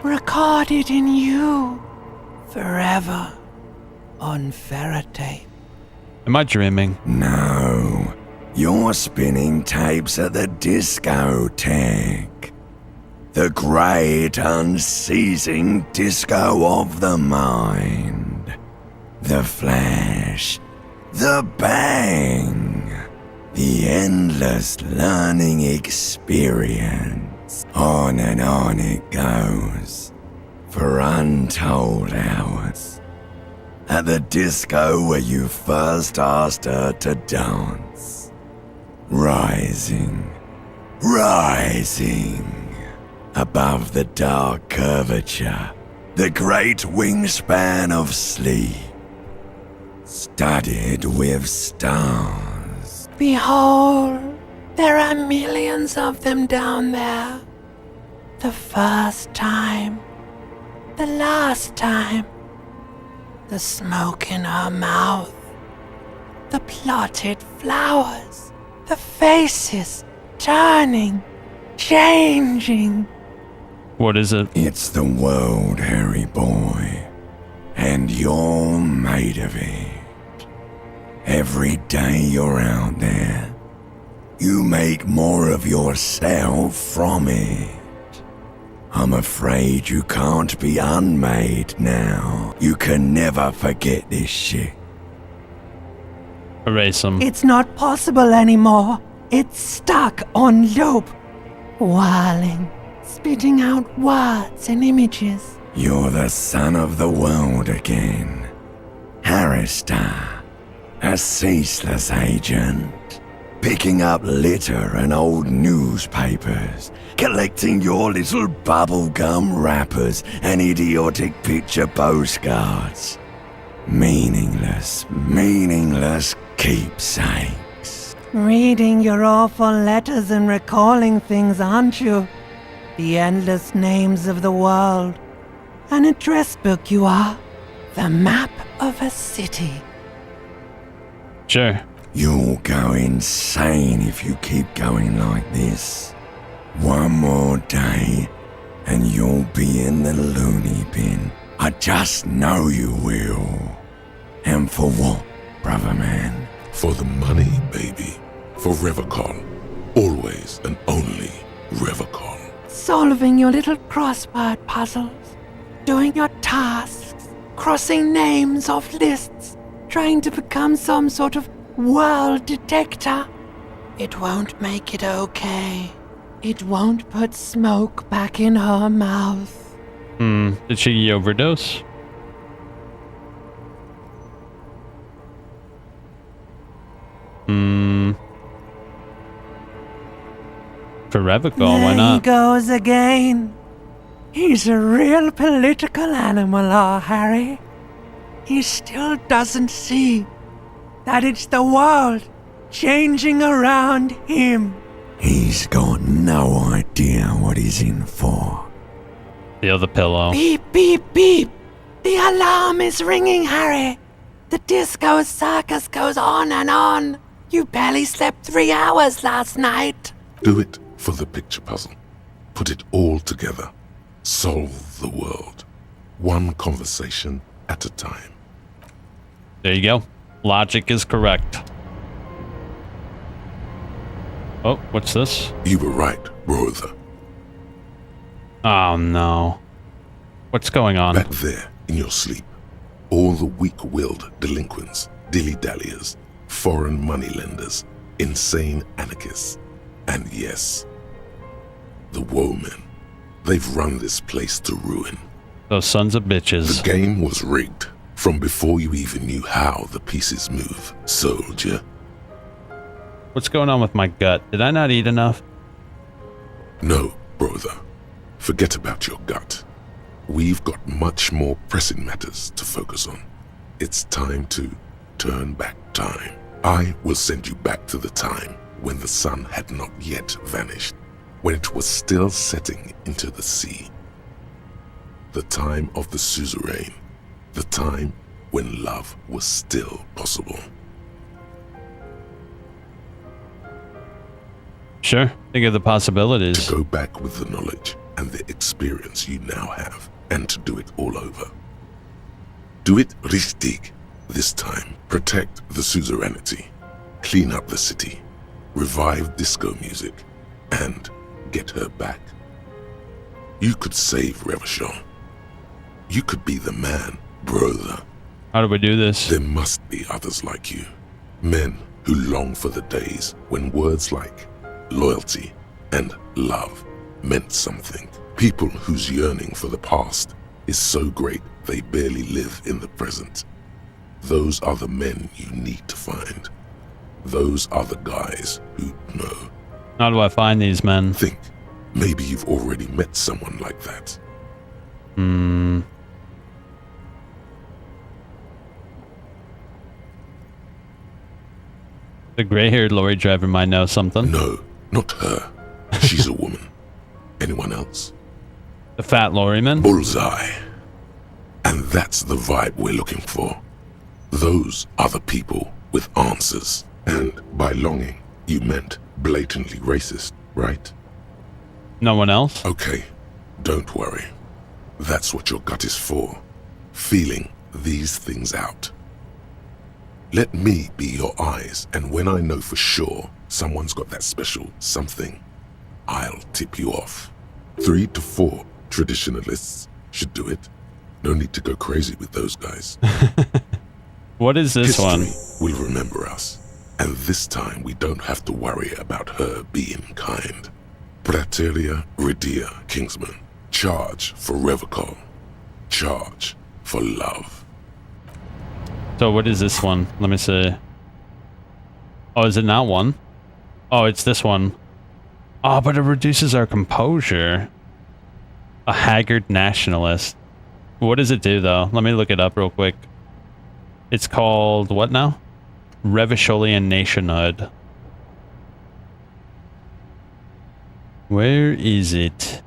Recorded in you. Forever. On ferrotape. Am I dreaming? No. You're spinning tapes at the discotheque. The great unceasing disco of the mind. The flash. The bang. The endless learning experience. On and on it goes. For untold hours. At the disco where you first asked her to dance. Rising. Rising. Above the dark curvature. The great wingspan of sleep. Studded with stars. Behold, there are millions of them down there. The first time. The last time. The smoke in her mouth. The plotted flowers. The faces turning, changing. What is it? It's the world, Harry boy. And you're made of it. Every day you're out there, you make more of yourself from it. I'm afraid you can't be unmade now. You can never forget this shit. Erase them. It's not possible anymore. It's stuck on loop. Whirling, spitting out words and images. You're the son of the world again. Harrister, a ceaseless agent. Picking up litter and old newspapers, collecting your little bubblegum wrappers and idiotic picture postcards. Meaningless keepsakes. Reading your awful letters and recalling things, aren't you? The endless names of the world. An address book you are. The map of a city. Sure. You'll go insane if you keep going like this. One more day, and you'll be in the loony bin. I just know you will. And for what, brother man? For the money, baby. For Revocol. Always and only Revocol. Solving your little crossword puzzles. doing your tasks, crossing names off lists, trying to become some sort of world detector. It won't make it okay. It won't put smoke back in her mouth. Did she overdose? For Revocol, why There not? he goes again. He's a real political animal, our Harry. He still doesn't see that it's the world changing around him. He's got no idea what he's in for. Feel the pillow. Beep, beep, beep. The alarm is ringing, Harry. The disco circus goes on and on. You barely slept 3 hours last night. Do it for the picture puzzle. Put it all together. Solve the world. One conversation at a time. There you go. Logic is correct. Oh, what's this? You were right, brother. Oh no. What's going on? Back there, in your sleep, all the weak-willed delinquents, dilly-dalliers, foreign moneylenders, insane anarchists, and yes, the women. They've run this place to ruin. Those sons of bitches. The game was rigged from before you even knew how the pieces move, soldier. What's going on with my gut? Did I not eat enough? No, brother. Forget about your gut. We've got much more pressing matters to focus on. It's time to turn back time. I will send you back to the time when the sun had not yet vanished, when it was still setting into the sea. The time of the suzerain, the time when love was still possible. Sure, think of the possibilities. To go back with the knowledge and the experience you now have, and to do it all over. Do it richtig this time. Protect the suzerainty, clean up the city, revive disco music, and get her back. You could save Revachon. You could be the man, brother. How do we do this? There must be others like you. Men who long for the days when words like loyalty and love meant something. People whose yearning for the past is so great they barely live in the present. Those are the men you need to find. Those are the guys who know. How do I find these men? Think. Maybe you've already met someone like that. The gray-haired lorry driver might know something. No, not her. She's a woman. Anyone else? The fat lorryman? Bullseye. And that's the vibe we're looking for. Those are the people with answers. And by longing, you meant blatantly racist, right? No one else? Okay, don't worry. That's what your gut is for. Feeling these things out. Let me be your eyes, and when I know for sure someone's got that special something, I'll tip you off. 3 to 4 traditionalists should do it. No need to go crazy with those guys. What is this one? History will remember us, and this time we don't have to worry about her being kind. Praeterea Redia, Kingsman. Charge for Revocol. Charge for love. So what is this one? Let me see. Oh, is it not one? Oh, it's this one. Oh, but it reduces our composure. A haggard nationalist. What does it do, though? Let me look it up real quick. It's called, what now? Revitalian nationhood. Where is it?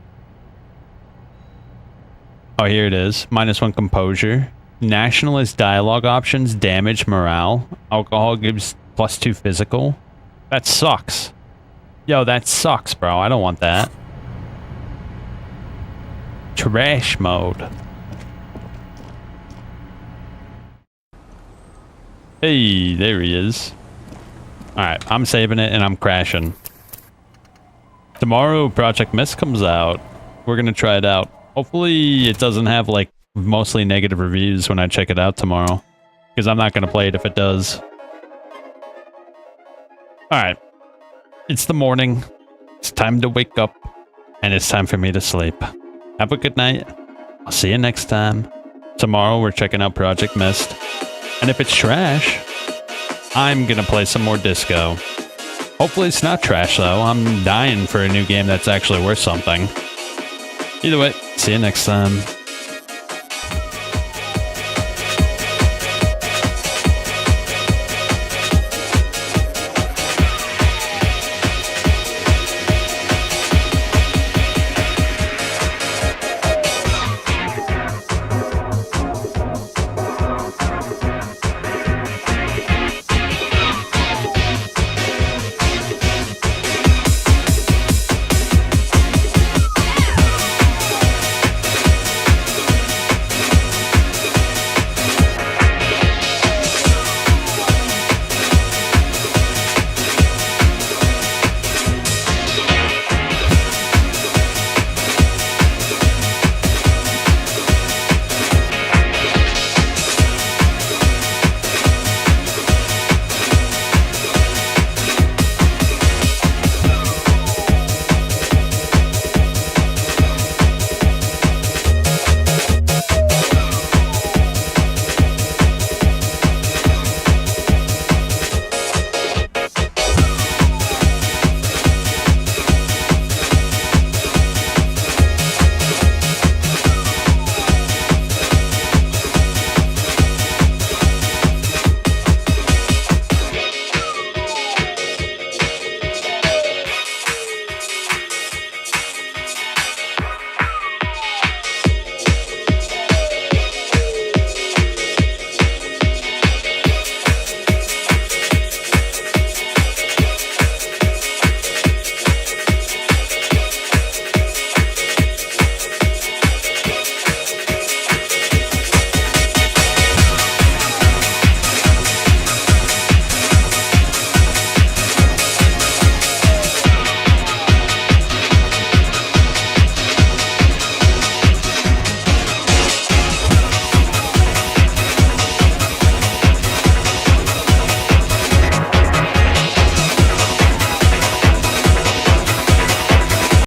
Oh, here it is. -1 composure. Nationalist dialogue options damage morale. Alcohol gives +2 physical. That sucks. Yo, that sucks, bro. I don't want that. Trash mode. Hey, there he is. Alright, I'm saving it and I'm crashing. Tomorrow, Project Mist comes out. We're gonna try it out. Hopefully it doesn't have like mostly negative reviews when I check it out tomorrow. Because I'm not going to play it if it does. Alright. It's the morning. It's time to wake up. And it's time for me to sleep. Have a good night. I'll see you next time. Tomorrow we're checking out Project Mist. And if it's trash, I'm going to play some more Disco. Hopefully it's not trash though. I'm dying for a new game that's actually worth something. Either way, see you next time.